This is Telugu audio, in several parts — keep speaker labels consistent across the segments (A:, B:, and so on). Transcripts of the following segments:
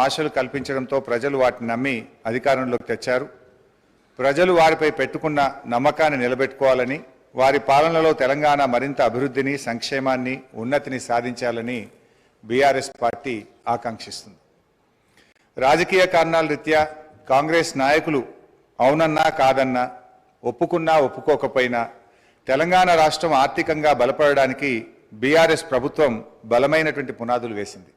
A: ఆశలు కల్పించడంతో ప్రజలు వాటిని నమ్మి అధికారంలోకి తెచ్చారు. ప్రజలు వారిపై పెట్టుకున్న నమ్మకాన్ని నిలబెట్టుకోవాలని, వారి పాలనలో తెలంగాణ మరింత అభివృద్ధిని, సంక్షేమాన్ని, ఉన్నతిని సాధించాలని బీఆర్ఎస్ పార్టీ ఆకాంక్షిస్తుంది. రాజకీయ కారణాల రీత్యా కాంగ్రెస్ నాయకులు అవునన్నా కాదన్నా, ఒప్పుకున్నా ఒప్పుకోకపోయినా తెలంగాణ రాష్ట్రం ఆర్థికంగా బలపడడానికి బీఆర్ఎస్ ప్రభుత్వం బలమైనటువంటి పునాదులు వేసింది.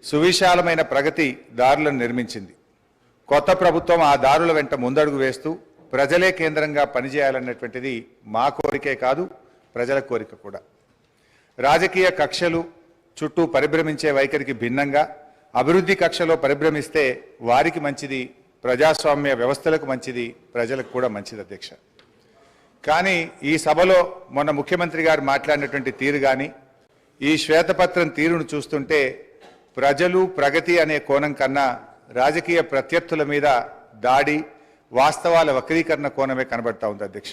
A: సువిశాలమైన ప్రగతి దారులను నిర్మించింది. కొత్త ప్రభుత్వం ఆ దారుల వెంట ముందడుగు వేస్తూ ప్రజలే కేంద్రంగా పనిచేయాలన్నటువంటిది మా కోరికే కాదు, ప్రజల కోరిక కూడా. రాజకీయ కక్షలు చుట్టూ పరిభ్రమించే వైఖరికి భిన్నంగా అభివృద్ధి కక్షలో పరిభ్రమిస్తే వారికి మంచిది, ప్రజాస్వామ్య వ్యవస్థలకు మంచిది, ప్రజలకు కూడా మంచిది అధ్యక్ష. కానీ ఈ సభలో మొన్న ముఖ్యమంత్రి గారు మాట్లాడినటువంటి తీరు కానీ, ఈ శ్వేతపత్రం తీరును చూస్తుంటే ప్రజలు ప్రగతి అనే కోణం కన్నా రాజకీయ ప్రత్యర్థుల మీద దాడి, వాస్తవాల వక్రీకరణ కోణమే కనబడతా ఉంది అధ్యక్ష.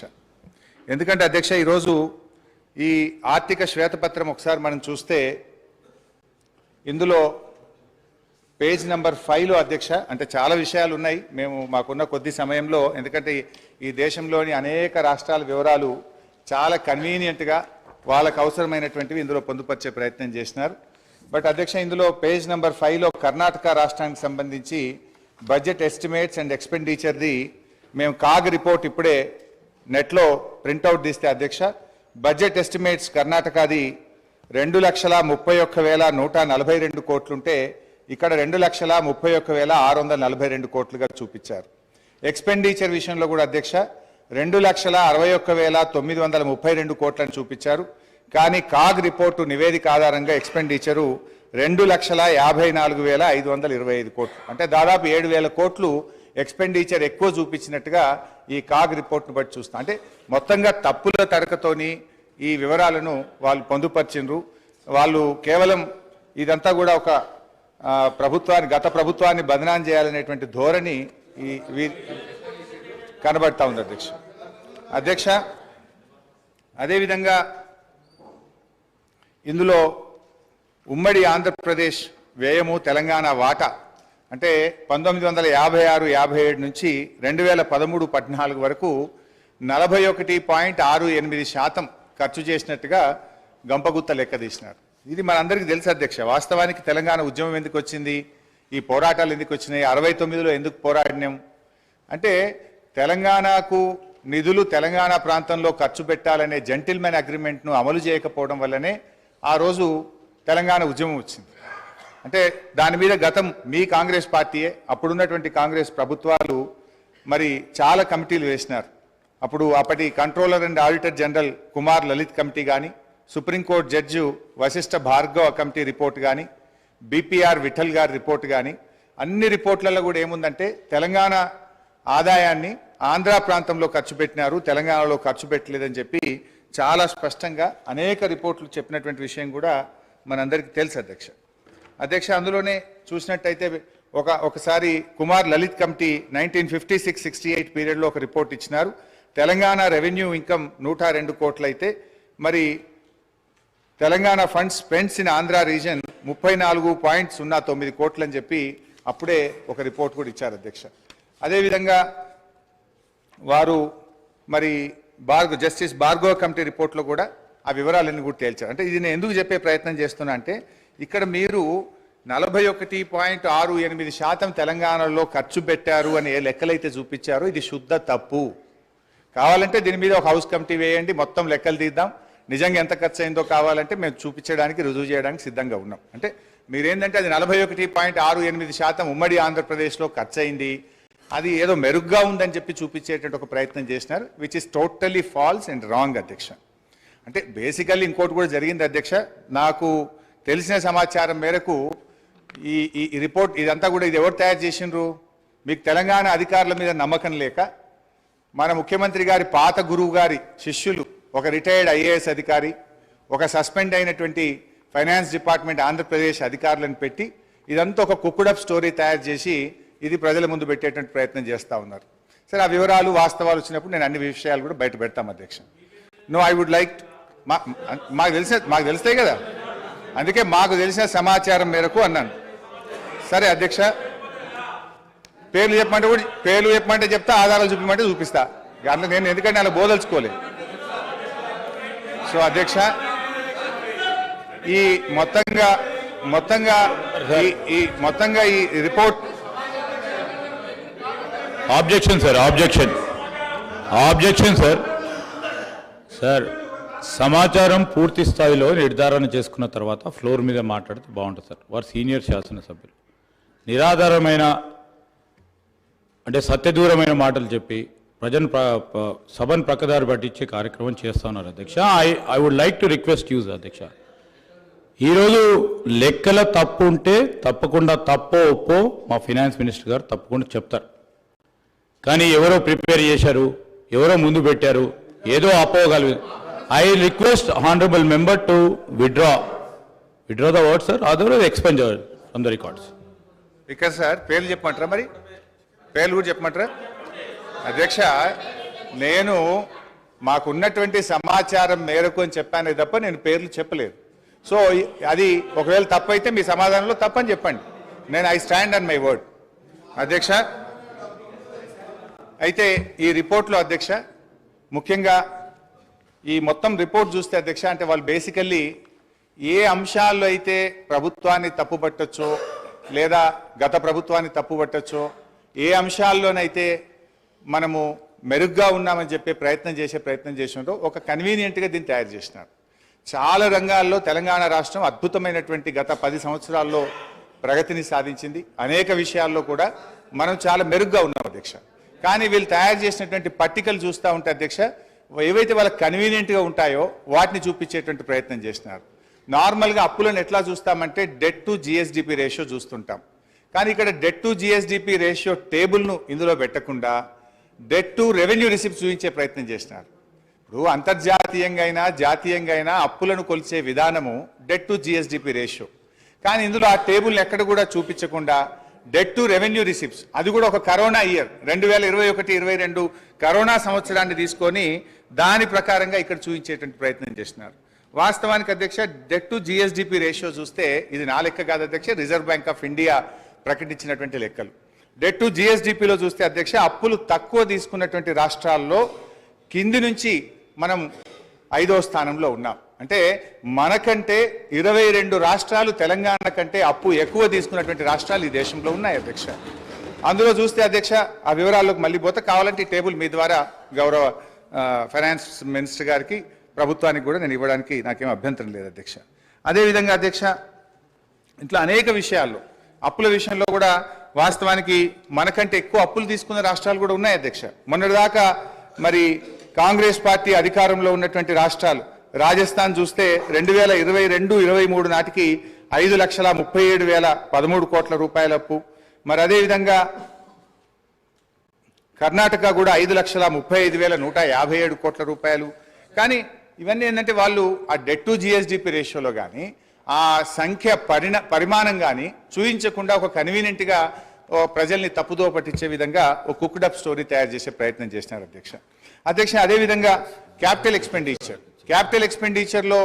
A: ఎందుకంటే అధ్యక్ష, ఈరోజు ఈ ఆర్థిక శ్వేతపత్రం ఒకసారి మనం చూస్తే ఇందులో పేజ్ నెంబర్ 5లో అధ్యక్ష, అంటే చాలా విషయాలు ఉన్నాయి. మేము మాకున్న కొద్ది సమయంలో, ఎందుకంటే ఈ దేశంలోని అనేక రాష్ట్రాల వివరాలు చాలా కన్వీనియంట్గా వాళ్ళకు అవసరమైనటువంటివి ఇందులో పొందుపరిచే ప్రయత్నం చేసినారు. బట్ అధ్యక్ష, ఇందులో పేజ్ నెంబర్ 5లో కర్ణాటక రాష్ట్రానికి సంబంధించి బడ్జెట్ ఎస్టిమేట్స్ అండ్ ఎక్స్పెండిచర్ది మేము కాగ్ రిపోర్ట్ ఇప్పుడే నెట్లో ప్రింట్అవుట్ తీస్తే అధ్యక్ష, బడ్జెట్ ఎస్టిమేట్స్ కర్ణాటకది 2,31,142 కోట్లుంటే ఇక్కడ 2,31,642 కోట్లుగా చూపించారు. ఎక్స్పెండిచర్ విషయంలో కూడా అధ్యక్ష 2,61,932 కోట్లను చూపించారు. కానీ కాగ్ రిపోర్టు నివేదిక ఆధారంగా ఎక్స్పెండిచరు 2,54,525 కోట్లు, అంటే దాదాపు 7,000 కోట్లు ఎక్స్పెండిచర్ ఎక్కువ చూపించినట్టుగా ఈ కాగ్ రిపోర్ట్ను బట్టి చూస్తాం. అంటే మొత్తంగా తప్పుల తడకతోని ఈ వివరాలను వాళ్ళు పొందుపరిచిండ్రు. వాళ్ళు కేవలం ఇదంతా కూడా ఒక గత ప్రభుత్వాన్ని బదనాం చేయాలనేటువంటి ధోరణి కనబడతా ఉంది అధ్యక్ష. అదేవిధంగా ఇందులో ఉమ్మడి ఆంధ్రప్రదేశ్ వ్యయము, తెలంగాణ వాటా అంటే 1956-57 నుంచి 2013-14 వరకు 41.68% ఖర్చు చేసినట్టుగా గంపగుత్త లెక్క తీసినారు. ఇది మనందరికీ తెలుసు అధ్యక్ష. వాస్తవానికి తెలంగాణ ఉద్యమం ఎందుకు వచ్చింది, ఈ పోరాటాలు ఎందుకు వచ్చినాయి, 69లో ఎందుకు పోరాడినాం అంటే తెలంగాణకు నిధులు తెలంగాణ ప్రాంతంలో ఖర్చు పెట్టాలనే జెంటిల్మెన్ అగ్రిమెంట్ను అమలు చేయకపోవడం వల్లనే ఆ రోజు తెలంగాణ ఉద్యమం వచ్చింది. అంటే దాని మీద గతం మీ కాంగ్రెస్ పార్టీయే, అప్పుడున్నటువంటి కాంగ్రెస్ ప్రభుత్వాలు మరి చాలా కమిటీలు వేసినారు. అప్పటి controller and auditor general Kumar Lalit committee కానీ, supreme court judge Vashishtha Bhargava committee report కానీ, బీపీఆర్ విఠల్ గారి రిపోర్ట్ కానీ, అన్ని రిపోర్ట్లలో కూడా ఏముందంటే తెలంగాణ ఆదాయాన్ని ఆంధ్ర ప్రాంతంలో ఖర్చు పెట్టినారు, తెలంగాణలో ఖర్చు పెట్టలేదని చెప్పి చాలా స్పష్టంగా అనేక రిపోర్ట్లు చెప్పినటువంటి విషయం కూడా మనందరికీ తెలుసు అధ్యక్ష. అందులోనే చూసినట్టయితే ఒకసారి కుమార్ లలిత్ కమిటీ 1956-68 పీరియడ్లో ఒక రిపోర్ట్ ఇచ్చినారు. తెలంగాణ రెవెన్యూ ఇన్కమ్ 102 కోట్లు అయితే మరి Telangana funds spends in Andhra reason 34.09 కోట్లు అని చెప్పి అప్పుడే ఒక రిపోర్ట్ కూడా ఇచ్చారు అధ్యక్ష. అదేవిధంగా వారు మరి జస్టిస్ భార్గవ కమిటీ రిపోర్ట్లో కూడా ఆ వివరాలన్నీ కూడా తేల్చారు. అంటే ఇది నేను ఎందుకు చెప్పే ప్రయత్నం చేస్తున్నా అంటే ఇక్కడ మీరు 41.68% తెలంగాణలో ఖర్చు పెట్టారు అని ఏ లెక్కలైతే చూపించారో ఇది శుద్ధ తప్పు. కావాలంటే దీని మీద ఒక హౌస్ కమిటీ వేయండి, మొత్తం లెక్కలు తీద్దాం, నిజంగా ఎంత ఖర్చు అయిందో కావాలంటే మేము చూపించడానికి, రుజువు చేయడానికి సిద్ధంగా ఉన్నాం. అంటే మీరేంటంటే అది 41.68% ఉమ్మడి ఆంధ్రప్రదేశ్లో ఖర్చు అయింది, అది ఏదో మెరుగ్గా ఉందని చెప్పి చూపించేటువంటి ఒక ప్రయత్నం చేసినారు, which is totally false and wrong అధ్యక్ష. అంటే బేసికల్లీ ఇంకోటి కూడా జరిగింది అధ్యక్ష. నాకు తెలిసిన సమాచారం మేరకు ఈ రిపోర్ట్ ఇదంతా కూడా ఇది ఎవరు తయారు చేసిండ్రు, మీకు తెలంగాణ అధికారుల మీద నమ్మకం లేక మన ముఖ్యమంత్రి గారి పాత గురువు గారి శిష్యులు, ఒక రిటైర్డ్ ఐఏఎస్ అధికారి, ఒక సస్పెండ్ అయినటువంటి ఫైనాన్స్ డిపార్ట్మెంట్ ఆంధ్రప్రదేశ్ అధికారులను పెట్టి ఇదంతా ఒక కుక్కుడప్ స్టోరీ తయారు చేసి ఇది ప్రజల ముందు పెట్టేటువంటి ప్రయత్నం చేస్తూ ఉన్నారు. సరే, ఆ వివరాలు వాస్తవాలు వచ్చినప్పుడు నేను అన్ని విషయాలు కూడా బయట పెడతాం అధ్యక్ష. నో, ఐ వుడ్ లైక్ మాకు తెలుస్తాయి కదా, అందుకే మాకు తెలిసిన సమాచారం మేరకు అన్నాను. సరే అధ్యక్ష, పేర్లు చెప్పమంటే చెప్తా, ఆధారాలు చూపించమంటే చూపిస్తా. అట్లా నేను ఎందుకంటే అలా బోదలుచుకోలే. సో అధ్యక్ష, ఈ మొత్తంగా ఈ report.
B: Objection sir, objection sir. సమాచారం పూర్తి స్థాయిలో నిర్ధారణ చేసుకున్న తర్వాత ఫ్లోర్ మీద మాట్లాడితే బాగుంటుంది సార్. వారు సీనియర్ శాసనసభ్యులు నిరాధారమైన అంటే సత్యదూరమైన మాటలు చెప్పి సభను ప్రక్కదారి పట్టించే కార్యక్రమం చేస్తా ఉన్నారు అధ్యక్ష. I would like to request use అధ్యక్ష, ఈరోజు లెక్కల తప్పు ఉంటే తప్పకుండా తప్పో ఒప్పో మా ఫైనాన్స్ మినిస్టర్ గారు తప్పకుండా చెప్తారు. కానీ ఎవరో ప్రిపేర్ చేశారు, ఎవరో ముందు పెట్టారు, ఏదో అపోగలదు. I request honourable member to withdraw the word sir, otherwise expunge from the records.
A: ఇక్కడ సార్ పేర్లు చెప్పమంటారా? మరి పేర్లు కూడా చెప్పమంటారా? అధ్యక్ష, నేను మాకున్నటువంటి సమాచారం మేరకు అని చెప్పానే తప్ప నేను పేర్లు చెప్పలేదు. సో అది ఒకవేళ తప్పైతే మీ సమాధానంలో తప్పని చెప్పండి. నేను I stand on my word అధ్యక్ష. అయితే ఈ రిపోర్ట్లో అధ్యక్ష, ముఖ్యంగా ఈ మొత్తం రిపోర్ట్ చూస్తే అధ్యక్ష, అంటే వాళ్ళు బేసికల్లీ ఏ అంశాల్లో అయితే ప్రభుత్వాన్ని తప్పుపట్టచ్చో లేదా గత ప్రభుత్వాన్ని తప్పుపట్టచ్చో, ఏ అంశాల్లోనైతే మనము మెరుగ్గా ఉన్నామని చెప్పే ప్రయత్నం చేసినారో ఒక కన్వీనియంట్గా దీన్ని తయారు చేసినారు. చాలా రంగాల్లో తెలంగాణ రాష్ట్రం అద్భుతమైనటువంటి గత 10 సంవత్సరాల్లో ప్రగతిని సాధించింది. అనేక విషయాల్లో కూడా మనం చాలా మెరుగ్గా ఉన్నాం అధ్యక్ష. కానీ వీళ్ళు తయారు చేసినటువంటి పట్టికలు చూస్తూ ఉంటే అధ్యక్ష, ఏవైతే వాళ్ళకి కన్వీనియంట్గా ఉంటాయో వాటిని చూపించేటువంటి ప్రయత్నం చేసినారు. నార్మల్గా అప్పులను ఎట్లా చూస్తామంటే డెట్ టు జిఎస్డిపి రేషియో చూస్తుంటాం. కానీ ఇక్కడ డెట్ టు జిఎస్డిపి రేషియో టేబుల్ను ఇందులో పెట్టకుండా డెట్ టు రెవెన్యూ రిసిప్ట్ చూపించే ప్రయత్నం చేసినారు. ఇప్పుడు అంతర్జాతీయంగా అయినా జాతీయంగా అయినా అప్పులను కొలిచే విధానము డెట్ టు జిఎస్డిపి రేషియో. కానీ ఇందులో ఆ టేబుల్ని ఎక్కడ కూడా చూపించకుండా డెట్ టు రెవెన్యూ రిసిప్ట్స్, అది కూడా ఒక కరోనా ఇయర్ 2021-22 కరోనా సంవత్సరాన్ని తీసుకొని దాని ప్రకారంగా ఇక్కడ చూపించేటువంటి ప్రయత్నం చేస్తున్నారు. వాస్తవానికి అధ్యక్ష, డెట్ టు జిఎస్డిపి రేషియో చూస్తే ఇది నా లెక్క కాదు అధ్యక్ష, రిజర్వ్ బ్యాంక్ ఆఫ్ ఇండియా ప్రకటించినటువంటి లెక్కలు. డెట్ టు జిఎస్డిపిలో చూస్తే అధ్యక్ష, అప్పులు తక్కువ తీసుకున్నటువంటి రాష్ట్రాల్లో కింది నుంచి మనం 5వ స్థానంలో ఉన్నాం. అంటే మనకంటే 22 రాష్ట్రాలు తెలంగాణ కంటే అప్పు ఎక్కువ తీసుకున్నటువంటి రాష్ట్రాలు ఈ దేశంలో ఉన్నాయి అధ్యక్ష. అందులో చూస్తే అధ్యక్ష, ఆ వివరాల్లోకి మళ్ళీ పోతే కావాలంటే ఈ టేబుల్ మీ ద్వారా గౌరవ ఫైనాన్స్ మినిస్టర్ గారికి ప్రభుత్వానికి కూడా నేను ఇవ్వడానికి నాకేం అభ్యంతరం లేదు అధ్యక్ష. అదేవిధంగా అధ్యక్ష, ఇట్లా అనేక విషయాల్లో అప్పుల విషయంలో కూడా వాస్తవానికి మనకంటే ఎక్కువ అప్పులు తీసుకున్న రాష్ట్రాలు కూడా ఉన్నాయి అధ్యక్ష. మొన్నటిదాకా మరి కాంగ్రెస్ పార్టీ అధికారంలో ఉన్నటువంటి రాష్ట్రాలు, రాజస్థాన్ చూస్తే 2022-23 నాటికి 5,37,013 కోట్ల రూపాయల అప్పు. మరి అదేవిధంగా కర్ణాటక కూడా 5,35,157 కోట్ల రూపాయలు. కానీ ఇవన్నీ ఏంటంటే వాళ్ళు ఆ డెట్ టు జిఎస్డిపి రేషియోలో కానీ ఆ సంఖ్య పరిమాణం కానీ చూపించకుండా ఒక కన్వీనియంట్గా ప్రజల్ని తప్పుదో పట్టించే విధంగా ఒక కుక్డప్ స్టోరీ తయారు చేసే ప్రయత్నం చేసినారు అధ్యక్ష. అదేవిధంగా క్యాపిటల్ ఎక్స్పెండిచర్లో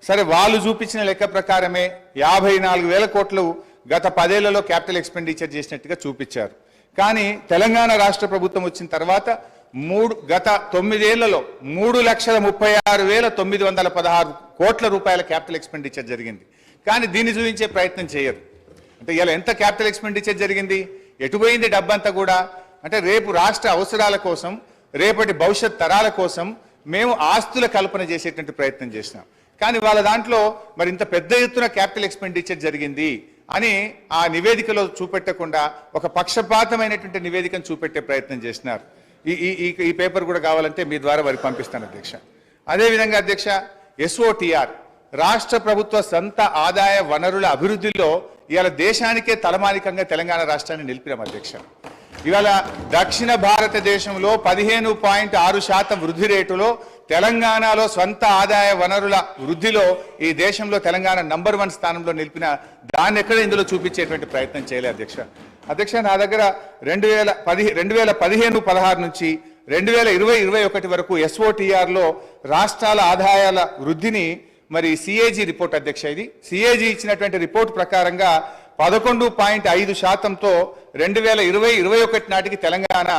A: సరే వాళ్ళు చూపించిన లెక్క ప్రకారమే 54,000 కోట్లు గత 10 ఏళ్లలో క్యాపిటల్ ఎక్స్పెండిచర్ చేసినట్టుగా చూపించారు. కానీ తెలంగాణ రాష్ట్ర ప్రభుత్వం వచ్చిన తర్వాత గత 9 ఏళ్లలో 3,36,916 కోట్ల రూపాయల క్యాపిటల్ ఎక్స్పెండిచర్ జరిగింది. కానీ దీన్ని చూపించే ప్రయత్నం చేయరు. అంటే ఇలా ఎంత క్యాపిటల్ ఎక్స్పెండిచర్ జరిగింది, ఎటుపోయింది డబ్బంతా కూడా అంటే రేపు రాష్ట్ర అవసరాల కోసం, రేపటి భవిష్యత్ తరాల కోసం మేము ఆస్తుల కల్పన చేసేటువంటి ప్రయత్నం చేసినాం. కానీ వాళ్ళ దాంట్లో మరి ఇంత పెద్ద ఎత్తున క్యాపిటల్ ఎక్స్పెండిచర్ జరిగింది అని ఆ నివేదికలో చూపెట్టకుండా ఒక పక్షపాతమైనటువంటి నివేదికను చూపెట్టే ప్రయత్నం చేసినారు. ఈ పేపర్ కూడా కావాలంటే మీ ద్వారా వారికి పంపిస్తాను అధ్యక్ష. అదేవిధంగా అధ్యక్ష, SOTR రాష్ట్ర ప్రభుత్వ సొంత ఆదాయ వనరుల అభివృద్ధిలో ఇవాళ దేశానికే తలమానికంగా తెలంగాణ రాష్ట్రాన్ని నిలిపినాం అధ్యక్ష. ఇవాళ దక్షిణ భారతదేశంలో 15.6% వృద్ధి రేటులో తెలంగాణలో స్వంత ఆదాయ వనరుల వృద్ధిలో ఈ దేశంలో తెలంగాణ నంబర్ 1 స్థానంలో నిలిపిన దాన్ని ఎక్కడ ఇందులో చూపించేటువంటి ప్రయత్నం చేయలేదు అధ్యక్ష. నా దగ్గర 2015-16 నుంచి 2020-21 వరకు SOTRలో రాష్ట్రాల ఆదాయాల వృద్ధిని మరి CAG రిపోర్ట్ అధ్యక్ష, ఇది CAG ఇచ్చినటువంటి రిపోర్ట్ ప్రకారంగా 11.5%తో 2020-21 నాటికి తెలంగాణ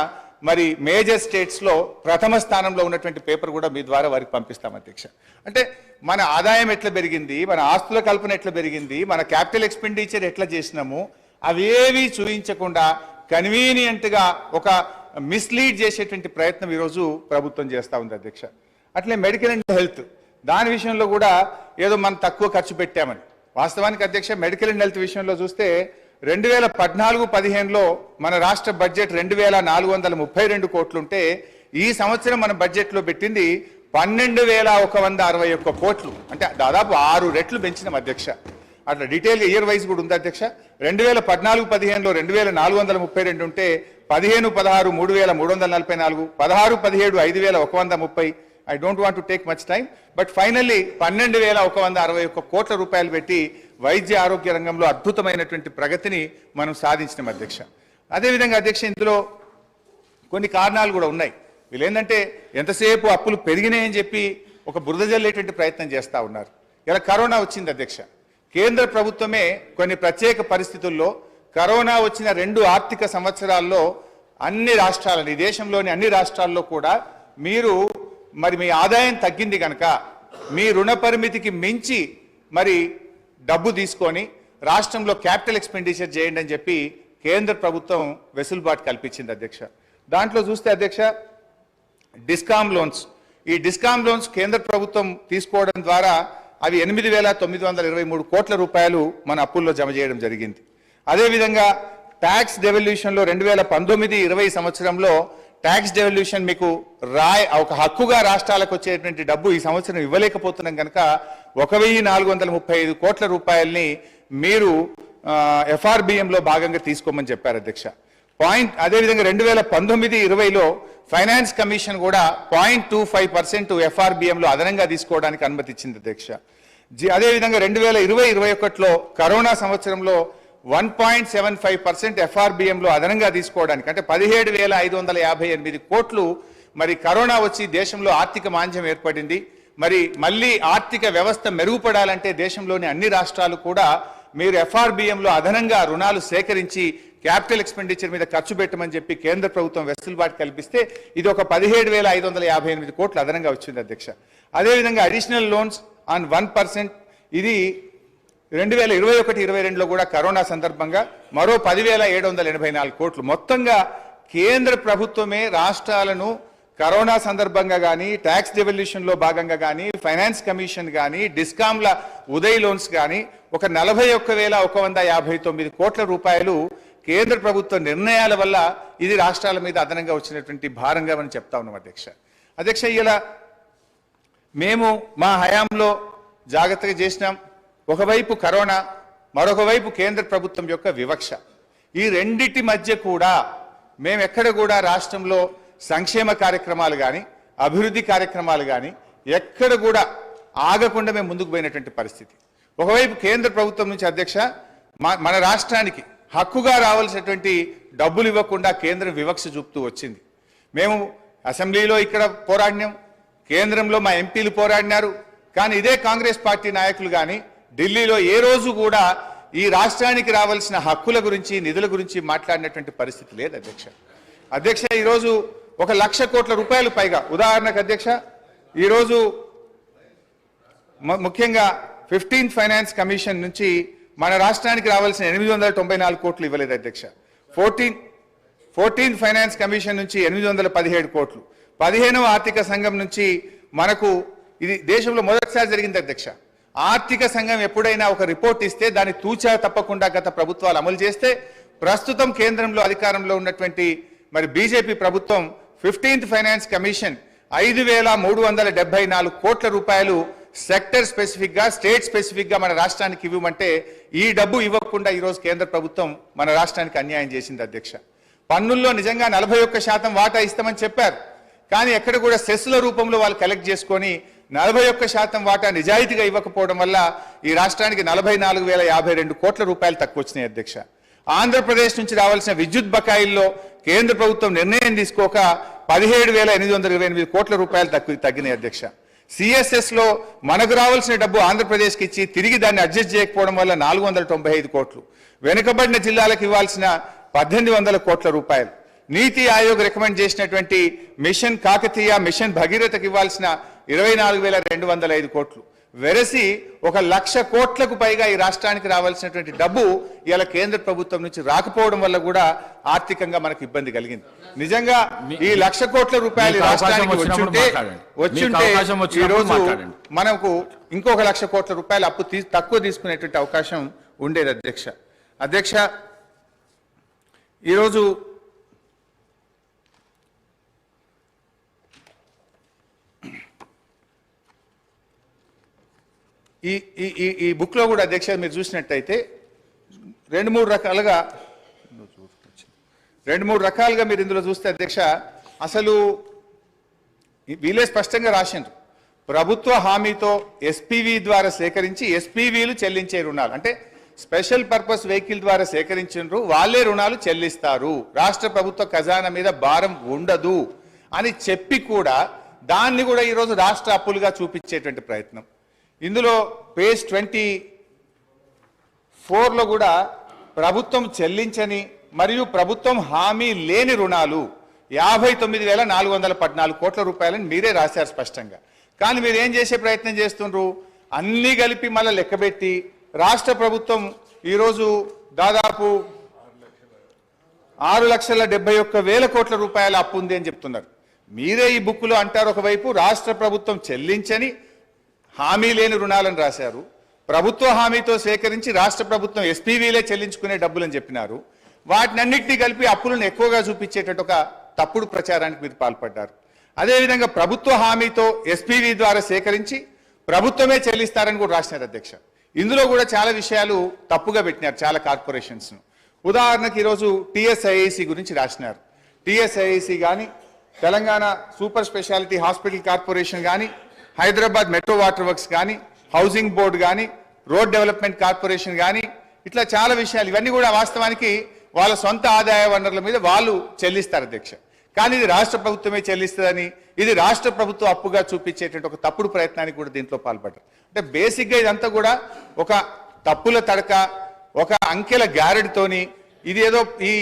A: మరి మేజర్ స్టేట్స్లో ప్రథమ స్థానంలో ఉన్నటువంటి పేపర్ కూడా మీ ద్వారా వారికి పంపిస్తాం అధ్యక్ష. అంటే మన ఆదాయం ఎట్లా పెరిగింది, మన ఆస్తుల కల్పన ఎట్లా పెరిగింది, మన క్యాపిటల్ ఎక్స్పెండిచర్ ఎట్లా చేసినాము అవేవి చూపించకుండా కన్వీనియంట్గా ఒక మిస్లీడ్ చేసేటువంటి ప్రయత్నం ఈరోజు ప్రభుత్వం చేస్తూ ఉంది అధ్యక్ష. అట్లే మెడికల్ అండ్ హెల్త్ దాని విషయంలో కూడా ఏదో మనం తక్కువ ఖర్చు పెట్టామని. వాస్తవానికి అధ్యక్ష మెడికల్ అండ్ హెల్త్ విషయంలో చూస్తే 2014-15లో మన రాష్ట్ర బడ్జెట్ 2432 కోట్లుంటే ఈ సంవత్సరం మన బడ్జెట్లో పెట్టింది 12,161 కోట్లు, అంటే దాదాపు 6 రెట్లు పెంచినాం అధ్యక్ష. అట్లా డీటెయిల్గా ఇయర్ వైజ్ కూడా ఉంది అధ్యక్ష. 2014-15లో 2432 ఉంటే 15-16 3,344, 16-17 5,130. I don't want to take much time, but finally 12,161 కోట్ల రూపాయలు పెట్టి వైద్య ఆరోగ్య రంగంలో అద్భుతమైనటువంటి ప్రగతిని మనం సాధించినాం అధ్యక్ష. అదేవిధంగా అధ్యక్ష ఇందులో కొన్ని కారణాలు కూడా ఉన్నాయి. వీళ్ళు ఏంటంటే ఎంతసేపు అప్పులు పెరిగినాయని చెప్పి ఒక బురద జల్లేటువంటి ప్రయత్నం చేస్తూ ఉన్నారు. ఇలా కరోనా వచ్చింది అధ్యక్ష. కేంద్ర ప్రభుత్వమే కొన్ని ప్రత్యేక పరిస్థితుల్లో కరోనా వచ్చిన 2 ఆర్థిక సంవత్సరాల్లో అన్ని రాష్ట్రాలని, దేశంలోని అన్ని రాష్ట్రాల్లో కూడా మీరు మరి మీ ఆదాయం తగ్గింది కనుక మీ రుణ పరిమితికి మించి మరి డబ్బు తీసుకొని రాష్ట్రంలో క్యాపిటల్ ఎక్స్పెండిచర్ చేయండి అని చెప్పి కేంద్ర ప్రభుత్వం వెసులుబాటు కల్పించింది అధ్యక్ష. దాంట్లో చూస్తే అధ్యక్ష డిస్కామ్ లోన్స్, ఈ డిస్కామ్ లోన్స్ కేంద్ర ప్రభుత్వం తీసుకోవడం ద్వారా అవి 8,923 కోట్ల రూపాయలు మన అప్పుల్లో జమ చేయడం జరిగింది. అదేవిధంగా ట్యాక్స్ డెవల్యూషన్లో 2019-20 సంవత్సరంలో ట్యాక్స్ డెవల్యూషన్ మీకు ఒక హక్కుగా రాష్ట్రాలకు వచ్చేటువంటి డబ్బు ఈ సంవత్సరం ఇవ్వలేకపోతున్నాం కనుక 1,435 కోట్ల రూపాయల్ని మీరు FRBMలో భాగంగా తీసుకోమని చెప్పారు అధ్యక్ష. అదేవిధంగా 2019-20లో ఫైనాన్స్ కమిషన్ కూడా 0.25% FRBMలో అదనంగా తీసుకోవడానికి అనుమతి ఇచ్చింది అధ్యక్ష. అదేవిధంగా 2020-21లో కరోనా సంవత్సరంలో 1.75% FRBMలో అదనంగా తీసుకోవడానికి, అంటే 17,558 కోట్లు మరి కరోనా వచ్చి దేశంలో ఆర్థిక మాంద్యం ఏర్పడింది. మరి మళ్ళీ ఆర్థిక వ్యవస్థ మెరుగుపడాలంటే దేశంలోని అన్ని రాష్ట్రాలు కూడా మీరు FRBMలో అదనంగా రుణాలు సేకరించి క్యాపిటల్ ఎక్స్పెండిచర్ మీద ఖర్చు పెట్టమని చెప్పి కేంద్ర ప్రభుత్వం వెసులుబాటు కల్పిస్తే ఇది ఒక 17,558 కోట్లు అదనంగా వచ్చింది అధ్యక్ష. అదేవిధంగా అడిషనల్ లోన్స్ ఆన్ 1%, ఇది 2021-22లో కూడా కరోనా సందర్భంగా మరో 10,784 కోట్లు. మొత్తంగా కేంద్ర ప్రభుత్వమే రాష్ట్రాలను కరోనా సందర్భంగా కానీ, ట్యాక్స్ డెవల్యూషన్లో భాగంగా కానీ, ఫైనాన్స్ కమిషన్ కానీ, డిస్కామ్ల ఉదయ్ లోన్స్ కానీ ఒక 41,159 కోట్ల రూపాయలు కేంద్ర ప్రభుత్వ నిర్ణయాల వల్ల ఇది రాష్ట్రాల మీద అదనంగా వచ్చినటువంటి భారంగా మనం చెప్తా ఉన్నాం అధ్యక్ష. అధ్యక్ష ఇలా మేము మా హయాంలో జాగ్రత్తగా చేసినాం. ఒకవైపు కరోనా, మరొక వైపు కేంద్ర ప్రభుత్వం యొక్క వివక్ష. ఈ రెండిటి మధ్య కూడా మేము ఎక్కడ కూడా రాష్ట్రంలో సంక్షేమ కార్యక్రమాలు కానీ, అభివృద్ధి కార్యక్రమాలు కానీ ఎక్కడ కూడా ఆగకుండా మేము ముందుకు పోయినటువంటి పరిస్థితి. ఒకవైపు కేంద్ర ప్రభుత్వం నుంచి అధ్యక్ష మన రాష్ట్రానికి హక్కుగా రావాల్సినటువంటి డబ్బులు ఇవ్వకుండా కేంద్రం వివక్ష చూపుతూ వచ్చింది. మేము అసెంబ్లీలో ఇక్కడ పోరాడినాం, కేంద్రంలో మా ఎంపీలు పోరాడినారు. కానీ ఇదే కాంగ్రెస్ పార్టీ నాయకులు కానీ ఢిల్లీలో ఏ రోజు కూడా ఈ రాష్ట్రానికి రావాల్సిన హక్కుల గురించి, నిధుల గురించి మాట్లాడినటువంటి పరిస్థితి లేదు అధ్యక్ష. అధ్యక్ష ఈరోజు 1,00,000 కోట్ల రూపాయలు పైగా, ఉదాహరణకు అధ్యక్ష ఈరోజు ముఖ్యంగా 15th ఫైనాన్స్ కమిషన్ నుంచి మన రాష్ట్రానికి రావాల్సిన 894 కోట్లు ఇవ్వలేదు అధ్యక్ష. 14th ఫైనాన్స్ కమిషన్ నుంచి 817 కోట్లు, 15వ ఆర్థిక సంఘం నుంచి మనకు, ఇది దేశంలో మొదటిసారి జరిగింది అధ్యక్ష. ఆర్థిక సంఘం ఎప్పుడైనా ఒక రిపోర్ట్ ఇస్తే దాన్ని తూచా తప్పకుండా గత ప్రభుత్వాలు అమలు చేస్తే, ప్రస్తుతం కేంద్రంలో అధికారంలో ఉన్నటువంటి మరి బీజేపీ ప్రభుత్వం 15th ఫైనాన్స్ కమిషన్ 5,374 కోట్ల రూపాయలు సెక్టర్ స్పెసిఫిక్ గా, స్టేట్ స్పెసిఫిక్ గా మన రాష్ట్రానికి ఇవ్వమంటే ఈ డబ్బు ఇవ్వకుండా ఈరోజు కేంద్ర ప్రభుత్వం మన రాష్ట్రానికి అన్యాయం చేసింది అధ్యక్ష. పన్నుల్లో నిజంగా 41% వాటా ఇస్తామని చెప్పారు. కానీ ఎక్కడ కూడా సెస్ల రూపంలో వాళ్ళు కలెక్ట్ చేసుకొని 41% వాటా నిజాయితీగా ఇవ్వకపోవడం వల్ల ఈ రాష్ట్రానికి 44,052 కోట్ల రూపాయలు తక్కువ వచ్చినాయి అధ్యక్ష. ఆంధ్రప్రదేశ్ నుంచి రావాల్సిన విద్యుత్ బకాయిల్లో కేంద్ర ప్రభుత్వం నిర్ణయం తీసుకోక 17,828 కోట్ల రూపాయలు తగ్గినాయి అధ్యక్ష. సిఎస్ఎస్లో మనకు రావాల్సిన డబ్బు ఆంధ్రప్రదేశ్కి ఇచ్చి తిరిగి దాన్ని అడ్జస్ట్ చేయకపోవడం వల్ల 495 కోట్లు, వెనుకబడిన జిల్లాలకు ఇవ్వాల్సిన 1800 కోట్ల రూపాయలు, నీతి ఆయోగ్ రికమెండ్ చేసినటువంటి మిషన్ కాకతీయ, మిషన్ భగీరథకి ఇవ్వాల్సిన 24,205 కోట్లు, వెరసి 1,00,000 కోట్లకు పైగా ఈ రాష్ట్రానికి రావాల్సినటువంటి డబ్బు ఇలా కేంద్ర ప్రభుత్వం నుంచి రాకపోవడం వల్ల కూడా ఆర్థికంగా మనకు ఇబ్బంది కలిగింది. నిజంగా ఈ 1,00,000 కోట్ల రూపాయలు రాష్ట్రానికి వచ్చుంటే ఈరోజు మనకు ఇంకొక 1,00,000 కోట్ల రూపాయలు అప్పు తక్కువ తీసుకునేటువంటి అవకాశం ఉండేది. అధ్యక్ష ఈరోజు ఈ బుక్లో కూడా అధ్యక్ష మీరు చూసినట్టయితే రెండు మూడు రకాలుగా మీరు ఇందులో చూస్తే అధ్యక్ష అసలు వీళ్ళే స్పష్టంగా రాసిండ్రు. ప్రభుత్వ హామీతో ఎస్పీవీ ద్వారా సేకరించి ఎస్పీవీలు చెల్లించే రుణాలు, అంటే స్పెషల్ పర్పస్ వెహికల్ ద్వారా సేకరించిండ్రు, వాళ్ళే రుణాలు చెల్లిస్తారు, రాష్ట్ర ప్రభుత్వ ఖజానా మీద భారం ఉండదు అని చెప్పి కూడా దాన్ని కూడా ఈరోజు రాష్ట్ర అప్పులుగా చూపించేటువంటి ప్రయత్నం. ఇందులో పేజ్ 24లో కూడా ప్రభుత్వం చెల్లించని మరియు ప్రభుత్వం హామీ లేని రుణాలు 59,414 కోట్ల రూపాయలని మీరే రాశారు స్పష్టంగా. కానీ మీరు ఏం చేసే ప్రయత్నం చేస్తుండ్రు, అన్ని కలిపి మళ్ళీ లెక్కబెట్టి రాష్ట్ర ప్రభుత్వం ఈరోజు దాదాపు 6,71,000 కోట్ల రూపాయల అప్పు ఉంది అని చెప్తున్నారు. మీరే ఈ బుక్లో అంటారు, ఒకవైపు రాష్ట్ర ప్రభుత్వం చెల్లించని హామీ లేని రుణాలను రాశారు, ప్రభుత్వ హామీతో సేకరించి రాష్ట్ర ప్రభుత్వం ఎస్పీవీలే చెల్లించుకునే డబ్బులని చెప్పినారు, వాటినన్నింటినీ కలిపి అప్పులను ఎక్కువగా చూపించేటట్టు ఒక తప్పుడు ప్రచారానికి మీరు పాల్పడ్డారు. అదేవిధంగా ప్రభుత్వ హామీతో ఎస్పీవీ ద్వారా సేకరించి ప్రభుత్వమే చెల్లిస్తారని కూడా రాసినారు అధ్యక్ష. ఇందులో కూడా చాలా విషయాలు తప్పుగా పెట్టినారు చాలా కార్పొరేషన్స్ను. ఉదాహరణకు ఈరోజు టీఎస్ఐఐసి గురించి రాసినారు. టీఎస్ఐఐసి కానీ, Telangana super speciality hospital corporation కానీ, హైదరాబాద్ మెట్రో వాటర్ వర్క్స్ కానీ, హౌసింగ్ బోర్డు కానీ, రోడ్ డెవలప్మెంట్ కార్పొరేషన్ కానీ, ఇట్లా చాలా విషయాలు, ఇవన్నీ కూడా వాస్తవానికి వాళ్ళ సొంత ఆదాయ వనరుల మీద వాళ్ళు చెల్లిస్తారు అధ్యక్ష. కానీ ఇది రాష్ట్ర ప్రభుత్వమే చెల్లిస్తుందని, ఇది రాష్ట్ర ప్రభుత్వం అప్పుగా చూపించేటువంటి ఒక తప్పుడు ప్రయత్నానికి కూడా దీంట్లో పాల్పడ్డారు. అంటే బేసిక్గా ఇదంతా కూడా ఒక తప్పుల తడక, ఒక అంకెల గారెడితోని ఇది ఏదో ఈ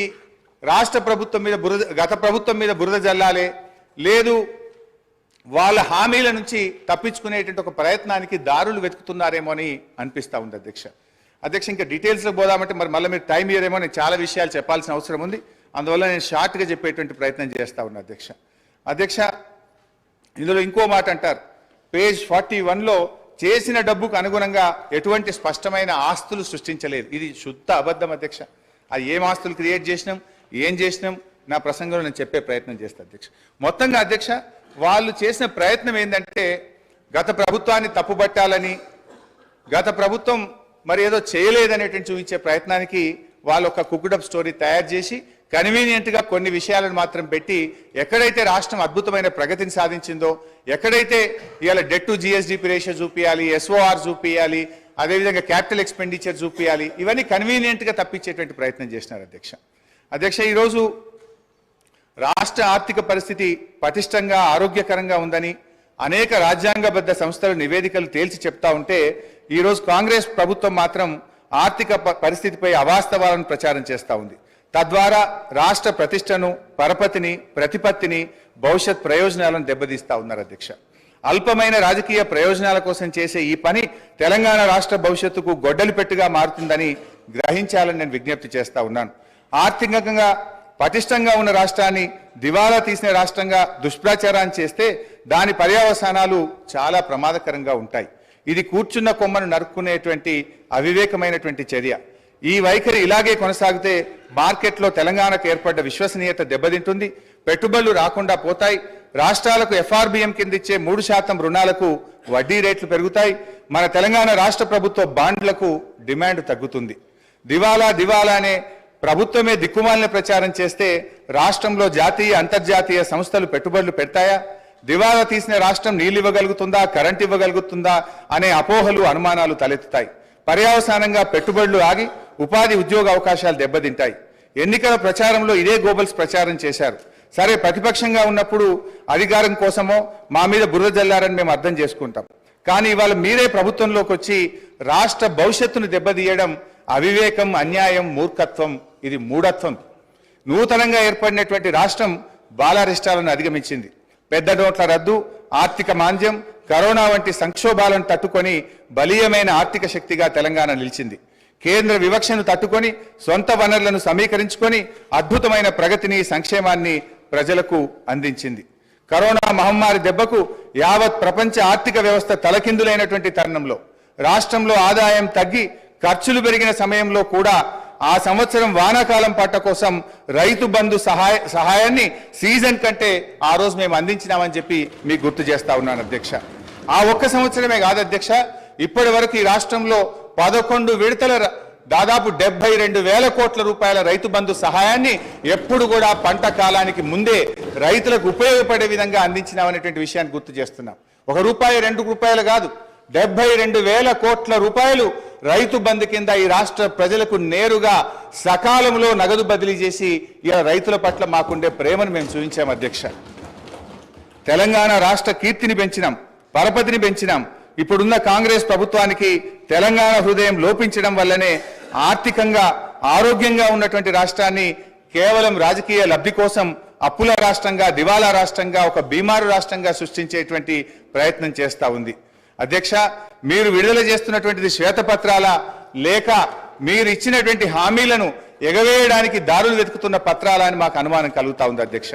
A: రాష్ట్ర ప్రభుత్వం మీద గత ప్రభుత్వం మీద బురద జల్లాలే, లేదు వాళ్ళ హామీల నుంచి తప్పించుకునేటువంటి ఒక ప్రయత్నానికి దారులు వెతుకుతున్నారేమో అని అనిపిస్తూ ఉంది అధ్యక్ష. ఇంకా డీటెయిల్స్లో పోదామంటే మళ్ళీ మీరు టైం ఇయ్యరేమో, నేను చాలా విషయాలు చెప్పాల్సిన అవసరం ఉంది, అందువల్ల నేను షార్ట్గా చెప్పేటువంటి ప్రయత్నం చేస్తూ ఉన్నా అధ్యక్ష. ఇందులో ఇంకో మాట అంటారు, పేజ్ 41లో చేసిన డబ్బుకు అనుగుణంగా ఎటువంటి స్పష్టమైన ఆస్తులు సృష్టించలేదు. ఇది శుద్ధ అబద్ధం అధ్యక్ష. అది ఏం ఆస్తులు క్రియేట్ చేసినాం, ఏం చేసినాం, నా ప్రసంగంలో నేను చెప్పే ప్రయత్నం చేస్తాను అధ్యక్ష. మొత్తంగా అధ్యక్ష వాళ్ళు చేసిన ప్రయత్నం ఏంటంటే గత ప్రభుత్వాన్ని తప్పుబట్టాలని, గత ప్రభుత్వం మరి ఏదో చేయలేదనేటువంటి చూపించే ప్రయత్నానికి వాళ్ళు ఒక కుక్డప్ స్టోరీ తయారు చేసి కన్వీనియంట్గా కొన్ని విషయాలను మాత్రం పెట్టి, ఎక్కడైతే రాష్ట్రం అద్భుతమైన ప్రగతిని సాధించిందో, ఎక్కడైతే ఇవాళ డెట్ టు జిఎస్డిపి రేషియో చూపించాలి, ఎస్ఓఆర్ చూపించాలి, అదేవిధంగా క్యాపిటల్ ఎక్స్పెండిచర్ చూపించాలి, ఇవన్నీ కన్వీనియంట్గా తప్పించేటువంటి ప్రయత్నం చేసినారు అధ్యక్ష. ఈరోజు రాష్ట్ర ఆర్థిక పరిస్థితి పటిష్టంగా ఆరోగ్యకరంగా ఉందని అనేక రాజ్యాంగబద్ధ సంస్థలు నివేదికలు తేల్చి చెప్తా ఉంటే, ఈరోజు కాంగ్రెస్ ప్రభుత్వం మాత్రం ఆర్థిక పరిస్థితిపై అవాస్తవాలను ప్రచారం చేస్తూ ఉంది. తద్వారా రాష్ట్ర ప్రతిష్టను, పరపతిని, ప్రతిపత్తిని, భవిష్యత్ ప్రయోజనాలను దెబ్బతీస్తా ఉన్నారు అధ్యక్ష. అల్పమైన రాజకీయ ప్రయోజనాల కోసం చేసే ఈ పని తెలంగాణ రాష్ట్ర భవిష్యత్తుకు గొడ్డలి పెట్టుగా మారుతుందని గ్రహించాలని నేను విజ్ఞప్తి చేస్తా ఉన్నాను. ఆర్థికంగా పటిష్టంగా ఉన్న రాష్ట్రాన్ని దివాలా తీసిన రాష్ట్రంగా దుష్ప్రచారాన్ని చేస్తే దాని పర్యవసానాలు చాలా ప్రమాదకరంగా ఉంటాయి. ఇది కూర్చున్న కొమ్మను నరుక్కునేటువంటి అవివేకమైనటువంటి చర్య. ఈ వైఖరి ఇలాగే కొనసాగితే మార్కెట్లో తెలంగాణకు ఏర్పడ్డ విశ్వసనీయత దెబ్బతింటుంది, పెట్టుబడులు రాకుండా పోతాయి, రాష్ట్రాలకు ఎఫ్ఆర్బిఎం కింద ఇచ్చే 3% రుణాలకు వడ్డీ రేట్లు పెరుగుతాయి, మన తెలంగాణ రాష్ట్ర ప్రభుత్వ బాండ్లకు డిమాండ్ తగ్గుతుంది. దివాలా అనే ప్రభుత్వమే దిక్కుమాలిన ప్రచారం చేస్తే రాష్ట్రంలో జాతీయ, అంతర్జాతీయ సంస్థలు పెట్టుబడులు పెడతాయా? దివాలా తీసిన రాష్ట్రం నీళ్లు ఇవ్వగలుగుతుందా, కరెంట్ ఇవ్వగలుగుతుందా అనే అపోహలు, అనుమానాలు తలెత్తుతాయి. పర్యవసానంగా పెట్టుబడులు ఆగి ఉపాధి, ఉద్యోగ అవకాశాలు దెబ్బతింటాయి. ఎన్నికల ప్రచారంలో ఇదే గోబల్స్ ప్రచారం చేశారు. సరే ప్రతిపక్షంగా ఉన్నప్పుడు అధికారం కోసమో మా మీద బురద జల్లారని మేము అర్థం చేసుకుంటాం. కానీ ఇవాళ మీరే ప్రభుత్వంలోకి వచ్చి రాష్ట్ర భవిష్యత్తును దెబ్బతీయడం అవివేకం, అన్యాయం, మూర్ఖత్వం, ఇది మూఢత్వం. నూతనంగా ఏర్పడినటువంటి రాష్ట్రం బాలారిష్టాలను అధిగమించింది. పెద్ద నోట్ల రద్దు, ఆర్థిక మాంద్యం, కరోనా వంటి సంక్షోభాలను తట్టుకొని బలీయమైన ఆర్థిక శక్తిగా తెలంగాణ నిలిచింది. కేంద్ర వివక్షను తట్టుకొని సొంత వనరులను సమీకరించుకొని అద్భుతమైన ప్రగతిని, సంక్షేమాన్ని ప్రజలకు అందించింది. కరోనా మహమ్మారి దెబ్బకు యావత్ ప్రపంచ ఆర్థిక వ్యవస్థ తలకిందులైనటువంటి తరుణంలో రాష్ట్రంలో ఆదాయం తగ్గి ఖర్చులు పెరిగిన సమయంలో కూడా ఆ సంవత్సరం వానాకాలం పంట కోసం రైతు బంధు సహాయాన్ని సీజన్ కంటే ఆ రోజు మేము అందించినామని చెప్పి మీకు గుర్తు చేస్తా ఉన్నాను అధ్యక్ష. ఆ ఒక్క సంవత్సరమే కాదు అధ్యక్ష, ఇప్పటి వరకు ఈ రాష్ట్రంలో 11 విడతల దాదాపు 72,000 కోట్ల రూపాయల రైతు బంధు సహాయాన్ని ఎప్పుడు కూడా పంట కాలానికి ముందే రైతులకు ఉపయోగపడే విధంగా అందించినామనేటువంటి విషయాన్ని గుర్తు చేస్తున్నాం. 1 రూపాయి 2 రూపాయలు కాదు, 72,000 కోట్ల రూపాయలు రైతు బంధు కింద ఈ రాష్ట్ర ప్రజలకు నేరుగా సకాలంలో నగదు బదిలీ చేసి ఇలా రైతుల పట్ల మాకుండే ప్రేమను మేము చూపించాం అధ్యక్ష. తెలంగాణ రాష్ట్ర కీర్తిని పెంచినాం, పరపతిని పెంచినాం. ఇప్పుడున్న కాంగ్రెస్ ప్రభుత్వానికి తెలంగాణ హృదయం లోపించడం వల్లనే ఆర్థికంగా ఆరోగ్యంగా ఉన్నటువంటి రాష్ట్రాన్ని కేవలం రాజకీయ లబ్ధి కోసం అప్పుల రాష్ట్రంగా, దివాలా రాష్ట్రంగా, ఒక బీమారు రాష్ట్రంగా సృష్టించేటువంటి ప్రయత్నం చేస్తా ఉంది. అధ్యక్ష, మీరు విడుదల చేస్తున్నటువంటిది శ్వేతపత్రాల లేక మీరు ఇచ్చినటువంటి హామీలను ఎగవేయడానికి దారులు వెతుకుతున్న పత్రాల అని మాకు అనుమానం కలుగుతా ఉంది అధ్యక్ష.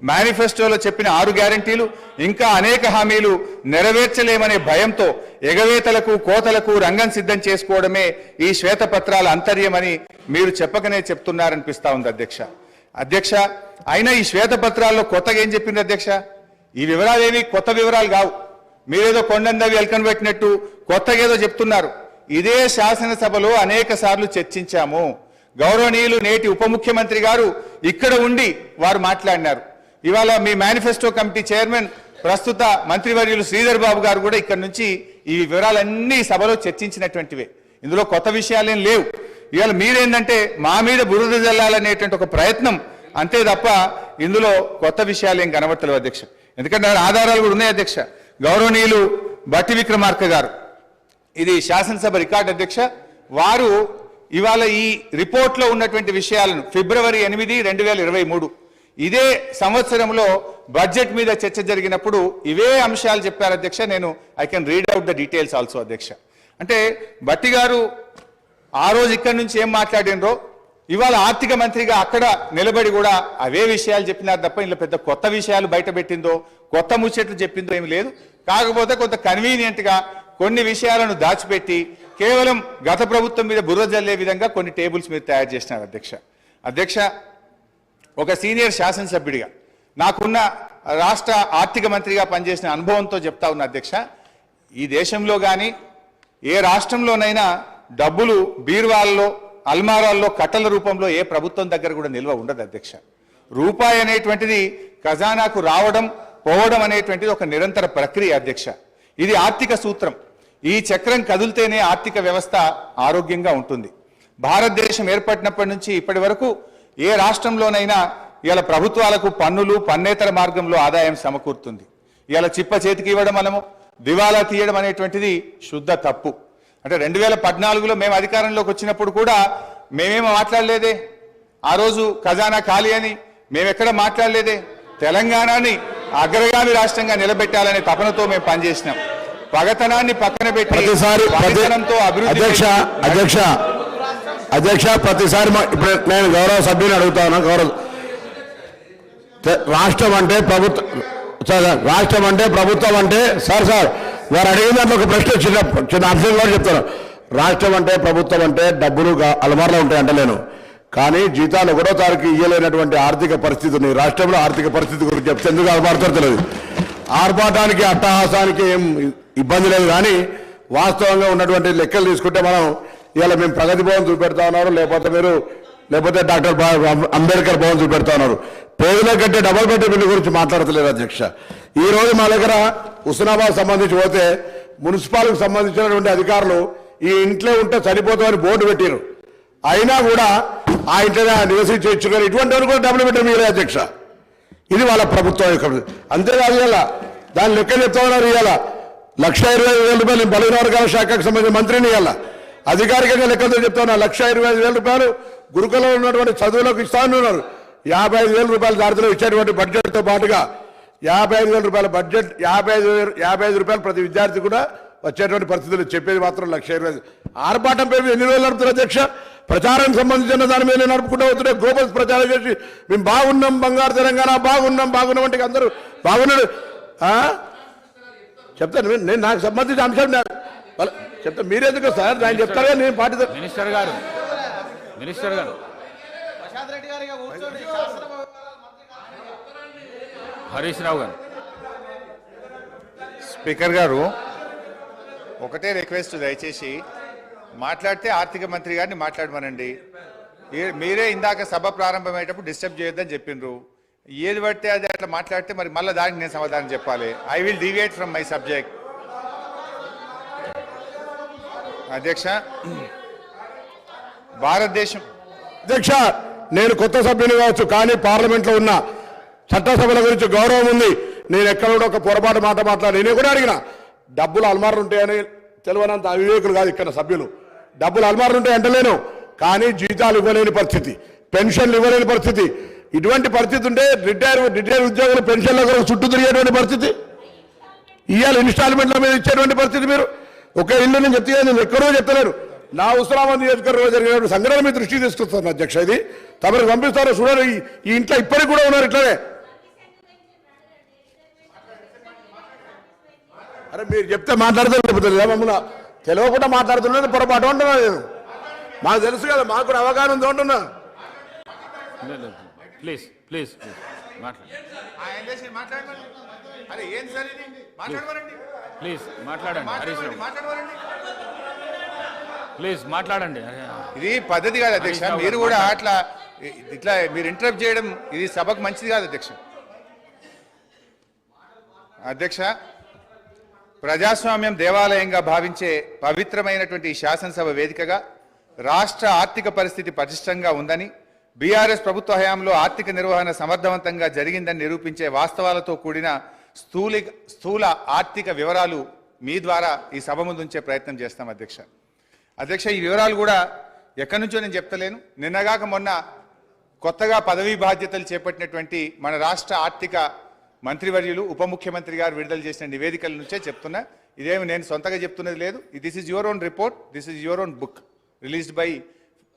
A: మేనిఫెస్టోలో చెప్పిన 6 గ్యారంటీలు ఇంకా అనేక హామీలు నెరవేర్చలేమనే భయంతో ఎగవేతలకు, కోతలకు రంగం సిద్ధం చేసుకోవడమే ఈ శ్వేతపత్రాల అంతర్యమని మీరు చెప్పకనే చెప్తున్నారనిపిస్తా ఉంది అధ్యక్ష. అధ్యక్ష, అయినా ఈ శ్వేతపత్రాల్లో కొత్తగా ఏం చెప్పింది అధ్యక్ష? ఈ వివరాలు ఏవి కొత్త వివరాలు కావు. మీరేదో కొండందవి ఎల్కను పెట్టినట్టు కొత్తగా ఏదో చెప్తున్నారు. ఇదే శాసనసభలో అనేక సార్లు చర్చించాము. గౌరవనీయులు నేటి ఉప ముఖ్యమంత్రి గారు ఇక్కడ ఉండి వారు మాట్లాడినారు. ఇవాళ మీ మేనిఫెస్టో కమిటీ చైర్మన్ ప్రస్తుత మంత్రివర్యులు శ్రీధర్ బాబు గారు కూడా ఇక్కడ నుంచి ఈ వివరాలన్నీ సభలో చర్చించినటువంటివే. ఇందులో కొత్త విషయాలేం లేవు. ఇవాళ మీరేంటంటే మా మీద బురద జల్లాలనేటువంటి ఒక ప్రయత్నం అంతే తప్ప ఇందులో కొత్త విషయాలు ఏం కనబడతలేవు అధ్యక్ష. ఎందుకంటే ఆధారాలు కూడా ఉన్నాయి అధ్యక్ష. గౌరవనీయులు బట్టి విక్రమార్క గారు, ఇది శాసనసభ రికార్డు అధ్యక్ష, వారు ఇవాళ ఈ రిపోర్ట్లో ఉన్నటువంటి విషయాలను ఫిబ్రవరి 8, 2023 ఇదే సంవత్సరంలో బడ్జెట్ మీద చర్చ జరిగినప్పుడు ఇవే అంశాలు చెప్పారు అధ్యక్ష. నేను I can read out the details also అధ్యక్ష. అంటే బట్టి గారు ఆ రోజు ఇక్కడి నుంచి ఏం మాట్లాడినరో ఇవాళ ఆర్థిక మంత్రిగా అక్కడ నిలబడి కూడా అవే విషయాలు చెప్పినారు తప్ప ఇందులో పెద్ద కొత్త విషయాలు బయట పెట్టిందో, కొత్త ముచ్చట్లు చెప్పిందో ఏమి లేదు. కాకపోతే కొంత కన్వీనియంట్గా కొన్ని విషయాలను దాచిపెట్టి కేవలం గత ప్రభుత్వం మీద బుర్ర జల్లే విధంగా కొన్ని టేబుల్స్ మీరు తయారు చేసినారు అధ్యక్ష. అధ్యక్ష, ఒక సీనియర్ శాసనసభ్యుడిగా నాకున్న రాష్ట్ర ఆర్థిక మంత్రిగా పనిచేసిన అనుభవంతో చెప్తా ఉన్న అధ్యక్ష, ఈ దేశంలో కానీ ఏ రాష్ట్రంలోనైనా డబ్బులు బీరువాల్లో, అల్మారాల్లో కట్టల రూపంలో ఏ ప్రభుత్వం దగ్గర కూడా నిల్వ ఉండదు అధ్యక్ష. రూపాయి అనేటువంటిది ఖజానాకు రావడం, పోవడం అనేటువంటిది ఒక నిరంతర ప్రక్రియ అధ్యక్ష. ఇది ఆర్థిక సూత్రం. ఈ చక్రం కదిలితేనే ఆర్థిక వ్యవస్థ ఆరోగ్యంగా ఉంటుంది. భారతదేశం ఏర్పడినప్పటి నుంచి ఇప్పటి వరకు ఏ రాష్ట్రంలోనైనా ఇవాళ ప్రభుత్వాలకు పన్నులు, పన్నేతర మార్గంలో ఆదాయం సమకూరుతుంది. ఇవాళ చిప్ప చేతికి ఇవ్వడం మనము దివాలా తీయడం అనేటువంటిది శుద్ధ తప్పు. అంటే 2014లో మేము అధికారంలోకి వచ్చినప్పుడు కూడా మేమేమో మాట్లాడలేదే. ఆ రోజు ఖజానా ఖాళీ అని మేమెక్కడ మాట్లాడలేదే. తెలంగాణని అగ్రగామి రాష్ట్రంగా నిలబెట్టాలనే తపనతో మేము పనిచేసినాం. పగతనాన్ని పక్కన పెట్టి
C: అధ్యక్ష ప్రతిసారి ఇప్పుడు నేను గౌరవ సభ్యుని అడుగుతాను. రాష్ట్రం అంటే ప్రభుత్వం అంటే సార్ వారు అడిగిన దాంట్లో ఒక ప్రశ్న చిన్న అంశం కూడా చెప్తాను. రాష్ట్రం అంటే ప్రభుత్వం అంటే డబ్బులు అలమార్లో ఉంటాయి అంటలేను, కానీ జీతాలు 1వ తారీఖు ఇయ్యలేనటువంటి ఆర్థిక పరిస్థితిని రాష్ట్రంలో ఆర్థిక పరిస్థితి గురించి చెప్తే ఎందుకు ఆర్పాటుతో తెలియదు. ఆర్పాటానికి అట్టహాసానికి ఏం ఇబ్బంది లేదు, కానీ వాస్తవంగా ఉన్నటువంటి లెక్కలు తీసుకుంటే మనం ఇవాళ మేము ప్రగతి భవన్ చూపెడతా ఉన్నారు, లేకపోతే డాక్టర్ అంబేద్కర్ భవన్ చూపెడతా ఉన్నారు. పేదల కంటే డబుల్ బెడ్రూమ్ బిల్లు గురించి మాట్లాడతలేదు అధ్యక్ష. ఈ రోజు మా దగ్గర హుస్నాబాద్ సంబంధించి పోతే మున్సిపాలిటీకి సంబంధించినటువంటి అధికారులు ఈ ఇంట్లో ఉంటే చనిపోతామని బోర్డు పెట్టారు. అయినా కూడా ఆ ఇంట్లో నివసించి ఇచ్చుకొని ఇటువంటి కూడా డబుల్ బెడ్రూమ్ ఇవ్వలేదు అధ్యక్ష. ఇది వాళ్ళ ప్రభుత్వం యొక్క. అంతేకాదు ఇలా దాని లెక్క చెప్తా ఉన్నారు. ఇవాళ 1,25,000 రూపాయలు నేను బలహీన వర్గాల శాఖకు సంబంధించిన మంత్రిని ఇవాళ అధికారికంగా లెక్కతో చెప్తా ఉన్నా. 1,25,000 రూపాయలు గురుకులంలో ఉన్నటువంటి చదువులకు ఇస్తా ఉన్నారు. 55,000 రూపాయలు దారిలో ఇచ్చేటువంటి బడ్జెట్తో పాటుగా 55,000 రూపాయల బడ్జెట్ 55 రూపాయలు ప్రతి విద్యార్థి కూడా వచ్చేటువంటి పరిస్థితులు చెప్పేది మాత్రం 1,20,000. ఆర్భాటం పేరు ఎన్ని రోజులు నడుపుతారు అధ్యక్ష? ప్రచారానికి సంబంధించిన దాని మీద నడుపుకుంటూ వస్తుంటే గోపల్స్ ప్రచారం చేసి మేము బాగున్నాం, బంగారు తెలంగాణ బాగున్నాం అంటే అందరూ బాగున్నాడు చెప్తాను. నేను నాకు సంబంధించిన అంశం చెప్తా. మీరెందుకు సార్ ఆయన చెప్తారు నేను పార్టీ
B: మినిస్టర్ గారు హరీష్ రావు గారు.
A: స్పీకర్ గారు ఒకటే రిక్వెస్ట్, దయచేసి మాట్లాడితే ఆర్థిక మంత్రి గారిని మాట్లాడమనండి. మీరే ఇందాక సభ ప్రారంభమయ్యేటప్పుడు డిస్టర్బ్ చేయొద్దని చెప్పిండ్రు. ఏది పడితే అది అట్లా మాట్లాడితే మరి మళ్ళీ దానికి నేను సమాధానం చెప్పాలి. I will deviate from my subject. అధ్యక్ష, భారతదేశం
C: అధ్యక్ష నేను కొత్త సభ్యుని కావచ్చు, కానీ పార్లమెంట్లో ఉన్న చట్టసభల గురించి గౌరవం ఉంది. నేను ఎక్కడ కూడా ఒక పొరపాటు మాట మాట్లాడి నేను కూడా అడిగిన డబ్బులు అల్మార్లు ఉంటాయని తెలియనంత అవివేకులు కాదు ఇక్కడ సభ్యులు. డబ్బులు అల్మార్లు ఉంటాయి అంటలేను, కానీ జీతాలు ఇవ్వలేని పరిస్థితి, పెన్షన్లు ఇవ్వలేని పరిస్థితి. ఇటువంటి పరిస్థితి ఉంటే రిటైర్ ఉద్యోగులు పెన్షన్ల కొరకు చుట్టూ తిరిగేటువంటి పరిస్థితి, ఇవాళ ఇన్స్టాల్మెంట్ల మీద ఇచ్చేటువంటి పరిస్థితి. మీరు ఒక ఇల్లు నేను చెప్తే నేను ఎక్కడో చెప్తలేను. నా ఉస్మానాబాద్ నియోజకవర్గంలో జరిగినటువంటి సంఘటన మీ దృష్టికి తీసుకొస్తాను అధ్యక్ష. ఇది తమకు పంపిస్తారో చూడాలి. ఈ ఇంట్లో ఇప్పటికి కూడా ఉన్నారు ఇట్లనే. అరే మీరు చెప్తే మాట్లాడుతున్నా మమ్మల్ని తెలియకుండా మాట్లాడుతున్నది పొరపాటు అంటున్నా. నేను మాకు తెలుసు కదా, మాకు కూడా అవగాహన ఉంది అంటున్నా.
B: ప్లీజ్ ప్లీజ్ ప్లీజ్ మాట్లాడండి హరీష్ రావు, ప్లీజ్ మాట్లాడండి.
A: ఇది పద్ధతి కాదు అధ్యక్ష. మీరు కూడా అట్లా ఇట్లా మీరు ఇంటరప్ట్ చేయడం ఇది సభకు మంచిది కాదు అధ్యక్ష. అధ్యక్ష, ప్రజాస్వామ్యం దేవాలయంగా భావించే పవిత్రమైనటువంటి ఈ శాసనసభ వేదికగా రాష్ట్ర ఆర్థిక పరిస్థితి పటిష్టంగా ఉందని, బీఆర్ఎస్ ప్రభుత్వ హయాంలో ఆర్థిక నిర్వహణ సమర్థవంతంగా జరిగిందని నిరూపించే వాస్తవాలతో కూడిన స్థూల ఆర్థిక వివరాలు మీ ద్వారా ఈ సభ ముందు ఉంచే ప్రయత్నం చేస్తాం అధ్యక్ష. అధ్యక్ష, ఈ వివరాలు కూడా ఎక్కడి నుంచో నేను చెప్తలేను. నిన్నగాక మొన్న కొత్తగా పదవీ బాధ్యతలు చేపట్టినటువంటి మన రాష్ట్ర ఆర్థిక మంత్రివర్యులు ఉప ముఖ్యమంత్రి గారు విడుదల చేసిన నివేదికల నుంచే చెప్తున్నా. ఇదేమి నేను సొంతగా చెప్తున్నది లేదు. This is your own report, this is your own book released by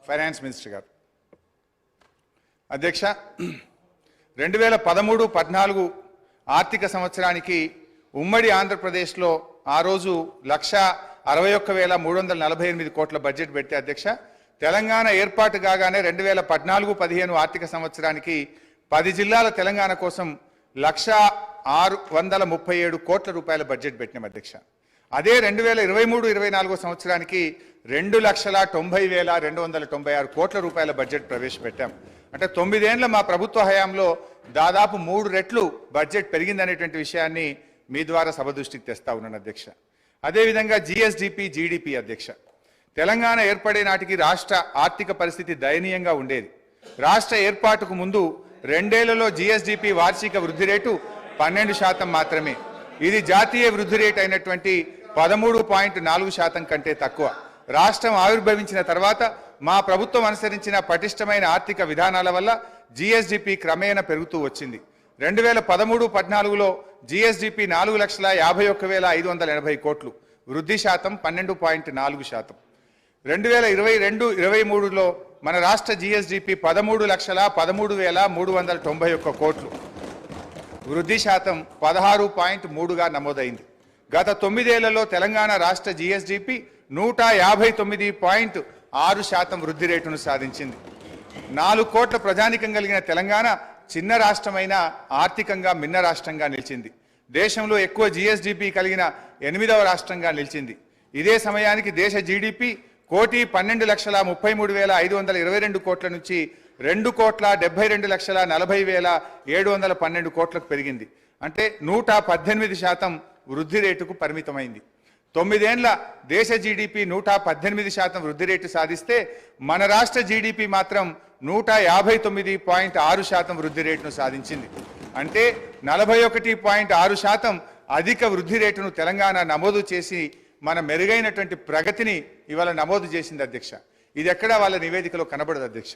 A: finance minister గారు. అధ్యక్ష, 2013-14 ఆర్థిక సంవత్సరానికి ఉమ్మడి ఆంధ్రప్రదేశ్లో ఆ రోజు 1,61,348 కోట్ల బడ్జెట్ పెడితే అధ్యక్ష, తెలంగాణ ఏర్పాటు కాగానే 2014-15 ఆర్థిక సంవత్సరానికి 10 జిల్లాల తెలంగాణ కోసం 1,637 కోట్ల రూపాయల బడ్జెట్ పెట్టినాం అధ్యక్ష. అదే 2023-24 సంవత్సరానికి 2,90,296 కోట్ల రూపాయల బడ్జెట్ ప్రవేశపెట్టాం. అంటే 9 ఏళ్ల మా ప్రభుత్వ హయాంలో దాదాపు 3 రెట్లు బడ్జెట్ పెరిగిందనేటువంటి విషయాన్ని మీ ద్వారా సభ దృష్టికి తెస్తా ఉన్నాను అధ్యక్ష. అదేవిధంగా జిఎస్డిపి, జీడిపి అధ్యక్ష, తెలంగాణ ఏర్పడే నాటికి రాష్ట్ర ఆర్థిక పరిస్థితి దయనీయంగా ఉండేది. రాష్ట్ర ఏర్పాటుకు ముందు 2 ఏళ్లలో జిఎస్డిపి వార్షిక వృద్ధి రేటు 12% మాత్రమే. ఇది జాతీయ వృద్ధి రేటు అయినటువంటి 13.4% కంటే తక్కువ. రాష్ట్రం ఆవిర్భవించిన తర్వాత మా ప్రభుత్వం అనుసరించిన పటిష్టమైన ఆర్థిక విధానాల వల్ల జిఎస్డిపి క్రమేణా పెరుగుతూ వచ్చింది. 2013-14లో జిఎస్డిపి 4,51,580 కోట్లు, వృద్ధి శాతం 12.4%. 2022-23లో మన రాష్ట్ర జిఎస్డిపి 13,13,391 కోట్లు, వృద్ధి శాతం 16.3గా నమోదైంది. గత 9 ఏళ్లలో తెలంగాణ రాష్ట్ర జిఎస్డిపి 150.6% వృద్ధి రేటును సాధించింది. 4 కోట్ల ప్రజానికం కలిగిన తెలంగాణ చిన్న రాష్ట్రమైన ఆర్థికంగా మిన్న రాష్ట్రంగా నిలిచింది. దేశంలో ఎక్కువ జిఎస్డిపి కలిగిన 8వ రాష్ట్రంగా నిలిచింది. ఇదే సమయానికి దేశ జీడిపి 1,33,522 కోట్ల నుంచి 2,72,40,712 కోట్లకు పెరిగింది. అంటే 118% వృద్ధి రేటుకు పరిమితమైంది. 9 ఏళ్ల దేశ జీడిపి 118% వృద్ధి రేటు సాధిస్తే మన రాష్ట్ర జీడిపి మాత్రం 159.6% వృద్ధి రేటును సాధించింది. అంటే 41.6% అధిక వృద్ధి రేటును తెలంగాణ నమోదు చేసి మన మెరుగైనటువంటి ప్రగతిని ఇవాళ నమోదు చేసింది అధ్యక్ష. ఇది ఎక్కడా వాళ్ళ నివేదికలో కనబడదు అధ్యక్ష.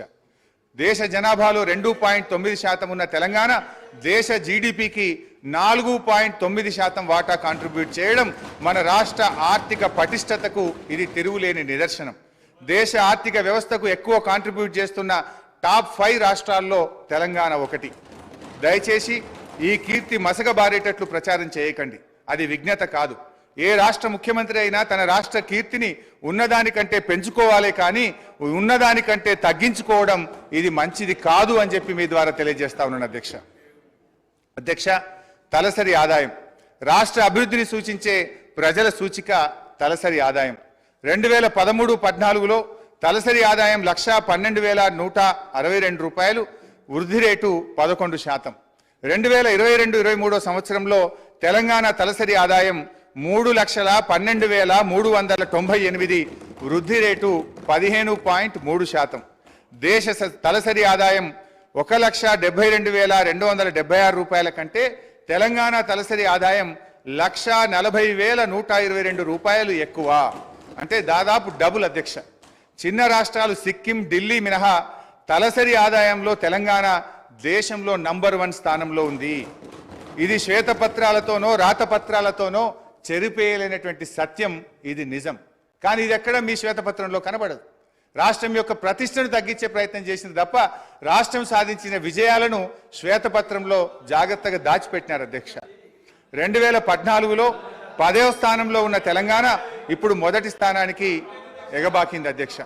A: దేశ జనాభాలో 2.9% ఉన్న తెలంగాణ దేశ జీడిపికి 4.9% వాటా కాంట్రిబ్యూట్ చేయడం మన రాష్ట్ర ఆర్థిక పటిష్టతకు ఇది తిరుగులేని నిదర్శనం. దేశ ఆర్థిక వ్యవస్థకు ఎక్కువ కాంట్రిబ్యూట్ చేస్తున్న టాప్ 5 రాష్ట్రాల్లో తెలంగాణ ఒకటి. దయచేసి ఈ కీర్తి మసకబారేటట్లు ప్రచారం చేయకండి, అది విజ్ఞత కాదు. ఏ రాష్ట్ర ముఖ్యమంత్రి అయినా తన రాష్ట్ర కీర్తిని ఉన్నదానికంటే పెంచుకోవాలే కానీ ఉన్నదానికంటే తగ్గించుకోవడం ఇది మంచిది కాదు అని చెప్పి మీ ద్వారా తెలియజేస్తా ఉన్నాను అధ్యక్ష. అధ్యక్ష, తలసరి ఆదాయం రాష్ట్ర అభివృద్ధిని సూచించే ప్రజల సూచిక తలసరి ఆదాయం 2013-14లో తలసరి ఆదాయం 1,12,162 రూపాయలు, వృద్ధి రేటు 11%. 2022-23 సంవత్సరంలో తెలంగాణ తలసరి ఆదాయం 3,12,398, వృద్ధి రేటు 15.3%. దేశ తలసరి ఆదాయం 1,72,276 రూపాయల కంటే తెలంగాణ తలసరి ఆదాయం 1,40,122 రూపాయలు ఎక్కువ, అంటే దాదాపు డబుల్ అధ్యక్ష. చిన్న రాష్ట్రాలు సిక్కిం, ఢిల్లీ మినహా తలసరి ఆదాయంలో తెలంగాణ దేశంలో నంబర్ 1 స్థానంలో ఉంది. ఇది శ్వేతపత్రాలతోనో రాతపత్రాలతోనో చెరిపేయలేనటువంటి సత్యం, ఇది నిజం. కానీ ఇది ఎక్కడ మీ శ్వేతపత్రంలో కనబడదు. రాష్ట్రం యొక్క ప్రతిష్టను తగ్గించే ప్రయత్నం చేసింది తప్ప రాష్ట్రం సాధించిన విజయాలను శ్వేతపత్రంలో జాగ్రత్తగా దాచిపెట్టినారు అధ్యక్ష. 2014లో 10వ స్థానంలో ఉన్న తెలంగాణ ఇప్పుడు మొదటి స్థానానికి ఎగబాకింది అధ్యక్ష.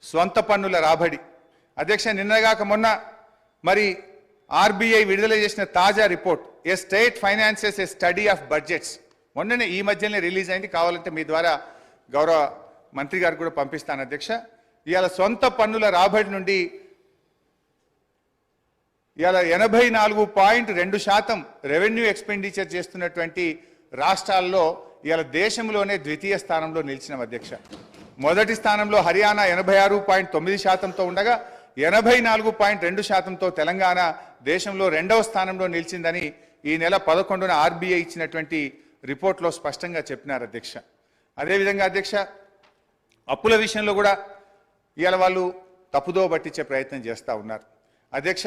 A: స్వంత పన్నుల రాబడి అధ్యక్ష, నిన్నగాక మొన్న మరి ఆర్బీఐ విడుదల చేసిన తాజా report A state finances A study of budgets మొన్ననే ఈ మధ్యనే రిలీజ్ అయింది. కావాలంటే మీ ద్వారా గౌరవ మంత్రి గారికి కూడా పంపిస్తాను అధ్యక్ష. ఇవాళ సొంత పన్నుల రాబడి నుండి ఇవాళ 84.2% రెవెన్యూ ఎక్స్పెండిచర్ చేస్తున్నటువంటి రాష్ట్రాల్లో ఇవాళ దేశంలోనే ద్వితీయ స్థానంలో నిలిచిన అధ్యక్ష. మొదటి స్థానంలో హర్యానా 86.9%తో ఉండగా 84.2%తో తెలంగాణ దేశంలో 2వ స్థానంలో నిలిచిందని ఈ నెల 11న ఆర్బీఐ ఇచ్చినటువంటి రిపోర్ట్లో స్పష్టంగా చెప్పినారు అధ్యక్ష. అదేవిధంగా అధ్యక్ష, అప్పుల విషయంలో కూడా ఇవాళ వాళ్ళు తప్పుదో పట్టించే ప్రయత్నం చేస్తూ ఉన్నారు అధ్యక్ష.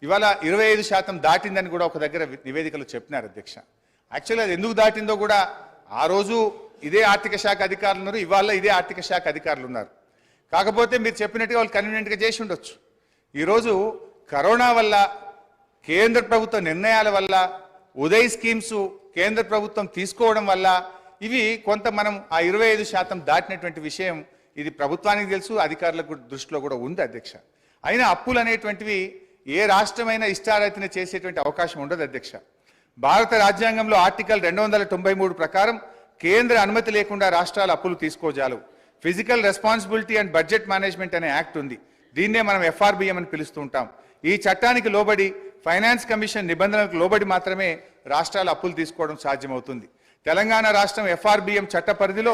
A: ఇవాళ 25% దాటిందని కూడా ఒక దగ్గర నివేదికలు చెప్పినారు అధ్యక్ష. యాక్చువల్లీ అది ఎందుకు దాటిందో కూడా ఆ రోజు ఇదే ఆర్థిక శాఖ అధికారులు ఉన్నారు, ఇవాళ ఇదే ఆర్థిక శాఖ అధికారులు ఉన్నారు. కాకపోతే మీరు చెప్పినట్టుగా వాళ్ళు కన్వీనియంట్గా చేసి ఉండొచ్చు. ఈరోజు కరోనా వల్ల, కేంద్ర ప్రభుత్వ నిర్ణయాల వల్ల, ఉదయ్ స్కీమ్స్ కేంద్ర ప్రభుత్వం తీసుకోవడం వల్ల ఇవి కొంత మనం ఆ 25% దాటినటువంటి విషయం ఇది ప్రభుత్వానికి తెలుసు, అధికారులకు దృష్టిలో కూడా ఉంది అధ్యక్ష. అయినా అప్పులు అనేటువంటివి ఏ రాష్ట్రమైనా ఇష్టారీతిన చేసేటువంటి అవకాశం ఉండదు అధ్యక్ష. భారత రాజ్యాంగంలో ఆర్టికల్ 293 ప్రకారం కేంద్ర అనుమతి లేకుండా రాష్ట్రాలు అప్పులు తీసుకోజాలు. Fiscal responsibility and budget management అనే యాక్ట్ ఉంది, దీన్నే మనం FRBM అని పిలుస్తూ ఉంటాం. ఈ చట్టానికి లోబడి ఫైనాన్స్ కమిషన్ నిబంధనలకు లోబడి మాత్రమే రాష్ట్రాలు అప్పులు తీసుకోవడం సాధ్యమవుతుంది. తెలంగాణ రాష్ట్రం FRBM చట్ట పరిధిలో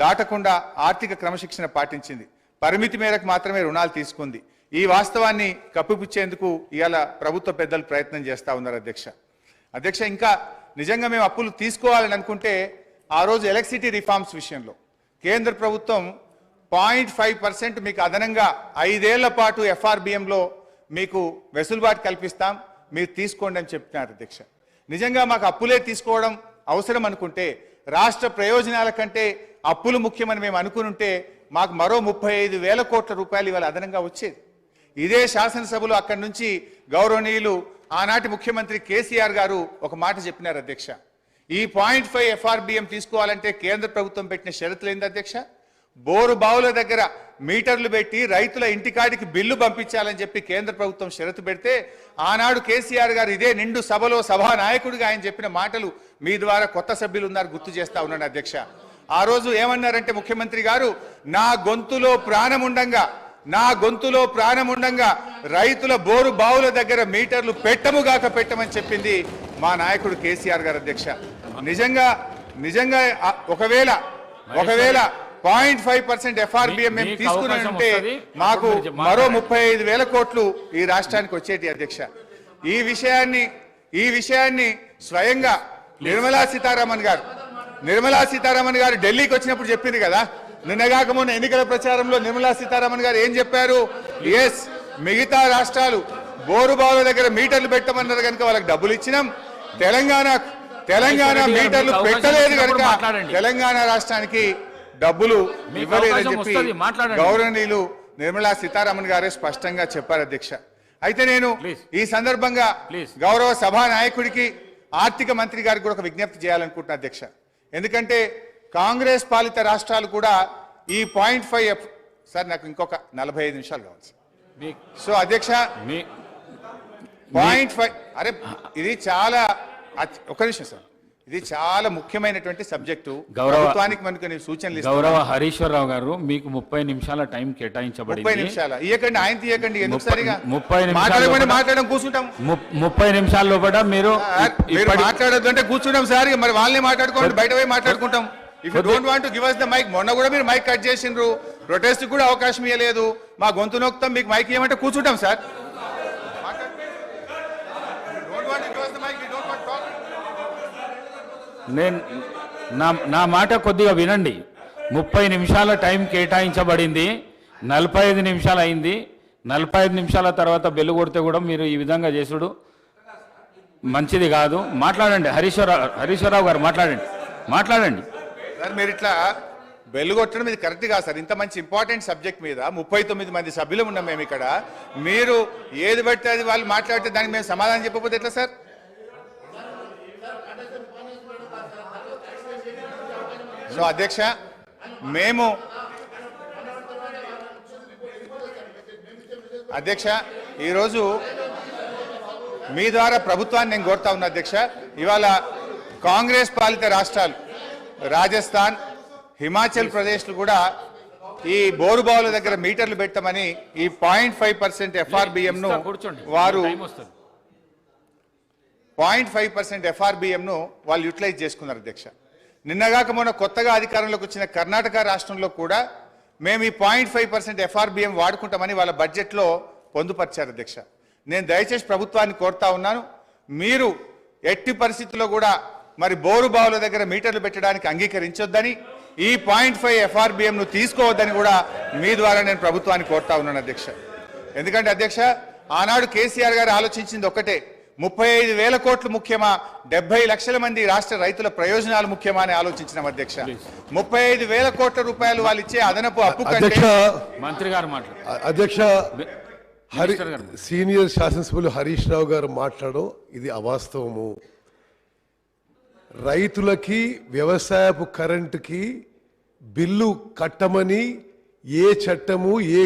A: దాటకుండా ఆర్థిక క్రమశిక్షణ పాటించింది, పరిమితి మేరకు మాత్రమే రుణాలు తీసుకుంది. ఈ వాస్తవాన్ని కప్పిపుచ్చేందుకు ఇవాళ ప్రభుత్వ పెద్దలు ప్రయత్నం చేస్తూ ఉన్నారు అధ్యక్ష. అధ్యక్ష, ఇంకా నిజంగా మేము అప్పులు తీసుకోవాలని అనుకుంటే ఆ రోజు ఎలక్ట్రిసిటీ రిఫార్మ్స్ విషయంలో కేంద్ర ప్రభుత్వం 0.5% మీకు అదనంగా 5 ఏళ్ల పాటు FRBMలో మీకు వెసులుబాటు కల్పిస్తాం, మీరు తీసుకోండి అని చెప్తున్నారు అధ్యక్ష. నిజంగా మాకు అప్పులే తీసుకోవడం అవసరం అనుకుంటే, రాష్ట్ర ప్రయోజనాల కంటే అప్పులు ముఖ్యమని మేము అనుకునుంటే మాకు మరో 35,000 కోట్ల రూపాయలు ఇవాళ అదనంగా వచ్చేది. ఇదే శాసనసభలో అక్కడి నుంచి గౌరవనీయులు ఆనాటి ముఖ్యమంత్రి కేసీఆర్ గారు ఒక మాట చెప్పినారు అధ్యక్ష. ఈ 0.5 FRBM తీసుకోవాలంటే కేంద్ర ప్రభుత్వం పెట్టిన షరతులు ఏంది అధ్యక్ష? బోరు బావుల దగ్గర మీటర్లు పెట్టి రైతుల ఇంటికాడికి బిల్లు పంపించాలని చెప్పి కేంద్ర ప్రభుత్వం షరతు పెడితే ఆనాడు కేసీఆర్ గారు ఇదే నిండు సభలో సభానాయకుడిగా ఆయన చెప్పిన మాటలు మీ ద్వారా కొత్త సభ్యులు ఉన్నారు గుర్తు చేస్తా ఉన్నాను అధ్యక్ష. ఆ రోజు ఏమన్నారంటే ముఖ్యమంత్రి గారు, నా గొంతులో ప్రాణముండంగా రైతుల బోరు బావుల దగ్గర మీటర్లు పెట్టమని చెప్పింది మా నాయకుడు కేసీఆర్ గారు అధ్యక్ష. నిజంగా ఒకవేళ 0.5% FRBM మేము తీసుకుని ఉంటే మాకు మరో 35,000 కోట్లు ఈ రాష్ట్రానికి వచ్చేటి అధ్యక్ష. ఈ విషయాన్ని స్వయంగా నిర్మలా సీతారామన్ గారు ఢిల్లీకి వచ్చినప్పుడు చెప్పింది కదా. నిన్నగాక మొన్న ఎన్నికల ప్రచారంలో నిర్మలా సీతారామన్ గారు ఏం చెప్పారు? ఎస్, మిగతా రాష్ట్రాలు బోరుబావుల దగ్గర మీటర్లు పెట్టమన్నారు కనుక వాళ్ళకి డబ్బులు ఇచ్చినాం. తెలంగాణ మీటర్లు పెట్టలేదు కనుక తెలంగాణ రాష్ట్రానికి డబ్బులు ఇవ్వలేదని చెప్పి గౌరవనీయులు నిర్మలా సీతారామన్ గారే స్పష్టంగా చెప్పారు అధ్యక్ష. అయితే నేను ఈ సందర్భంగా గౌరవ సభా నాయకుడికి ఆర్థిక మంత్రి గారికి కూడా ఒక విజ్ఞప్తి చేయాలనుకుంటున్నా అధ్యక్ష. ఎందుకంటే కాంగ్రెస్ పాలిత రాష్ట్రాలు కూడా ఈ 0.5 సార్ నాకు ఇంకొక 45 నిమిషాలు కావాలి సార్. సో అధ్యక్ష 0.5 అరే ఇది చాలా ఒక్క నిమిషం సార్, ఇది చాలా ముఖ్యమైనటువంటి సబ్జెక్టు. ప్రభుత్వానికి మనకు సూచనలు
D: గౌరవ హరీశ్వరరావు గారు మీకు 30 నిమిషాల టైం కేటాయించబడింది.
A: 30 నిమిషాలు ఇయ్యకండి, ఆయన తీయకండి. ఎందుకు సరిగా
D: 30
A: మాట్లాడడం కూర్చుంటాం.
D: 30 నిమిషాల లోపల మీరు
A: మాట్లాడొద్దు అంటే కూర్చుంటాం సార్. మరి వాళ్ళని మాట్లాడుకోండి, బయట పోయి మాట్లాడుకుంటాం. If you don't want to give us the mic, మొన్న కూడా మీరు మైక్ కట్ చేసిండ్రు, ప్రొటెస్ట్ కూడా అవకాశం ఇవ్వలేదు. మా గొంతు నొక్కుతాం, మీకు మైక్ ఇవ్వమంటే కూర్చుంటాం సార్.
D: నేను నా మాట కొద్దిగా వినండి. 30 నిమిషాల టైం కేటాయించబడింది, 45 నిమిషాలు అయింది. 45 నిమిషాల తర్వాత బెల్లు కొడితే కూడా మీరు ఈ విధంగా చేసుడు మంచిది కాదు. మాట్లాడండి హరీశ్వరరావు గారు, మాట్లాడండి
A: సార్. మీరు ఇట్లా బెల్లు కొట్టడం ఇది కరెక్ట్ కాదు సార్. ఇంత మంచి ఇంపార్టెంట్ సబ్జెక్ట్ మీద 39 మంది సభ్యులు ఉన్నాం మేము ఇక్కడ. మీరు ఏది బట్టి అది వాళ్ళు మాట్లాడితే దానికి మేము సమాధానం చెప్పకపోతే ఎట్లా సార్? సో అధ్యక్ష, మేము ఈరోజు మీ ద్వారా ప్రభుత్వాన్ని నేను కోరుతా ఉన్నా అధ్యక్ష. ఇవాళ కాంగ్రెస్ పాలిత రాష్ట్రాలు రాజస్థాన్, హిమాచల్ ప్రదేశ్లు కూడా ఈ బోరుబావుల దగ్గర మీటర్లు పెట్టమని ఈ 0.5% FRBM ను వారు 0.5% FRBM ను వాళ్ళు యూటిలైజ్ చేసుకున్నారు అధ్యక్ష. నిన్నగాక మొన్న కొత్తగా అధికారంలోకి వచ్చిన కర్ణాటక రాష్ట్రంలో కూడా మేము ఈ 0.5% FRBM వాడుకుంటామని వాళ్ళ బడ్జెట్లో పొందుపరిచారు అధ్యక్ష. నేను దయచేసి ప్రభుత్వాన్ని కోరుతా ఉన్నాను, మీరు ఎట్టి పరిస్థితుల్లో కూడా మరి బోరు బావుల దగ్గర మీటర్లు పెట్టడానికి అంగీకరించొద్దని, ఈ 0.5 FRBM ను తీసుకోవద్దని కూడా మీ ద్వారా నేను ప్రభుత్వాన్ని కోరుతా ఉన్నాను అధ్యక్ష. ఎందుకంటే అధ్యక్ష, ఆనాడు కేసీఆర్ గారు ఆలోచించింది ఒక్కటే, 35,000 కోట్లు ముఖ్యమా, 70 లక్షల మంది రాష్ట్ర రైతుల ప్రయోజనాలు ముఖ్యమా అని ఆలోచించినాం అధ్యక్ష. 35,000 కోట్ల రూపాయలు వాళ్ళు ఇచ్చే అదనపు అప్పు
D: మంత్రి గారు
E: అధ్యక్ష సీనియర్ శాసనసభ్యులు హరీష్ రావు గారు మాట్లాడడం ఇది అవాస్తవము. రైతులకి వ్యవసాయపు కరెంటుకి బిల్లు కట్టమని ఏ చట్టము ఏ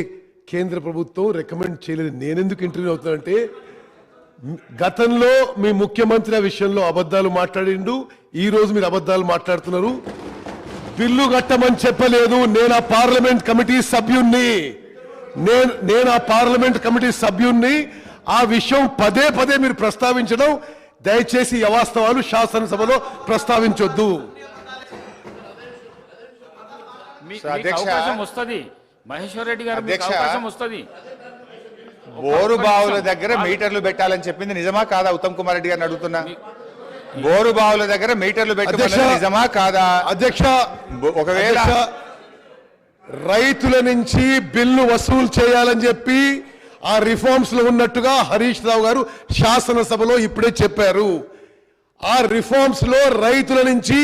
E: కేంద్ర ప్రభుత్వం రికమెండ్ చేయలేదు. నేనెందుకు ఇంటర్వ్యూ అవుతానంటే, గతంలో మీ ముఖ్యమంత్రి ఆ విషయంలో అబద్ధాలు మాట్లాడిండు, ఈ రోజు మీరు అబద్ధాలు మాట్లాడుతున్నారు. బిల్లు కట్టమని చెప్పలేదు. నేను ఆ పార్లమెంట్ కమిటీ సభ్యుణ్ణి ఆ విషయం పదే పదే మీరు ప్రస్తావించడం, దయచేసి అవాస్తవాలు శాసనసభలో ప్రస్తావించొద్దు.
D: మహేశ్వర్ రెడ్డి గారు అవకాశం వస్తుంది.
A: బోరు బావుల దగ్గర మీటర్లు పెట్టాలని చెప్పింది నిజమా కాదా? ఉత్తమ్ కుమార్ రెడ్డి గారిని అడుగుతున్నా. బోరు బావుల దగ్గర మీటర్లు పెట్టాలని నిజమా కాదా?
E: అధ్యక్ష,
A: ఒకవేళ
E: రైతుల నుంచి బిల్లు వసూలు చేయాలని చెప్పి ఆ రిఫార్మ్స్ లో ఉన్నట్టుగా హరీష్ రావు గారు శాసనసభలో ఇప్పుడే చెప్పారు. ఆ రిఫార్మ్స్ లో రైతుల నుంచి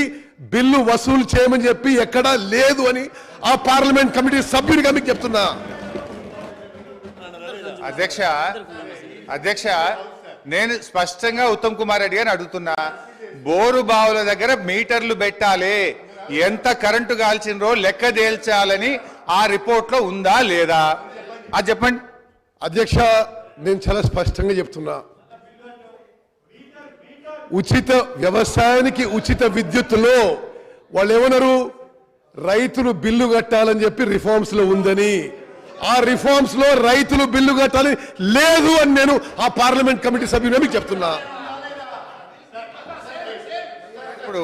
E: బిల్లు వసూలు చేయమని చెప్పి ఎక్కడా లేదు అని ఆ పార్లమెంట్ కమిటీ సభ్యుడిగా మీకు చెప్తున్నా.
A: అధ్యక్ష, నేను స్పష్టంగా ఉత్తమ్ కుమార్ రెడ్డి గారిని అడుగుతున్నా, బోరు బావుల దగ్గర మీటర్లు పెట్టాలి, ఎంత కరెంటు కాల్చిండ్రో లెక్క తేల్చాలని ఆ రిపోర్ట్ లో ఉందా లేదా అది చెప్పండి.
E: అధ్యక్ష, నేను చాలా స్పష్టంగా చెప్తున్నా, ఉచిత వ్యవసాయానికి ఉచిత విద్యుత్తులో వాళ్ళు ఏమన్నారు, రైతులు బిల్లు కట్టాలని చెప్పి రిఫార్మ్స్ లో ఉందని, ఆ రిఫార్మ్స్ లో రైతులు బిల్లు కట్టాలి లేదు అని నేను ఆ పార్లమెంట్ కమిటీ సభ్యులు మీకు చెప్తున్నా.
A: ఇప్పుడు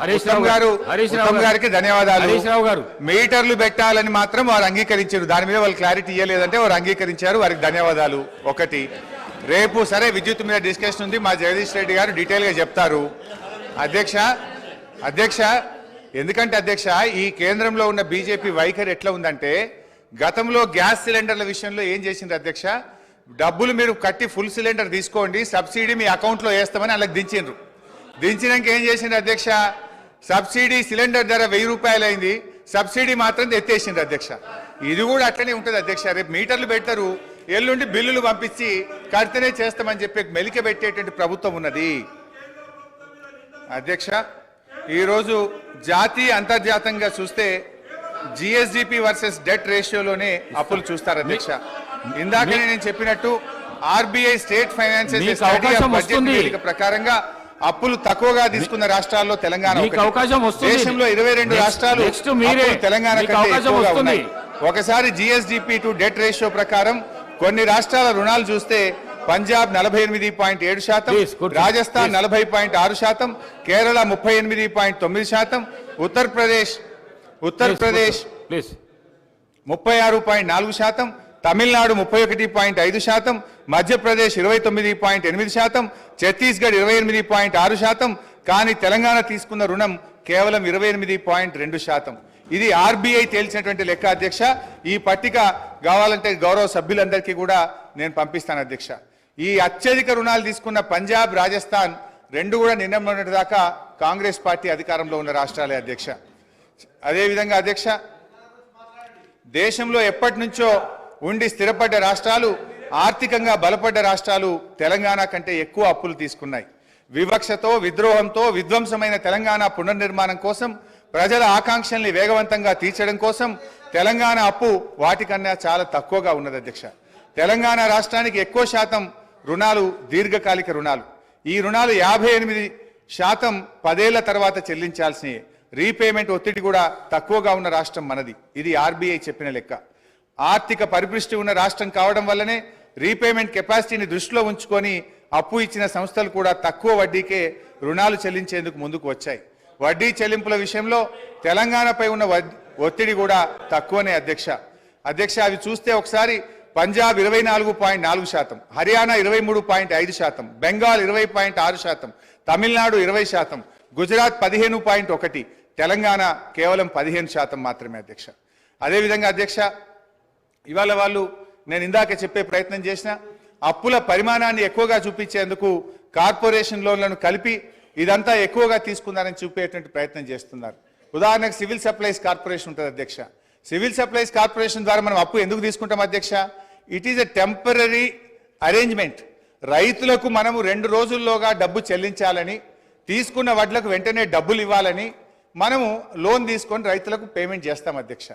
D: హరీష్ రావు
A: ఉత్తమ్ గారికి ధన్యవాదాలు.
D: హరీష్ రావు గారు
A: మీటర్లు పెట్టాలని మాత్రం వారు అంగీకరించారు. దాని మీద వాళ్ళు క్లారిటీ ఇవ్వలేదంటే వారు అంగీకరించారు. వారికి ధన్యవాదాలు. ఒకటి, రేపు సరే విద్యుత్ మీద డిస్కషన్ ఉంది, మా జగదీష్ రెడ్డి గారు డీటెయిల్ గా చెప్తారు. అధ్యక్ష ఎందుకంటే అధ్యక్ష ఈ కేంద్రంలో ఉన్న బీజేపీ వైఖరి ఎట్లా ఉందంటే, గతంలో గ్యాస్ సిలిండర్ల విషయంలో ఏం చేసింది అధ్యక్ష, డబ్బులు మీరు కట్టి ఫుల్ సిలిండర్ తీసుకోండి, సబ్సిడీ మీ అకౌంట్లో వేస్తామని అలాగ దించిండ్రు. దించినాక ఏం చేసిండ్రు అధ్యక్ష, సబ్సిడీ సిలిండర్ ధర 1000 రూపాయలు అయింది, సబ్సిడీ మాత్రం ఎత్తేసిండ్రు అధ్యక్ష. ఇది కూడా అట్లనే ఉంటుంది అధ్యక్ష. రేపు మీటర్లు పెడతారు, ఎల్లుండి బిల్లులు పంపించి కడితేనే చేస్తామని చెప్పి మెలిక పెట్టేటువంటి ప్రభుత్వం ఉన్నది అధ్యక్ష. ఈరోజు జాతీయ అంతర్జాతీయంగా చూస్తే జిఎస్డిపి వర్సెస్ డెట్ రేషియోలోనే అప్పులు చూస్తారు అధ్యక్ష. ఇందాకనే నేను చెప్పినట్టు ఆర్బీఐ స్టేట్ ఫైనాన్షియల్ బడ్జెట్ ప్రకారంగా అప్పులు తక్కువగా తీసుకున్న రాష్ట్రాల్లో తెలంగాణ దేశంలో 22 రాష్ట్రాలు తెలంగాణ కంటే ఎక్కువగా ఉన్నాయి. ఒకసారి జిఎస్డిపి టు డెట్ రేషియో ప్రకారం కొన్ని రాష్ట్రాల రుణాలు చూస్తే పంజాబ్ 48.7%, రాజస్థాన్ 40.6%, కేరళ 38.9%, ఉత్తరప్రదేశ్ 36.4%, తమిళనాడు 31.5%, మధ్యప్రదేశ్ 29.8%, ఛత్తీస్గఢ్ 28.6%. కానీ తెలంగాణ తీసుకున్న రుణం కేవలం 28.2%. ఇది ఆర్బీఐ తేల్చినటువంటి లెక్క అధ్యక్ష. ఈ పట్టిక కావాలంటే గౌరవ సభ్యులందరికీ కూడా నేను పంపిస్తాను అధ్యక్ష. ఈ అత్యధిక రుణాలు తీసుకున్న పంజాబ్, రాజస్థాన్ రెండు కూడా నిన్న మొన్నటి దాకా కాంగ్రెస్ పార్టీ అధికారంలో ఉన్న రాష్ట్రాలే అధ్యక్ష. అదేవిధంగా అధ్యక్ష, దేశంలో ఎప్పటి నుంచో ఉండి స్థిరపడ్డ రాష్ట్రాలు, ఆర్థికంగా బలపడ్డ రాష్ట్రాలు తెలంగాణ కంటే ఎక్కువ అప్పులు తీసుకున్నాయి. వివక్షతో, విద్రోహంతో విధ్వంసమైన తెలంగాణ పునర్నిర్మాణం కోసం, ప్రజల ఆకాంక్షల్ని వేగవంతంగా తీర్చడం కోసం తెలంగాణ అప్పు వాటికన్నా చాలా తక్కువగా ఉన్నది అధ్యక్ష. తెలంగాణ రాష్ట్రానికి ఎక్కువ శాతం రుణాలు దీర్ఘకాలిక రుణాలు. ఈ రుణాలు 58% 10 ఏళ్ల తర్వాత చెల్లించాల్సినవి. రీపేమెంట్ ఒత్తిడి కూడా తక్కువగా ఉన్న రాష్ట్రం మనది. ఇది ఆర్బీఐ చెప్పిన లెక్క. ఆర్థిక పరిపుష్టి ఉన్న రాష్ట్రం కావడం వల్లనే రీపేమెంట్ కెపాసిటీని దృష్టిలో ఉంచుకొని అప్పు ఇచ్చిన సంస్థలు కూడా తక్కువ వడ్డీకే రుణాలు చెల్లించేందుకు ముందుకు వచ్చాయి. వడ్డీ చెల్లింపుల విషయంలో తెలంగాణపై ఉన్న ఒత్తిడి కూడా తక్కువనే అధ్యక్ష. అవి చూస్తే ఒకసారి పంజాబ్ 24.4%, హర్యానా 23.5%, బెంగాల్ 20.6%, తమిళనాడు 20%, గుజరాత్ 15.1%, తెలంగాణ కేవలం 15% మాత్రమే అధ్యక్ష. అదేవిధంగా అధ్యక్ష, ఇవాళ వాళ్ళు నేను ఇందాక చెప్పే ప్రయత్నం చేసిన అప్పుల పరిమాణాన్ని ఎక్కువగా చూపించేందుకు కార్పొరేషన్ లోన్లను కలిపి ఇదంతా ఎక్కువగా తీసుకున్నారని చూపేటువంటి ప్రయత్నం చేస్తున్నారు. ఉదాహరణకు సివిల్ సప్లైస్ కార్పొరేషన్ ఉంటుంది అధ్యక్ష. సివిల్ సప్లైస్ కార్పొరేషన్ ద్వారా మనం అప్పు ఎందుకు తీసుకుంటాం అధ్యక్ష? It is a temporary arrangement. రైతులకు మనము 2 రోజుల్లోగా డబ్బు చెల్లించాలని, తీసుకున్న వడ్లకు వెంటనే డబ్బులు ఇవ్వాలని మనము లోన్ తీసుకొని రైతులకు పేమెంట్ చేస్తాం అధ్యక్ష.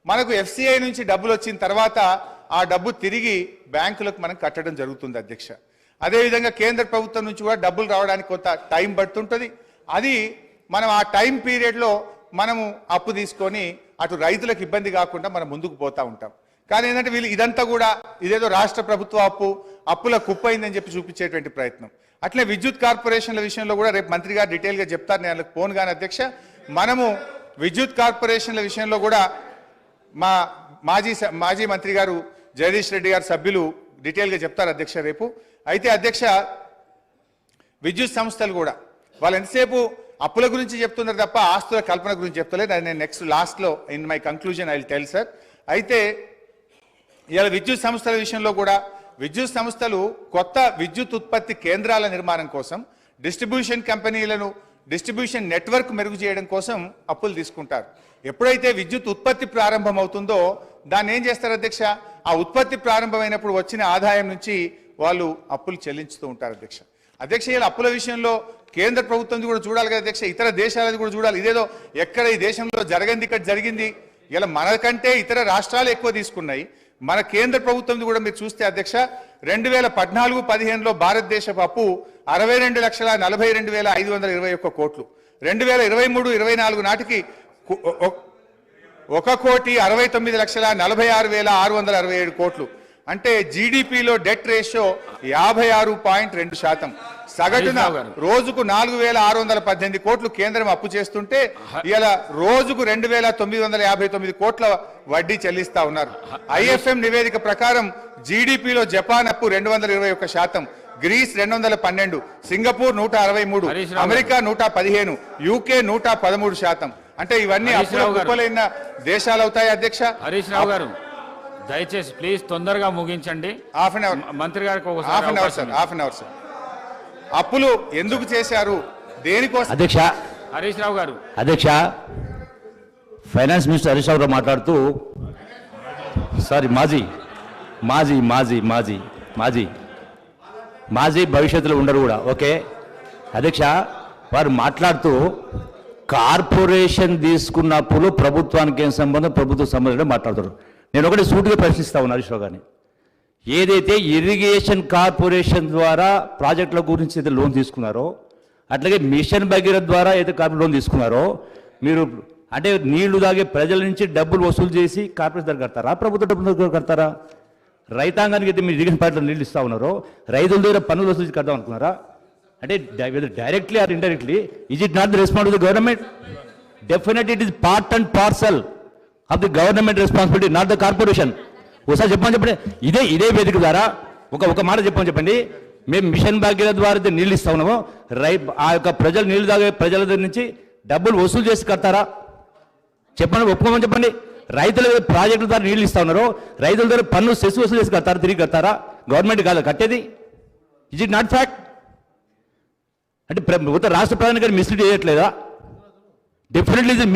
A: మనకు ఎఫ్సిఐ నుంచి డబ్బులు వచ్చిన తర్వాత ఆ డబ్బు తిరిగి బ్యాంకులకు మనం కట్టడం జరుగుతుంది అధ్యక్ష. అదేవిధంగా కేంద్ర ప్రభుత్వం నుంచి కూడా డబ్బులు రావడానికి కొంత టైం పడుతుంటుంది. అది మనం ఆ టైం పీరియడ్లో మనము అప్పు తీసుకొని అటు రైతులకు ఇబ్బంది కాకుండా మనం ముందుకు పోతూ ఉంటాం. కానీ ఏంటంటే వీళ్ళు ఇదంతా కూడా ఇదేదో రాష్ట్ర ప్రభుత్వ అప్పుల కుప్పైందని చెప్పి చూపించేటువంటి ప్రయత్నం. అట్లే విద్యుత్ కార్పొరేషన్ల విషయంలో కూడా రేపు మంత్రి గారు డీటెయిల్గా చెప్తారు, నేను వాళ్ళకి ఫోన్ కానీ అధ్యక్ష. మనము విద్యుత్ కార్పొరేషన్ల విషయంలో కూడా మా మాజీ మంత్రి గారు జగదీష్ రెడ్డి గారు సభ్యులు డీటెయిల్గా చెప్తారు అధ్యక్ష రేపు. అయితే అధ్యక్ష, విద్యుత్ సంస్థలు కూడా వాళ్ళు ఎంతసేపు అప్పుల గురించి చెప్తున్నారు తప్ప ఆస్తుల కల్పన గురించి చెప్తలేదు. అది నేను నెక్స్ట్ లాస్ట్లో in my conclusion I will tell sir. అయితే ఇవాళ విద్యుత్ సంస్థల విషయంలో కూడా విద్యుత్ సంస్థలు కొత్త విద్యుత్ ఉత్పత్తి కేంద్రాల నిర్మాణం కోసం, డిస్ట్రిబ్యూషన్ కంపెనీలను డిస్ట్రిబ్యూషన్ నెట్వర్క్ మెరుగు చేయడం కోసం అప్పులు తీసుకుంటారు. ఎప్పుడైతే విద్యుత్ ఉత్పత్తి ప్రారంభం అవుతుందో దాన్ని ఏం చేస్తారు అధ్యక్ష? ఆ ఉత్పత్తి ప్రారంభమైనప్పుడు వచ్చిన ఆదాయం నుంచి వాళ్ళు అప్పులు చెల్లించుతూ ఉంటారు అధ్యక్ష. ఇలా అప్పుల విషయంలో కేంద్ర ప్రభుత్వం కూడా చూడాలి కదా అధ్యక్ష, ఇతర దేశాలది కూడా చూడాలి. ఇదేదో ఎక్కడ ఈ దేశంలో జరగంది ఇక్కడ జరిగింది. ఇలా మనకంటే ఇతర రాష్ట్రాలు ఎక్కువ తీసుకున్నాయి. మన కేంద్ర ప్రభుత్వం కూడా మీరు చూస్తే అధ్యక్ష, 2014-15లో భారతదేశపు అప్పు 62,42,521 కోట్లు. 2023-24 నాటికి 1,69,46,667 కోట్లు. అంటే జీడిపిలో డెట్ రేషియో 56.2%. సగటున రోజుకు 4,618 కోట్లు కేంద్రం అప్పు చేస్తుంటే ఇలా రోజుకు 2,959 కోట్ల వడ్డీ చెల్లిస్తా ఉన్నారు. IFM నివేదిక ప్రకారం జీడిపిలో జపాన్ అప్పు 221%, గ్రీస్ 212, సింగపూర్ 163, అమెరికా 115, UK 113%. అంటే ఇవన్నీ అప్పులైన దేశాలు అవుతాయి అధ్యక్ష.
D: హరీష్ రావు గారు దయచేసి ప్లీజ్ తొందరగా ముగించండి.
A: హాఫ్ అన్ అవర్
D: మంత్రి గారికి
A: హాఫ్ అన్ అవర్ సార్. అప్పులు ఎందుకు చేశారు, దేనికోసం?
F: అధ్యక్ష
D: హరీష్ రావు గారు,
F: అధ్యక్ష ఫైనాన్స్ మినిస్టర్ హరీష్ రావు గారు మాట్లాడుతూ సారీ మాజీ మాజీ మాజీ మాజీ మాజీ మాజీ భవిష్యత్తులో ఉండరు కూడా. ఓకే అధ్యక్ష, వారు మాట్లాడుతూ కార్పొరేషన్ తీసుకున్న అప్పులు ప్రభుత్వానికి ఏం సంబంధం, ప్రభుత్వ సంబంధం మాట్లాడుతారు. నేను ఒకటి సూటిగా ప్రశ్నిస్తా ఉన్నాను హరీష్ రావు గారిని. ఏదైతే ఇరిగేషన్ కార్పొరేషన్ ద్వారా ప్రాజెక్టుల గురించి అయితే లోన్ తీసుకున్నారో, అట్లాగే మిషన్ భగీరథ ద్వారా అయితే కార్పొరేట్ లోన్ తీసుకున్నారో, మీరు అంటే నీళ్లు తాగే ప్రజల నుంచి డబ్బులు వసూలు చేసి కార్పొరేషన్ దగ్గర కడతారా, ప్రభుత్వ డబ్బుల దగ్గర కడతారా? రైతాంగానికి అయితే మీరు ఇరిగేషన్ పార్టీలో నీళ్ళు ఇస్తా ఉన్నారో, రైతుల దగ్గర పన్నులు వసూలు కడదాం అనుకున్నారా? అంటే directly or indirectly is it not the responsibility government? Definitely it is part and parcel of the government responsibility, not the corporation. ఒకసారి చెప్పండి. ఇదే వేదిక ద్వారా ఒక మాట చెప్పండి. మేము మిషన్ భాగ్యత ద్వారా నీళ్ళు ఇస్తా ఉన్నాము, ఆ యొక్క ప్రజలు నీళ్లు తాగే ప్రజల దగ్గర నుంచి డబ్బులు వసూలు చేసి కడతారా? చెప్పండి, ఒప్పుకోమని చెప్పండి. రైతుల ప్రాజెక్టుల ద్వారా నీళ్ళు ఇస్తా ఉన్నారు, రైతుల దగ్గర పన్ను సెస్ వసూలు చేసి కడతారా, తిరిగి కడతారా? గవర్నమెంట్ కాదు కట్టేది. Is it not fact? అంటే రాష్ట్ర ప్రధాని గారు మిస్లీడ్ చేయట్లేదా? డెఫినెట్లీ ఇది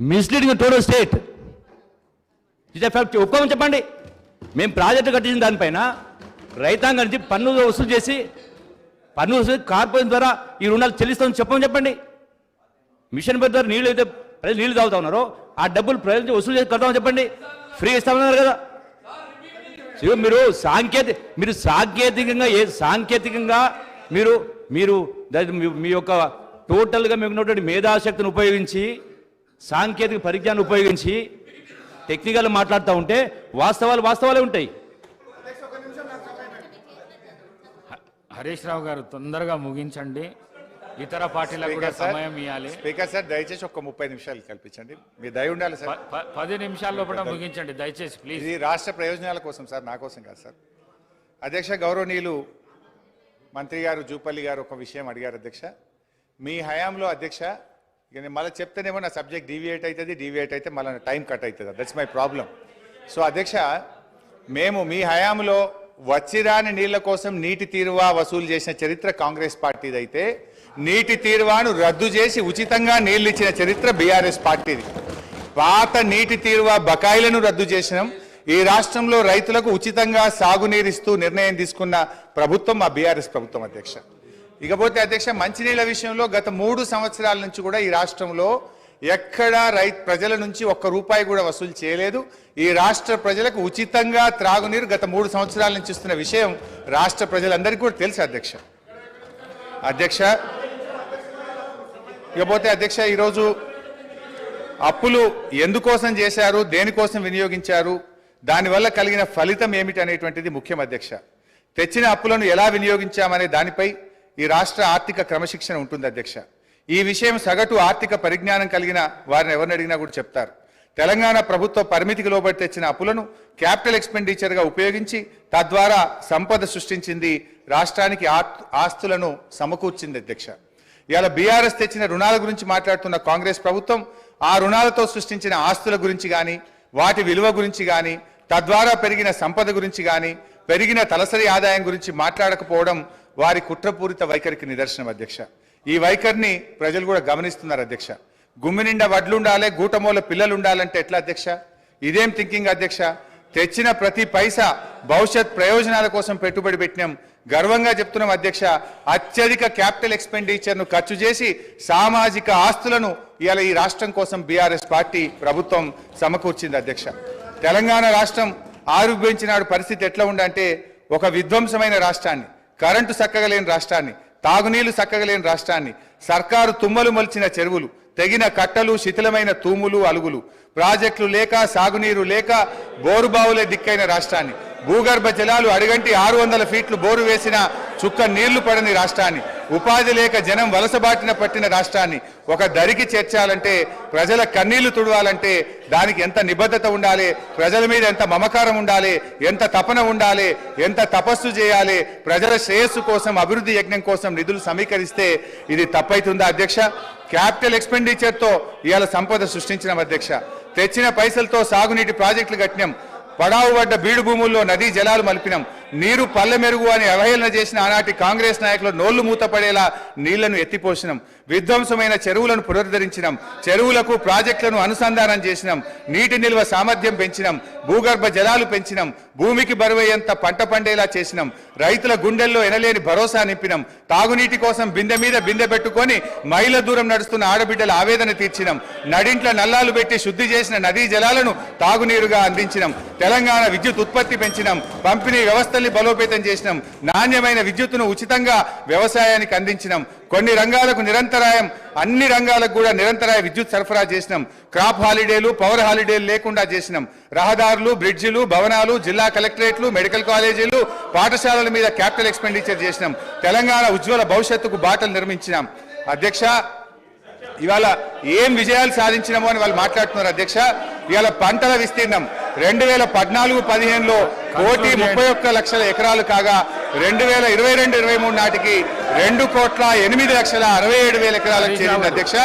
F: misleading total state. It fact ఒప్పుకోమని చెప్పండి. మేము ప్రాజెక్టు కట్టించిన దానిపైన రైతాంగం నుంచి పన్నులు వసూలు చేసి కార్పొరేషన్ ద్వారా ఈ రుణాలు చెల్లిస్తామని చెప్పండి. మిషన్ ద్వారా నీళ్ళు అయితే ప్రజలు నీళ్లు తాగుతా ఉన్నారో ఆ డబ్బులు ప్రజల నుంచి వసూలు చేసి కడతామని చెప్పండి. ఫ్రీ ఇస్తామన్నారు కదా. మీరు సాంకేతికంగా మీరు మీ యొక్క టోటల్గా మీకు ఉన్నటువంటి మేధాశక్తిని ఉపయోగించి, సాంకేతిక పరిజ్ఞానం ఉపయోగించి టెక్నికల్ మాట్లాడుతూ ఉంటే వాస్తవాలే ఉంటాయి.
D: హరీష్ రావు గారు తొందరగా ముగించండి, ఇతర పార్టీలకు కూడా సమయం ఇవ్వాలి.
A: స్పీకర్ సార్ దయచేసి ఒక 30 నిమిషాలు కల్పించండి, మీ దయ ఉండాలి సార్.
D: 10 నిమిషాల లోపల ముగించండి దయచేసి ప్లీజ్.
A: ఇది రాష్ట్ర ప్రయోజనాల కోసం సార్, నా కోసం కాదు సార్. అధ్యక్ష, గౌరవనీయులు మంత్రి గారు జూపల్లి గారు ఒక విషయం అడిగారు అధ్యక్ష. మీ హయాంలో అధ్యక్ష, ఇక నేను మళ్ళీ చెప్తేనేమో నా సబ్జెక్ట్ డీవియేట్ అయితే మళ్ళీ టైం కట్ అవుతుంది. That's my problem. సో అధ్యక్ష, మేము మీ హయాంలో వచ్చిరాని నీళ్ల కోసం నీటి తీరువా వసూలు చేసిన చరిత్ర కాంగ్రెస్ పార్టీది అయితే, నీటి తీరువాను రద్దు చేసి ఉచితంగా నీళ్లు ఇచ్చిన చరిత్ర బీఆర్ఎస్ పార్టీది. పాత నీటి తీరువా బకాయిలను రద్దు చేసినాం. ఈ రాష్ట్రంలో రైతులకు ఉచితంగా సాగునీరిస్తూ నిర్ణయం తీసుకున్న ప్రభుత్వం మా బీఆర్ఎస్ ప్రభుత్వం అధ్యక్ష. ఇకపోతే అధ్యక్ష, మంచినీళ్ల విషయంలో గత 3 సంవత్సరాల నుంచి కూడా ఈ రాష్ట్రంలో ఎక్కడా ప్రజల నుంచి ₹1 కూడా వసూలు చేయలేదు. ఈ రాష్ట్ర ప్రజలకు ఉచితంగా త్రాగునీరు గత 3 సంవత్సరాల నుంచి ఇస్తున్న విషయం రాష్ట్ర ప్రజలందరికీ కూడా తెలుసు అధ్యక్ష. ఇకపోతే అధ్యక్ష, ఈరోజు అప్పులు ఎందుకోసం చేశారు, దేనికోసం వినియోగించారు, దానివల్ల కలిగిన ఫలితం ఏమిటి అనేటువంటిది ముఖ్యం అధ్యక్ష. తెచ్చిన అప్పులను ఎలా వినియోగించామనే దానిపై ఈ రాష్ట్ర ఆర్థిక క్రమశిక్షణ ఉంటుంది అధ్యక్ష. ఈ విషయం సగటు ఆర్థిక పరిజ్ఞానం కలిగిన వారిని ఎవరిని అడిగినా కూడా చెప్తారు. తెలంగాణ ప్రభుత్వ పరిమితికి లోబడి తెచ్చిన అప్పులను క్యాపిటల్ ఎక్స్పెండిచర్గా ఉపయోగించి తద్వారా సంపద సృష్టించింది, రాష్ట్రానికి ఆస్తులను సమకూర్చింది అధ్యక్ష. ఇవాళ బీఆర్ఎస్ తెచ్చిన రుణాల గురించి మాట్లాడుతున్న కాంగ్రెస్ ప్రభుత్వం ఆ రుణాలతో సృష్టించిన ఆస్తుల గురించి కానీ, వాటి విలువ గురించి కానీ, తద్వారా పెరిగిన సంపద గురించి కానీ, పెరిగిన తలసరి ఆదాయం గురించి మాట్లాడకపోవడం వారి కుట్రపూరిత వైఖరికి నిదర్శనం అధ్యక్ష. ఈ వైఖరిని ప్రజలు కూడా గమనిస్తున్నారు అధ్యక్ష. గుమ్మి నిండా వడ్లుండాలి, గూటమూల పిల్లలు ఉండాలంటే ఎట్లా అధ్యక్ష? ఇదేం థింకింగ్ అధ్యక్ష? తెచ్చిన ప్రతి పైసా భవిష్యత్ ప్రయోజనాల కోసం పెట్టుబడి పెట్టినాం. గర్వంగా చెప్తున్నాం అధ్యక్ష. అత్యధిక క్యాపిటల్ ఎక్స్పెండిచర్ను ఖర్చు చేసి సామాజిక ఆస్తులను ఇవాళ ఈ రాష్ట్రం కోసం బీఆర్ఎస్ పార్టీ ప్రభుత్వం సమకూర్చింది అధ్యక్ష. తెలంగాణ రాష్ట్రం ఆవిర్భవించిన పరిస్థితి ఎట్లా ఉందంటే, ఒక విధ్వంసమైన రాష్ట్రాన్ని, కరెంటు చక్కగా లేని రాష్ట్రాన్ని, తాగునీళ్లు చక్కగా లేని రాష్ట్రాన్ని, సర్కారు తుమ్మలు మొలిచిన చెరువులు, తెగిన కట్టలు, శిథిలమైన తూములు అలుగులు, ప్రాజెక్టులు లేక, సాగునీరు లేక, బోరుబావులే దిక్కైన రాష్ట్రాన్ని, భూగర్భ జలాలు అడిగంటి 600 ఫీట్లు బోరు వేసిన చుక్క నీళ్లు పడని రాష్ట్రాన్ని, ఉపాధి లేక జనం వలసబాటిన పట్టిన రాష్ట్రాన్ని ఒక దరికి చేర్చాలంటే, ప్రజల కన్నీళ్లు తుడవాలంటే దానికి ఎంత నిబద్ధత ఉండాలి, ప్రజల మీద ఎంత మమకారం ఉండాలి, ఎంత తపన ఉండాలి, ఎంత తపస్సు చేయాలి, ప్రజల శ్రేయస్సు కోసం, అభివృద్ధి యజ్ఞం కోసం నిధులు సమీకరిస్తే ఇది తప్పైతుందా అధ్యక్ష? క్యాపిటల్ ఎక్స్పెండిచర్తో ఇవాళ సంపద సృష్టించినాం అధ్యక్ష. తెచ్చిన పైసలతో సాగునీటి ప్రాజెక్టులు కట్టినాం, పడావు పడ్డ బీడు భూముల్లో నదీ జలాలు మలిపినాం, నీరు పల్లె మెరుగు అని అవహేళన చేసిన ఆనాటి కాంగ్రెస్ నాయకులు నోళ్లు మూతపడేలా నీళ్లను ఎత్తిపోసినాం, విధ్వంసమైన చెరువులను పునరుద్ధరించినాం, చెరువులకు ప్రాజెక్టులను అనుసంధానం చేసినాం, నీటి నిల్వ సామర్థ్యం పెంచినాం, భూగర్భ జలాలు పెంచినాం, భూమికి బరువయ్యేంత పంట పండేలా చేసినాం, రైతుల గుండెల్లో ఎనలేని భరోసా నింపినాం, తాగునీటి కోసం బిందె మీద బిందె పెట్టుకొని మైళ్ళ దూరం నడుస్తున్న ఆడబిడ్డల ఆవేదన తీర్చినాం, నడింట్ల నల్లాలు పెట్టి శుద్ధి చేసిన నదీ జలాలను తాగునీరుగా అందించినాం, తెలంగాణ విద్యుత్ ఉత్పత్తి పెంచినాం, పంపిణీ వ్యవస్థల్ని బలోపేతం చేసినాం, నాణ్యమైన విద్యుత్తును ఉచితంగా వ్యవసాయానికి అందించినాం, కొన్ని రంగాలకు నిరంతరాయం, అన్ని రంగాలకు కూడా నిరంతరాయ విద్యుత్ సరఫరా చేసినాం, క్రాప్ హాలిడేలు, పవర్ హాలిడేలు లేకుండా చేసినాం, రహదారులు, బ్రిడ్జిలు, భవనాలు, జిల్లా కలెక్టరేట్లు, మెడికల్ కాలేజీలు, పాఠశాలల మీద క్యాపిటల్ ఎక్స్పెండిచర్ చేసినాం, తెలంగాణ ఉజ్వల భవిష్యత్తుకు బాటలు నిర్మించినాం. అధ్యక్ష, ఇవాళ ఏం విజయాలు సాధించినామో అని వాళ్ళు మాట్లాడుతున్నారు అధ్యక్ష. ఇవాళ పంటల విస్తీర్ణం 2014-15లో 1,31,00,000 ఎకరాలు కాగా 2022-23 నాటికి 2,08,67,000 ఎకరాలకు చేరింది అధ్యక్ష.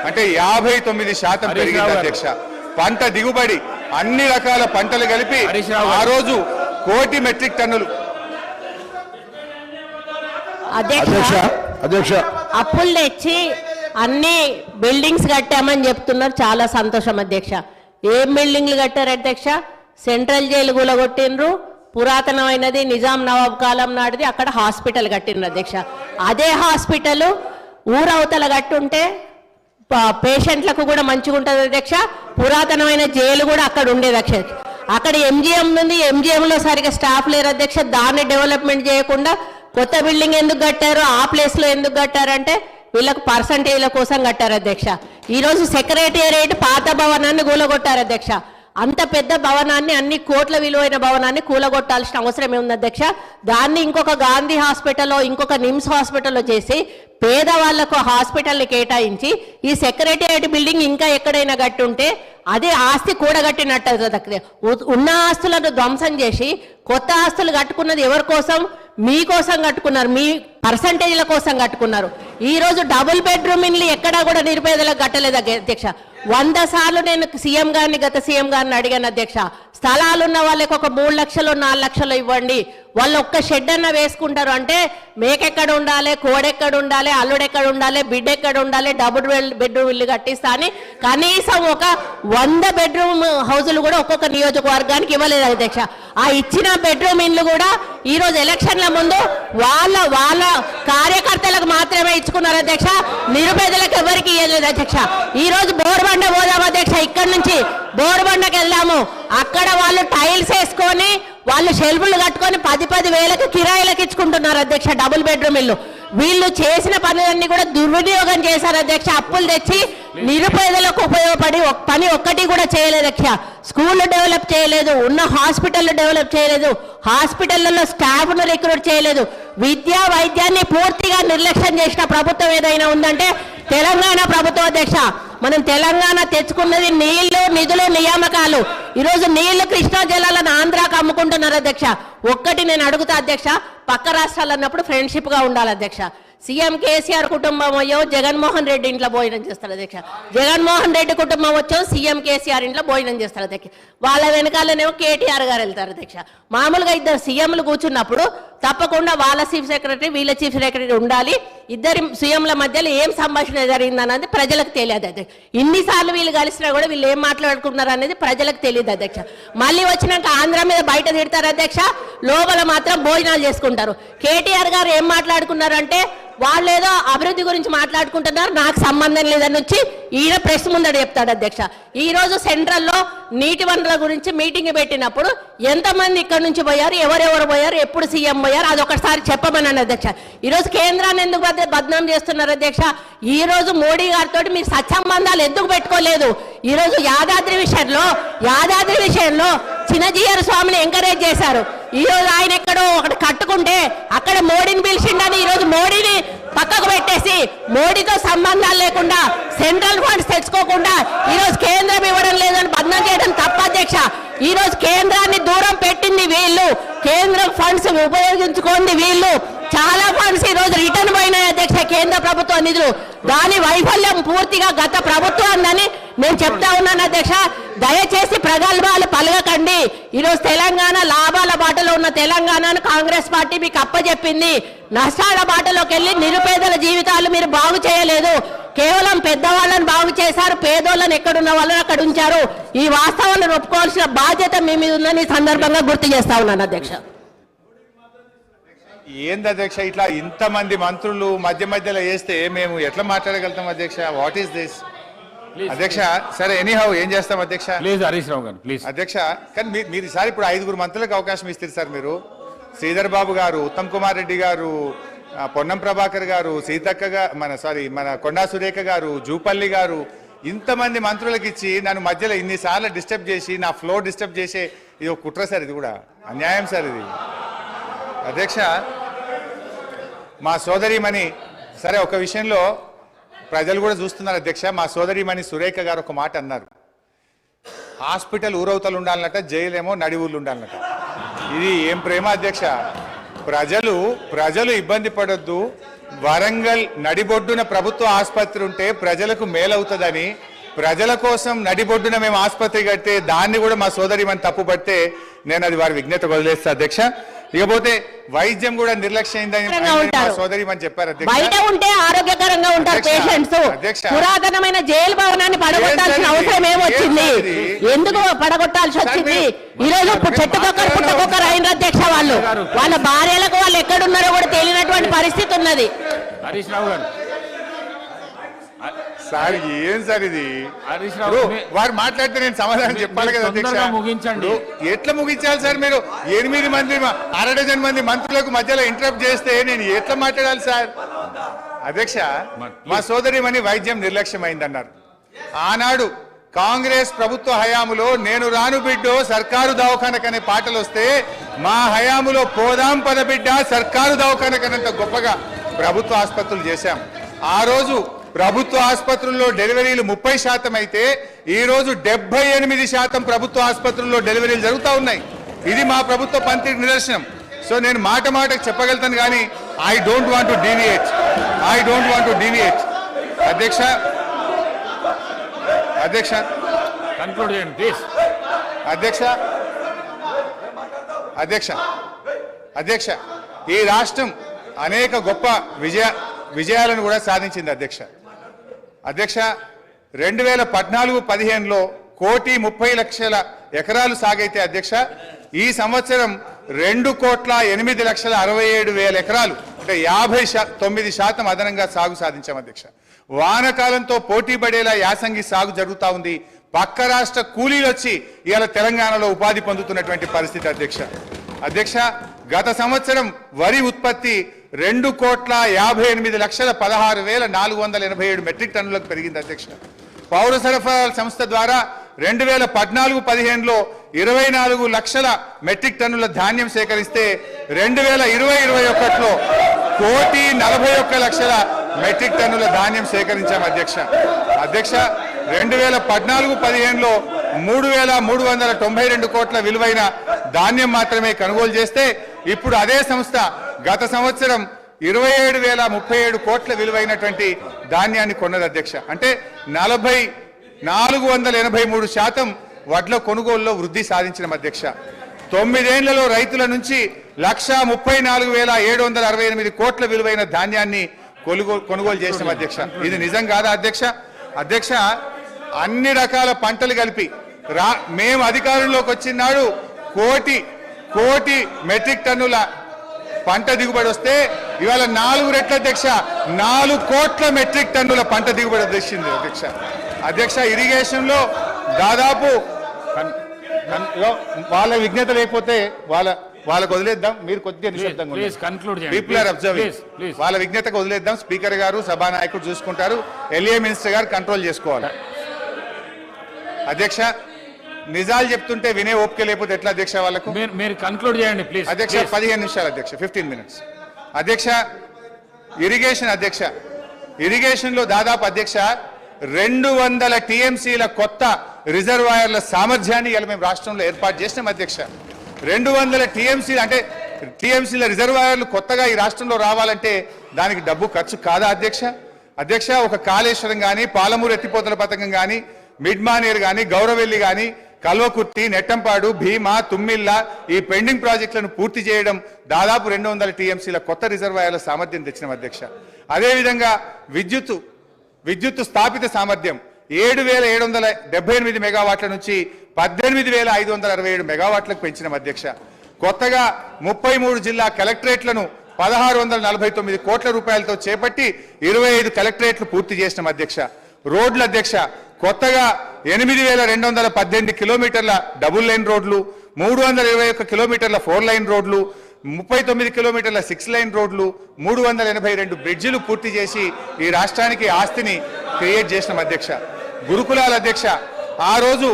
A: అంటే 59% పెరిగింది అధ్యక్ష. పంట దిగుబడి అన్ని రకాల పంటలు కలిపి ఆ రోజు 1,00,000 మెట్రిక్ టన్నులు.
C: అధ్యక్ష
G: అప్పులు తెచ్చి అన్ని బిల్డింగ్స్ కట్టామని చెప్తున్నారు, చాలా సంతోషం అధ్యక్ష. ఏం బిల్డింగ్లు కట్టారు అధ్యక్ష? సెంట్రల్ జైలు కూలగొట్టిండ్రు, పురాతనమైనది నిజాం నవాబ్ కాలం నాటిది, అక్కడ హాస్పిటల్ కట్టిండ్రు అధ్యక్ష. అదే హాస్పిటల్ ఊరవతల కట్టుంటే పేషెంట్లకు కూడా మంచిగా ఉంటుంది అధ్యక్ష. పురాతనమైన జైలు కూడా అక్కడ ఉండేది అధ్యక్ష. అక్కడ ఎంజిఎం ఉంది, ఎంజిఎంలో సరిగా స్టాఫ్ లేరు అధ్యక్ష. దాన్ని డెవలప్మెంట్ చేయకుండా కొత్త బిల్డింగ్ ఎందుకు కట్టారు, ఆ ప్లేస్లో ఎందుకు కట్టారంటే వీళ్ళకు పర్సంటేజ్ల కోసం కట్టారు అధ్యక్ష. ఈరోజు సెక్రటేరియట్ పాత భవనాన్ని కూలగొట్టారు అధ్యక్ష. అంత పెద్ద భవనాన్ని, అన్ని కోట్ల విలువైన భవనాన్ని కూలగొట్టాల్సిన అవసరం ఏముంది అధ్యక్ష? దాన్ని ఇంకొక గాంధీ హాస్పిటల్లో, ఇంకొక నిమ్స్ హాస్పిటల్లో చేసి పేదవాళ్లకు హాస్పిటల్ని కేటాయించి ఈ సెక్రటేరియట్ బిల్డింగ్ ఇంకా ఎక్కడైనా కట్టుంటే అదే ఆస్తి కూడగట్టినట్టు. ఉన్న ఆస్తులను ధ్వంసం చేసి కొత్త ఆస్తులు కట్టుకున్నది ఎవరి కోసం? మీకోసం కట్టుకున్నారు, మీ పర్సంటేజ్ల కోసం కట్టుకున్నారు. ఈరోజు డబుల్ బెడ్రూమ్ ఇల్లు ఎక్కడా కూడా నిరుపేదలకు కట్టలేదు అధ్యక్ష. 100 సార్లు నేను సీఎం గారిని, గత సీఎం గారిని అడిగాను అధ్యక్ష. స్థలాలున్న వాళ్ళకి ఒక 3 లక్షలు 4 లక్షలు ఇవ్వండి, వాళ్ళు ఒక్క షెడ్ అన్న వేసుకుంటారు అంటే మేకెక్కడ ఉండాలి, కోడెక్కడ ఉండాలి, అల్లుడెక్కడ ఉండాలి, బిడ్డ ఎక్కడ ఉండాలి, డబుల్ బెడ్రూమ్ ఇల్లు కట్టిస్తా అని కనీసం ఒక 100 బెడ్రూమ్ హౌజులు కూడా ఒక్కొక్క నియోజకవర్గానికి ఇవ్వలేదు అధ్యక్ష. ఆ ఇచ్చిన బెడ్రూమ్ ఇల్లు కూడా ఈరోజు ఎలక్షన్ల ముందు వాళ్ళ కార్యకర్తలకు మాత్రమే ఇచ్చుకున్నారు అధ్యక్ష. నిరుపేదలకు ఎవరికి ఇవ్వలేదు అధ్యక్ష. ఈరోజు బోర్బండ పోదాం అధ్యక్ష, ఇక్కడ నుంచి బోర్బండకి వెళ్దాము. అక్కడ వాళ్ళు టైల్స్ వేసుకొని, వాళ్ళు షెల్ఫ్లు కట్టుకొని 10-10 వేలకు కిరాయిలకు ఇచ్చుకుంటున్నారు అధ్యక్ష డబుల్ బెడ్రూమ్ ఇల్లు. వీళ్ళు చేసిన పనులన్నీ కూడా దుర్వినియోగం చేశారు అధ్యక్ష. అప్పులు తెచ్చి నిరుపేదలకు ఉపయోగపడి పని ఒక్కటి కూడా చేయలేదు అధ్యక్ష. స్కూళ్ళు డెవలప్ చేయలేదు, ఉన్న హాస్పిటల్ డెవలప్ చేయలేదు, హాస్పిటళ్లలో స్టాఫ్ను రిక్రూట్ చేయలేదు, విద్యా వైద్యాన్ని పూర్తిగా నిర్లక్ష్యం చేసిన ప్రభుత్వం ఏదైనా ఉందంటే తెలంగాణ ప్రభుత్వం అధ్యక్ష. మనం తెలంగాణ తెచ్చుకున్నది నీళ్లు, నిధులు, నియామకాలు. ఈరోజు నీళ్లు కృష్ణా జలాలను ఆంధ్రాకు అమ్ముకుంటున్నారు అధ్యక్ష. ఒక్కటి నేను అడుగుతా అధ్యక్ష, పక్క రాష్ట్రాలు అన్నప్పుడు ఫ్రెండ్షిప్ గా ఉండాలి అధ్యక్ష. సీఎం కేసీఆర్ కుటుంబం అయ్యో జగన్మోహన్ రెడ్డి ఇంట్లో భోజనం చేస్తారు అధ్యక్ష. జగన్మోహన్ రెడ్డి కుటుంబం వచ్చో సీఎం కేసీఆర్ ఇంట్లో భోజనం చేస్తారు అధ్యక్ష. వాళ్ళ వెనకాలనేమో కేటీఆర్ గారు వెళ్తారు అధ్యక్ష. మామూలుగా ఇద్దరు సీఎంలు కూర్చున్నప్పుడు తప్పకుండా వాళ్ళ చీఫ్ సెక్రటరీ, వీళ్ళ చీఫ్ సెక్రటరీ ఉండాలి. ఇద్దరి సీఎంల మధ్యలో ఏం సంభాషణ జరిగిందన్నది ప్రజలకు తెలియదు అధ్యక్ష. ఇన్నిసార్లు వీళ్ళు కలిసినా కూడా వీళ్ళు ఏం మాట్లాడుకున్నారు అనేది ప్రజలకు తెలియదు అధ్యక్ష. మళ్ళీ వచ్చినాక ఆంధ్ర మీద బయట తిడతారు అధ్యక్ష, లోపల మాత్రం భోజనాలు చేసుకుంటారు. కేటీఆర్ గారు ఏం మాట్లాడుకున్నారంటే వాళ్ళు ఏదో అభివృద్ధి గురించి మాట్లాడుకుంటున్నారు, నాకు సంబంధం లేదని వచ్చి ఈయన ప్రెస్ ముందర చెప్తాడు అధ్యక్ష. ఈ రోజు సెంట్రల్లో నీటి వనరుల గురించి మీటింగ్ పెట్టినప్పుడు ఎంతమంది ఇక్కడ నుంచి పోయారు, ఎవరెవరు పోయారు, ఎప్పుడు సీఎం పోయారు, అదొకసారి చెప్పమన్నాను అధ్యక్ష. ఈరోజు కేంద్రాన్ని ఎందుకు బద్నాం చేస్తున్నారు అధ్యక్ష? ఈ రోజు మోడీ గారితో మీరు సత్సంబంధాలు ఎందుకు పెట్టుకోలేదు? ఈ రోజు యాదాద్రి విషయంలో చిన్నజీఆర్ స్వామిని ఎంకరేజ్ చేశారు. ఈ రోజు ఆయన ఎక్కడో ఒకటి కట్టుకుంటే అక్కడ మోడీని పిలిచి మోడీతో సంబంధాలు లేకుండా సెంట్రల్ ఫండ్స్ తెచ్చుకోకుండా ఈరోజు కేంద్రం ఇవ్వడం లేదని బంధం చేయడం తప్ప అధ్యక్ష. ఈ రోజు కేంద్రాన్ని దూరం పెట్టింది వీళ్ళు, కేంద్రం ఫండ్స్ ఉపయోగించుకోండి వీళ్ళు. చాలా ఫండ్స్ ఈ రోజు రిటర్న్ పోయినాయి అధ్యక్ష, కేంద్ర ప్రభుత్వ నిధులు. దాని వైఫల్యం పూర్తిగా గత ప్రభుత్వాన్ని నేను చెప్తా ఉన్నాను అధ్యక్ష. దయచేసి ప్రగల్భాలు పలగకండి. ఈరోజు తెలంగాణ లాభాల బాటలో ఉన్న తెలంగాణను కాంగ్రెస్ పార్టీ మీకు అప్పచెప్పింది. నష్టాల బాటలోకి వెళ్ళి నిరుపేదల జీవితాలు మీరు బాగు చేయలేదు, కేవలం పెద్దవాళ్ళని బాగు చేశారు, పేదోళ్ళని ఎక్కడున్న వాళ్ళని అక్కడ ఉంచారు. ఈ వాస్తవాన్ని ఒప్పుకోవాల్సిన బాధ్యత మీ మీద ఉందని ఈ సందర్భంగా గుర్తు చేస్తా ఉన్నాను అధ్యక్ష.
A: ఏంది అధ్యక్ష ఇట్లా ఇంతమంది మంత్రులు మధ్య మధ్యలో వేస్తే మేము ఎట్లా మాట్లాడగలుగుతాం అధ్యక్ష? వాట్ ఈస్ దిస్ అధ్యక్ష? సరే ఎనీహౌ ఏం చేస్తాం అధ్యక్ష?
D: ప్లీజ్ హరీష్ రావు గారు ప్లీజ్.
A: అధ్యక్ష కానీ మీరు ఈసారి ఇప్పుడు 5 మంత్రులకు అవకాశం ఇస్తారు సార్. మీరు శ్రీధర్ బాబు గారు, ఉత్తమ్ కుమార్ రెడ్డి గారు, పొన్నం ప్రభాకర్ గారు, సీతక్క మన కొండా సురేఖ గారు, జూపల్లి గారు, ఇంతమంది మంత్రులకు ఇచ్చి నన్ను మధ్యలో ఇన్నిసార్లు డిస్టర్బ్ చేసి నా ఫ్లో డిస్టర్బ్ చేసే ఇది ఒక కుట్ర సార్. ఇది కూడా అన్యాయం సార్ ఇది. అధ్యక్ష మా సోదరిమణి సరే ఒక విషయంలో ప్రజలు కూడా చూస్తున్నారు అధ్యక్ష. మా సోదరిమణి సురేఖ గారు ఒక మాట అన్నారు, హాస్పిటల్ ఊరవతలు ఉండాలన్నట, జైలు ఏమో నడి ఊర్లు ఉండాలన్నట. ఇది ఏం ప్రేమ అధ్యక్ష? ప్రజలు ఇబ్బంది పడొద్దు, వరంగల్ నడిబొడ్డున ప్రభుత్వ ఆసుపత్రి ఉంటే ప్రజలకు మేలవుతుందని ప్రజల కోసం నడిబొడ్డున మేము ఆసుపత్రి కడితే దాన్ని కూడా మా సోదరిమణి తప్పుపడితే నేను అది వారి విజ్ఞత వదిలేస్తా అధ్యక్ష. ఇకపోతే వైద్యం కూడా నిర్లక్ష్యమైందని సోదరిమణి చెప్పారు అధ్యక్ష.
G: బయట ఉంటే ఆరోగ్యకరంగా ఉంటారు పేషెంట్స్. పురాతనమైన జైలు భవనాన్ని పడగొట్టాల్సిన అవసరం ఏమొచ్చింది? ఎందుకు పడగొట్టాల్సి వచ్చింది? ఈ రోజు చెట్టుకొక్కరు పుట్టకొక్కరు అయిన అధ్యక్ష. వాళ్ళ భార్యలకు వాళ్ళు ఎక్కడున్నారో కూడా తెలియనటువంటి పరిస్థితి ఉన్నది.
D: హరీష్ రావు గారు
A: సార్ ఏం సార్ ఇది? వారు మాట్లాడితే నేను సమాధానం చెప్పాలి కదా అధ్యక్ష.
D: ముగించండి.
A: ఎట్లా ముగించాలి సార్? మీరు 8 మంది 1/2 మంది మంత్రులకు మధ్యలో ఇంటరప్ట్ చేస్తే నేను ఎట్లా మాట్లాడాలి సార్? అధ్యక్ష మా సోదరిమణి వైద్యం నిర్లక్ష్యమైందన్నారు. ఆనాడు కాంగ్రెస్ ప్రభుత్వ హయాములో నేను రాను బిడ్డో సర్కారు దవాఖానకనే పాటలు వస్తే మా హయాములో పోదాం పద బిడ్డ సర్కారు దవాఖానకనంత గొప్పగా ప్రభుత్వ ఆసుపత్రులు చేశాం. ఆ రోజు ప్రభుత్వ ఆసుపత్రుల్లో డెలివరీలు 30% అయితే ఈ రోజు 78% ప్రభుత్వ ఆసుపత్రుల్లో డెలివరీలు జరుగుతూ ఉన్నాయి. ఇది మా ప్రభుత్వ పనితీరు నిదర్శనం. సో నేను మాటకు చెప్పగలుగుతాను కానీ I don't want to deviate. అధ్యక్ష
D: కన్క్లూడ్ చేయండి ప్లీజ్.
A: అధ్యక్ష ఈ రాష్ట్రం అనేక గొప్ప విజయాలను కూడా సాధించింది అధ్యక్ష. 2014-15లో 1,30,00,000 ఎకరాలు సాగైతే అధ్యక్ష ఈ సంవత్సరం 2,08,67,000 ఎకరాలు అంటే 59% అదనంగా సాగు సాధించాం అధ్యక్ష. వానకాలంతో పోటీ పడేలా యాసంగి సాగు జరుగుతూ ఉంది. పక్క రాష్ట్ర కూలీలు వచ్చి ఇవాళ తెలంగాణలో ఉపాధి పొందుతున్నటువంటి పరిస్థితి అధ్యక్ష. గత సంవత్సరం వరి ఉత్పత్తి 2,58,16,487 మెట్రిక్ టన్నులకు పెరిగింది అధ్యక్ష. పౌర సరఫరాల సంస్థ ద్వారా 2014-15లో 24 లక్షల మెట్రిక్ టన్నుల ధాన్యం సేకరిస్తే 2020-21లో 1,41,00,000 మెట్రిక్ టన్నుల ధాన్యం సేకరించాం అధ్యక్ష. 2014-15లో 3,392 కోట్ల విలువైన ధాన్యం మాత్రమే కొనుగోలు చేస్తే ఇప్పుడు అదే సంస్థ గత సంవత్సరం 27,037 కోట్ల విలువైనటువంటి ధాన్యాన్ని కొన్నది అధ్యక్ష. అంటే 483% వడ్ల కొనుగోలులో వృద్ధి సాధించిన అధ్యక్ష. 9 ఏళ్లలో రైతుల నుంచి 1,34,768 కోట్ల విలువైన ధాన్యాన్ని కొనుగోలు చేసిన అధ్యక్ష. ఇది నిజం కాదా అధ్యక్ష? అన్ని రకాల పంటలు కలిపి మేము అధికారంలోకి వచ్చినాడు కోటి మెట్రిక్ టన్నుల పంట దిగుబడి వస్తే ఇవాళ 4 రెట్ల అధ్యక్ష 4 కోట్ల మెట్రిక్ టన్నుల పంట దిగుబడి వచ్చింది అధ్యక్ష. ఇరిగేషన్లో దాదాపు వాళ్ళ విజ్ఞత లేకపోతే వాళ్ళకు వదిలేద్దాం. మీరు కొద్దిగా నిశ్శబ్దంగా పీపుల్ ఆర్ అబ్జర్వింగ్. వాళ్ళ విజ్ఞతకు వదిలేద్దాం. స్పీకర్ గారు సభానాయకుడు చూసుకుంటారు. ఎల్ఏ మినిస్టర్ గారు కంట్రోల్ చేసుకోవాలి అధ్యక్ష. నిజాలు చెప్తుంటే వినే ఓపిక లేకపోతే ఎట్లా అధ్యక్ష? వాళ్ళకు
D: మీరు కన్క్లూడ్ చేయండి ప్లీజ్
A: అధ్యక్ష. 15 నిమిషాలు అధ్యక్ష, 15 minutes అధ్యక్ష. ఇరిగేషన్ అధ్యక్ష ఇరిగేషన్లో దాదాపు అధ్యక్ష 200 టీఎంసీల కొత్త రిజర్వాయర్ల సామర్థ్యాన్ని ఇలా మేము రాష్ట్రంలో ఏర్పాటు చేసినాం అధ్యక్ష. 200 టీఎంసీలు అంటే టీఎంసీల రిజర్వాయర్లు కొత్తగా ఈ రాష్ట్రంలో రావాలంటే దానికి డబ్బు ఖర్చు కాదా అధ్యక్ష? అధ్యక్ష, ఒక కాళేశ్వరం కానీ, పాలమూరు ఎత్తిపోతల పథకం కానీ, మిడ్మానేర్ కానీ, గౌరవెల్లి కానీ, కల్వకుర్తి, నెట్టంపాడు, భీమా, తుమ్మిళ్ళ ఈ పెండింగ్ ప్రాజెక్టులను పూర్తి చేయడం దాదాపు 200 టీఎంసీల కొత్త రిజర్వాయర్ల సామర్థ్యం తెచ్చినాం అధ్యక్ష. అదేవిధంగా విద్యుత్ స్థాపిత సామర్థ్యం 7,778 మెగావాట్ల నుంచి 18,567 మెగావాట్లకు పెంచిన అధ్యక్ష. కొత్తగా 33 జిల్లా కలెక్టరేట్లను 1,649 కోట్ల రూపాయలతో చేపట్టి 25 కలెక్టరేట్లు పూర్తి చేసిన అధ్యక్ష. రోడ్ల అధ్యక్ష, కొత్తగా 8,218 కిలోమీటర్ల డబుల్ లైన్ రోడ్లు, 321 కిలోమీటర్ల 4 లైన్ రోడ్లు, 39 కిలోమీటర్ల 6 లైన్ రోడ్లు, 382 బ్రిడ్జిలు పూర్తి చేసి ఈ రాష్ట్రానికి ఆస్తిని క్రియేట్ చేసిన అధ్యక్ష. గురుకులాల అధ్యక్ష, ఆ రోజు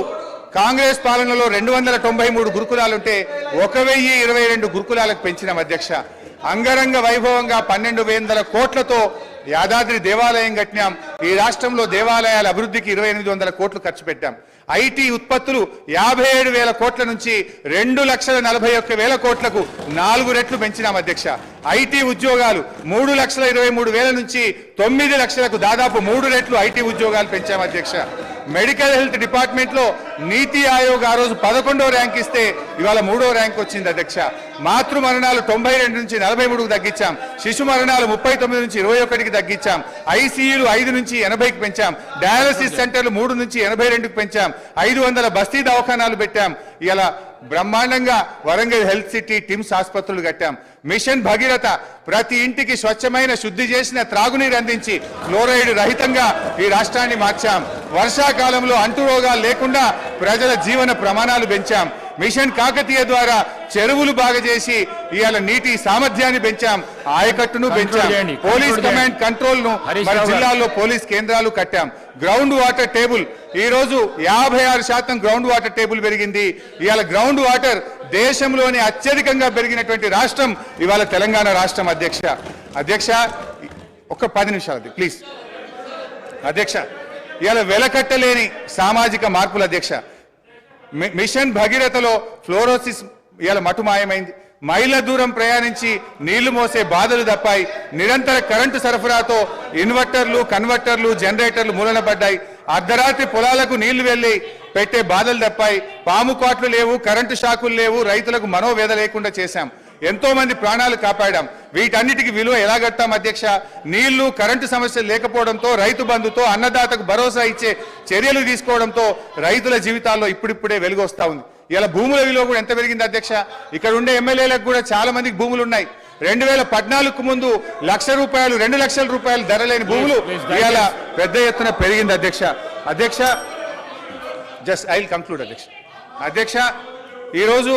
A: కాంగ్రెస్ పాలనలో 293 గురుకులాలుంటే 1,022 గురుకులాలకు పెంచిన అధ్యక్ష. అంగరంగ వైభవంగా 1,200 కోట్లతో యాదాద్రి దేవాలయం కట్టినాం. ఈ రాష్ట్రంలో దేవాలయాల అభివృద్ధికి 2,800 కోట్లు ఖర్చు పెట్టాం. ఐటీ ఉత్పత్తులు 57,000 కోట్ల నుంచి 2,41,000 కోట్లకు 4 రెట్లు పెంచినాం అధ్యక్ష. ఐటీ ఉద్యోగాలు 3,23,000 నుంచి 9 లక్షలకు దాదాపు 3 రెట్లు ఐటీ ఉద్యోగాలు పెంచాం అధ్యక్ష. మెడికల్ హెల్త్ డిపార్ట్మెంట్ లో నీతి ఆయోగ్ ఆ రోజు 11వ ర్యాంక్ ఇస్తే ఇవాళ 3వ ర్యాంక్ వచ్చింది అధ్యక్ష. మాతృ మరణాలు 92 నుంచి 43కు తగ్గించాం. శిశు మరణాలు 39 నుంచి 21కి తగ్గించాం. ఐసీయూలు 5 నుంచి 80కి పెంచాం. డయాలసిస్ సెంటర్లు 3 నుంచి 82కి పెంచాం. 500 బస్తీ దవాఖానాలు పెట్టాం. ఇలా బ్రహ్మాండంగా వరంగల్ హెల్త్ సిటీ, టిమ్స్ ఆసుపత్రులు కట్టాం. మిషన్ భగీరథ, ప్రతి ఇంటికి స్వచ్ఛమైన శుద్ధి చేసిన త్రాగునీరు అందించి ఫ్లోరైడ్ రహితంగా ఈ రాష్ట్రాన్ని మార్చాం. వర్షాకాలంలో అంటురోగాలు లేకుండా ప్రజల జీవన ప్రమాణాలు పెంచాం. మిషన్ కాకతీయ ద్వారా చెరువులు బాగా చేసి ఇవాళ నీటి సామర్థ్యాన్ని పెంచాం. ఆయకట్టును పెంచాం. పోలీస్ కమాండ్ కంట్రోల్ ను మన జిల్లాల్లో పోలీస్ కేంద్రాలు కట్టాం. గ్రౌండ్ వాటర్ టేబుల్ ఈ రోజు 56% గ్రౌండ్ వాటర్ టేబుల్ పెరిగింది. ఇవాళ గ్రౌండ్ వాటర్ దేశంలోని అత్యధికంగా పెరిగినటువంటి రాష్ట్రం ఇవాళ తెలంగాణ రాష్ట్రం అధ్యక్ష. ఒక 10 నిమిషాలు ప్లీజ్ అధ్యక్ష. ఇవాళ వెలకట్టలేని సామాజిక మార్పులు అధ్యక్ష. మిషన్ భగీరథలో ఫ్లోరోసిస్ ఇవాళ మటుమాయమైంది. మైళ్ళ దూరం ప్రయాణించి నీళ్లు మోసే బాధలు తప్పాయి. నిరంతర కరెంటు సరఫరాతో ఇన్వర్టర్లు, కన్వర్టర్లు, జనరేటర్లు మూలన పడ్డాయి. అర్ధరాత్రి పొలాలకు నీళ్లు వెళ్లి పెట్టే బాధలు తప్పాయి. పాము కాట్లు లేవు, కరెంటు షాకులు లేవు. రైతులకు మనోవేద లేకుండా చేశాం. ఎంతో మంది ప్రాణాలు కాపాడాం. వీటన్నిటికి విలువ ఎలా కట్టాం అధ్యక్ష? నీళ్లు, కరెంటు సమస్యలు లేకపోవడంతో, రైతు బంధుతో, అన్నదాతకు భరోసా ఇచ్చే చర్యలు తీసుకోవడంతో రైతుల జీవితాల్లో ఇప్పుడిప్పుడే వెలుగు వస్తా ఉంది. ఇలా భూముల విలువ కూడా ఎంత పెరిగింది అధ్యక్ష? ఇక్కడ ఉండే ఎమ్మెల్యేలకు కూడా చాలా మందికి భూములు ఉన్నాయి. 2014కు ముందు ₹1,00,000, 2 లక్షల రూపాయలు ధర లేని భూములు ఇవాళ పెద్ద ఎత్తున పెరిగింది అధ్యక్ష. జస్ట్ ఐ విల్ కంక్లూడ్ అధ్యక్ష. ఈ రోజు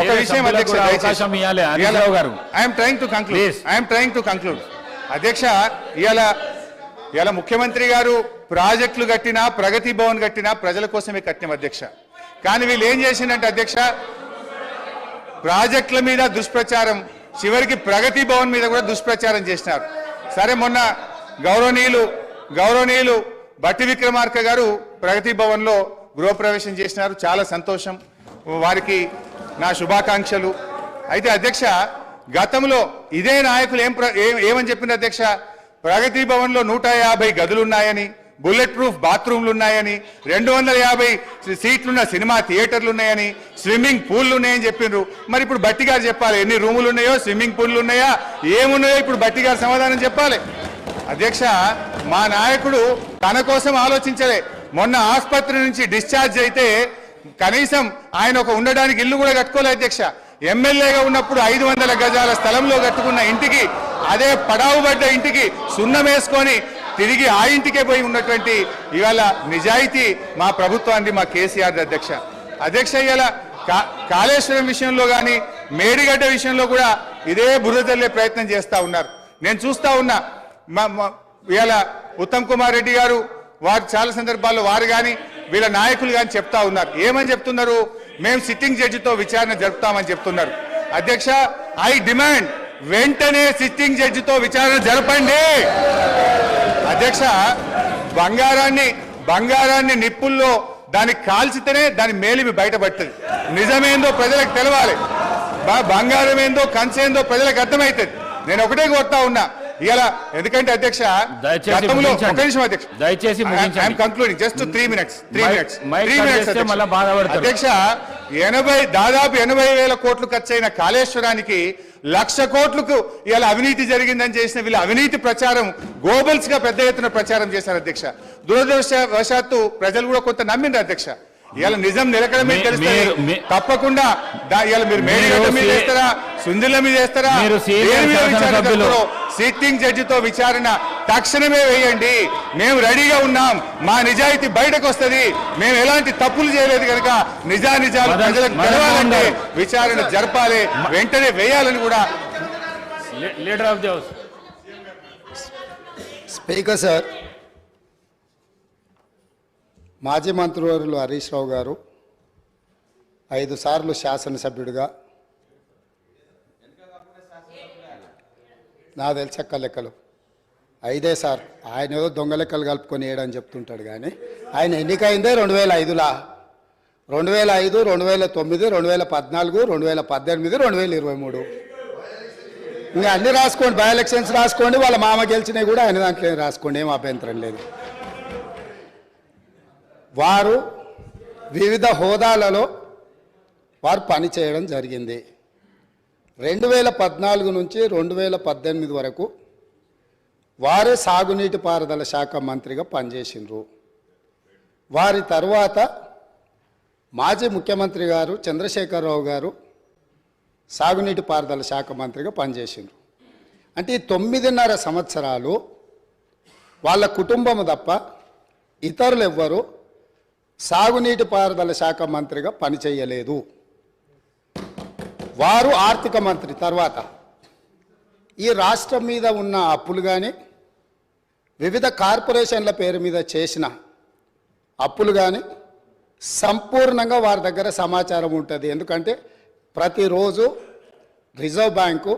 A: ఒక విషయం అధ్యక్ష, ఐఎమ్ ట్రైంగ్ టు కంక్లూడ్ అధ్యక్ష. ఇవాళ ముఖ్యమంత్రి గారు ప్రాజెక్టులు కట్టినా, ప్రగతి భవన్ కట్టినా ప్రజల కోసమే కట్టినాం అధ్యక్ష. కానీ వీళ్ళు ఏం చేసిందంటే అధ్యక్ష, ప్రాజెక్టుల మీద దుష్ప్రచారం, చివరికి ప్రగతి భవన్ మీద కూడా దుష్ప్రచారం చేసినారు. సరే, మొన్న గౌరవనీయులు బట్టి విక్రమార్క గారు ప్రగతి భవన్ లో గృహప్రవేశం చేసినారు. చాలా సంతోషం, వారికి నా శుభాకాంక్షలు. అయితే అధ్యక్ష, గతంలో ఇదే నాయకులు ఏమని చెప్పింది అధ్యక్ష? ప్రగతి భవన్ లో 150 గదులున్నాయని, బుల్లెట్ ప్రూఫ్ బాత్రూమ్లు ఉన్నాయని, 250 సీట్లున్న సినిమా థియేటర్లు ఉన్నాయని, స్విమ్మింగ్ పూల్లు ఉన్నాయని చెప్పిండ్రు. మరి ఇప్పుడు బట్టి గారు చెప్పాలి ఎన్ని రూములు ఉన్నాయో, స్విమ్మింగ్ పూల్లు ఉన్నాయా, ఏమున్నాయో ఇప్పుడు బట్టి గారు సమాధానం చెప్పాలి. అధ్యక్ష, మా నాయకుడు తన కోసం ఆలోచించలే. మొన్న ఆసుపత్రి నుంచి డిశ్చార్జ్ అయితే కనీసం ఆయన ఒక ఉండడానికి ఇల్లు కూడా కట్టుకోలే అధ్యక్ష. ఎమ్మెల్యేగా ఉన్నప్పుడు 500 గజాల స్థలంలో కట్టుకున్న ఇంటికి, అదే పడావుబడ్డ ఇంటికి సున్నం వేసుకొని తిరిగి ఆ ఇంటికే పోయి ఉన్నటువంటి ఇవాళ నిజాయితీ మా ప్రభుత్వాన్ని, మా కేసీఆర్ అధ్యక్ష. ఇవాళ కాళేశ్వరం విషయంలో కానీ, మేడిగడ్డ విషయంలో కూడా ఇదే బురద చల్లే ప్రయత్నం చేస్తూ ఉన్నారు. నేను చూస్తూ ఉన్నా. ఇవాళ ఉత్తమ్ కుమార్ రెడ్డి గారు వారు చాలా సందర్భాల్లో వారు కానీ వీళ్ళ నాయకులు కానీ చెప్తా ఉన్నారు. ఏమని చెప్తున్నారు? మేము సిట్టింగ్ జడ్జితో విచారణ జరుపుతామని చెప్తున్నారు. అధ్యక్ష, ఐ డిమాండ్ వెంటనే సిట్టింగ్ జడ్జితో విచారణ జరపండి. అధ్యక్ష బంగారాన్ని నిప్పుల్లో దాన్ని కాల్చితేనే దాని మేలిమి బయటపడుతుంది. నిజమేందో ప్రజలకు తెలవాలి, బంగారం ఏందో కంచేందో ప్రజలకు అర్థమవుతుంది. నేను ఒకటే కోరుతా ఉన్నా ఇలా, ఎందుకంటే అధ్యక్ష గతంలో ఒక నిమిషం అధ్యక్ష,
D: దయచేసి
A: కంక్లూడింగ్ జస్ట్ 3 minutes అధ్యక్ష. దాదాపు 80,000 కోట్లు ఖర్చయిన కాళేశ్వరానికి 1,00,000 కోట్లకు ఇలా అవినీతి జరిగిందని చేసిన వీళ్ళ అవినీతి ప్రచారం గోబల్స్ గా పెద్ద ఎత్తున ప్రచారం చేశారు అధ్యక్ష. దురదృష్టవశాత్తు ప్రజలు కూడా కొంత నమ్మిండ్రు అధ్యక్ష. ఇవాళ నిజం నిలకడమే తెలుస్తుంది. తప్పకుండా ఇవాళ మీరు మేడిగడ్డ మీద వేస్తారా, సుందిల్ల మీద వేస్తారా, సిట్టింగ్ జడ్జితో విచారణ తక్షణమే వేయండి. మేము రెడీగా ఉన్నాం, మా నిజాయితీ బయటకు వస్తుంది. మేము ఎలాంటి తప్పులు చేయలేదు కనుక నిజాలు ప్రజలకు తెలవాలంటే విచారణ జరపాలి, వెంటనే వేయాలని కూడా.
D: Leader of the house
H: speaker sir, మాజీ మంత్రివర్యులు హరీష్ రావు గారు 5 సార్లు శాసనసభ్యుడిగా, నా తెలిసక్క లెక్కలు 5 సార్, ఆయన ఏదో దొంగ లెక్కలు కలుపుకొని వేయడని చెప్తుంటాడు. కానీ ఆయన ఎన్నికైందే 2005లో, 2005, 2009, 2014, 2018, 2023. ఇంకా అన్ని రాసుకోండి, బై ఎలక్షన్స్ రాసుకోండి, వాళ్ళ మామ గెలిచినవి కూడా ఆయన దాంట్లో రాసుకోండి, ఏం అభ్యంతరం లేదు. వారు వివిధ హోదాలలో వారు పనిచేయడం జరిగింది. 2014 నుంచి 2018 వరకు వారే సాగునీటి పారుదల శాఖ మంత్రిగా పనిచేసిండ్రు. వారి తర్వాత మాజీ ముఖ్యమంత్రి గారు చంద్రశేఖరరావు గారు సాగునీటి పారుదల శాఖ మంత్రిగా పనిచేసిండ్రు. అంటే ఈ 9.5 సంవత్సరాలు వాళ్ళ కుటుంబం తప్ప ఇతరులు ఎవ్వరు సాగునీటి పారుదల శాఖ మంత్రిగా పనిచేయలేదు. వారు ఆర్థిక మంత్రి తర్వాత ఈ రాష్ట్రం మీద ఉన్న అప్పులు కానీ, వివిధ కార్పొరేషన్ల పేరు మీద చేసిన అప్పులు కానీ సంపూర్ణంగా వారి దగ్గర సమాచారం ఉంటుంది. ఎందుకంటే ప్రతిరోజు రిజర్వ్ బ్యాంకు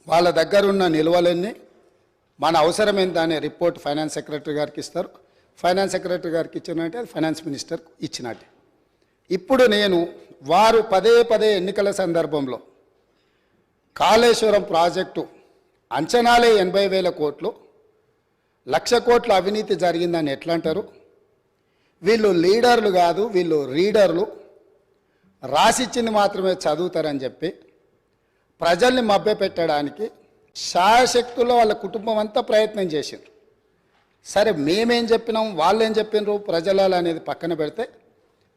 H: వాళ్ళ దగ్గర ఉన్న నిల్వలన్నీ మన అవసరం ఎంత అనే రిపోర్ట్ ఫైనాన్స్ సెక్రటరీ గారికి ఇస్తారు. ఫైనాన్స్ సెక్రటరీ గారికి ఇచ్చినట్టే అది ఫైనాన్స్ మినిస్టర్ ఇచ్చినట్టే. ఇప్పుడు నేను వారు పదే ఎన్నికల సందర్భంలో కాళేశ్వరం ప్రాజెక్టు అంచనాలే 80,000 కోట్లు, 1,00,000 కోట్ల అవినీతి జరిగిందని ఎట్లా అంటారు? వీళ్ళు లీడర్లు కాదు, వీళ్ళు రీడర్లు, రాసిచ్చింది మాత్రమే చదువుతారని చెప్పి ప్రజల్ని మభ్యపెట్టడానికి శాయశక్తుల్లో వాళ్ళ కుటుంబం అంతా ప్రయత్నం చేసిండ్రు. సరే, మేమేం చెప్పినాం, వాళ్ళు ఏం చెప్పినారు, ప్రజల అనేది పక్కన పెడితే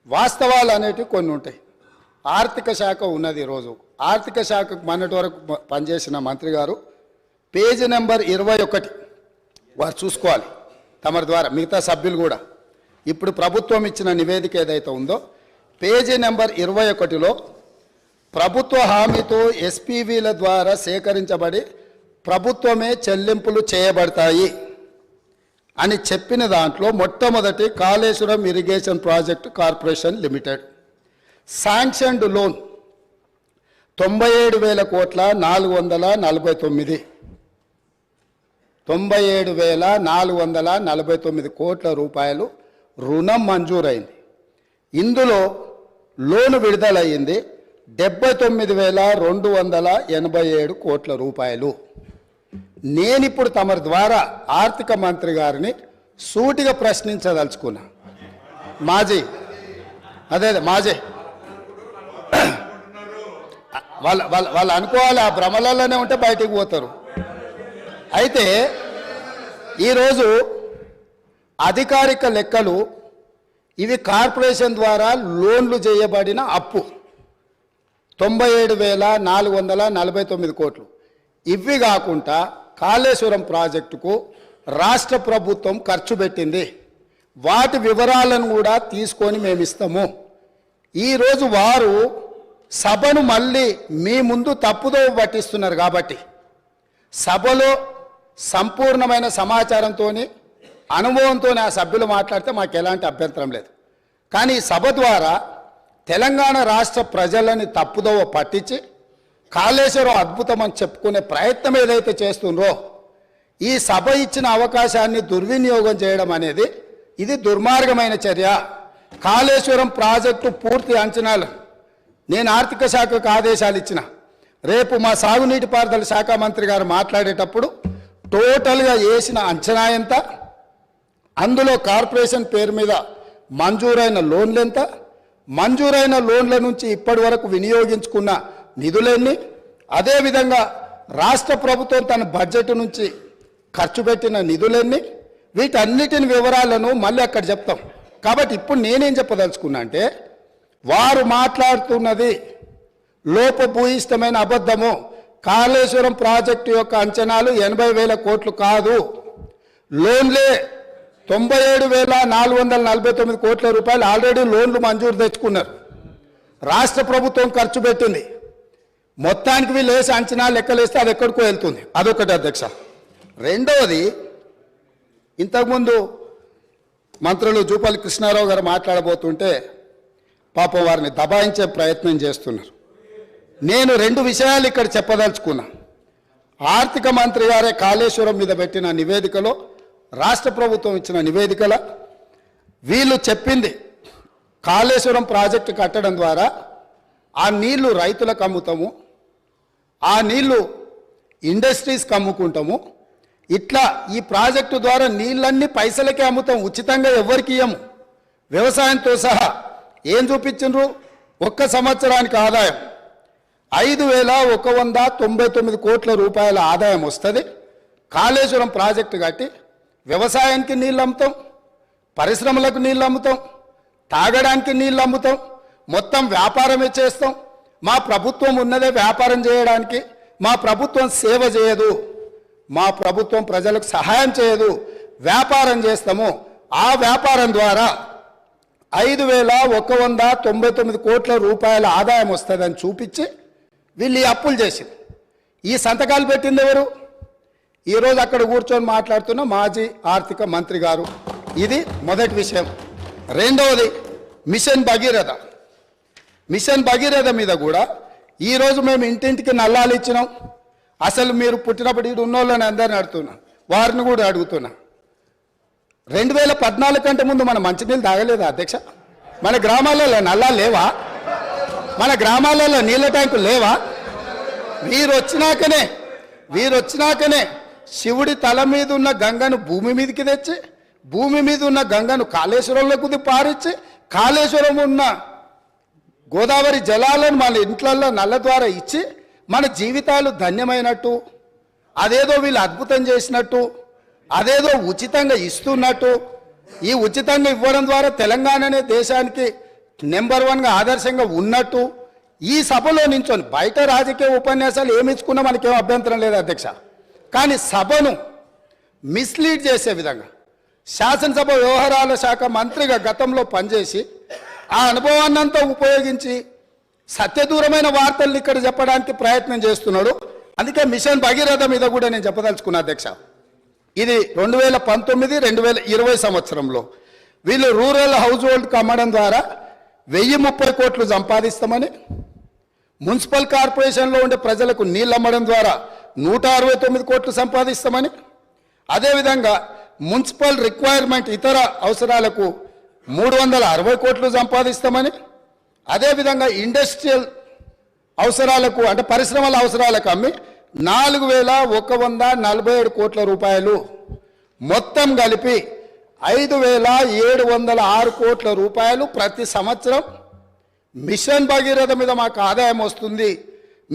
H: వాస్తవాలు అనేటివి కొన్ని ఉంటాయి. ఆర్థిక శాఖ ఉన్నది. ఈరోజు ఆర్థిక శాఖకు మొన్నటి వరకు పనిచేసిన మంత్రి గారు పేజీ నెంబర్ 21 వారు చూసుకోవాలి తమరి ద్వారా, మిగతా సభ్యులు కూడా. ఇప్పుడు ప్రభుత్వం ఇచ్చిన నివేదిక ఏదైతే ఉందో పేజీ నెంబర్ 21లో ప్రభుత్వ హామీతో ఎస్పీవీల ద్వారా సేకరించబడి ప్రభుత్వమే చెల్లింపులు చేయబడతాయి అని చెప్పిన దాంట్లో మొట్టమొదటి Kaleshwaram irrigation project corporation limited sanctioned loan 97,000 కోట్ల 449 97,449 కోట్ల రూపాయలు రుణం మంజూరైంది. ఇందులో లోను విడుదలయ్యింది 79,287 కోట్ల రూపాయలు. నేనిప్పుడు తమరి ద్వారా ఆర్థిక మంత్రి గారిని సూటిగా ప్రశ్నించదలుచుకున్నా. మాజీ వాళ్ళు అనుకోవాలి, ఆ భ్రమలలోనే ఉంటే బయటికి పోతారు. అయితే ఈరోజు అధికారిక లెక్కలు ఇవి కార్పొరేషన్ ద్వారా లోన్లు చేయబడిన అప్పు 97,449 కోట్లు. ఇవి కాకుండా కాళేశ్వరం ప్రాజెక్టుకు రాష్ట్ర ప్రభుత్వం ఖర్చు పెట్టింది. వాటి వివరాలను కూడా తీసుకొని మేము ఇస్తాము. ఈరోజు వారు సభను మళ్ళీ మీ ముందు తప్పుదో పట్టిస్తున్నారు. కాబట్టి సభలో సంపూర్ణమైన సమాచారంతో అనుభవంతో ఆ సభ్యులు మాట్లాడితే మాకు ఎలాంటి అభ్యంతరం లేదు. కానీ సభ ద్వారా తెలంగాణ రాష్ట్ర ప్రజలని తప్పుదోవ పట్టించి కాళేశ్వరం అద్భుతం అని చెప్పుకునే ప్రయత్నం ఏదైతే చేస్తుండ్రో ఈ సభ ఇచ్చిన అవకాశాన్ని దుర్వినియోగం చేయడం అనేది ఇది దుర్మార్గమైన చర్య. కాళేశ్వరం ప్రాజెక్టు పూర్తి అంచనాలు నేను ఆర్థిక శాఖకు ఆదేశాలు ఇచ్చిన. రేపు మా సాగునీటి పారుదల శాఖ మంత్రి గారు మాట్లాడేటప్పుడు టోటల్గా వేసిన అంచనా ఎంత, అందులో కార్పొరేషన్ పేరు మీద మంజూరైన లోన్లు ఎంత, మంజూరైన లోన్ల నుంచి ఇప్పటి వరకు వినియోగించుకున్న నిధులెన్ని, అదేవిధంగా రాష్ట్ర ప్రభుత్వం తన బడ్జెట్ నుంచి ఖర్చు పెట్టిన నిధులెన్ని, వీటన్నిటిని వివరాలను మళ్ళీ అక్కడ చెప్తాం. కాబట్టి ఇప్పుడు నేనేం చెప్పదలుచుకున్నా అంటే, వారు మాట్లాడుతున్నది లోపభూయిష్టమైన అబద్ధము. కాళేశ్వరం ప్రాజెక్టు యొక్క అంచనాలు 80,000 కోట్లు కాదు, లోన్లే 97,449 కోట్ల రూపాయలు ఆల్రెడీ లోన్లు మంజూరు తెచ్చుకున్నారు. రాష్ట్ర ప్రభుత్వం ఖర్చు పెట్టింది. మొత్తానికి వీళ్ళు వేసి అంచనాలు లెక్కలేస్తే అది ఎక్కడికో వెళ్తుంది. అదొకటి అధ్యక్ష. రెండవది, ఇంతకుముందు మంత్రులు జూపల్లి కృష్ణారావు గారు మాట్లాడబోతుంటే పాపం వారిని దబాయించే ప్రయత్నం చేస్తున్నారు. నేను 2 విషయాలు ఇక్కడ చెప్పదలుచుకున్నా. ఆర్థిక మంత్రి గారే కాళేశ్వరం మీద పెట్టిన నివేదికలో, రాష్ట్ర ప్రభుత్వం ఇచ్చిన నివేదికల వీళ్ళు చెప్పింది కాళేశ్వరం ప్రాజెక్టు కట్టడం ద్వారా ఆ నీళ్లు రైతులకు అమ్ముతాము, ఆ నీళ్లు ఇండస్ట్రీస్కి అమ్ముకుంటాము, ఇట్లా ఈ ప్రాజెక్టు ద్వారా నీళ్ళన్నీ పైసలకే అమ్ముతాం, ఉచితంగా ఎవరికి ఇయ్యము. వ్యవసాయంతో సహా ఏం చూపించిండ్రు? ఒక్క సంవత్సరానికి ఆదాయం 5,199 కోట్ల రూపాయల ఆదాయం వస్తుంది. కాళేశ్వరం ప్రాజెక్టు కట్టి వ్యవసాయానికి నీళ్ళు అమ్ముతాం, పరిశ్రమలకు నీళ్ళు అమ్ముతాం, తాగడానికి నీళ్ళు అమ్ముతాం, మొత్తం వ్యాపారమే చేస్తాం. మా ప్రభుత్వం ఉన్నదే వ్యాపారం చేయడానికి. మా ప్రభుత్వం సేవ చేయదు, మా ప్రభుత్వం ప్రజలకు సహాయం చేయదు, వ్యాపారం చేస్తాము. ఆ వ్యాపారం ద్వారా 5,199 కోట్ల రూపాయల ఆదాయం వస్తుందని చూపించి వీళ్ళు ఈ అప్పులు చేసింది. ఈ సంతకాలు పెట్టింది ఎవరు? ఈరోజు అక్కడ కూర్చొని మాట్లాడుతున్న మాజీ ఆర్థిక మంత్రి గారు. ఇది మొదటి విషయం. రెండవది, మిషన్ భగీరథ. మిషన్ భగీరథ మీద కూడా ఈరోజు మేము ఇంటింటికి నల్లాలు ఇచ్చినాం. అసలు మీరు పుట్టినప్పుడు ఇటు ఉన్నోళ్ళని అందరిని అడుగుతున్నా, వారిని కూడా అడుగుతున్నా. 2014 కంటే ముందు మన మంచినీళ్ళు తాగలేదా అధ్యక్ష? మన గ్రామాలలో నల్లాలు లేవా? మన గ్రామాలలో నీళ్ళ ట్యాంకులు లేవా? వీరొచ్చినాకనే శివుడి తల మీద ఉన్న గంగను భూమి మీదకి తెచ్చి, భూమి మీద ఉన్న గంగను కాళేశ్వరంలోకి పారించి, కాళేశ్వరం ఉన్న గోదావరి జలాలను మన ఇంట్లల్లో నల్ల ద్వారా ఇచ్చి మన జీవితాలు ధన్యమైనట్టు, అదేదో వీళ్ళు అద్భుతం చేసినట్టు, అదేదో ఉచితంగా ఇస్తున్నట్టు, ఈ ఉచితంగా ఇవ్వడం ద్వారా తెలంగాణనే దేశానికి నెంబర్ 1గా ఆదర్శంగా ఉన్నట్టు ఈ సభలో నించొని, బయట రాజకీయ ఉపన్యాసాలు ఏమి ఇచ్చుకున్నా మనకేం అభ్యంతరం లేదు అధ్యక్ష, కానీ సభను మిస్లీడ్ చేసే విధంగా శాసనసభ వ్యవహారాల శాఖ మంత్రిగా గతంలో పనిచేసి ఆ అనుభవాన్నంతా ఉపయోగించి సత్యదూరమైన వార్తలు ఇక్కడ చెప్పడానికి ప్రయత్నం చేస్తున్నాడు. అందుకే మిషన్ భగీరథ మీద కూడా నేను చెప్పదలుచుకున్నా అధ్యక్ష. ఇది 2019-2020 సంవత్సరంలో వీళ్ళు రూరల్ హౌస్ హోల్డ్కి అమ్మడం ద్వారా 1,030 కోట్లు సంపాదిస్తామని, మున్సిపల్ కార్పొరేషన్లో ఉండే ప్రజలకు నీళ్ళు అమ్మడం ద్వారా 169 కోట్లు సంపాదిస్తామని, అదేవిధంగా మున్సిపల్ రిక్వైర్మెంట్ ఇతర అవసరాలకు 360 కోట్లు సంపాదిస్తామని, అదేవిధంగా ఇండస్ట్రియల్ అవసరాలకు అంటే పరిశ్రమల అవసరాలకు అమ్మి 4,147 కోట్ల రూపాయలు, మొత్తం కలిపి 5,706 కోట్ల రూపాయలు ప్రతి సంవత్సరం మిషన్ భగీరథ మీద మాకు ఆదాయం వస్తుంది,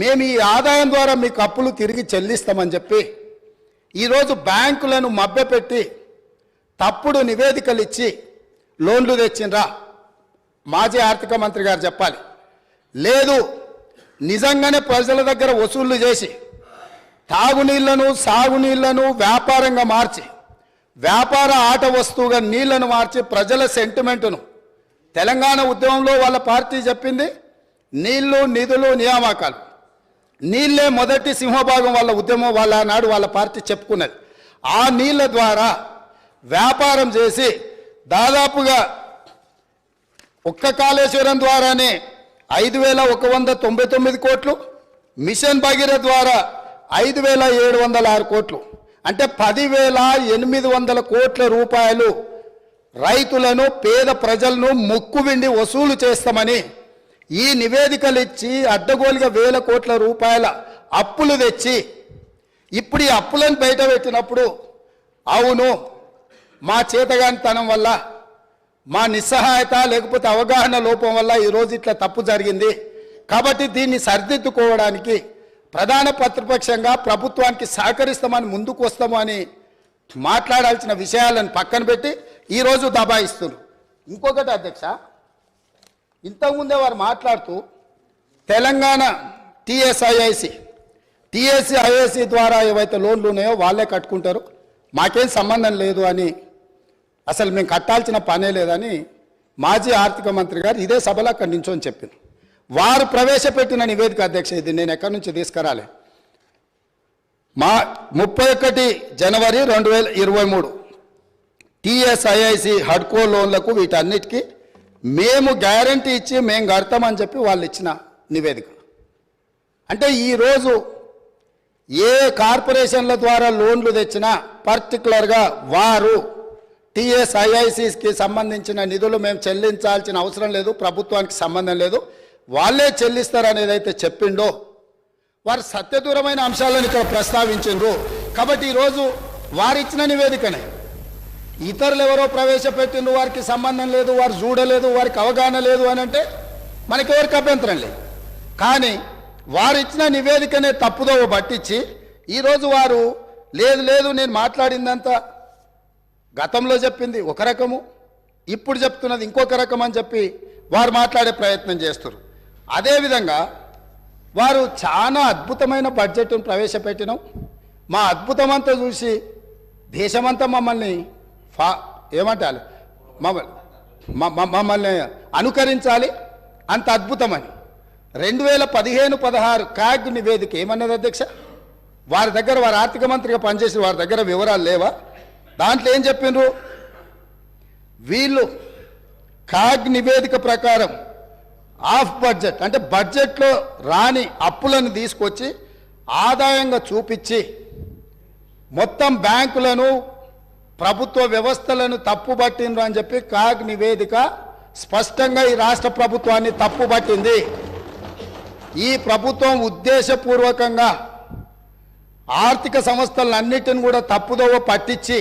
H: మేము ఈ ఆదాయం ద్వారా మీకు అప్పులు తిరిగి చెల్లిస్తామని చెప్పి ఈరోజు బ్యాంకులను మభ్యపెట్టి తప్పుడు నివేదికలు ఇచ్చి లోన్లు తెచ్చిండ్రా? మాజీ ఆర్థిక మంత్రి గారు చెప్పాలి. లేదు, నిజంగానే ప్రజల దగ్గర వసూళ్లు చేసి తాగునీళ్లను సాగునీళ్లను వ్యాపారంగా మార్చి, వ్యాపార ఆట వస్తువుగా నీళ్లను మార్చి ప్రజల సెంటిమెంటును, తెలంగాణ ఉద్యమంలో వాళ్ళ పార్టీ చెప్పింది నీళ్లు నిధులు నియామకాలు, నీళ్లే మొదటి సింహభాగం వాళ్ళ ఉద్యమం, వాళ్ళ నాడు వాళ్ళ పార్టీ చెప్పుకున్నది. ఆ నీళ్ల ద్వారా వ్యాపారం చేసి దాదాపుగా ఒక్క కాళేశ్వరం ద్వారానే 5,199 కోట్లు, మిషన్ భగీరథ ద్వారా 5,706 కోట్లు, అంటే 10,800 కోట్ల రూపాయలు రైతులను పేద ప్రజలను ముక్కువిండి వసూలు చేస్తామని ఈ నివేదికలు ఇచ్చి అడ్డగోలుగా 1,000 కోట్ల రూపాయల అప్పులు తెచ్చి ఇప్పుడు ఈ అప్పులను బయట పెట్టినప్పుడు అవును మా చేతగానితనం వల్ల మా నిస్సహాయత లేకపోతే అవగాహన లోపం వల్ల ఈరోజు ఇట్లా తప్పు జరిగింది కాబట్టి దీన్ని సరిదిద్దుకోవడానికి ప్రధాన ప్రతిపక్షంగా ప్రభుత్వానికి సహకరిస్తామని ముందుకు వస్తాము అని మాట్లాడాల్సిన విషయాలను పక్కన పెట్టి ఈరోజు దబాయిస్తున్నారు. ఇంకొకటి అధ్యక్ష, ఇంతకుముందే వారు మాట్లాడుతూ తెలంగాణ టీఎస్ఐఐసి ద్వారా ఏవైతే లోన్లు ఉన్నాయో వాళ్ళే కట్టుకుంటారు, మాకేం సంబంధం లేదు అని, అసలు మేము కట్టాల్సిన పనే లేదని మాజీ ఆర్థిక మంత్రి గారు ఇదే సభలో అక్కడి నుంచోని చెప్పారు. వారు ప్రవేశపెట్టిన నివేదిక అధ్యక్ష, ఇది నేను ఎక్కడి నుంచి తీసుకురాలే, మా 31 జనవరి 2023 టీఎస్ఐఐసి హడ్కో లోన్లకు వీటన్నిటికీ మేము గ్యారంటీ ఇచ్చి మేము కడతామని చెప్పి వాళ్ళు ఇచ్చిన నివేదిక. అంటే ఈరోజు ఏ కార్పొరేషన్ల ద్వారా లోన్లు తెచ్చినా పర్టికులర్గా వారు టీఎస్ఐఐసికి సంబంధించిన నిధులు మేము చెల్లించాల్సిన అవసరం లేదు, ప్రభుత్వానికి సంబంధం లేదు, వాళ్ళే చెల్లిస్తారనేది అయితే చెప్పిండో వారు సత్యదూరమైన అంశాలను ఇక్కడ ప్రస్తావించారు. కాబట్టి ఈరోజు వారు ఇచ్చిన నివేదికనే ఇతరులు ఎవరో ప్రవేశపెట్టిండ్రు, వారికి సంబంధం లేదు, వారు చూడలేదు, వారికి అవగాహన లేదు అని అంటే మనకెవరికి అభ్యంతరం లేదు. కానీ వారు ఇచ్చిన నివేదికనే తప్పుదోవ పట్టించి ఈరోజు వారు లేదు నేను మాట్లాడిందంతా గతంలో చెప్పింది ఒక రకము, ఇప్పుడు చెప్తున్నది ఇంకొక రకం అని చెప్పి వారు మాట్లాడే ప్రయత్నం చేస్తారు. అదేవిధంగా వారు చాలా అద్భుతమైన బడ్జెట్ను ప్రవేశపెట్టినాం, మా అద్భుతమంతా చూసి దేశమంతా మమ్మల్ని ఏమంటారు మమ్మల్ని అనుకరించాలి, అంత అద్భుతమని 2015-16 క్యాగ్ నివేదిక ఏమన్నది అధ్యక్ష? వారి దగ్గర వారు ఆర్థిక మంత్రిగా పనిచేసి వారి దగ్గర వివరాలు లేవా? దాంట్లో ఏం చెప్పిండ్రు? వీళ్ళు క్యాగ్ నివేదిక ప్రకారం ఆఫ్ బడ్జెట్ అంటే బడ్జెట్లో రాని అప్పులను తీసుకొచ్చి ఆదాయంగా చూపించి మొత్తం బ్యాంకులను ప్రభుత్వ వ్యవస్థలను తప్పుబట్టిండ్రు అని చెప్పి క్యాగ్ నివేదిక స్పష్టంగా ఈ రాష్ట్ర ప్రభుత్వాన్ని తప్పుబట్టింది. ఈ ప్రభుత్వం ఉద్దేశపూర్వకంగా ఆర్థిక సంస్థలన్నిటిని కూడా తప్పుదోవ పట్టించి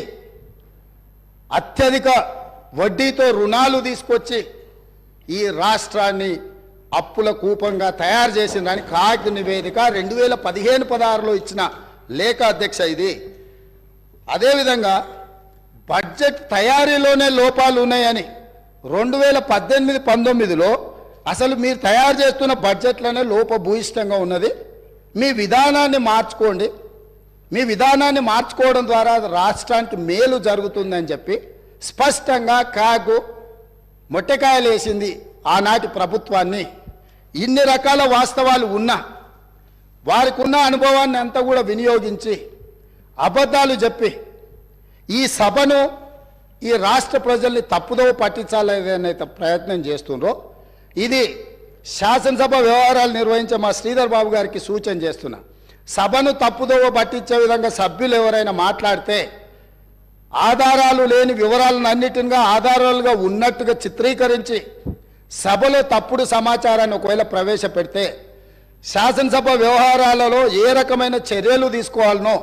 H: అత్యధిక వడ్డీతో రుణాలు తీసుకొచ్చి ఈ రాష్ట్రాన్ని అప్పుల కూపంగా తయారు చేసిందని క్యాగ్ నివేదిక 2015-16లో ఇచ్చిన లేఖ అధ్యక్ష ఇది. అదేవిధంగా బడ్జెట్ తయారీలోనే లోపాలు ఉన్నాయని 2018-19లో అసలు మీరు తయారు చేస్తున్న బడ్జెట్లోనే లోపభూయిష్టంగా ఉన్నది, మీ విధానాన్ని మార్చుకోండి, మీ విధానాన్ని మార్చుకోవడం ద్వారా రాష్ట్రానికి మేలు జరుగుతుందని చెప్పి స్పష్టంగా క్యాగ్ మొట్టకాయలు వేసింది ఆనాటి ప్రభుత్వాన్ని. ఇన్ని రకాల వాస్తవాలు ఉన్నా వారికి ఉన్న అనుభవాన్ని అంతా కూడా వినియోగించి అబద్ధాలు చెప్పి ఈ సభను ఈ రాష్ట్ర ప్రజల్ని తప్పుదోవ పట్టించాలనే ప్రయత్నం చేస్తుండ్రో ఇది శాసనసభ వ్యవహారాలు నిర్వహించే మా శ్రీధర్ బాబు గారికి సూచన చేస్తున్నా. సభను తప్పుదోవ పట్టించే విధంగా సభ్యులు ఎవరైనా మాట్లాడితే ఆధారాలు లేని వివరాలను అన్నిటిగా ఆధారాలుగా ఉన్నట్టుగా చిత్రీకరించి సభలో తప్పుడు సమాచారాన్ని ఒకవేళ ప్రవేశపెడితే శాసనసభ వ్యవహారాలలో ఏ రకమైన చర్యలు తీసుకోవాలనో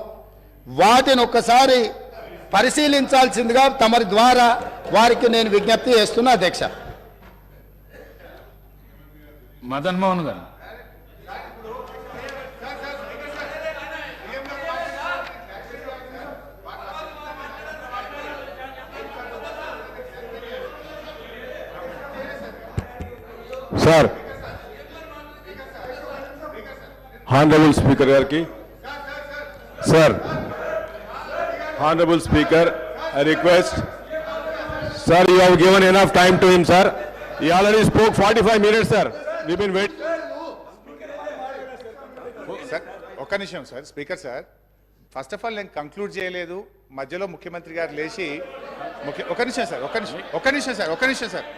H: వాటిని ఒక్కసారి పరిశీలించాల్సిందిగా తమరి ద్వారా వారికి నేను విజ్ఞప్తి చేస్తున్నా అధ్యక్ష.
D: మదన్ మోహన్ గారు.
C: సార్ హానరబుల్ స్పీకర్ గారికి sir honourable speaker I request sir you have given enough time to him sir he already spoke 45 minutes sir we been wait
A: sir ఒక్క నిమిషం sir speaker sir first of all నేను కంక్లూడ్ చేయలేదు మధ్యలో ముఖ్యమంత్రి గారు లేచి ఒక నిమిషం సార్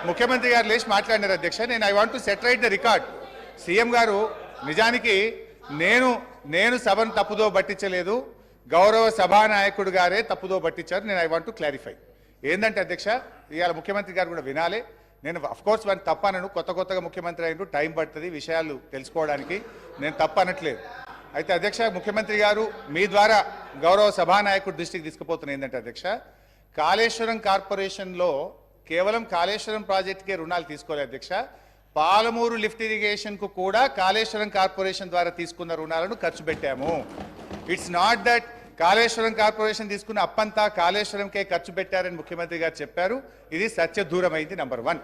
A: ముఖ్యమంత్రి గారు లేచి మాట్లాడినారు అధ్యక్ష. నేను I want to set right the record. CM గారు నిజానికి నేను సభను తప్పుదో పట్టించలేదు, గౌరవ సభానాయకుడు గారే తప్పుదో పట్టించారు. నేను ఐ వాంట్ టు క్లారిఫై. ఏంటంటే అధ్యక్ష, ఇవాళ ముఖ్యమంత్రి గారు కూడా వినాలి. నేను అఫ్కోర్స్ వారిని తప్పనను, కొత్తగా ముఖ్యమంత్రి అయినట్టు టైం పడుతుంది విషయాలు తెలుసుకోవడానికి, నేను తప్పనట్లేదు. అయితే అధ్యక్ష, ముఖ్యమంత్రి గారు మీ ద్వారా గౌరవ సభానాయకుడి దృష్టికి తీసుకుపోతున్న ఏంటంటే అధ్యక్ష, కాళేశ్వరం కార్పొరేషన్లో కేవలం కాళేశ్వరం ప్రాజెక్టుకే రుణాలు తీసుకోలేదు అధ్యక్ష, పాలమూరు లిఫ్ట్ ఇరిగేషన్కు కూడా కాళేశ్వరం కార్పొరేషన్ ద్వారా తీసుకున్న రుణాలను ఖర్చు పెట్టాము. It's not that Kaleshwaram corporation తీసుకున్న అప్పంతా కాళేశ్వరంకే ఖర్చు పెట్టారని ముఖ్యమంత్రి గారు చెప్పారు. ఇది సత్యదూరమైంది. నంబర్ 1.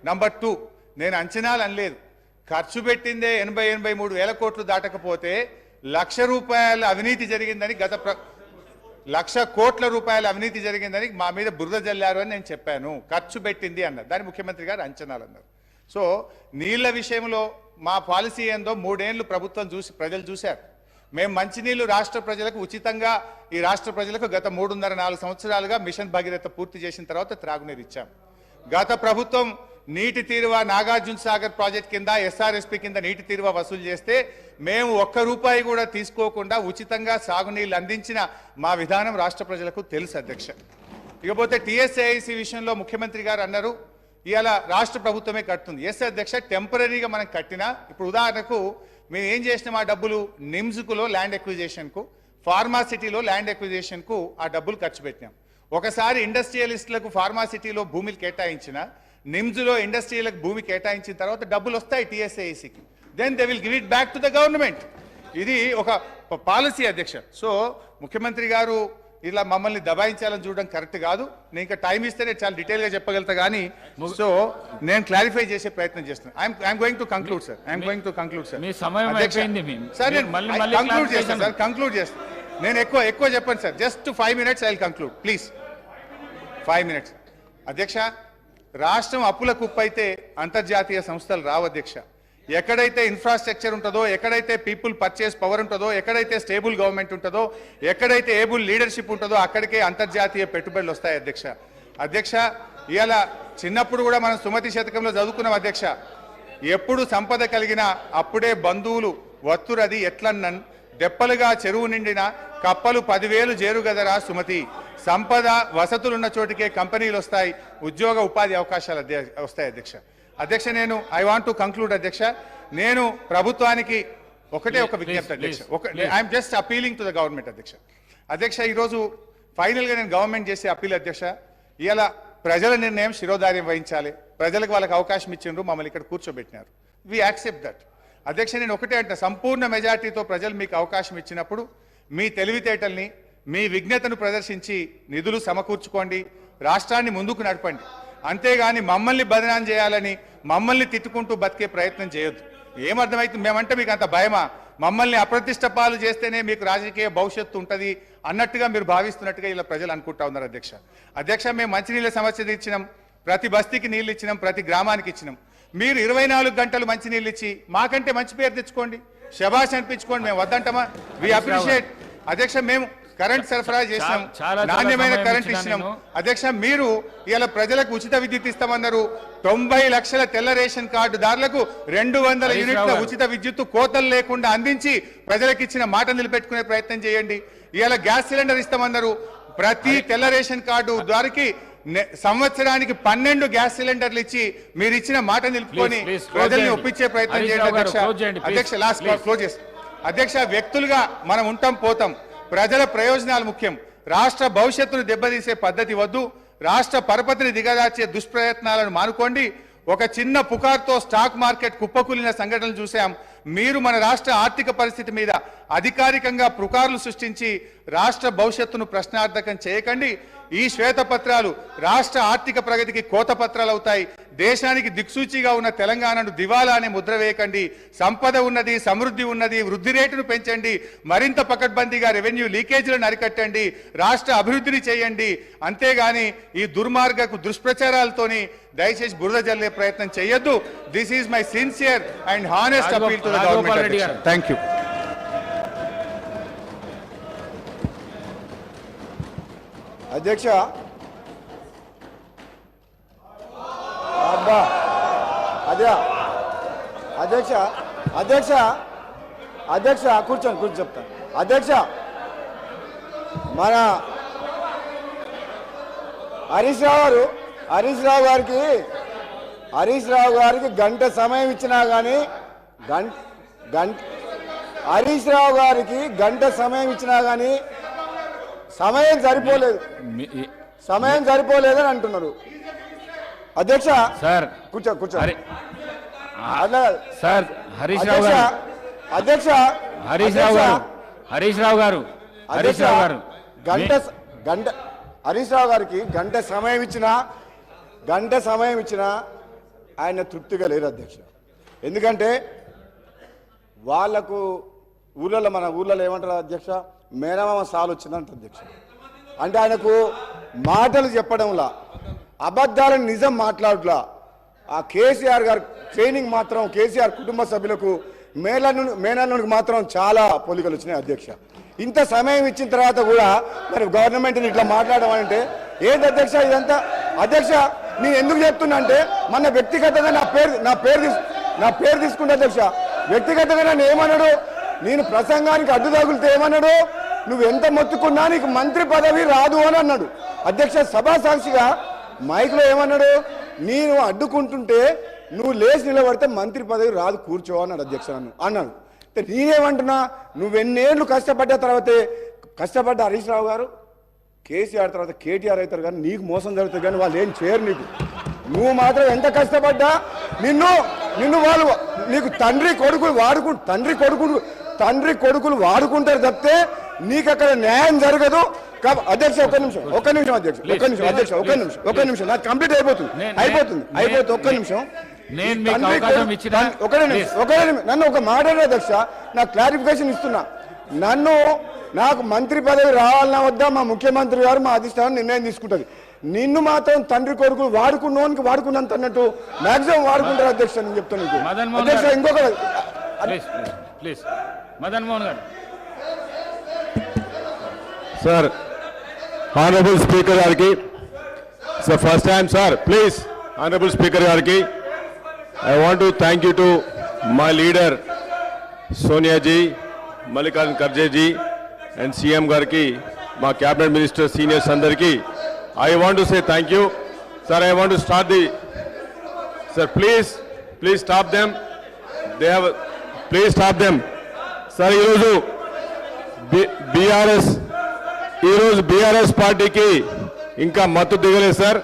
A: నంబర్ 2, నేను అంచనాలు అనలేదు. ఖర్చు పెట్టిందే 83 వేల కోట్లు దాటకపోతే ₹1,00,000 అవినీతి జరిగిందని, 1,00,000 కోట్ల రూపాయల అవినీతి జరిగిందని మా మీద బురద జల్లారు అని నేను చెప్పాను. ఖర్చు పెట్టింది అన్నారు. దాని ముఖ్యమంత్రి గారు అంచనాలు అన్నారు. సో నీళ్ల విషయంలో మా పాలసీ ఏందో 3 ఏళ్ళు ప్రభుత్వం చూసి ప్రజలు చూశారు. మేము మంచినీళ్లు రాష్ట్ర ప్రజలకు ఉచితంగా, ఈ రాష్ట్ర ప్రజలకు గత 3.5-4 సంవత్సరాలుగా మిషన్ భగీరథ పూర్తి చేసిన తర్వాత త్రాగునీరు ఇచ్చాం. గత ప్రభుత్వం నీటి తీరువ నాగార్జున సాగర్ ప్రాజెక్ట్ కింద ఎస్ఆర్ఎస్పి కింద నీటి తీరువ వసూలు చేస్తే మేము ₹1 కూడా తీసుకోకుండా ఉచితంగా సాగునీళ్లు అందించిన మా విధానం రాష్ట్ర ప్రజలకు తెలుసు అధ్యక్ష. ఇకపోతే టీఎస్ఏఐసి విషయంలో ముఖ్యమంత్రి గారు అన్నారు ఇవాళ రాష్ట్ర ప్రభుత్వమే కడుతుంది. ఎస్ అధ్యక్ష, టెంపరీగా మనం కట్టినా, ఇప్పుడు ఉదాహరణకు మేము ఏం చేసినాం, ఆ డబ్బులు నిమ్స్కులో ల్యాండ్ ఎక్విజిషన్కు, ఫార్మాసిటీలో ల్యాండ్ ఎక్విజిషన్కు ఆ డబ్బులు ఖర్చు పెట్టినాం. ఒకసారి ఇండస్ట్రియలిస్టులకు ఫార్మాసిటీలో భూమిని కేటాయించిన, నిమ్స్లో ఇండస్ట్రియలకు భూమి కేటాయించిన తర్వాత డబ్బులు వస్తాయి టీఎస్ఏఐసికి. Then they will give it back to the government. ఇది ఒక పాలసీ అధ్యక్ష. సో ముఖ్యమంత్రి గారు ఇలా మమ్మల్ని దబాయించాలని చూడడం కరెక్ట్ కాదు. నేను ఇంకా టైం ఇస్తే నేను చాలా డీటెయిల్గా చెప్పగలుగుతా కానీ, సో నేను క్లారిఫై చేసే ప్రయత్నం చేస్తున్నాను. I'm going to conclude sir.
D: మీ సమయం అయిపోయింది.
A: సార్ నేను కంక్లూడ్ చేస్తాను సార్. కంక్లూడ్ చేస్తాను. నేను ఎక్కువ చెప్పండి sir. Just 5 minutes I will conclude please. 5 minutes. అధ్యక్ష, రాష్ట్రం అప్పుల కుప్ప అయితే అంతర్జాతీయ సంస్థలు రావు అధ్యక్ష. ఎక్కడైతే ఇన్ఫ్రాస్ట్రక్చర్ ఉంటుందో, ఎక్కడైతే పీపుల్ పర్చేస్ పవర్ ఉంటుందో, ఎక్కడైతే స్టేబుల్ గవర్నమెంట్ ఉంటుందో, ఎక్కడైతే ఏబుల్ లీడర్షిప్ ఉంటుందో అక్కడికే అంతర్జాతీయ పెట్టుబడులు వస్తాయి అధ్యక్ష. అధ్యక్ష, ఇవాళ చిన్నప్పుడు కూడా మనం సుమతి శతకంలో చదువుకున్నాం అధ్యక్ష, ఎప్పుడు సంపద కలిగినా అప్పుడే బంధువులు వత్తురది ఎట్లన్నన్, దెప్పలుగా చెరువు నిండిన కప్పలు 10,000 చేరుగదరా సుమతి. సంపద వసతులున్న చోటికే కంపెనీలు వస్తాయి, ఉద్యోగ ఉపాధి అవకాశాలు వస్తాయి అధ్యక్ష. అధ్యక్ష, నేను ఐ వాంట్ టు కంక్లూడ్ అధ్యక్ష. నేను ప్రభుత్వానికి ఒక విజ్ఞప్తి అధ్యక్ష. I'm just appealing to the government అధ్యక్ష. అధ్యక్ష, ఈరోజు ఫైనల్గా నేను గవర్నమెంట్ చేసే అపీల్ అధ్యక్ష, ఇలా ప్రజల నిర్ణయం శిరోధార్యం వహించాలి. ప్రజలకు వాళ్ళకి అవకాశం ఇచ్చిండ్రు, మమ్మల్ని ఇక్కడ కూర్చోబెట్టినారు. We accept that. అధ్యక్ష, నేను ఒకటే అంటే సంపూర్ణ మెజార్టీతో ప్రజలు మీకు అవకాశం ఇచ్చినప్పుడు మీ తెలివితేటల్ని, మీ విజ్ఞతను ప్రదర్శించి నిధులు సమకూర్చుకోండి, రాష్ట్రాన్ని ముందుకు నడపండి. అంతేగాని మమ్మల్ని బదనాం చేయాలని, మమ్మల్ని తిట్టుకుంటూ బతికే ప్రయత్నం చేయొద్దు. ఏమర్థమైతుంది, మేమంటే మీకు అంత భయమా? మమ్మల్ని అప్రతిష్ట పాలు చేస్తేనే మీకు రాజకీయ భవిష్యత్తు ఉంటుంది అన్నట్టుగా మీరు భావిస్తున్నట్టుగా ఇలా ప్రజలు అనుకుంటా ఉన్నారు అధ్యక్ష. అధ్యక్ష, మేము మంచినీళ్ళ సమస్య ఇచ్చినాం, ప్రతి బస్తీకి నీళ్ళు ఇచ్చినాం, ప్రతి గ్రామానికి ఇచ్చినాం. మీరు 24 గంటలు మంచినీళ్ళు ఇచ్చి మాకంటే మంచి పేరు తెచ్చుకోండి, శబాష్ అనిపించుకోండి, మేము వద్దంటామా? వి అప్రిషియేట్ అధ్యక్ష. మేము కరెంట్ సరఫరా చేసినాం, నాణ్యమైన కరెంట్ ఇచ్చినాం అధ్యక్ష. మీరు ఇలా ప్రజలకు ఉచిత విద్యుత్ ఇస్తామన్నారు. 90 లక్షల తెల్ల రేషన్ కార్డుదారులకు 200 యూనిట్ల ఉచిత విద్యుత్తు కోతలు లేకుండా అందించి ప్రజలకు ఇచ్చిన మాట నిలబెట్టుకునే ప్రయత్నం చేయండి. ఇలా గ్యాస్ సిలిండర్ ఇస్తామన్నారు. ప్రతి తెల్ల రేషన్ కార్డు ద్వారాకి సంవత్సరానికి 12 గ్యాస్ సిలిండర్లు ఇచ్చి మీరు ఇచ్చిన మాట నిలుపుకొని ప్రజల్ని ఒప్పించే ప్రయత్నం చేయండి అధ్యక్ష. అధ్యక్ష, లాస్ట్ క్లోజ్ చేస్తాం అధ్యక్ష. వ్యక్తులుగా మనం ఉంటాం పోతాం, ప్రజల ప్రయోజనాలు ముఖ్యం. రాష్ట్ర భవిష్యత్తును దెబ్బతీసే పద్ధతి వద్దు. రాష్ట్ర పరపతిని దిగదార్చే దుష్ప్రయత్నాలను మానుకోండి. ఒక చిన్న పుకార్తో స్టాక్ మార్కెట్ కుప్పకూలిన సంఘటనలు చూసాం. మీరు మన రాష్ట్ర ఆర్థిక పరిస్థితి మీద అధికారికంగా పుకార్లు సృష్టించి రాష్ట్ర భవిష్యత్తును ప్రశ్నార్థకం చేయకండి. ఈ శ్వేతపత్రాలు రాష్ట్ర ఆర్థిక ప్రగతికి కోతపత్రాలు అవుతాయి. దేశానికి దిక్సూచిగా ఉన్న తెలంగాణను దివాలా అనే ముద్ర వేయకండి. సంపద ఉన్నది, సమృద్ధి ఉన్నది, వృద్ధి రేటును పెంచండి, మరింత పకడ్బందీగా రెవెన్యూ లీకేజీలను అరికట్టండి, రాష్ట్ర అభివృద్ధిని చేయండి. అంతేగాని ఈ దుర్మార్గకు దుష్ప్రచారాలతోని దయచేసి బురద జల్లే ప్రయత్నం చేయొద్దు. This is my sincere and honest appeal to the government. Thank you.
I: అధ్యక్ష, అబ్బా అదే అధ్యక్ష అధ్యక్ష అధ్యక్ష కూర్చోండి చెప్తాను. అధ్యక్ష మన హరీష్ రావు గారికి గంట సమయం ఇచ్చినా కానీ హరీష్ రావు గారికి గంట సమయం ఇచ్చినా కానీ సమయం సరిపోలేదని అంటున్నారు. అధ్యక్ష
D: సార్
I: కూర్చో
D: సార్ హరీష్ రావు గారు
I: అధ్యక్ష
D: హరీష్ రావు గారు
I: హరీష్ రావు గారికి గంట సమయం ఇచ్చినా ఆయన తృప్తిగా లేరు అధ్యక్ష. ఎందుకంటే వాళ్ళకు మన ఊళ్ళలో ఏమంటారు అధ్యక్ష, మేనమామ సాలు వచ్చిందంట అధ్యక్ష. అంటే ఆయనకు మాటలు చెప్పడంలా, అబద్ధాలను నిజం మాట్లాడలా. ఆ కేసీఆర్ గారు ట్రైనింగ్ మాత్రం కేసీఆర్ కుటుంబ సభ్యులకు మేనల్లునికి మాత్రం చాలా పోలికలు వచ్చినాయి అధ్యక్ష. ఇంత సమయం ఇచ్చిన తర్వాత కూడా మరి గవర్నమెంట్ని ఇట్లా మాట్లాడడం అంటే ఏంటి అధ్యక్ష ఇదంతా? అధ్యక్ష నేను ఎందుకు చెప్తున్నా అంటే మన వ్యక్తిగతంగా నా పేరు తీసుకుంటే అధ్యక్ష, వ్యక్తిగతంగా నన్ను ఏమన్నాడు, నేను ప్రసంగానికి అడ్డు తగులితే ఏమన్నాడు, నువ్వు ఎంత మొత్తుకున్నా నీకు మంత్రి పదవి రాదు అని అన్నాడు అధ్యక్ష. సభా సాక్షిగా మైక్లో ఏమన్నాడు, నేను అడ్డుకుంటుంటే నువ్వు లేచి నిలబడితే మంత్రి పదవి రాదు, కూర్చో అన్నాడు అధ్యక్ష. అన్నాడు. నేనేమంటున్నా, నువ్వెన్నేళ్ళు కష్టపడ్డ తర్వాతే కష్టపడ్డ హరీష్ రావు గారు కేసీఆర్ తర్వాత కేటీఆర్ అవుతారు, కానీ నీకు మోసం జరుగుతుంది, కానీ వాళ్ళు ఏం చేయరు నీకు. నువ్వు మాత్రం ఎంత కష్టపడ్డా నిన్ను వాళ్ళు నీకు తండ్రి కొడుకులు వాడుకుంటారు తప్పితే నీకు అక్కడ న్యాయం జరగదు. అధ్యక్ష ఒక్క నిమిషం నాకు కంప్లీట్ అయిపోతుంది. ఒక్క నిమిషం నన్ను ఒక మాట అధ్యక్ష, నాకు క్లారిఫికేషన్ ఇస్తున్నా. నాకు మంత్రి పదవి రావాలన్నా వద్దా మా ముఖ్యమంత్రి గారు మా అధిష్టానం నిర్ణయం తీసుకుంటుంది. నిన్ను మాత్రం తండ్రి కొడుకులు వాడుకున్నంత అన్నట్టు మాక్సిమం వాడుకుంటారు అధ్యక్ష. నేను చెప్తాను అధ్యక్ష. ఇంకొక
D: మదన్ మోహన్ గారు
C: సార్, హానరబుల్ స్పీకర్ గారికి sir, first time sir, please honourable speaker గారికి I want to thank you to my leader Sonia ji, Mallikarjun Kharge ji and CM Garki, my cabinet minister seniors andarki. I want to say thank you. Sir, I want to start sir, please stop them. Please stop them. Sir, BRS party ki inka matu digale sir.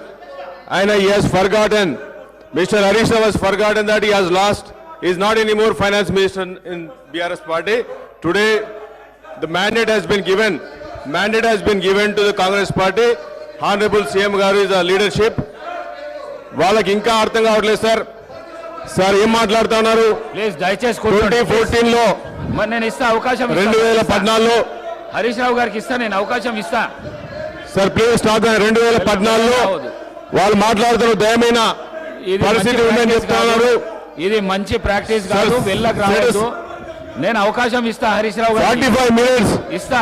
C: And he has forgotten. Mr. Harish Rao has forgotten that he has lost. He is not anymore finance minister in BRS party. Today, the mandate has been given to the Congress party. Honorable CM Garu is a leadership. వాళ్ళకి ఇంకా అర్థం కావట్లేదు సార్. సార్ ఏం మాట్లాడుతా ఉన్నారు?
D: ప్లీజ్ దయచేసి
C: 2014లో
D: నేను ఇస్తా అవకాశం.
C: 2014లో
D: హరీష్ రావు గారికి ఇస్తా, నేను అవకాశం ఇస్తా
C: సార్. Please stop. 2014లో వాళ్ళు మాట్లాడుతున్నారు దయమైన పరిస్థితి ఉందని చెప్తున్నారు.
D: ఇది మంచి ప్రాక్టీస్ కాదు, వెళ్ళకు రావద్దు. నేను అవకాశం ఇస్తా హరీష్ రావు గారికి.
C: 45 minutes
D: ఇస్తా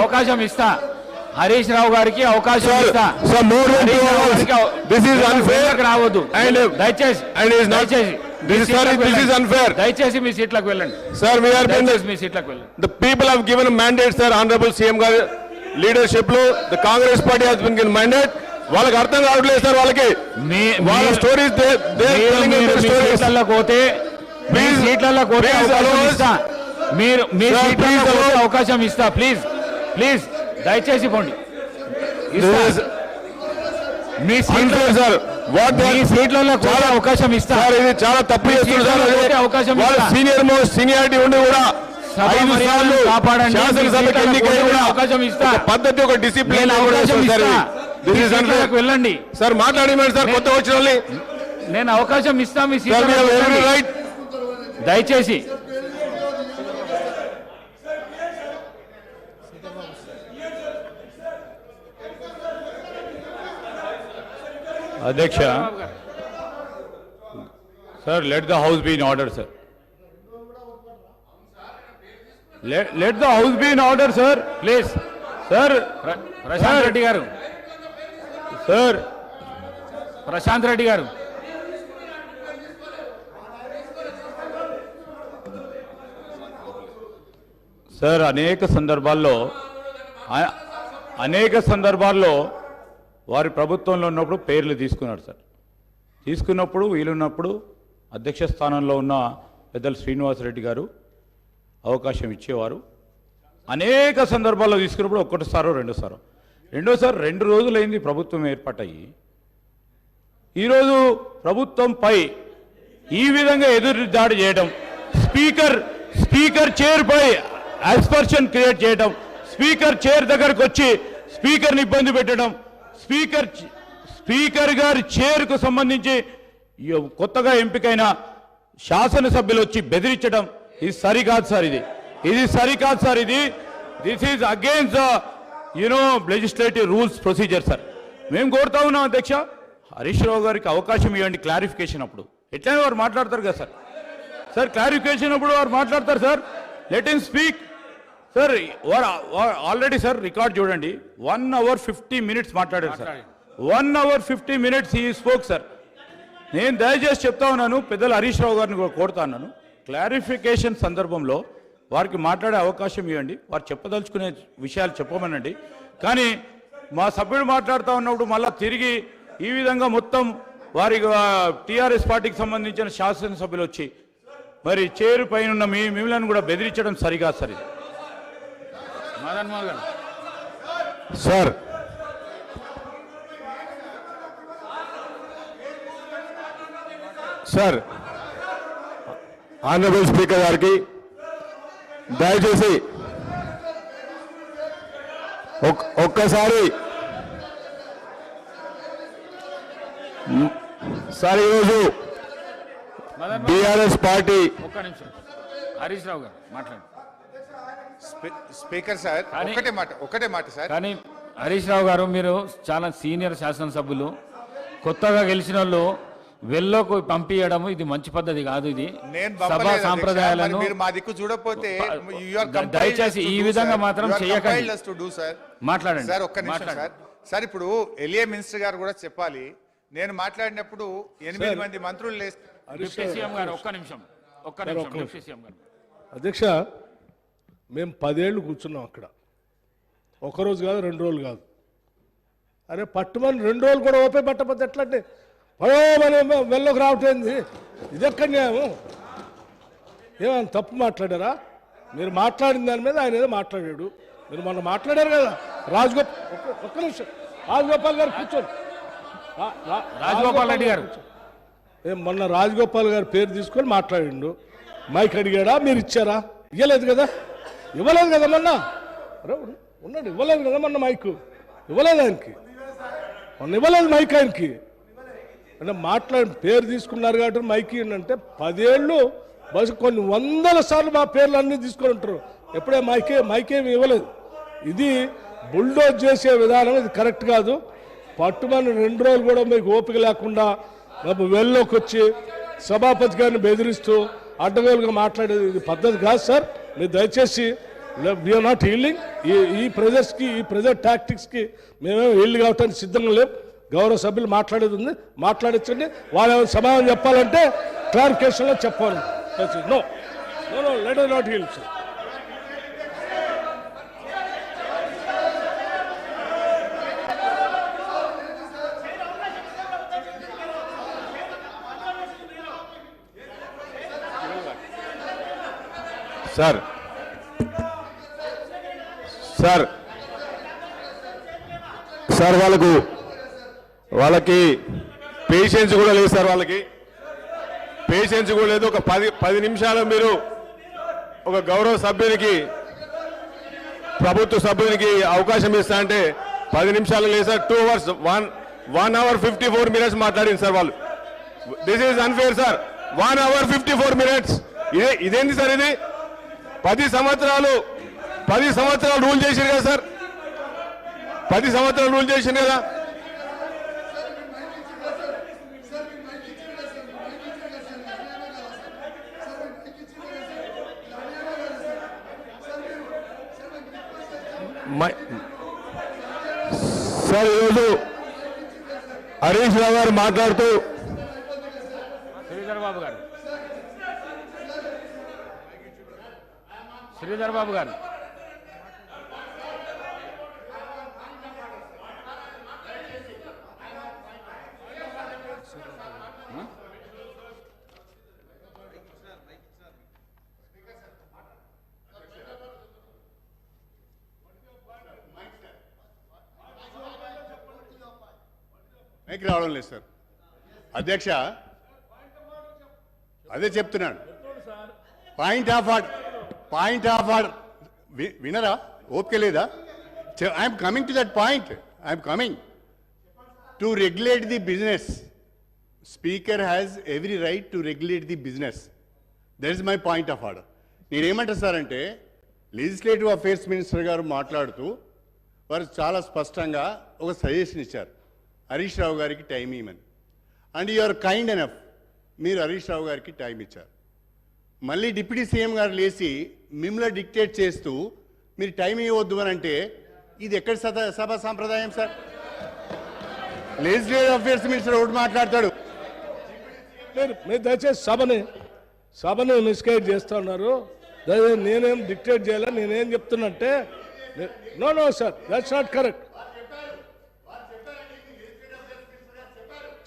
D: అవకాశం ఇస్తా హరీష్ రావు గారికి అవకాశం ఇస్తా. రావద్దు దయచేసి మీ సీట్లకు వెళ్ళండి
C: సార్.
D: మీ సీట్లకు వెళ్ళండి.
C: The people have given a mandate, sir. Honorable CM గారి లీడర్షిప్ లో the Congress party has been given mandate. వాళ్ళకి అర్థం కావట్లేదు సార్. వాళ్ళకి వాళ్ళ స్టోరీస్
D: అవకాశం ఇస్తా. ప్లీజ్ దయచేసి పోండి. మీ సీట్లలో అవకాశం ఇస్తా.
C: ఇది చాలా తప్పు చేస్తున్నారు.
D: అవకాశం
C: సీనియారిటీ ఉండి కూడా
D: అవకాశం ఇస్తా.
C: పద్ధతి, ఒక డిసిప్లిన్
D: వెళ్ళండి
C: సార్. మాట్లాడి సార్, కొత్త వచ్చిన
D: నేను అవకాశం ఇస్తా. మీ రైట్ దయచేసి.
B: అధ్యక్ష sir, let the house be in order sir. Let the house be in order sir, please sir.
D: Prashant Reddy గారు
B: సార్,
D: ప్రశాంత్ రెడ్డి గారు
B: సార్, అనేక సందర్భాల్లో అనేక సందర్భాల్లో వారి ప్రభుత్వంలో ఉన్నప్పుడు పేర్లు తీసుకున్నారు సార్. తీసుకున్నప్పుడు వీలున్నప్పుడు అధ్యక్ష స్థానంలో ఉన్న పెద్దలు శ్రీనివాసరెడ్డి గారు అవకాశం ఇచ్చేవారు. అనేక సందర్భాల్లో తీసుకున్నప్పుడు ఒకటిసారో రెండోసారి 2 రోజులైంది ప్రభుత్వం ఏర్పాటయ్యి. ఈరోజు ప్రభుత్వంపై ఈ విధంగా ఎదురు దాడి చేయడం, స్పీకర్ చైర్పై అస్పర్షన్ క్రియేట్ చేయడం, స్పీకర్ చైర్ దగ్గరకు వచ్చి స్పీకర్ని ఇబ్బంది పెట్టడం, స్పీకర్ గారి చైర్కు సంబంధించి కొత్తగా ఎంపికైన శాసనసభ్యులు వచ్చి బెదిరించడం, ఇది సరికాదు సార్. ఇది సరికాదు sir. This is against legislative rules procedure sir. మేము కోరుతా ఉన్నాం అధ్యక్ష, హరీష్ రావు గారికి అవకాశం ఇవ్వండి క్లారిఫికేషన్ అప్పుడు. ఎట్లయినా వారు మాట్లాడతారు కదా సార్. క్లారిఫికేషన్ అప్పుడు వారు మాట్లాడతారు sir. Let him speak sir. Already sir record చూడండి, 1 hour 50 minutes మాట్లాడారు సార్. 1 hour 50 minutes ఈ స్పోక్ సార్. నేను దయచేసి చెప్తా ఉన్నాను, పెద్దలు హరీష్ రావు గారిని కూడా కోరుతా ఉన్నాను, క్లారిఫికేషన్ సందర్భంలో వారికి మాట్లాడే అవకాశం ఇవ్వండి. వారు చెప్పదలుచుకునే విషయాలు చెప్పమనండి. కానీ మా సభ్యుడు మాట్లాడుతూ ఉన్నప్పుడు మళ్ళీ తిరిగి ఈ విధంగా మొత్తం వారి టీఆర్ఎస్ పార్టీకి సంబంధించిన శాసనసభ్యులు వచ్చి మరి చేరు పైన ఉన్న మిమ్మల్ని కూడా బెదిరించడం సరికాదు sir.
D: Madan Mohan
C: sir sir honourable speaker గారికి దయచేసి ఒక్కసారి సార్ ఈరోజు బీఆర్ఎస్ పార్టీ
D: ఒక్క నిమిషం హరీష్ రావు గారు మాట్లాడండి.
A: స్పీకర్ సార్ ఒకటే మాట సార్.
D: కానీ హరీష్ రావు గారు మీరు చాలా సీనియర్ శాసనసభ్యులు, కొత్తగా గెలిచిన వాళ్ళు వెల్లోకి పంపించడం ఇది మంచి పద్ధతి కాదు. ఇది సభా సాంప్రదాయాలను దయచేసి ఈ విధంగా మాత్రం చేయకండి. మాట్లాడండి
A: సార్. ఒక్క నిమిషం సార్. సార్ ఇప్పుడు ఎలియా మినిస్టర్ గారు కూడా చెప్పాలి. నేను మాట్లాడినప్పుడు 8 మంది మంత్రులు
E: అధ్యక్ష, మేము 10 ఏళ్ళు కూర్చున్నాం అక్కడ. ఒకరోజు కాదు, 2 రోజులు కాదు. అరే పట్టుమని 2 రోజులు కూడా ఓపే పట్టకపోతే ఎట్లంటే మనం వెళ్ళకు రావటేంది, ఇది ఎక్కడ న్యాయం? ఏమైనా తప్పు మాట్లాడారా? మీరు మాట్లాడిన దాని మీద ఆయన ఏదో మాట్లాడాడు. మీరు మొన్న మాట్లాడారు కదా ఒక్క నిమిషం రాజగోపాల్ గారు కూర్చోండి.
D: రాజగోపాల్ రెడ్డి గారు
E: మొన్న రాజగోపాల్ గారి పేరు తీసుకొని మాట్లాడిండు. మైక్ అడిగాడా? మీరు ఇచ్చారా? ఇవ్వలేదు కదా మొన్న. ఉన్నాడు, ఇవ్వలేదు కదా మొన్న మైక్. ఇవ్వలేదు ఆయనకి, మొన్న ఇవ్వలేదు మైక్ ఆయనకి. అంటే పేరు తీసుకున్నారు కాబట్టి మైక్ అంటే 10 ఏళ్ళు బస్ కొన్ని 100 సార్లు మా పేర్లు అన్నీ తీసుకొని ఉంటారు. ఎప్పుడే మైకేమి ఇవ్వలేదు. ఇది బుల్డోజ్ చేసే విధానం, ఇది కరెక్ట్ కాదు. పట్టుమని 2 రోజులు కూడా మీకు ఓపిక లేకుండా వెళ్ళలోకి వచ్చి సభాపతి గారిని బెదిరిస్తూ అడ్డగోలుగా మాట్లాడేది ఇది పద్ధతి కాదు సార్. మీరు దయచేసి వీఆర్ నాట్ హీల్డింగ్. ఈ ప్రెజర్ టాక్టిక్స్కి మేమేమో హీల్డ్ కావటానికి సిద్ధంగా లేవు. గౌరవ సభ్యులు మాట్లాడేది ఉంది, మాట్లాడించండి. వాళ్ళు ఏమైనా సమాధానం చెప్పాలంటే క్లారిఫికేషన్లో చెప్పాలి. No let us not yield, sir.
C: Sir వాళ్ళకి పేషెన్స్ కూడా లేదు సార్. వాళ్ళకి పేషెన్స్ కూడా లేదు. ఒక 10 నిమిషాలు మీరు ఒక గౌరవ సభ్యునికి, ప్రభుత్వ సభ్యునికి అవకాశం ఇస్తా అంటే 10 నిమిషాలు లేదు సార్. 2 hours 1 hour 54 minutes మాట్లాడింది సార్ వాళ్ళు. This is unfair sir. 1 hour 54 minutes. ఇదేంటి సార్? ఇది 10 సంవత్సరాలు రూల్ చేసింది కదా సార్. 10 సంవత్సరాలు రూల్ చేసింది కదా. సార్ ఈరోజు హరీష్ రావు గారు మాట్లాడుతూ
D: శ్రీధర్ బాబు గారు
J: మైక్ రావడం లేదు సార్. అధ్యక్ష, అదే చెప్తున్నాను. పాయింట్ ఆఫ్ ఆర్డర్ వినరా? ఓపిక లేదా? I'm coming to that point. I'm coming to regulate the business. Speaker has every right to regulate the business. That is my point of order. నేనేమంటా సార్ అంటే, లెజిస్లేటివ్ అఫేర్స్ మినిస్టర్ గారు మాట్లాడుతూ వారు చాలా స్పష్టంగా ఒక సజెషన్ ఇచ్చారు, హరీష్ రావు గారికి టైం ఇవ్వమని. And you are kind enough, మీరు హరీష్ రావు గారికి టైం ఇచ్చారు. మళ్ళీ డిప్యూటీ సీఎం గారు లేచి మిమ్మల్ని డిక్టేట్ చేస్తూ మీరు టైం ఇవ్వద్దు అని అంటే ఇది ఎక్కడ సభ సాంప్రదాయం సార్? లెజిస్లేటివ్ అఫేర్స్ మినిస్టర్ ఒకటి మాట్లాడతాడు.
K: మీరు దయచేసి సభని మిస్గైడ్ చేస్తూ ఉన్నారు. నేనేం డిక్టేట్ చేయాలి, నేనేం చెప్తున్నంటే no sir, that's not correct.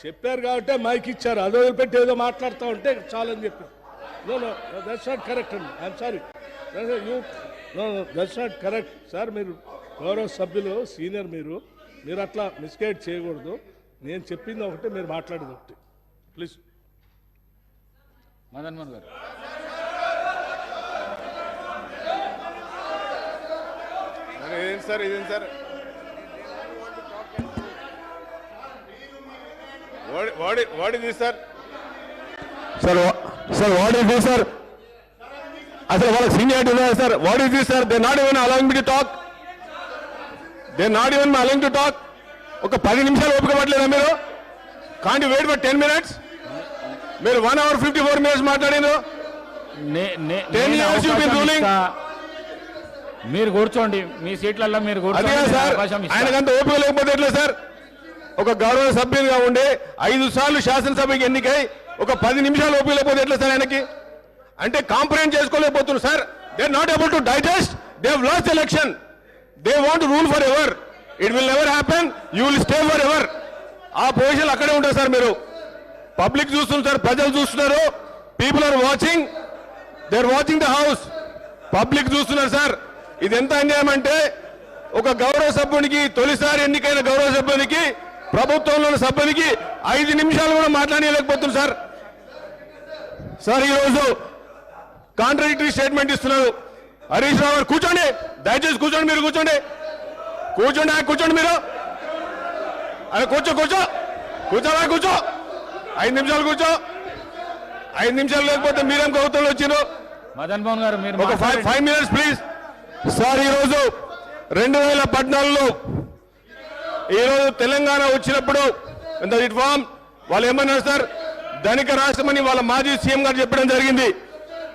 K: చెప్పారు కాబట్టి మైక్ ఇచ్చారు, అదో పెట్టి ఏదో మాట్లాడుతూ ఉంటే చాలని చెప్పారు. నో దట్స్ నాట్ కరెక్ట్ అండి. I'm sorry, that's not correct sir. మీరు గౌరవ సభ్యులు, సీనియర్, మీరు అట్లా మిస్గైడ్ చేయకూడదు. నేను చెప్పింది ఒకటి, మీరు మాట్లాడేది ఒకటి. ప్లీజ్.
D: మదన్ మోహన్ గారు.
A: ఇదేం sir? What is this, sir?
C: Sir what is this sir? అసలు వాళ్ళకి సీనియారిటీ ఉన్నారు sir. What is this sir? They not even allowing me to talk. ఒక 10 నిమిషాలు ఓపిక పట్టలేదా మీరు? Can't you wait for 10 minutes? మీరు 1 hour 54 minutes మాట్లాడినారు. 10 years you been ruling.
D: మీరు కూర్చోండి, మీ సీట్లలో మీరు కూర్చోండి.
C: ఆయనకంత ఓపిక లేకపోతే ఎట్లా సార్? ఒక గౌరవ సభ్యునిగా ఉండి 5 సార్లు శాసనసభకి ఎన్నికై ఒక 10 నిమిషాలు ఓపిక లేకపోతే ఎట్లా సార్ ఆయనకి? అంటే కాంప్రహెండ్ చేసుకోలేకపోతున్నారు sir. They are not able to digest. They have lost election. They want rule for ever. It will never happen. You will stay for ever. ఆ పొజిషన్ అక్కడే ఉంటారు సార్. మీరు పబ్లిక్ చూస్తున్నారు, ప్రజలు చూస్తున్నారు. People are watching. They are watching the house. Public చూస్తున్నారు సార్. ఇది ఎంత అన్యాయం అంటే, ఒక గౌరవ సభ్యునికి, తొలిసారి ఎన్నికైన గౌరవ సభ్యునికి, ప్రభుత్వంలోని సభ్యునికి 5 నిమిషాలు కూడా మాట్లాడలేకపోతున్నారు సార్. సార్ ఈరోజు కాంట్రాడిక్టరీ స్టేట్మెంట్ ఇస్తున్నారు. హరీష్ రావు గారు కూర్చోండి, దయచేసి కూర్చోండి. మీరు కూర్చోండి మీరు. అరే కూర్చో 5 నిమిషాలు కూర్చో. 5 నిమిషాలు లేకపోతే మీరేం కవితలు వచ్చిండ్రు?
D: మదన్ మోహన్ గారు, మీరు
C: ఒక 5 minutes ప్లీజ్. సార్ ఈరోజు 2014లో ఈరోజు తెలంగాణ వచ్చినప్పుడు రిఫార్మ్ వాళ్ళు ఏమన్నారు సార్? ధనిక రాష్ట్రమని వాళ్ళ మాజీ సీఎం గారు చెప్పడం జరిగింది.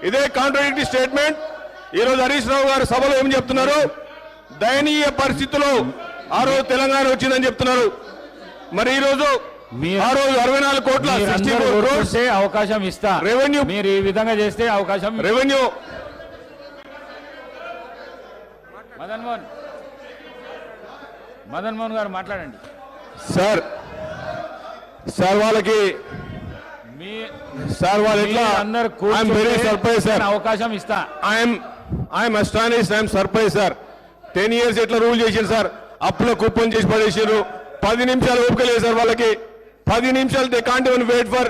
C: ఇదే కాంట్రాడిక్టరీ స్టేట్మెంట్ ఈరోజు హరీష్ రావు గారు సభలో ఏం చెప్తున్నారు? దయనీయ పరిస్థితుల్లో ఆ రోజు తెలంగాణ వచ్చిందని చెప్తున్నారు. మరి ఈ రోజు ఆ రోజు 64 కోట్ల 64 crores
D: అవకాశం ఇస్తా.
C: రెవెన్యూ
D: మీరు ఈ విధంగా చేస్తే అవకాశం.
C: రెవెన్యూ
D: మదన్ మోహన్ గారు మాట్లాడండి
C: సార్. వాళ్ళకి వాళ్ళు ఎట్లా
D: అందరు
C: వెరీ సర్ప్రైజ్ సార్.
D: అవకాశం ఇస్తా.
C: I'm astonished, I'm surprise sir. 10 years ఎట్లా రూల్ చేసింది సార్? అప్పుల కుప్పం చేసి పడేసారు. 10 నిమిషాలు ఓపిక లేదు సార్ వాళ్ళకి. 10 నిమిషాలు they can't even wait for.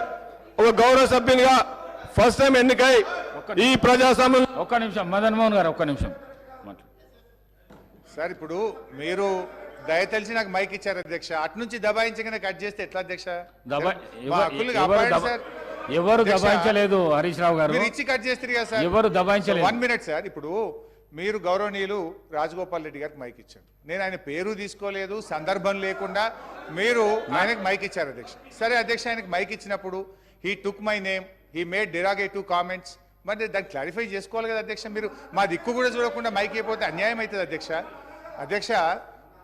C: ఒక గౌరవ సభ్యునిగా ఫస్ట్ టైం ఎన్నికై ఈ ప్రజాస్వామ్యం.
D: ఒక్క నిమిషం మదన్ మోహన్ గారు, ఒక్క నిమిషం.
A: సార్ ఇప్పుడు మీరు దయ తెలిసి నాకు మైక్ ఇచ్చారు అధ్యక్ష. అటు నుంచి దబాయించగానే కట్ చేస్తే ఎట్లా అధ్యక్ష?
D: ఎవరు దబాయించలేదు హరీష్ రావు గారు.
A: మీరు ఇచ్చి కట్ చేస్తారు కదా సార్.
D: ఎవరు దబాయించలేదు.
A: 1 minute సార్. ఇప్పుడు మీరు గౌరవనీయులు రాజగోపాల్ రెడ్డి గారికి మైక్ ఇచ్చారు. నేను ఆయన పేరు తీసుకోలేదు, సందర్భం లేకుండా మీరు ఆయనకు మైక్ ఇచ్చారు అధ్యక్ష. సరే అధ్యక్ష, ఆయనకు మైక్ ఇచ్చినప్పుడు he took my name, he made derogatory comments. మరి దాన్ని క్లారిఫై చేసుకోవాలి కదా అధ్యక్ష. మీరు మా దిక్కు కూడా చూడకుండా మైక్ అయిపోతే అన్యాయం అవుతుంది అధ్యక్ష.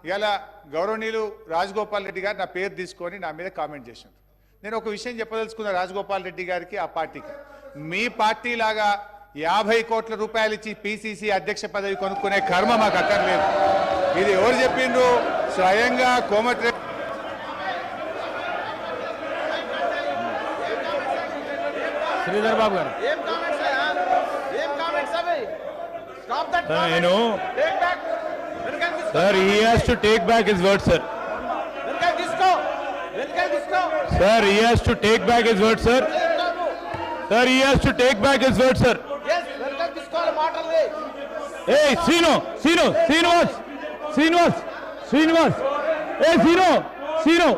A: ఇలా గౌరవనీయులు రాజగోపాల్ రెడ్డి గారు నా పేరు తీసుకొని నా మీద కామెంట్ చేశారు. నేను ఒక విషయం చెప్పదలుచుకున్న రాజగోపాల్ రెడ్డి గారికి, ఆ పార్టీకి, మీ పార్టీ లాగా 50 కోట్ల రూపాయలు ఇచ్చి పిసిసి అధ్యక్ష పదవి కొనుక్కునే కర్మ మాకు అక్కర్లేదు. ఇది ఎవరు చెప్పిండ్రు? స్వయంగా కోమటిరెడ్డి
D: శ్రీధర్ బాబు గారు.
B: Sir, he has to take back his words, sir. Sir, he has to take back his word, sir. Sir, he has to take back his word, sir. Hey, Srinivas. Hey, Srino.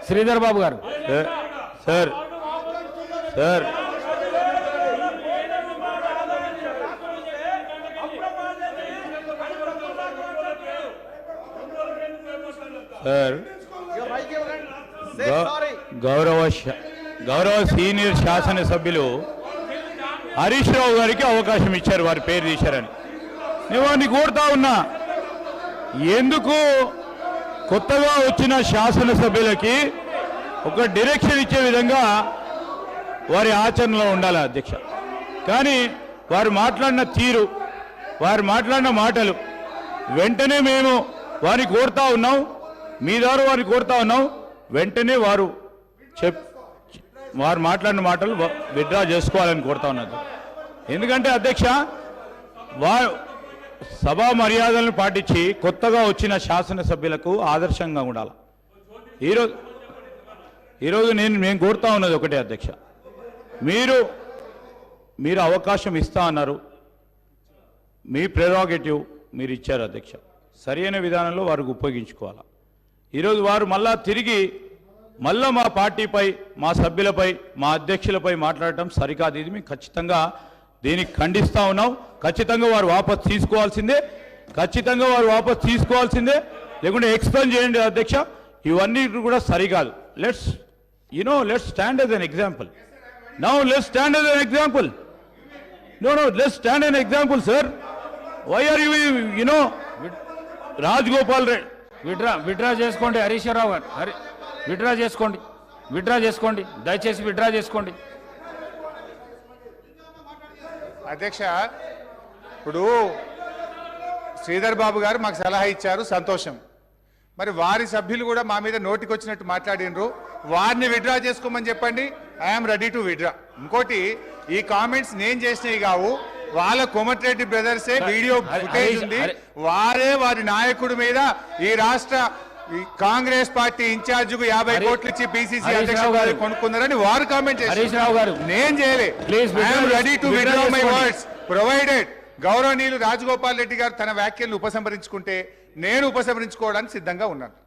D: Sridhar Babu గారు.
B: Sir. Sir. గౌరవ సీనియర్ శాసనసభ్యులు హరీష్ రావు గారికి అవకాశం ఇచ్చారు, వారి పేరు తీశారని. నేను వారిని కోరుతా ఉన్నా, ఎందుకు కొత్తగా వచ్చిన శాసనసభ్యులకి ఒక డైరెక్షన్ ఇచ్చే విధంగా వారి ఆచరణలో ఉండాలి అధ్యక్ష. కానీ వారు మాట్లాడిన తీరు, వారు మాట్లాడిన మాటలు వెంటనే మేము వారిని కోరుతా ఉన్నాం, మీ ద్వారా వారిని కోరుతా ఉన్నాం, వెంటనే వారు మాట్లాడిన మాటలు విత్డ్రా చేసుకోవాలని కోరుతా ఉన్నది. ఎందుకంటే అధ్యక్ష, వారు సభా మర్యాదలను పాటించి కొత్తగా వచ్చిన శాసనసభ్యులకు ఆదర్శంగా ఉండాలి. ఈరోజు మేము కోరుతా ఉన్నది ఒకటే అధ్యక్ష, మీరు అవకాశం ఇస్తా అన్నారు, మీ ప్రెరోగేటివ్ మీరు ఇచ్చారు అధ్యక్ష. సరైన విధానంలో వారికి ఉపయోగించుకోవాలి. ఈరోజు వారు మళ్ళా మా పార్టీపై, మా సభ్యులపై, మా అధ్యక్షులపై మాట్లాడటం సరికాదు. ఇది మేము ఖచ్చితంగా దీనికి ఖండిస్తూ ఉన్నాం. ఖచ్చితంగా వారు వాపసు తీసుకోవాల్సిందే, లేకుంటే ఎక్స్ప్లెయిన్ చేయండి అధ్యక్ష. ఇవన్నీ కూడా సరికాదు. Let's stand as an example. let's stand as an example. Let's stand as an example, sir. Why are you, Rajgopal Reddy?
D: Withdraw చేసుకోండి హరీష్ రావు గారు. విత్డ్రా చేసుకోండి దయచేసి విత్డ్రా చేసుకోండి.
A: అధ్యక్ష, ఇప్పుడు శ్రీధర్ బాబు గారు మాకు సలహా ఇచ్చారు, సంతోషం. మరి వారి సభ్యులు కూడా మా మీద నోటికొచ్చినట్టు మాట్లాడినరు, వారిని విత్డ్రా చేసుకోమని చెప్పండి. I'm ready to withdraw. ఇంకోటి, ఈ కామెంట్స్ నేను చేసినవి కావు, వాళ్ళ కోమటిరెడ్డి బ్రదర్సే వీడియో ఫుటేజ్ ఉంది. వారి నాయకుడి మీద ఈ రాష్ట్ర కాంగ్రెస్ పార్టీ ఇన్ఛార్జ్ కు 50 కోట్లు ఇచ్చి పిసిసి అధ్యక్షుడు కొనుక్కున్నారని వారు కామెంట్ చేశారు. నేను చేయలే. I'm ready to withdraw my words provided గౌరవనీయులు రాజగోపాల్ రెడ్డి గారు తన వ్యాఖ్యలను ఉపసంహరించుకుంటే నేను ఉపసంహరించుకోవడానికి సిద్ధంగా ఉన్నాను.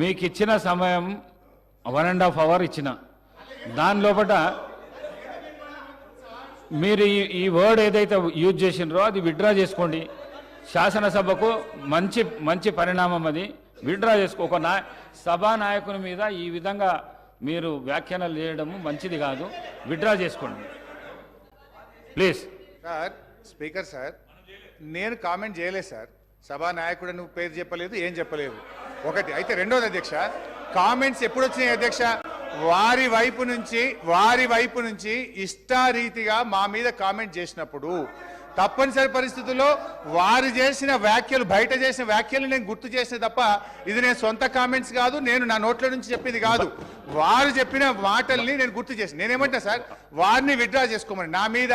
D: మీకు ఇచ్చిన సమయం 1.5 hours ఇచ్చిన దాని లోపల మీరు ఈ వర్డ్ ఏదైతే యూజ్ చేసినారో అది విత్డ్రా చేసుకోండి. శాసనసభకు మంచి పరిణామం అది. విత్డ్రా చేసుకో. ఒక సభా నాయకుని మీద ఈ విధంగా మీరు వ్యాఖ్యానాలు చేయడం మంచిది కాదు. విత్డ్రా చేసుకోండి ప్లీజ్.
A: సార్, స్పీకర్ సార్, నేను కామెంట్ చేయలేదు సార్. సభా నాయకుడు నువ్వు పేరు చెప్పలేదు, ఏం చెప్పలేదు. ఒకటి అయితే. రెండోది అధ్యక్ష, కామెంట్స్ ఎప్పుడు వచ్చినాయి అధ్యక్ష? వారి వైపు నుంచి ఇష్టారీతిగా మా మీద కామెంట్ చేసినప్పుడు తప్పనిసరి పరిస్థితుల్లో వారు చేసిన వ్యాఖ్యలు, బయట చేసిన వ్యాఖ్యలు నేను గుర్తు చేసిన తప్ప ఇది నేను సొంత కామెంట్స్ కాదు, నేను నా నోట్ల నుంచి చెప్పింది కాదు. వారు చెప్పిన మాటల్ని నేను గుర్తు చేసిన. నేనేమంటా సార్, వారిని విత్డ్రా చేసుకోమని, నా మీద,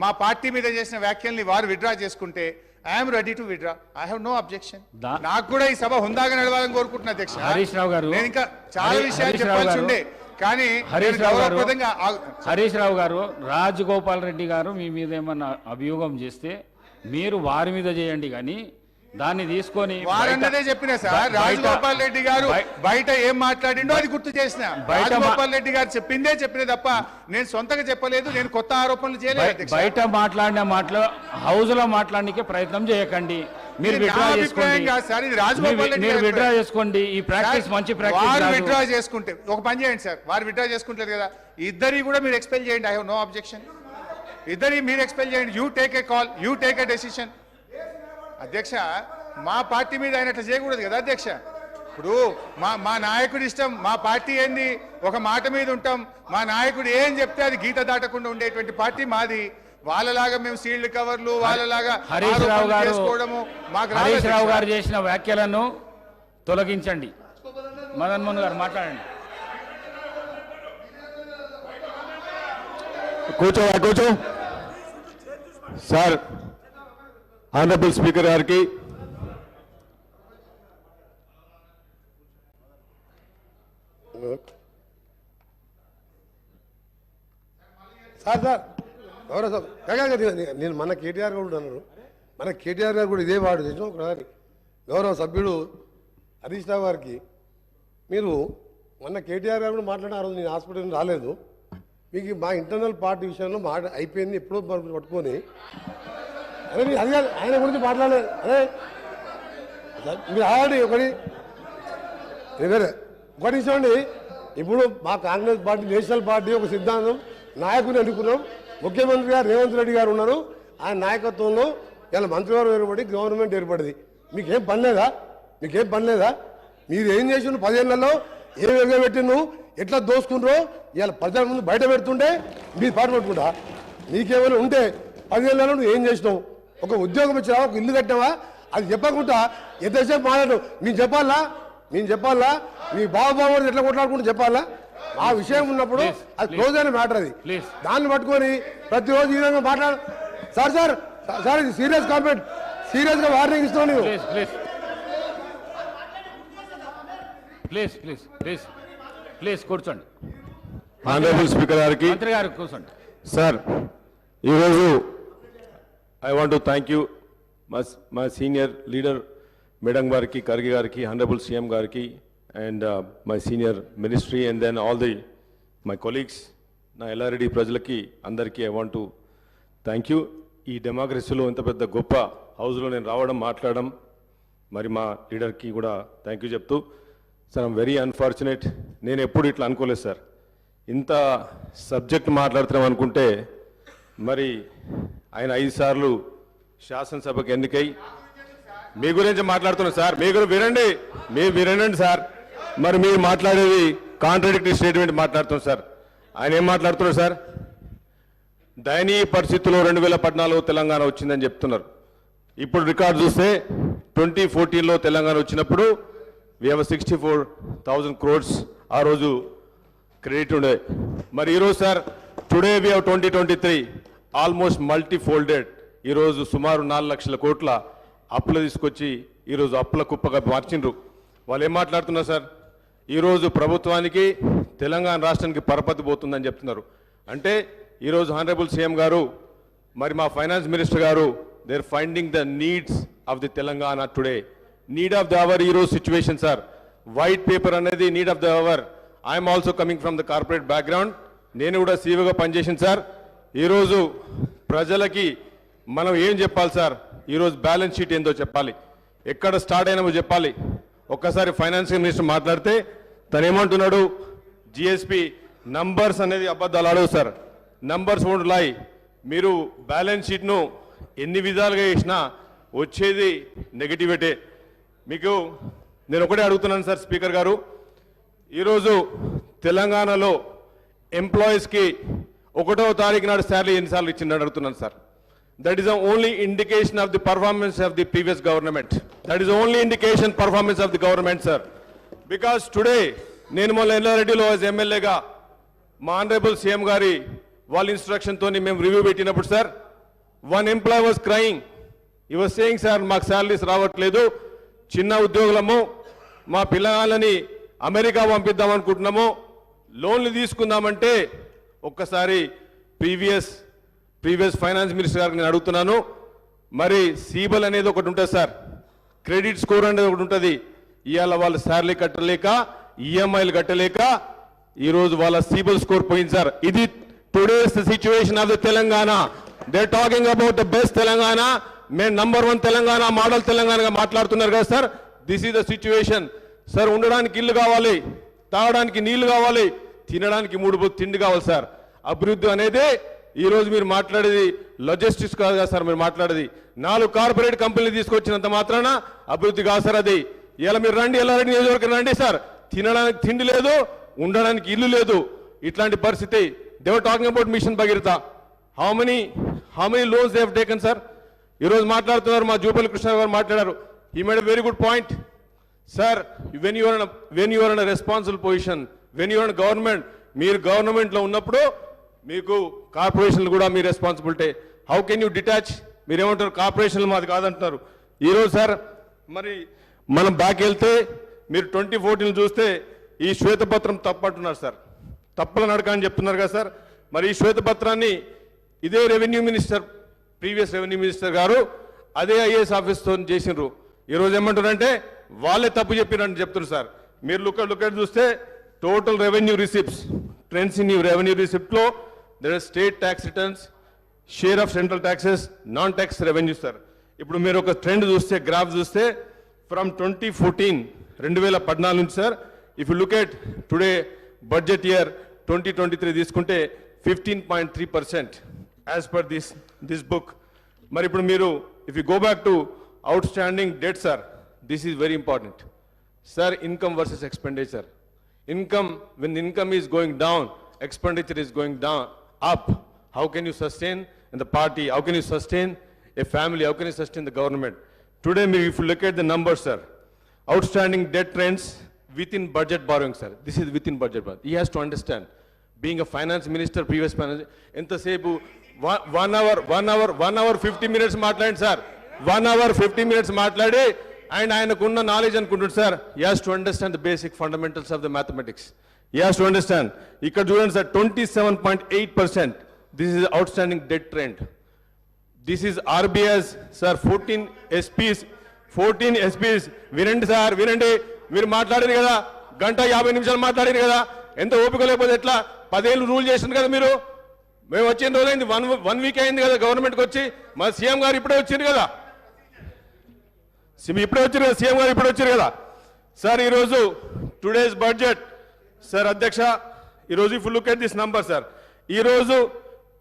A: మా పార్టీ మీద చేసిన వ్యాఖ్యల్ని వారు విత్డ్రా చేసుకుంటే I'm ready to withdraw. I have no objection. నాకు కూడా ఈ సభ హుందాగా నడవాలని కోరుకుంటున్నా అధ్యక్ష.
D: హరీష్ రావు గారు,
A: నేను ఇంకా చాలా విషయాలు చెప్పాల్సి ఉండే, కానీ
D: హరీష్ రావు గారు, రాజగోపాల్ రెడ్డి గారు మీ మీద ఏమన్నా అభియోగం చేస్తే మీరు వారి మీద చేయండి, కానీ దాన్ని తీసుకొని
A: వారన్నదే చెప్పిన సార్. రాజగోపాల్ రెడ్డి గారు బయట ఏం మాట్లాడిండో అది గుర్తు చేసిన. రాజగోపాల్ రెడ్డి గారు చెప్పిన తప్ప నేను సొంతగా చెప్పలేదు, నేను కొత్త ఆరోపణలు చేయలేదు.
D: బయట మాట్లాడిన మాటలు హౌస్ లో మాట్లాడడానికి ప్రయత్నం చేయకండి. మీరు విత్డ్రా చేసుకోండి. ఈ ప్రాక్టీస్ మంచి ప్రాక్టీస్.
A: విత్డ్రా చేసుకుంటే ఒక పని చేయండి సార్, వారు విత్డ్రా చేసుకుంటారు కదా, ఇద్దరి కూడా మీరు ఎక్స్పెల్ చేయండి. I have no objection. ఇద్దరి మీరు ఎక్స్పెల్ చేయండి. You take a call, you take a decision. అధ్యక్ష, మా పార్టీ మీద ఆయన అట్లా చేయకూడదు కదా అధ్యక్ష. ఇప్పుడు మా నాయకుడి ఇష్టం, మా పార్టీ ఏంది, ఒక మాట మీద ఉంటాం. మా నాయకుడు ఏం చెప్తే అది గీత దాటకుండా ఉండేటువంటి పార్టీ మాది. వాళ్ళలాగా మేము సీల్డ్ కవర్లు, వాళ్ళలాగా
D: హరీష్ రావు గారు
A: చేసుకోవడము మాకు
D: హరీష్ రావు గారు చేసిన వ్యాఖ్యలను తొలగించండి. మదన్ మోహన్ గారు మాట్లాడండి.
J: కూర్చో సార్. ఆనరబుల్ స్పీకర్ గారికి
E: సార్ ఎవరో నేను మన కేటీఆర్ గారు కూడా అన్నారు. మన కేటీఆర్ గారు కూడా ఇదే వాడు చేసిన గౌరవ సభ్యుడు హరీష్ రావు గారికి మీరు మొన్న కేటీఆర్ గారు కూడా మాట్లాడిన ఆ రోజు నేను హాస్పిటల్ రాలేదు. మీకు మా ఇంటర్నల్ పార్టీ విషయంలో అయిపోయింది ఎప్పుడో పట్టుకొని అదే అది కాదు ఆయన గురించి మాట్లాడలేదు. అదే మీరు ఆల్రెడీ ఒకటి ఇవ్వండి. ఇప్పుడు మా కాంగ్రెస్ పార్టీ నేషనల్ పార్టీ ఒక సిద్ధాంతం నాయకుని ఎన్నుకున్నాం. ముఖ్యమంత్రి గారు రేవంత్ రెడ్డి గారు ఉన్నారు. ఆయన నాయకత్వంలో ఇలా మంత్రివర్గం ఏర్పడి గవర్నమెంట్ ఏర్పడింది. మీకేం పని లేదా? మీరు ఏం చేసిన 10 ఏళ్లలో ఏం ఎగబెట్టిను, ఎట్లా దోసుకున్నారో ఇలా ప్రజల ముందు బయట పెడుతుంటే మీరు పాటు పట్టుకుంటా. నీకేమైనా ఉంటే 10 ఏళ్లలో నువ్వు ఏం చేసినావు? ఒక ఉద్యోగం ఇచ్చినావా, ఒక ఇల్లు కట్టావా? అది చెప్పకుండా ఎంతసేపు మాట్లాడు. మేము చెప్పాలా మీ బాబు ఎట్లా కొట్లాడుకుంటూ చెప్పాలా? ఆ విషయం ఉన్నప్పుడు అది క్లోజ్ అయిన మ్యాటర్. అది దాన్ని పట్టుకొని ప్రతిరోజు ఈ విధంగా మాట్లాడు. సార్ ఇది సీరియస్ కామెంట్, సీరియస్ గా వార్నింగ్ ఇస్తున్నాను.
D: ప్లీజ్ కూర్చోండి.
J: ఆనరబుల్ స్పీకర్ గారికి
D: మంత్రి గారు కూర్చోండి.
J: సార్, ఈరోజు I want to thank you మా సీనియర్ లీడర్ మేడం గారికి, ఖర్గే గారికి, హానరబుల్ సీఎం గారికి, and my senior ministry, and then all the my colleagues, నా ఎల్ఆర్డి ప్రజలకి అందరికీ I want to thank you. ఈ డెమోక్రసీలో ఇంత పెద్ద గొప్ప హౌస్లో నేను రావడం, మాట్లాడడం, మరి మా లీడర్కి కూడా థ్యాంక్ యూ చెప్తూ, సార్ ఐమ్ వెరీ అన్ఫార్చునేట్. నేను ఎప్పుడు ఇట్లా అనుకోలేదు సార్. ఇంత సబ్జెక్ట్ మాట్లాడుతున్నాం అనుకుంటే మరి ఆయన 5 సార్లు శాసనసభకు ఎన్నికై మీ గురించి మాట్లాడుతున్నారు సార్. మీ గురించి వినండి సార్. మరి మీరు మాట్లాడేది కాంట్రాడిక్టరీ స్టేట్మెంట్ మాట్లాడుతున్నారు సార్. ఆయన ఏం మాట్లాడుతున్నారు సార్? దయనీయ పరిస్థితుల్లో 2014 తెలంగాణ వచ్చిందని చెప్తున్నారు. ఇప్పుడు రికార్డు చూస్తే 2014లో తెలంగాణ వచ్చినప్పుడు we have 64,000 crores ఆ రోజు క్రెడిట్ ఉండే. మరి ఈరోజు sir today we have 2023 almost multifolded. ఈరోజు సుమారు 4 లక్షల కోట్ల అప్పులు తీసుకొచ్చి ఈరోజు అప్పుల కుప్పగా మార్చిండ్రు. వాళ్ళు ఏం మాట్లాడుతున్నారు సార్? ఈరోజు ప్రభుత్వానికి తెలంగాణ రాష్ట్రానికి పరపతి పోతుందని చెప్తున్నారు. అంటే ఈరోజు హానరబుల్ సీఎం గారు, మరి మా ఫైనాన్స్ మినిస్టర్ గారు, they are finding the needs of the Telangana today. Need of the hour ఈరోజు సిచ్యువేషన్ సార్. వైట్ పేపర్ అనేది need of the hour. I'm also coming from the corporate background. నేను కూడా సీఈఓగా పనిచేసింది సార్. ఈరోజు ప్రజలకి మనం ఏం చెప్పాలి సార్? ఈరోజు బ్యాలెన్స్ షీట్ ఏందో చెప్పాలి, ఎక్కడ స్టార్ట్ అయినామో చెప్పాలి. ఒక్కసారి ఫైనాన్స్ మినిస్టర్ మాట్లాడితే తను ఏమంటున్నాడు? జిఎస్పి నంబర్స్ అనేది అబద్ధాలు ఆడవు సార్. నంబర్స్ వోంట్ లై. మీరు బ్యాలెన్స్ షీట్ను ఎన్ని విధాలుగా చేసినా వచ్చేది నెగటివిటీ. మీకు నేను ఒకటే అడుగుతున్నాను సార్ స్పీకర్ గారు, ఈరోజు తెలంగాణలో ఎంప్లాయీస్కి 1వ తారీఖు నాడు శాలరీ ఎన్నిసార్లు ఇచ్చిందని అడుగుతున్నాను sir. That is the only indication of the performance of the previous government. That is the only indication performance of the government, sir. Because today, నేను మొన్న ఎల్లారెడ్డిలో యాజ్ ఎమ్మెల్యేగా మా ఆనరబుల్ సీఎం గారి వాళ్ళ ఇన్స్ట్రక్షన్తో మేము రివ్యూ పెట్టినప్పుడు sir, one employee was crying. He was saying sir మాకు శాలరీస్ రావట్లేదు, చిన్న ఉద్యోగులము, మా పిల్లలని అమెరికా పంపిద్దాం అనుకుంటున్నాము, లోన్లు తీసుకుందామంటే ఒక్కసారి ప్రీవియస్ ఫైనాన్స్ మినిస్టర్ గారికి నేను అడుగుతున్నాను. మరి సీబల్ అనేది ఒకటి ఉంటుంది సార్, క్రెడిట్ స్కోర్ అనేది ఒకటి ఉంటుంది. ఇవాళ వాళ్ళు శాలరీ కట్టలేక, ఈఎంఐలు కట్టలేక ఈరోజు వాళ్ళ సీబల్ స్కోర్ పోయింది సార్. ఇది today's situation of the Telangana. They talking about the best Telangana. మేము #1 తెలంగాణ, మోడల్ తెలంగాణగా మాట్లాడుతున్నారు కదా sir. This is the situation sir. ఉండడానికి ఇల్లు కావాలి, తాగడానికి నీళ్లు కావాలి, తినడానికి 3 పూట తిండి కావాలి సార్. అభివృద్ధి అనేది ఈరోజు మీరు మాట్లాడేది లాజిస్టిక్స్ కాదు కదా సార్. మీరు మాట్లాడేది 4 కార్పొరేట్ కంపెనీలు తీసుకొచ్చినంత మాత్రాన అభివృద్ధి కాదు సార్. అది
K: ఇలా మీరు రండి, ఎల్లారెడ్డి నియోజకవర్గం రండి సార్, తినడానికి తిండి లేదు, ఉండడానికి ఇల్లు లేదు, ఇట్లాంటి పరిస్థితి. They were talking about mission Bhagiratha. How many loans they have taken sir? ఈరోజు మాట్లాడుతున్నారు, మా జూపల్లి కృష్ణ గారు మాట్లాడారు. He made a very good point. Sir, when you are in a responsible position, when you are in government, మీరు గవర్నమెంట్లో ఉన్నప్పుడు మీకు కార్పొరేషన్లు కూడా మీ responsibility. How can you detach? మీరేమంటారు, కార్పొరేషన్లు మాది కాదంటున్నారు. ఈరోజు సార్ మరి మనం బ్యాక్ వెళ్తే మీరు 2014 చూస్తే ఈ శ్వేతపత్రం తప్పంటున్నారు సార్, తప్పుల నడక అని చెప్తున్నారు కదా సార్. మరి ఈ శ్వేతపత్రాన్ని ఇదే revenue minister, previous revenue minister గారు అదే ఐఏఎస్ ఆఫీస్తో చేసినారు. ఈరోజు ఏమంటారంటే వాళ్ళే తప్పు చెప్పినట్టు చెప్తున్నారు సార్. మీరు లుక్ చూస్తే total revenue receipts, trends in revenue రిసిప్ట్లో there are state tax returns, share of central taxes, non tax revenue sir. ఇప్పుడు మీరు ఒక ట్రెండ్ చూస్తే, గ్రాఫ్ చూస్తే ఫ్రమ్ 2014 నుంచి sir, if you look at today budget year 2023 తీసుకుంటే 15.3% యాజ్ పర్ దిస్ బుక్. మరి ఇప్పుడు మీరు if you go back to out standing debt sir, this is very important sir. Income versus expenditure. Income, when income is going down, expenditure is going down, up. How can you sustain in the party? How can you sustain a family? How can you sustain the government? Today, if you look at the numbers, sir, outstanding debt trends within budget borrowing, sir. This is within budget borrowing. He has to understand. Being a finance minister, previous finance, ఎంతసేపు 1 hour 50 minutes మాట్లాడండి సార్. 1 hour 50 minutes మాట్లాడి అండ్ ఆయనకున్న నాలెడ్జ్ అనుకుంటుంది sir. He has to understand the basic fundamentals of the mathematics. He has to understand. ఇక్కడ చూడండి sir, 27.8%. This is outstanding debt trend. This is RBI's sir. 14 SPs. వినండి సార్, వినండి. మీరు మాట్లాడారు కదా, 1:50 నిమిషాలు మాట్లాడారు కదా, ఎంత ఓపిక లేకపోతే ఎట్లా? 10 ఏళ్ళు రూల్ చేసింది కదా మీరు. మేము వచ్చిన రోజైంది, 1 వీక్ అయింది కదా గవర్నమెంట్కి వచ్చి. మా సీఎం గారు ఇప్పుడే వచ్చింది కదా, ఇప్పుడే వచ్చారు కదా, సీఎం గారు ఇప్పుడే వచ్చారు కదా సార్. ఈరోజు టుడేస్ బడ్జెట్ సార్, అధ్యక్ష, ఈరోజు if look at this number sir, ఈరోజు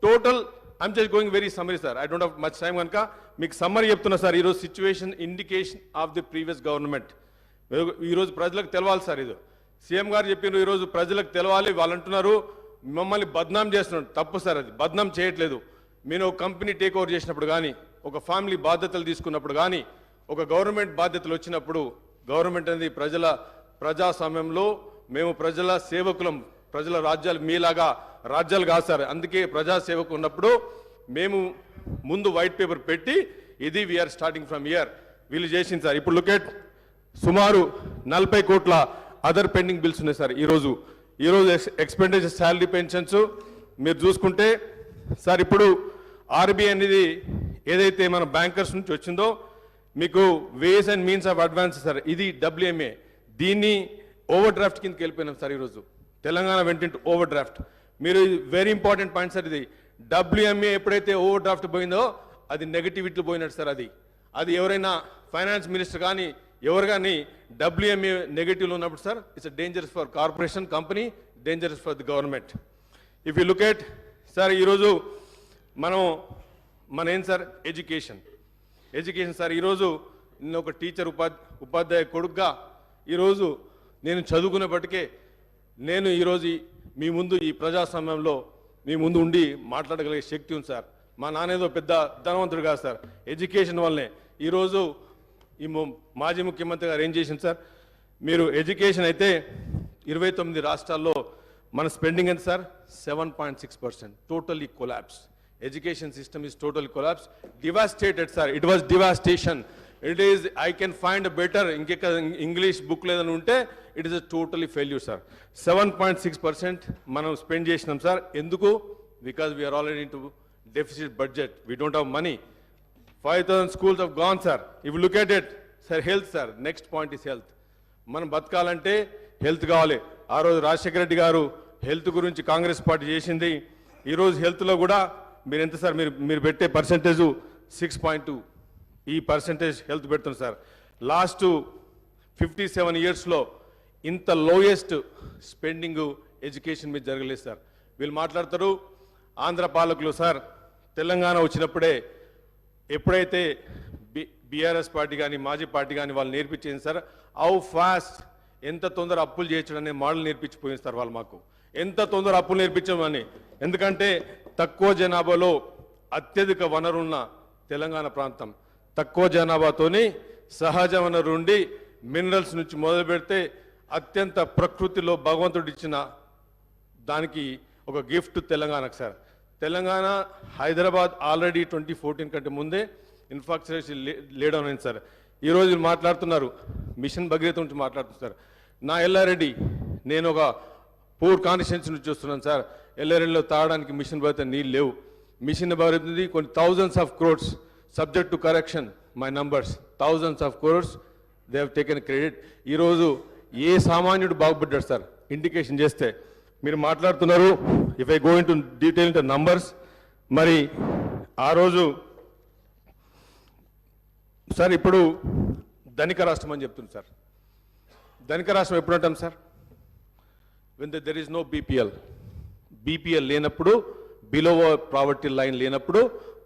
K: total I'm just going very summary sir, I don't have much time కనుక మీకు సమ్మరీ చెప్తున్నా సార్. ఈరోజు situation indication of the previous government. ఈరోజు ప్రజలకు తెలవాలి సార్. ఇది సీఎం గారు చెప్పినారు, ఈరోజు ప్రజలకు తెలవాలి. వాళ్ళు అంటున్నారు మమ్మల్ని బద్నాం చేస్తున్నారు. తప్పు సార్, అది బద్నాం చేయట్లేదు. మీరు ఒక కంపెనీ టేక్ ఓవర్ చేసినప్పుడు కానీ, ఒక ఫ్యామిలీ బాధ్యతలు తీసుకున్నప్పుడు కానీ, ఒక గవర్నమెంట్ బాధ్యతలు వచ్చినప్పుడు, గవర్నమెంట్ అనేది ప్రజాస్వామ్యంలో మేము ప్రజల సేవకులం. ప్రజల రాజ్యాలు మీలాగా రాజ్యాలు కాదు సార్. అందుకే ప్రజాసేవకు ఉన్నప్పుడు మేము ముందు వైట్ పేపర్ పెట్టి ఇది వీఆర్ స్టార్టింగ్ ఫ్రమ్ ఇయర్ వీళ్ళు చేసింది సార్. ఇప్పుడు లుకెట్ సుమారు 40 కోట్ల అదర్ పెండింగ్ బిల్స్ ఉన్నాయి సార్. ఈరోజు ఎక్స్పెండిచర్, శాలరీ, పెన్షన్స్ మీరు చూసుకుంటే సార్, ఇప్పుడు ఆర్బీఐ అనేది ఏదైతే మన బ్యాంకర్స్ నుంచి వచ్చిందో మీకు ways and means of advance sir, ఇది WMA. దీన్ని ఓవర్ డ్రాఫ్ట్ కిందకి వెళ్ళిపోయినాం సార్. ఈరోజు తెలంగాణ వెంట ఓవర్ డ్రాఫ్ట్. మీరు వెరీ ఇంపార్టెంట్ పాయింట్ సార్. ఇది WMA ఎప్పుడైతే ఓవర్ డ్రాఫ్ట్ పోయిందో అది నెగటివిటీ పోయినట్టు సార్. అది ఎవరైనా ఫైనాన్స్ మినిస్టర్ కానీ ఎవరు కానీ WMA నెగటివ్లో ఉన్నప్పుడు sir, it's dangerous for corporation, company, dangerous for the government. If you look at sir, ఈరోజు మన ఏం సార్, ఎడ్యుకేషన్ సార్. ఈరోజు నేను ఒక టీచర్, ఉపాధ్యాయ కొడుకుగా ఈరోజు నేను చదువుకునేప్పటికే నేను ఈరోజు మీ ముందు ఈ ప్రజాస్వామ్యంలో మీ ముందు ఉండి మాట్లాడగలిగే శక్తి ఉంది సార్. మా నాన్నేదో పెద్ద ధనవంతుడు కాదు సార్. ఎడ్యుకేషన్ వల్లనే ఈరోజు ఈ మాజీ ముఖ్యమంత్రి గారు ఏం చేసింది సార్, మీరు ఎడ్యుకేషన్ అయితే 29 రాష్ట్రాల్లో మన స్పెండింగ్ ఎంత sir, 7.6%. Totally collapse. Education system is totally collapsed, devastated sir. It was devastation. It is, I can find a better English book ledanu unte, it is a totally failure sir. 7.6% manam spend chesinam sir. Enduku? Because we are already into deficit budget. We don't have money. 5,000 schools have gone sir. If you look at it sir, health sir, next point is health. Manam బతకాలంటే హెల్త్ కావాలి. ఆ రోజు రాజశేఖర రెడ్డి గారు హెల్త్ గురించి కాంగ్రెస్ పార్టీ చేసింది. ఈరోజు హెల్త్లో కూడా మీరు ఎంత సార్, మీరు పెట్టే పర్సెంటేజ్ 6.2. ఈ పర్సెంటేజ్ హెల్త్ పెడుతుంది సార్. లాస్ట్ 57 yearsలో ఇంత లోయెస్ట్ స్పెండింగ్ ఎడ్యుకేషన్ మీద జరగలేదు సార్. వీళ్ళు మాట్లాడతారు ఆంధ్ర పాలకులు సార్, తెలంగాణ వచ్చినప్పుడే ఎప్పుడైతే బీఆర్ఎస్ పార్టీ కానీ మాజీ పార్టీ కానీ వాళ్ళు నేర్పించింది సార్, హౌ ఫాస్ట్ ఎంత తొందర అప్పులు చేయొచ్చు అనే మోడల్ నేర్పించిపోయింది సార్ వాళ్ళు మాకు. ఎంత తొందర అప్పులు నేర్పించమని. ఎందుకంటే తక్కువ జనాభాలో అత్యధిక వనరున్న తెలంగాణ ప్రాంతం, తక్కువ జనాభాతోని సహజ వనరు ఉండి మినరల్స్ నుంచి మొదలు పెడితే అత్యంత ప్రకృతిలో భగవంతుడు ఇచ్చిన దానికి ఒక గిఫ్ట్ తెలంగాణకు సార్. తెలంగాణ హైదరాబాద్ ఆల్రెడీ 2014 కంటే ముందే ఇన్ఫ్రాస్ట్రక్చర్ లేడౌన్ అయింది సార్. ఈరోజు మాట్లాడుతున్నారు మిషన్ భగీరథ నుంచి మాట్లాడుతున్నారు. నా ఎల్లారెడ్డి, నేను ఒక పూర్ కాన్స్టిట్యున్సీ నుంచి చూస్తున్నాను సార్. ఎల్లారెడ్డిలో తాగడానికి మిషన్ భగీరథ నీళ్ళు లేవు. మిషన్ భగీరథ కొన్ని thousands of crores, subject to correction my numbers, thousands of crores they have taken credit. ఈరోజు ఏ సామాన్యుడు బాగుపడ్డాడు సార్ ఇండికేషన్ చేస్తే. మీరు మాట్లాడుతున్నారు, if I go in to detail into numbers, మరి ఆ రోజు సార్ ఇప్పుడు ధనిక రాష్ట్రం అని చెప్తుంది సార్. ధనిక రాష్ట్రం ఎప్పుడు అంటాం sir? When there is no BPL లేనప్పుడు, బిలో ప్రావర్టీ లైన్ లేనప్పుడు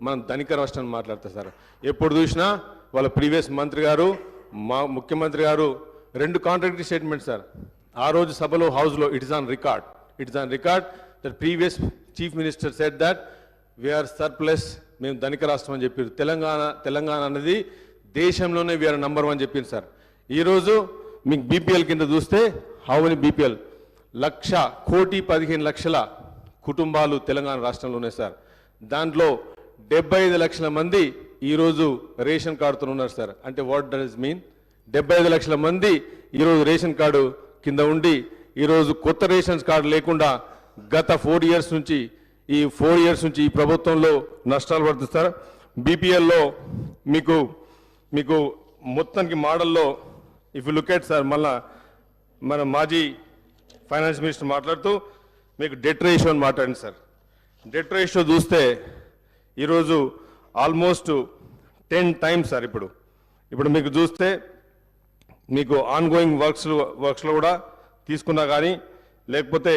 K: మనం ధనిక రాష్ట్రం మాట్లాడతాం సార్. ఎప్పుడు చూసినా వాళ్ళ ప్రీవియస్ మంత్రి గారు, మా ముఖ్యమంత్రి గారు 2 కాంట్రాక్టరీ స్టేట్మెంట్ సార్. ఆ రోజు సభలో హౌస్లో it is on record that previous chief minister said that we're surplus, మేము ధనిక రాష్ట్రం అని చెప్పారు. తెలంగాణ అనేది దేశంలోనే వీఆర్ నంబర్ 1 చెప్పింది సార్. ఈరోజు మీకు బీపీఎల్ కింద చూస్తే హౌ మెనీ బీపీఎల్ 1,15,00,000 కుటుంబాలు తెలంగాణ రాష్ట్రంలో ఉన్నాయి సార్. దాంట్లో 75 లక్షల మంది ఈరోజు రేషన్ కార్డుతో ఉన్నారు సార్. అంటే వాట్ డస్ మీన్? 75 లక్షల మంది ఈరోజు రేషన్ కార్డు కింద ఉండి ఈరోజు కొత్త రేషన్ కార్డు లేకుండా గత 4 ఇయర్స్ నుంచి ఈ ప్రభుత్వంలో నష్టాలు పడుతుంది సార్. బీపీఎల్లో మీకు మొత్తానికి మోడల్లో if you look at sir, మళ్ళా మన మాజీ ఫైనాన్స్ మినిస్టర్ మాట్లాడుతూ మీకు డెట్ రేషియో అని మాట్లాడింది సార్. డెట్ రేషియో చూస్తే ఈరోజు ఆల్మోస్ట్ 10 టైమ్స్ సార్. ఇప్పుడు మీకు చూస్తే మీకు ఆన్ గోయింగ్ వర్క్స్లో కూడా తీసుకున్నా కానీ, లేకపోతే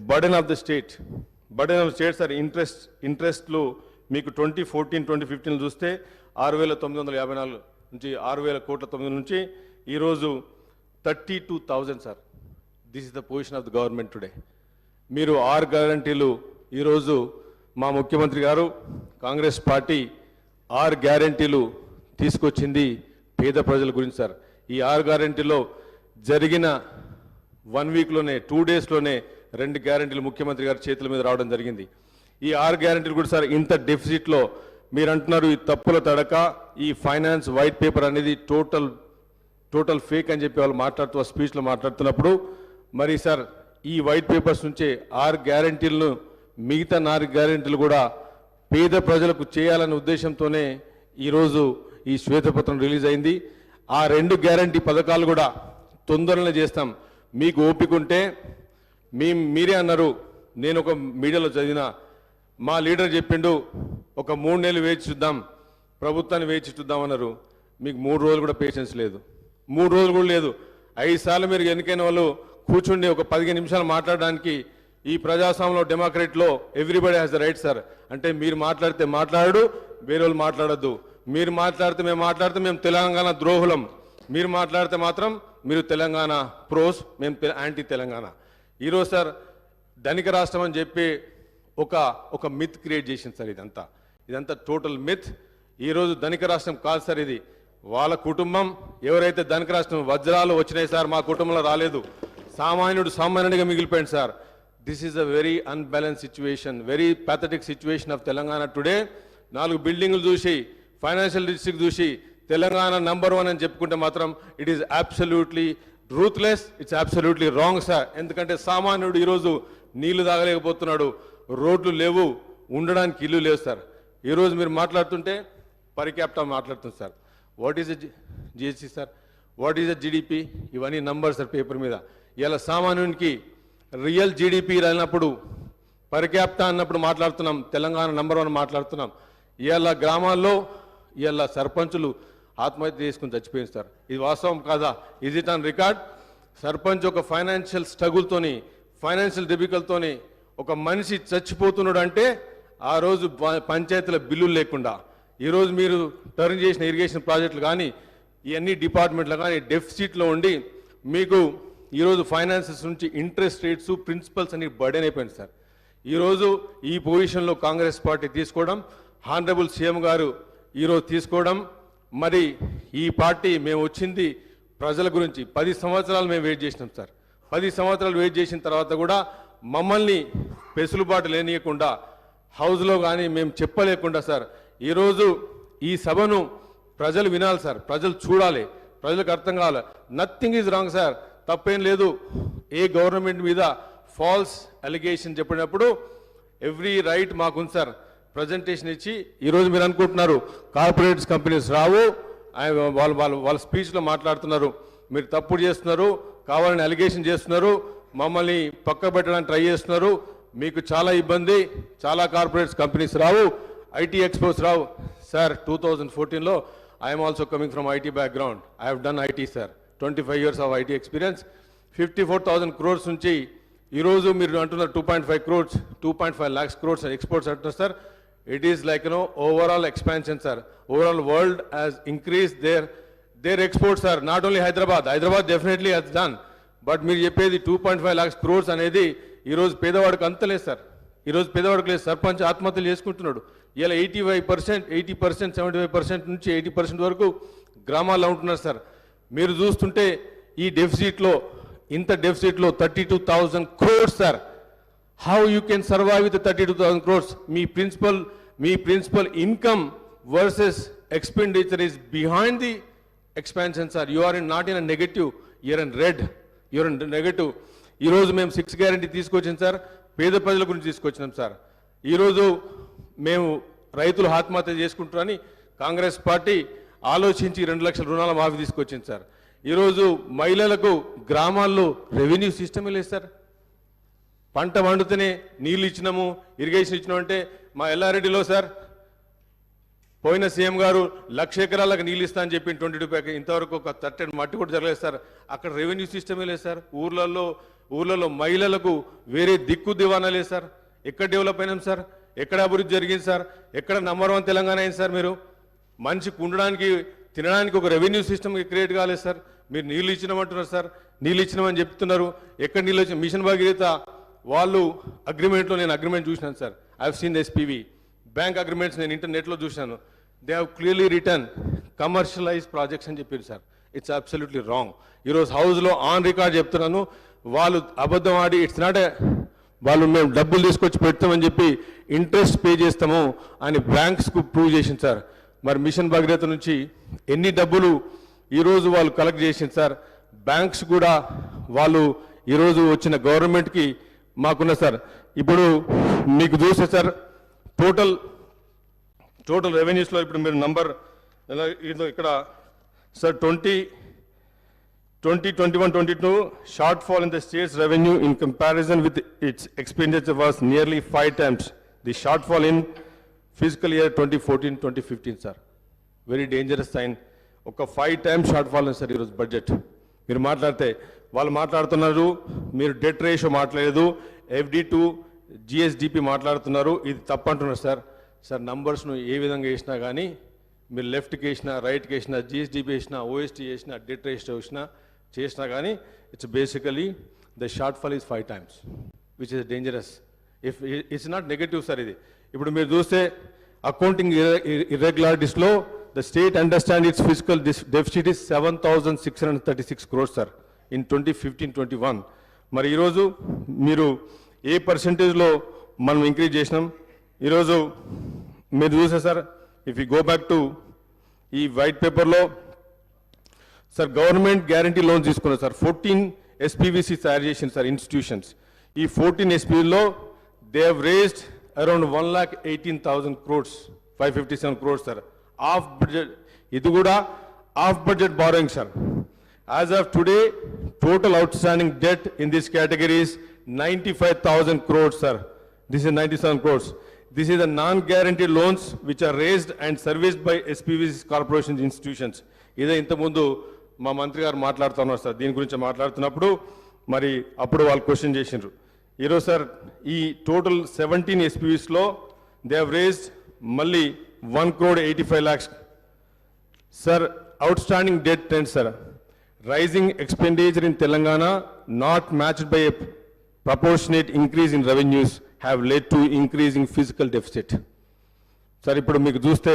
K: burden of the state sir, ఇంట్రెస్ట్లు మీకు 2014-2015 చూస్తే 6,954 నుంచి 6,000,900 నుంచి ఈరోజు 32,000 సార్. This is the position of the government today. మీరు 6 గ్యారంటీలు ఈరోజు మా ముఖ్యమంత్రి గారు కాంగ్రెస్ పార్టీ 6 గ్యారంటీలు తీసుకొచ్చింది పేద ప్రజల గురించి సార్. ఈ 6 గ్యారంటీలో జరిగిన 1 వీక్లోనే 2 డేస్లోనే 2 గ్యారంటీలు ముఖ్యమంత్రి గారి చేతుల మీద రావడం జరిగింది. ఈ 6 గ్యారంటీలు కూడా సార్ ఇంత డెఫిసిట్లో మీరు అంటున్నారు ఈ తప్పుల తడక, ఈ ఫైనాన్స్ వైట్ పేపర్ అనేది టోటల్ ఫేక్ అని చెప్పి వాళ్ళు మాట్లాడుతూ స్పీచ్లో మాట్లాడుతున్నప్పుడు, మరి సార్ ఈ వైట్ పేపర్స్ నుంచే 6 గ్యారంటీలను, మిగతా 4 గ్యారంటీలు కూడా పేద ప్రజలకు చేయాలనే ఉద్దేశంతోనే ఈరోజు ఈ శ్వేతపత్రం రిలీజ్ అయింది. ఆ 2 గ్యారంటీ పథకాలు కూడా తొందరనే చేస్తాం. మీకు ఓపిక ఉంటే మీరే అన్నారు, నేను ఒక మీడియాలో చదివిన, మా లీడర్ చెప్పిండు ఒక 3 నెలలు వేచి చూద్దాం, ప్రభుత్వాన్ని వేచి చూద్దాం అన్నారు. మీకు 3 రోజులు కూడా పేషెన్స్ లేదు, 3 రోజులు కూడా లేదు. 5 సార్లు మీరు ఎన్నికైన వాళ్ళు కూర్చుండి ఒక 15 నిమిషాలు మాట్లాడడానికి ఈ ప్రజాస్వామ్యంలో డెమోక్రసీలో everybody has the right sir. అంటే మీరు మాట్లాడితే మాట్లాడు, వేరే వాళ్ళు మాట్లాడద్దు. మీరు మాట్లాడితే మేము తెలంగాణ ద్రోహులం, మీరు మాట్లాడితే మాత్రం మీరు తెలంగాణ ప్రోస్, మేము యాంటీ తెలంగాణ. ఈరోజు సార్ ధనిక రాష్ట్రం అని చెప్పి ఒక మిత్ క్రియేట్ చేసింది సార్. ఇదంతా టోటల్ మిత్. ఈరోజు ధనిక రాష్ట్రం కాదు సార్, ఇది వాళ్ళ కుటుంబం. ఎవరైతే ధనిక రాష్ట్రం వజ్రాలు వచ్చినాయి సార్, మా కుటుంబంలో రాలేదు. సామాన్యుడిగా మిగిలిపోయింది sir. This is a very unbalance situation, very pathetic situation of Telangana today. 4 బిల్డింగులు చూసి, ఫైనాన్షియల్ డిస్ట్రిక్ట్ చూసి తెలంగాణ నంబర్ 1 అని చెప్పుకుంటే మాత్రం it is absolutely ruthless, it's absolutely wrong sir. ఎందుకంటే సామాన్యుడు ఈరోజు నీళ్లు తాగలేకపోతున్నాడు, రోడ్లు లేవు, ఉండడానికి ఇల్లు లేవు సార్. ఈరోజు మీరు మాట్లాడుతుంటే పర్ క్యాపిటా మాట్లాడుతుంది sir. What is GST sir, what is GDP, ఇవన్నీ నంబర్స్ సార్ పేపర్ మీద. ఇలా సామాన్యునికి రియల్ జీడిపి రానప్పుడు, పర్ క్యాపిటా అన్నప్పుడు మాట్లాడుతున్నాం, తెలంగాణ నంబర్ 1 మాట్లాడుతున్నాం. ఇవాళ గ్రామాల్లో ఇవాళ సర్పంచులు ఆత్మహత్య చేసుకుని చచ్చిపోయింది సార్. ఇది వాస్తవం కాదా? Is it on record? Sarpanch ఒక ఫైనాన్షియల్ స్ట్రగుల్తోని, ఫైనాన్షియల్ డిఫికల్ట్తోని ఒక మనిషి చచ్చిపోతున్నాడు అంటే ఆ రోజు పంచాయతీల బిల్లులు లేకుండా, ఈరోజు మీరు టర్న్ చేసిన ఇరిగేషన్ ప్రాజెక్టులు కానీ, ఈ అన్ని డిపార్ట్మెంట్లో కానీ డెఫిసిట్లో ఉండి మీకు ఈరోజు ఫైనాన్సెస్ నుంచి ఇంట్రెస్ట్ రేట్స్ ప్రిన్సిపల్స్ అన్ని బర్డెన్ అయిపోయింది సార్. ఈరోజు ఈ పొజిషన్లో కాంగ్రెస్ పార్టీ తీసుకోవడం, హానరబుల్ సీఎం గారు ఈరోజు తీసుకోవడం, మరి ఈ పార్టీ మేము వచ్చింది ప్రజల గురించి 10 సంవత్సరాలు మేము వెయిట్ చేసినాం సార్. 10 సంవత్సరాలు వెయిట్ చేసిన తర్వాత కూడా మమ్మల్ని పెసులుబాటు లేనియకుండా హౌస్లో కానీ మేము చెప్పలేకుండా సార్ ఈరోజు ఈ సభను ప్రజలు వినాలి సార్, ప్రజలు చూడాలి, ప్రజలకు అర్థం కావాలి. నథింగ్ ఈజ్ రాంగ్ సార్, తప్పేం లేదు. ఏ గవర్నమెంట్ మీద ఫాల్స్ అలిగేషన్ చెప్పినప్పుడు ఎవ్రీ రైట్ మాకుంది సార్ ప్రజెంటేషన్ ఇచ్చి. ఈరోజు మీరు అనుకుంటున్నారు కార్పొరేట్స్ కంపెనీస్ రావు, వాళ్ళ స్పీచ్లో మాట్లాడుతున్నారు, మీరు తప్పుడు చేస్తున్నారు, కావాలని అలిగేషన్ చేస్తున్నారు, మమ్మల్ని పక్క పెట్టడానికి ట్రై చేస్తున్నారు, మీకు చాలా ఇబ్బంది, చాలా కార్పొరేట్స్ కంపెనీస్ రావు, ఐటీ ఎక్స్పోస్ రావు. సార్ 2014లో I'm also coming from IT background. I have done IT sir, 25 years of IT experience. 54,000 crores నుంచి ఈరోజు మీరు అంటున్నారు 2.5 crores, 2.5 lakhs crores ఎక్స్పోర్ట్స్ అంటున్నారు sir. It is like overall expansion sir. Overall world has increase their exports sir, not only Hyderabad definitely has done. But మీరు చెప్పేది 2.5 lakhs crores అనేది ఈరోజు పేదవాడికి అంతలేదు సార్. ఈరోజు పేదవాడికి లేదు. సర్పంచ్ ఆత్మహత్యలు చేసుకుంటున్నాడు. ఇలా 80%, 75% నుంచి 80% వరకు గ్రామాల్లో ఉంటున్నారు సార్. మీరు చూస్తుంటే ఈ డెఫిసిట్లో, ఇంత డెఫిసిట్లో 32,000 crores sir. How you can survive with 32,000 crores? మీ principal income versus expenditure is behind the expansion sir. You are not in a negative, you're in red, you're in negative. ఈరోజు మేము 6 guarantee తీసుకొచ్చాం సార్, పేద ప్రజల గురించి తీసుకొచ్చినాం సార్. ఈరోజు మేము రైతులు ఆత్మహత్య చేసుకుంటారని కాంగ్రెస్ పార్టీ ఆలోచించి 2 లక్షల రుణాల మాఫీ తీసుకొచ్చింది సార్. ఈరోజు మహిళలకు గ్రామాల్లో రెవెన్యూ సిస్టమే లేదు సార్. పంట వండుతూనే నీళ్ళు ఇచ్చినాము, ఇరిగేషన్ ఇచ్చినాము అంటే మా ఎల్లారెడ్డిలో సార్ పోయిన సీఎం గారు 1,00,000 ఎకరాలకు నీళ్ళు ఇస్తా అని చెప్పి 22 ఇంతవరకు ఒక 30 మట్టి కూడా జరగలేదు సార్. అక్కడ రెవెన్యూ సిస్టమే లేదు సార్. ఊర్లలో మహిళలకు వేరే దిక్కు దివానా లేదు సార్. ఎక్కడ డెవలప్ అయినాం సార్? ఎక్కడ అభివృద్ధి జరిగింది సార్? ఎక్కడ నంబర్ 1 తెలంగాణ అయింది సార్? మీరు మనిషికి ఉండడానికి తినడానికి ఒక రెవెన్యూ సిస్టమ్ క్రియేట్ కాలేదు సార్. మీరు నీళ్ళు ఇచ్చినామంటున్నారు సార్, నీళ్ళు ఇచ్చినామని చెప్తున్నారు. ఎక్కడ నీళ్ళు వచ్చి మిషన్ భగీరథ వాళ్ళు అగ్రిమెంట్లో నేను అగ్రిమెంట్ చూసినాను sir. I have seen SPV bank agreements నేను ఇంటర్నెట్లో చూసినాను. They have clearly return commercialise projects అని చెప్పారు సార్. It's absolutely wrong. ఈరోజు హౌస్లో ఆన్ రికార్డ్ చెప్తున్నాను, వాళ్ళు అబద్ధం ఆడి ఇట్స్ నాట్ వాళ్ళు మేము డబ్బులు తీసుకొచ్చి పెడతామని చెప్పి ఇంట్రెస్ట్ పే చేస్తాము అని బ్యాంక్స్కు ప్రూవ్ చేసింది సార్. మరి మిషన్ భగీరథ నుంచి ఎన్ని డబ్బులు ఈరోజు వాళ్ళు కలెక్ట్ చేసింది సార్. బ్యాంక్స్ కూడా వాళ్ళు ఈరోజు వచ్చిన గవర్నమెంట్కి మాకున్న సార్. ఇప్పుడు మీకు చూస్తే సార్ టోటల్ రెవెన్యూస్లో ఇప్పుడు మీరు నంబర్ ఇక్కడ sir 2021-22 shortfall in the state's revenue in comparison with its expenditure was nearly 5 times the shortfall in fiscal year 2014-2015 sir. Very dangerous sign. ఒక 5 times shortfall ఉంది సార్ ఈరోజు బడ్జెట్. మీరు మాట్లాడితే వాళ్ళు మాట్లాడుతున్నారు, మీరు డెట్ రేషియో మాట్లాడలేదు, FD to GSDP మాట్లాడుతున్నారు, ఇది తప్పంటున్నారు సార్. నంబర్స్ను ఏ విధంగా వేసినా కానీ మీరు లెఫ్ట్కి వేసినా, రైట్కి వేసినా, GSDP వేసినా, OST వేసినా, డెట్ రేషియో చేసినా కానీ it's basically the shortfall is 5 times which is dangerous. If it's not negative sir. ఇది ఇప్పుడు మీరు చూస్తే అకౌంటింగ్ ఇర్రెగ్యులారిటీస్లో the state understand its fiscal deficit is 7,636 crores sir in 2015-21. మరి ఈరోజు మీరు ఏ పర్సెంటేజ్లో మనం ఇంక్రీజ్ చేసినాం? ఈరోజు మీరు చూసే sir, if you go back to ఈ వైట్ పేపర్లో సార్ గవర్నమెంట్ గ్యారంటీ లోన్స్ తీసుకున్నారు సార్. 14 SPVC తయారు చేసింది సార్ ఇన్స్టిట్యూషన్స్. ఈ 14 SPVలో they have raised around 1,18,000 crores, 557 crores sir off budget. ఇది కూడా off budget borrowing sir. As of today total outstanding debt in this category is 95,000 crores sir. This is 97 crores. This is the non-guaranteed loans which are raised and serviced by SPVC corporations institutions. ఇదే ఇంతకుముందు మా మంత్రి గారు మాట్లాడుతున్నారు సార్. దీని గురించి మాట్లాడుతున్నప్పుడు మరి అప్పుడు వాళ్ళు క్వశ్చన్ చేసిండ్రు. ఈరోజు సార్ ఈ టోటల్ 17 SPVsలో దే హ్యావ్ రేస్డ్ మళ్ళీ 1,85 lakhs sir. outstanding debt trend, sir. Rising expenditure in Telangana, not matched by a proportionate increase in revenues, have led to increasing fiscal deficit. Sir ఇప్పుడు మీకు చూస్తే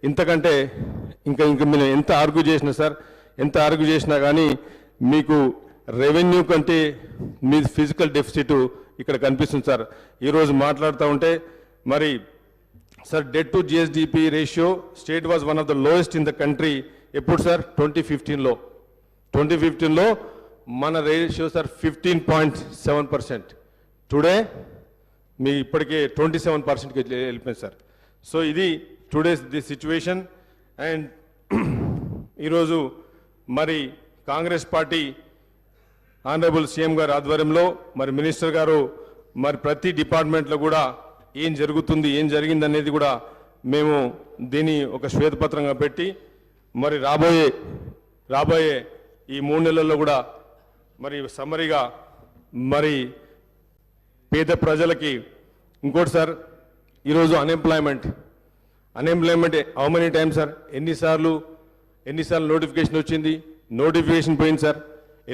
K: ఇంతకంటే ఇంకా మీరు ఎంత ఆర్గ్యూ చేసినా సార్, ఎంత ఆర్గ్యూ చేసినా కానీ మీకు రెవెన్యూ కంటే మీ ఫిజికల్ డెఫిసిట్ ఇక్కడ కనిపిస్తుంది సార్. ఈరోజు మాట్లాడుతూ ఉంటే మరి sir debt to GSDP ratio state was one of the lowest in the country. ఎప్పుడు సార్? 2015లో మన రేషియో సార్ 15.7%. టుడే మీ ఇప్పటికే 27%కి వెళ్ళిపోయింది సార్. సో ఇది టుడేస్ ది సిచ్యువేషన్. అండ్ ఈరోజు మరి కాంగ్రెస్ పార్టీ ఆనరబుల్ సీఎం గారి ఆధ్వర్యంలో మరి మినిస్టర్ గారు మరి ప్రతి డిపార్ట్మెంట్లో కూడా ఏం జరుగుతుంది, ఏం జరిగింది అనేది కూడా మేము దీన్ని ఒక శ్వేతపత్రంగా పెట్టి మరి రాబోయే ఈ 3 నెలల్లో కూడా మరి సమ్మరీగా మరి పేద ప్రజలకి. ఇంకోటి సార్, ఈరోజు unemployment how many times sir? ఎన్నిసార్లు నోటిఫికేషన్ వచ్చింది, నోటిఫికేషన్ పోయింది సార్.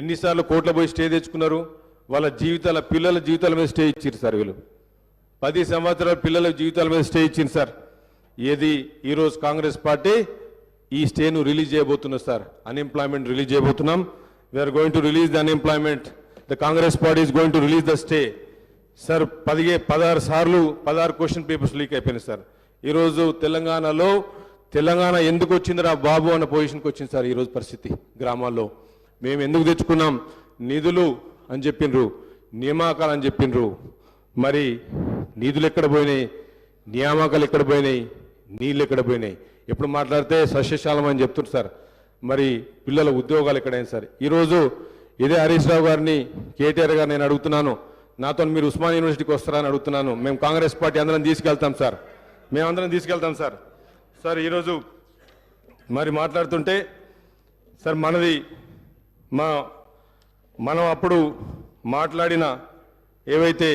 K: ఎన్నిసార్లు కోర్టులో పోయి స్టే తెచ్చుకున్నారు. వాళ్ళ పిల్లల జీవితాల మీద స్టే ఇచ్చారు సార్. వీళ్ళు 10 సంవత్సరాల పిల్లల జీవితాల మీద స్టే ఇచ్చింది సార్. ఏది ఈరోజు కాంగ్రెస్ పార్టీ ఈ స్టేను రిలీజ్ చేయబోతున్నారు సార్. అన్ఎంప్లాయ్మెంట్ రిలీజ్ చేయబోతున్నాం. We're going to release the unemployment. The Congress party is going to release the stay. Sir 16 question papers leak అయిపోయినాయి సార్. ఈరోజు తెలంగాణ ఎందుకు వచ్చిందిరా బాబు అన్న పొజిషన్కి వచ్చింది సార్. ఈరోజు పరిస్థితి గ్రామాల్లో మేము ఎందుకు తెచ్చుకున్నాం? నిధులు అని చెప్పిండ్రు, నియామకాలు అని చెప్పిండ్రు. మరి నిధులు ఎక్కడ పోయినాయి, నియామకాలు ఎక్కడ పోయినాయి, నీళ్ళు ఎక్కడ పోయినాయి? ఎప్పుడు మాట్లాడితే సస్యశాలం అని చెప్తున్నారు సార్. మరి పిల్లల ఉద్యోగాలు ఎక్కడైనా సార్? ఈరోజు ఇదే హరీష్ రావు గారిని, కేటీఆర్ గారు నేను అడుగుతున్నాను, నాతో మీరు ఉస్మాన్ యూనివర్సిటీకి వస్తారని అడుగుతున్నాను. మేము కాంగ్రెస్ పార్టీ అందరం తీసుకెళ్తాం సార్, మేమందరం తీసుకెళ్తాం సార్. సార్ ఈరోజు మరి మాట్లాడుతుంటే సార్ మనం అప్పుడు మాట్లాడిన ఏవైతే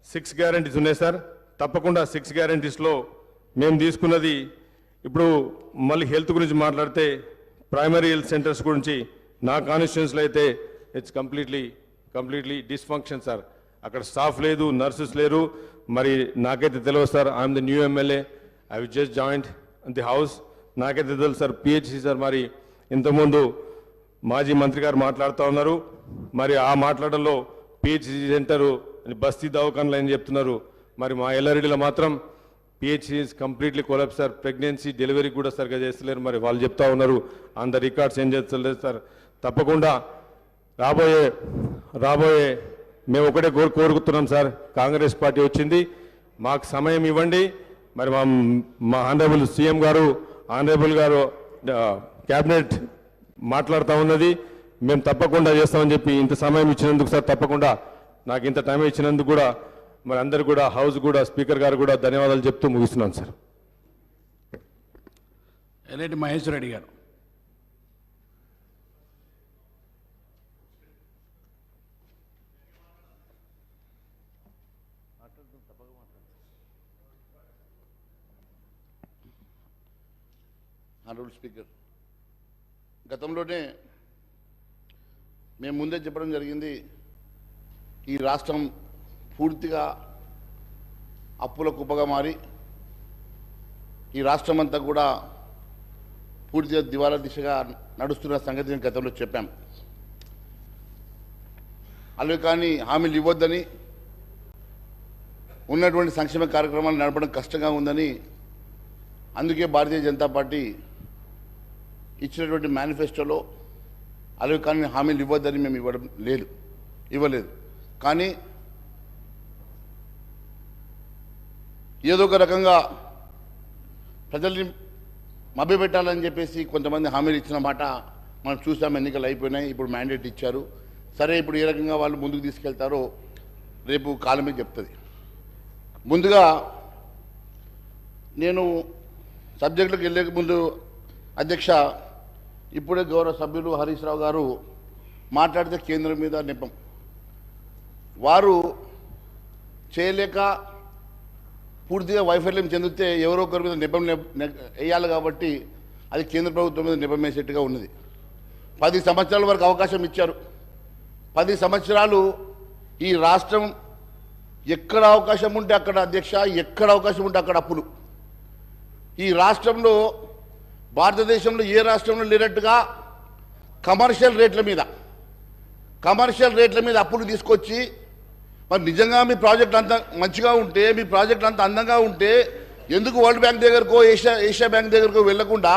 K: 6 గ్యారంటీస్ ఉన్నాయి సార్, తప్పకుండా 6 గ్యారంటీస్లో మేము తీసుకున్నది ఇప్పుడు మళ్ళీ హెల్త్ గురించి మాట్లాడితే ప్రైమరీ హెల్త్ సెంటర్స్ గురించి నా కాన్స్టిట్యున్సీలో అయితే ఇట్స్ కంప్లీట్లీ డిస్ఫంక్షన్ సార్. అక్కడ స్టాఫ్ లేదు, నర్సెస్ లేరు. మరి నాకైతే తెలియదు sir. I'm the new MLA, I will just joint the house. నాకైతే తెలుసు సార్. పిహెచ్సి సార్ మరి ఇంతకుముందు మాజీ మంత్రి గారు మాట్లాడుతూ ఉన్నారు. మరి ఆ మాట్లాడడంలో పిహెచ్సి సెంటరు బస్తీ దవాఖానలు అని చెప్తున్నారు. మరి మా ఎల్లారెడ్డిలో మాత్రం PHC is completely collapse sir. Pregnancy delivery కూడా సరిగ్గా చేస్తలేరు. మరి వాళ్ళు చెప్తా ఉన్నారు ఆన్ ద రికార్డ్స్ ఏం చేస్తలేదు సార్. తప్పకుండా రాబోయే మేము ఒకటే కోరుకుతున్నాం సార్. కాంగ్రెస్ పార్టీ వచ్చింది, మాకు సమయం ఇవ్వండి. మరి మా ఆనరబుల్ సీఎం గారు, ఆనరబుల్ గారు క్యాబినెట్ మాట్లాడుతూ ఉన్నది. మేము తప్పకుండా చేస్తామని చెప్పి ఇంత సమయం ఇచ్చినందుకు సార్, తప్పకుండా నాకు ఇంత టైం ఇచ్చినందుకు కూడా మరి అందరు కూడా, హౌస్ కూడా, స్పీకర్ గారు కూడా ధన్యవాదాలు చెప్తూ ముగిస్తున్నాను సార్.
L: ఎల్లేటి మహేశ్వర రెడ్డి గారు.
C: ఆనరబుల్ స్పీకర్, గతంలోనే మేము ముందే చెప్పడం జరిగింది, ఈ రాష్ట్రం పూర్తిగా అప్పుల కుప్పగా మారి ఈ రాష్ట్రం అంతా కూడా పూర్తిగా దివాలా దిశగా నడుస్తున్న సంగతి నేను గతంలో చెప్పాం. అలాగే కానీ హామీలు ఇవ్వొద్దని, ఉన్నటువంటి సంక్షేమ కార్యక్రమాలు నడపడం కష్టంగా ఉందని, అందుకే భారతీయ జనతా పార్టీ ఇచ్చినటువంటి మేనిఫెస్టోలో అలాగే కానీ హామీలు ఇవ్వద్దని మేము ఇవ్వలేదు. కానీ ఏదో ఒక రకంగా ప్రజల్ని మభ్యపెట్టాలని చెప్పేసి కొంతమంది హామీలు ఇచ్చిన మాట మనం చూసాం. ఎన్నికలు అయిపోయినాయి, ఇప్పుడు మ్యాండేట్ ఇచ్చారు. సరే, ఇప్పుడు ఏ రకంగా వాళ్ళు ముందుకు తీసుకెళ్తారో రేపు కాలమే చెప్తుంది. ముందుగా నేను సబ్జెక్టులకు వెళ్ళే ముందు అధ్యక్ష, ఇప్పుడే గౌరవ సభ్యులు హరీష్ రావు గారు మాట్లాడితే కేంద్రం మీద నెపం, వారు చేయలేక పూర్తిగా వైఫల్యం చెందితే ఎవరో ఒకరి మీద నెపం వేయాలి. కాబట్టి
J: అది కేంద్ర ప్రభుత్వం మీద నిబమేసేట్టుగా ఉన్నది. 10 సంవత్సరాల వరకు అవకాశం ఇచ్చారు. 10 సంవత్సరాలు ఈ రాష్ట్రం ఎక్కడ అవకాశం ఉంటే అక్కడ అధ్యక్ష, ఎక్కడ అవకాశం ఉంటే అక్కడ అప్పులు. ఈ రాష్ట్రంలో భారతదేశంలో ఏ రాష్ట్రంలో లేనట్టుగా కమర్షియల్ రేట్ల మీద అప్పులు తీసుకొచ్చి, మరి నిజంగా మీ ప్రాజెక్ట్ అంత మంచిగా ఉంటే, మీ ప్రాజెక్ట్ అంత అందంగా ఉంటే ఎందుకు వరల్డ్ బ్యాంక్ దగ్గరకో ఏషియా బ్యాంక్ దగ్గరకో వెళ్లకుండా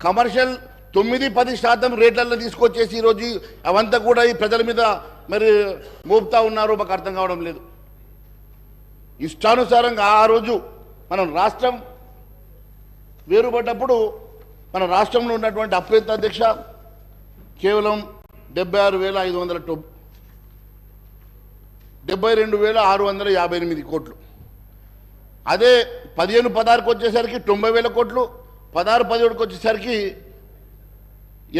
J: కమర్షియల్ 9-10% రేట్లలో తీసుకొచ్చేసి ఈరోజు అవంతా కూడా ఈ ప్రజల మీద మరి మోపుతా ఉన్నారో మాకు అర్థం కావడం లేదు. ఇష్టానుసారంగా ఆ రోజు మనం రాష్ట్రం వేరుపడ్డప్పుడు మన రాష్ట్రంలో ఉన్నటువంటి అప్పు ఎంత అధ్యక్ష? కేవలం 72,658 కోట్లు. అదే 15-16కి వచ్చేసరికి 90,000 కోట్లు, 16-17కి వచ్చేసరికి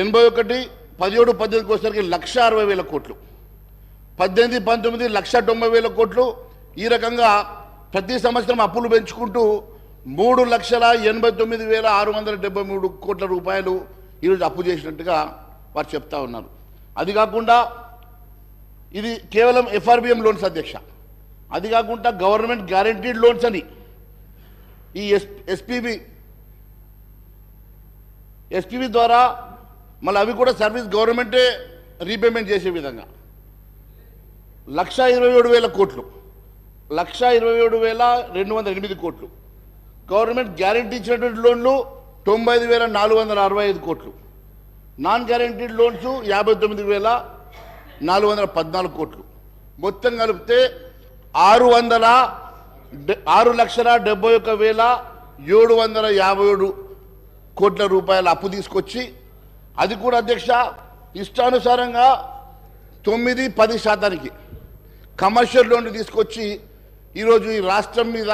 J: 81, 17-18కి వచ్చేసరికి 1,60,000 కోట్లు, 18-19 1,90,000 కోట్లు. ఈ రకంగా ప్రతి సంవత్సరం అప్పులు పెంచుకుంటూ 3,89,673 కోట్ల రూపాయలు ఈరోజు అప్పు చేసినట్టుగా వారు చెప్తా ఉన్నారు. అది కాకుండా ఇది కేవలం FRBM లోన్స్ అధ్యక్ష. అది కాకుండా గవర్నమెంట్ గ్యారంటీడ్ లోన్స్ అని ఈ ఎస్పీబీ ద్వారా మళ్ళీ అవి కూడా సర్వీస్ గవర్నమెంటే రీపేమెంట్ చేసే విధంగా 1,27,000 కోట్లు, 1,27,208 కోట్లు. గవర్నమెంట్ గ్యారంటీ ఇచ్చినటువంటి లోన్లు 95,465 కోట్లు. నాన్ గ్యారంటీడ్ లోన్స్ 59,414 కోట్లు. మొత్తం కలిపితే 6,71,757 కోట్ల రూపాయల అప్పు తీసుకొచ్చి, అది కూడా అధ్యక్ష ఇష్టానుసారంగా 9-10% కమర్షియల్ లోన్లు తీసుకొచ్చి ఈరోజు ఈ రాష్ట్రం మీద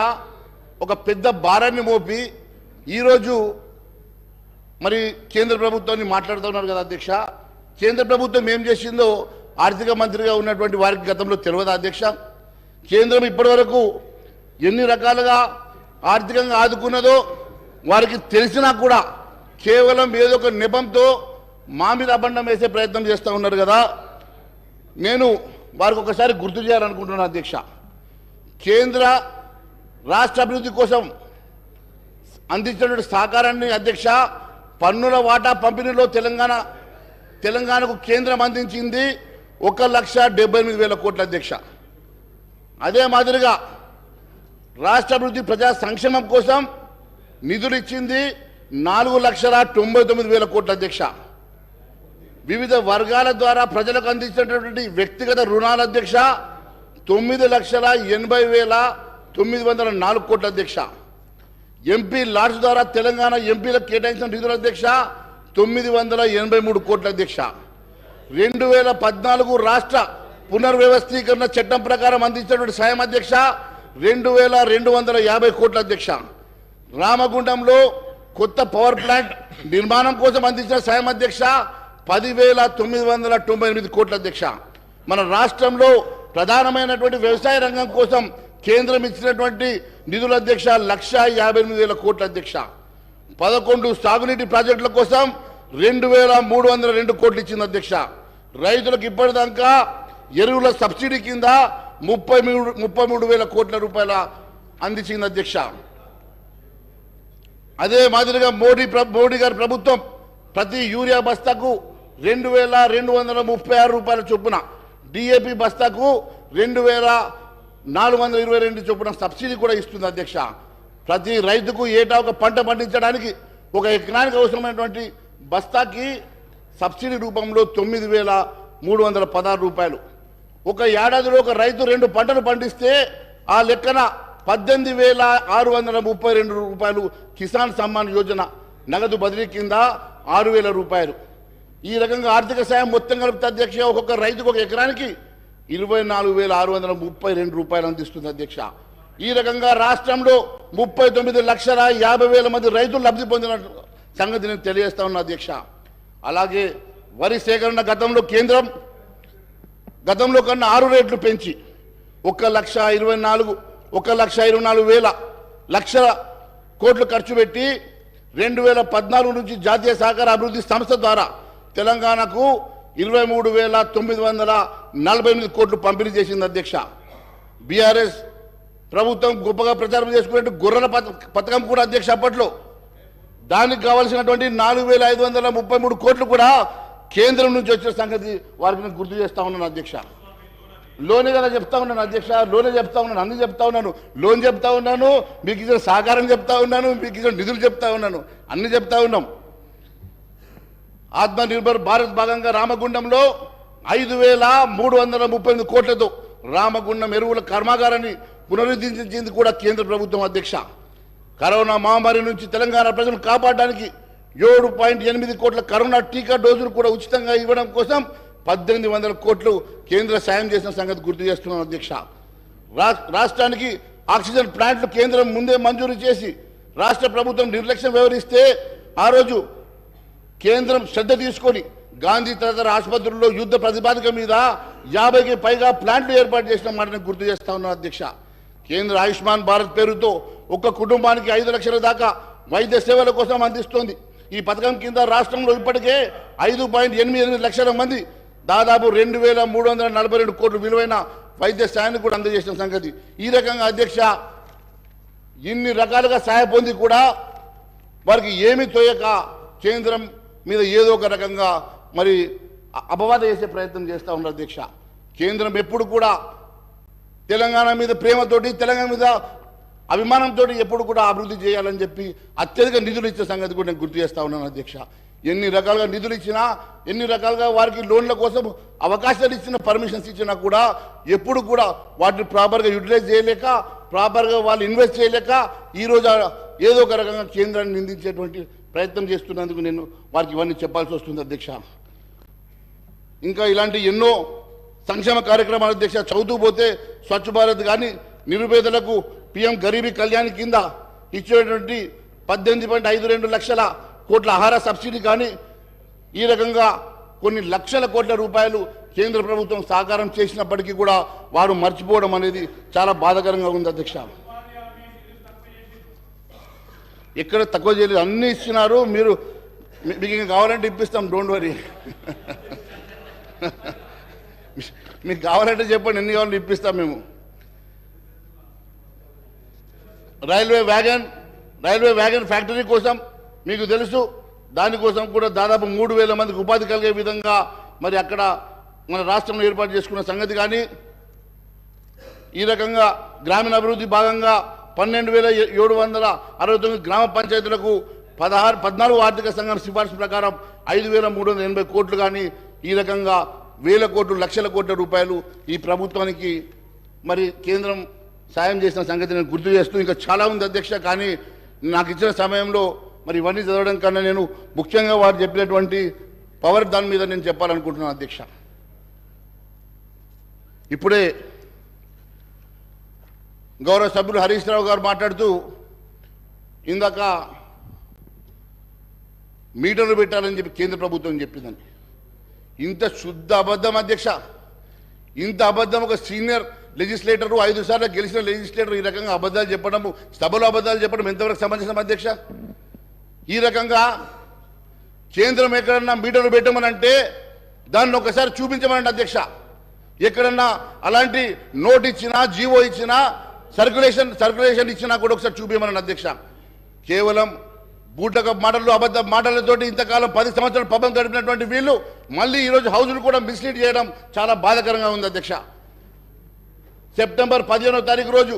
J: ఒక పెద్ద భారాన్ని మోపి ఈరోజు మరి కేంద్ర ప్రభుత్వాన్ని మాట్లాడుతున్నారు కదా అధ్యక్ష. కేంద్ర ప్రభుత్వం ఏం చేసిందో ఆర్థిక మంత్రిగా ఉన్నటువంటి వారికి గతంలో తెలియదా అధ్యక్ష? కేంద్రం ఇప్పటి వరకు ఎన్ని రకాలుగా ఆర్థికంగా ఆదుకున్నదో వారికి తెలిసినా కూడా కేవలం ఏదో ఒక నెపంతో మా మీద అబండం వేసే ప్రయత్నం చేస్తూ ఉన్నారు కదా. నేను వారికి ఒకసారి గుర్తు చేయాలనుకుంటున్నాను అధ్యక్ష. కేంద్ర రాష్ట్ర అభివృద్ధి కోసం అందించినటువంటి సహకారాన్ని అధ్యక్ష, పన్నుల వాటా పంపిణీలో తెలంగాణకు కేంద్రం అందించింది 1,78,000 కోట్ల అధ్యక్ష. అదే మాదిరిగా రాష్ట్ర అభివృద్ధి ప్రజా సంక్షేమం కోసం నిధులు ఇచ్చింది 4,99,000 కోట్ల అధ్యక్ష. వివిధ వర్గాల ద్వారా ప్రజలకు అందించినటువంటి వ్యక్తిగత రుణాల అధ్యక్ష 9,80,904 కోట్ల అధ్యక్ష. ఎంపీ లాడ్స్ ద్వారా తెలంగాణ ఎంపీలకు కేటాయించిన నిధుల అధ్యక్ష 983 కోట్ల అధ్యక్ష. 2014 రాష్ట్ర పునర్వ్యవస్థీకరణ చట్టం ప్రకారం అందించినటువంటి సాయం అధ్యక్ష 2,250 కోట్ల అధ్యక్ష. రామగుండంలో కొత్త పవర్ ప్లాంట్ నిర్మాణం కోసం అందించిన సాయం అధ్యక్ష 10,998 కోట్ల అధ్యక్ష. మన రాష్ట్రంలో ప్రధానమైనటువంటి వ్యవసాయ రంగం కోసం కేంద్రం ఇచ్చినటువంటి నిధుల అధ్యక్ష 1,58,000 కోట్ల అధ్యక్ష. 11 సాగునీటి ప్రాజెక్టుల కోసం 2,302 కోట్లు ఇచ్చింది అధ్యక్ష. రైతులకు ఇప్పటిదాకా ఎరువుల సబ్సిడీ కింద 33,000 కోట్ల రూపాయల అందించింది అధ్యక్ష. అదే మాదిరిగా మోడీ గారి ప్రభుత్వం ప్రతి యూరియా బస్తాకు 2,236 రూపాయల చొప్పున, DAP బస్తాకు 2,422 చొప్పున సబ్సిడీ కూడా ఇస్తుంది అధ్యక్ష. ప్రతి రైతుకు ఏటా ఒక పంట పండించడానికి ఒక ఎకరానికి అవసరమైనటువంటి బస్తాకి సబ్సిడీ రూపంలో 9,316 రూపాయలు. ఒక ఏడాదిలో ఒక రైతు 2 పంటలు పండిస్తే ఆ లెక్కన 18,632 రూపాయలు కిసాన్ సమ్మాన్ యోజన నగదు బదిలీ కింద 6,000 రూపాయలు. ఈ రకంగా ఆర్థిక సాయం మొత్తం కలిపితే అధ్యక్ష ఒక్కొక్క రైతుకు ఒక ఎకరానికి 24,632 రూపాయలు అందిస్తుంది అధ్యక్ష. ఈ రకంగా రాష్ట్రంలో 39,50,000 మంది రైతులు లబ్ధి పొందిన సంగతి నేను తెలియజేస్తా ఉన్నా అధ్యక్ష. అలాగే వరి సేకరణ గతంలో కేంద్రం గతంలో కన్నా 6 రేట్లు పెంచి 1,24,000 లక్షల కోట్లు ఖర్చు పెట్టి 2014 నుంచి జాతీయ సహకార అభివృద్ధి సంస్థ ద్వారా తెలంగాణకు 23,948 కోట్లు పంపిణీ చేసింది అధ్యక్ష. బీఆర్ఎస్ ప్రభుత్వం గొప్పగా ప్రచారం చేసుకునే గొర్రెల పథకం కూడా అధ్యక్ష అప్పట్లో దానికి కావాల్సినటువంటి 4,533 కోట్లు కూడా కేంద్రం నుంచి వచ్చిన సంగతి వారికి నేను గుర్తు చేస్తా ఉన్నాను అధ్యక్ష. లోనే కదా చెప్తా ఉన్నాను అధ్యక్ష, లోనే చెప్తా ఉన్నాను, అన్ని చెప్తా ఉన్నాను, లోన్ చెప్తా ఉన్నాను, మీకు ఇచ్చిన సహకారం చెప్తా ఉన్నాను, మీకు ఇచ్చిన నిధులు చెప్తా ఉన్నాను, అన్ని చెప్తా ఉన్నాం. ఆత్మనిర్భర్ భారత్ భాగంగా రామగుండంలో 5,338 కోట్లతో రామగుండం ఎరువుల కర్మాగారాన్ని పునరుద్ధరించింది కూడా కేంద్ర ప్రభుత్వం అధ్యక్ష. కరోనా మహమ్మారి నుంచి తెలంగాణ ప్రజలను కాపాడడానికి 7.8 కోట్ల కరోనా టీకా డోసులు కూడా ఉచితంగా ఇవ్వడం కోసం 1,800 కోట్లు కేంద్ర సాయం చేసిన సంగతి గుర్తు చేస్తున్నాను అధ్యక్ష. రాష్ట్రానికి ఆక్సిజన్ ప్లాంట్లు కేంద్రం ముందే మంజూరు చేసి రాష్ట్ర ప్రభుత్వం నిర్లక్ష్యం వ్యవహరిస్తే ఆ రోజు కేంద్రం శ్రద్ధ తీసుకొని గాంధీ తదితర ఆసుపత్రుల్లో యుద్ధ ప్రతిపాదిక మీద 50కి పైగా ప్లాంట్లు ఏర్పాటు చేసిన మాటను గుర్తు చేస్తా ఉన్నాను అధ్యక్ష. కేంద్ర ఆయుష్మాన్ భారత్ పేరుతో ఒక్క కుటుంబానికి 5 లక్షల దాకా వైద్య సేవల కోసం అందిస్తోంది. ఈ పథకం కింద రాష్ట్రంలో ఇప్పటికే 5.88 లక్షల మంది దాదాపు 2,342 కోట్ల విలువైన వైద్య సాయాన్ని కూడా అందజేసిన సంగతి. ఈ రకంగా అధ్యక్ష ఇన్ని రకాలుగా సాయ పొంది కూడా వారికి ఏమీ తోయక కేంద్రం మీద ఏదో ఒక రకంగా మరి అపవాద చేసే ప్రయత్నం చేస్తూ ఉన్నారు అధ్యక్ష. కేంద్రం ఎప్పుడు కూడా తెలంగాణ మీద ప్రేమతోటి తెలంగాణ మీద అభిమానంతో ఎప్పుడు కూడా అభివృద్ధి చేయాలని చెప్పి అత్యధిక నిధులు ఇచ్చే సంగతి కూడా నేను గుర్తు చేస్తా ఉన్నాను అధ్యక్ష. ఎన్ని రకాలుగా నిధులు ఇచ్చినా, ఎన్ని రకాలుగా వారికి లోన్ల కోసం అవకాశాలు ఇచ్చిన, పర్మిషన్స్ ఇచ్చినా కూడా ఎప్పుడు కూడా వాటిని ప్రాపర్గా యూటిలైజ్ చేయలేక, ప్రాపర్గా వాళ్ళు ఇన్వెస్ట్ చేయలేక ఈరోజు ఏదో ఒక రకంగా కేంద్రాన్ని నిందించేటువంటి ప్రయత్నం చేస్తున్నందుకు నేను వారికి ఇవన్నీ చెప్పాల్సి వస్తుంది అధ్యక్ష. ఇంకా ఇలాంటి ఎన్నో సంక్షేమ కార్యక్రమాలు అధ్యక్ష చదువుతూ పోతే స్వచ్ఛ భారత్ కానీ, నిరుపేదలకు పిఎం గరీబీ కళ్యాణ్ కింద ఇచ్చేటువంటి 18.52 లక్షల కోట్ల ఆహార సబ్సిడీ కానీ, ఈ రకంగా కొన్ని లక్షల కోట్ల రూపాయలు కేంద్ర ప్రభుత్వం సహకారం చేసినప్పటికీ కూడా వారు మర్చిపోవడం అనేది చాలా బాధాకరంగా ఉంది అధ్యక్ష. ఎక్కడ తక్కువ చేయలేదు, అన్నీ ఇచ్చినారు. మీకు ఇంకా కావాలంటే ఇప్పిస్తాం, డోంట్ వరీ. మీకు కావాలంటే చెప్పండి, ఎన్ని కావాలంటే ఇప్పిస్తాం మేము. రైల్వే వ్యాగన్ ఫ్యాక్టరీ కోసం మీకు తెలుసు, దానికోసం కూడా దాదాపు 3,000 మందికి ఉపాధి కలిగే విధంగా మరి అక్కడ మన రాష్ట్రంలో ఏర్పాటు చేసుకున్న సంగతి కానీ, ఈ రకంగా గ్రామీణాభివృద్ధి భాగంగా 12,769 గ్రామ పంచాయతీలకు 14 ఆర్థిక సంఘం సిఫార్సు ప్రకారం 5,380 కోట్లు కానీ, ఈ రకంగా వేల కోట్లు, లక్షల కోట్ల రూపాయలు ఈ ప్రభుత్వానికి మరి కేంద్రం సాయం చేసిన సంగతి నేను గుర్తు చేస్తూ, ఇంకా చాలా ఉంది అధ్యక్ష. కానీ నాకు ఇచ్చిన సమయంలో మరి ఇవన్నీ చదవడం కన్నా నేను ముఖ్యంగా వారు చెప్పినటువంటి పవర్ దాని మీద నేను చెప్పాలనుకుంటున్నాను అధ్యక్ష. ఇప్పుడే గౌరవ సభ్యులు హరీష్ రావు గారు మాట్లాడుతూ ఇందాక మీటర్లు పెట్టాలని చెప్పి కేంద్ర ప్రభుత్వం చెప్పిందని. ఇంత శుద్ధ అబద్ధం అధ్యక్ష, ఇంత అబద్ధం ఒక సీనియర్ లెజిస్లేటరు, 5 సార్లు గెలిచిన లెజిస్లేటర్ ఈ రకంగా అబద్ధాలు చెప్పడము, సభలో అబద్ధాలు చెప్పడం ఎంతవరకు సంబంధించిన అధ్యక్ష? ఈ రకంగా కేంద్రం ఎక్కడన్నా మీటర్లు పెట్టమని అంటే దాన్ని ఒకసారి చూపించమనండి అధ్యక్ష. ఎక్కడన్నా అలాంటి నోట్ ఇచ్చినా, జీవో ఇచ్చినా, సర్క్యులేషన్ ఇచ్చినా కూడా ఒకసారి చూపించమనండి అధ్యక్ష. కేవలం బూటక మాటలు, అబద్ధ మాటలతోటి ఇంతకాలం 10 సంవత్సరాలు పబ్బం గడిపినటువంటి వీళ్ళు మళ్ళీ ఈరోజు హౌజులు కూడా మిస్లీడ్ చేయడం చాలా బాధాకరంగా ఉంది అధ్యక్ష. సెప్టెంబర్ 15వ తారీఖు రోజు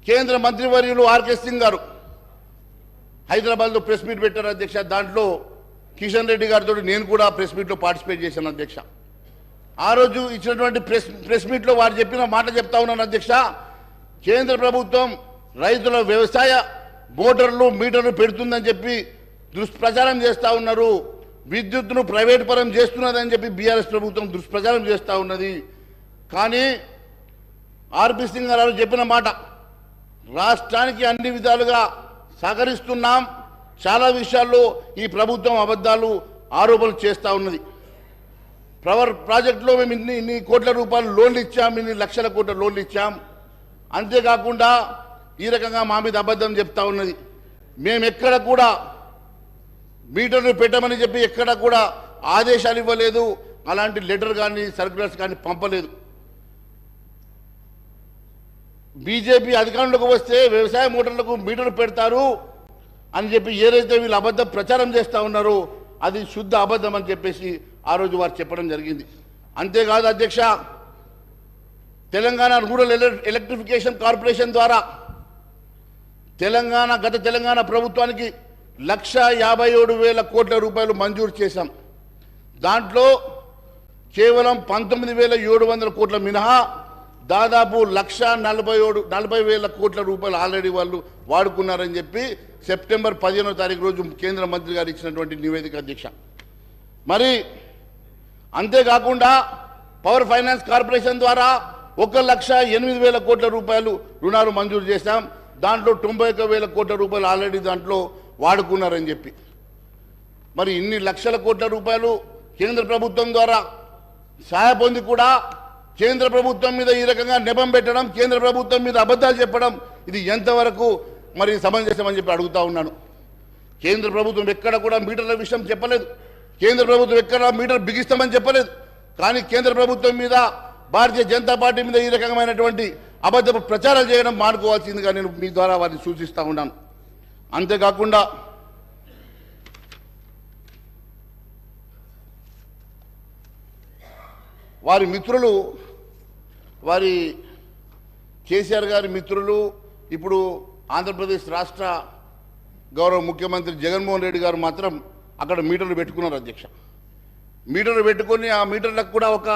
J: కేంద్ర మంత్రివర్యులు ఆర్కే సింగ్ గారు హైదరాబాద్లో ప్రెస్ మీట్ పెట్టారు అధ్యక్ష. దాంట్లో కిషన్ రెడ్డి గారితో నేను కూడా ప్రెస్ మీట్లో పార్టిసిపేట్ చేశాను అధ్యక్ష. ఆ రోజు ఇచ్చినటువంటి ప్రెస్ మీట్లో వారు చెప్పిన మాట చెప్తా ఉన్నాను అధ్యక్ష. కేంద్ర ప్రభుత్వం రైతుల వ్యవసాయ మోటార్లు, మీటర్లు పెడుతుందని చెప్పి దుష్ప్రచారం చేస్తూ ఉన్నారు. విద్యుత్తును ప్రైవేట్ పరం చేస్తున్నదని చెప్పి బీఆర్ఎస్ ప్రభుత్వం దుష్ప్రచారం చేస్తూ ఉన్నది. కానీ ఆర్పి సింగ్ గారు చెప్పిన మాట, రాష్ట్రానికి అన్ని విధాలుగా సహకరిస్తున్నాం, చాలా విషయాల్లో ఈ ప్రభుత్వం అబద్ధాలు, ఆరోపణలు చేస్తూ ఉన్నది. పవర్ ప్రాజెక్టులో మేము ఇన్ని కోట్ల రూపాయలు లోన్లు ఇచ్చాం, ఇన్ని లక్షల కోట్ల లోన్లు ఇచ్చాం, అంతేకాకుండా ఈ రకంగా మా మీద అబద్ధం చెప్తా ఉన్నది. మేము ఎక్కడ కూడా మీటర్లు పెట్టమని చెప్పి ఎక్కడ కూడా ఆదేశాలు ఇవ్వలేదు, అలాంటి లెటర్ కానీ సర్క్యులర్స్ కానీ పంపలేదు. బీజేపీ అధికారంలోకి వస్తే వ్యవసాయ మోటార్లకు మీటర్లు పెడతారు అని చెప్పి ఏదైతే వీళ్ళు అబద్ధం ప్రచారం చేస్తూ ఉన్నారో అది శుద్ధ అబద్ధం అని చెప్పేసి ఆ రోజు వారు చెప్పడం జరిగింది. అంతేకాదు అధ్యక్ష, తెలంగాణ రూరల్ ఎలక్ట్రిఫికేషన్ కార్పొరేషన్ ద్వారా గత తెలంగాణ ప్రభుత్వానికి 1,57,000 కోట్ల రూపాయలు మంజూరు చేశాం. దాంట్లో కేవలం 19,700 కోట్ల మినహా దాదాపు 1,40,000 కోట్ల రూపాయలు ఆల్రెడీ వాళ్ళు వాడుకున్నారని చెప్పి సెప్టెంబర్ 15వ తారీఖు రోజు కేంద్ర మంత్రి గారు ఇచ్చినటువంటి నివేదిక అధ్యక్ష. మరి అంతేకాకుండా పవర్ ఫైనాన్స్ కార్పొరేషన్ ద్వారా 1,08,000 కోట్ల రూపాయలు రుణాలు మంజూరు చేశాం. దాంట్లో 91,000 కోట్ల రూపాయలు ఆల్రెడీ దాంట్లో వాడుకున్నారని చెప్పి. మరి ఇన్ని లక్షల కోట్ల రూపాయలు కేంద్ర ప్రభుత్వం ద్వారా సహాయ పొంది కూడా కేంద్ర ప్రభుత్వం మీద ఈ రకంగా నెపం పెట్టడం, కేంద్ర ప్రభుత్వం మీద అబద్ధాలు చెప్పడం, ఇది ఎంతవరకు మరి సమంజసమని చెప్పి అడుగుతా ఉన్నాను. కేంద్ర ప్రభుత్వం ఎక్కడ కూడా మీటర్ల విషయం చెప్పలేదు, కేంద్ర ప్రభుత్వం ఎక్కడ మీటర్ బిగిస్తామని చెప్పలేదు. కానీ కేంద్ర ప్రభుత్వం మీద భారతీయ జనతా పార్టీ మీద ఈ రకమైనటువంటి అబద్ధ ప్రచారాలు చేయడం మానుకోవాల్సిందిగా నేను మీ ద్వారా వారిని సూచిస్తూ ఉన్నాను. అంతేకాకుండా వారి మిత్రులు, వారి కేసీఆర్ గారి మిత్రులు ఇప్పుడు ఆంధ్రప్రదేశ్ రాష్ట్ర గౌరవ ముఖ్యమంత్రి జగన్మోహన్ రెడ్డి గారు మాత్రం అక్కడ మీటర్లు పెట్టుకున్నారు అధ్యక్ష. మీటర్లు పెట్టుకొని ఆ మీటర్లకు కూడా ఒక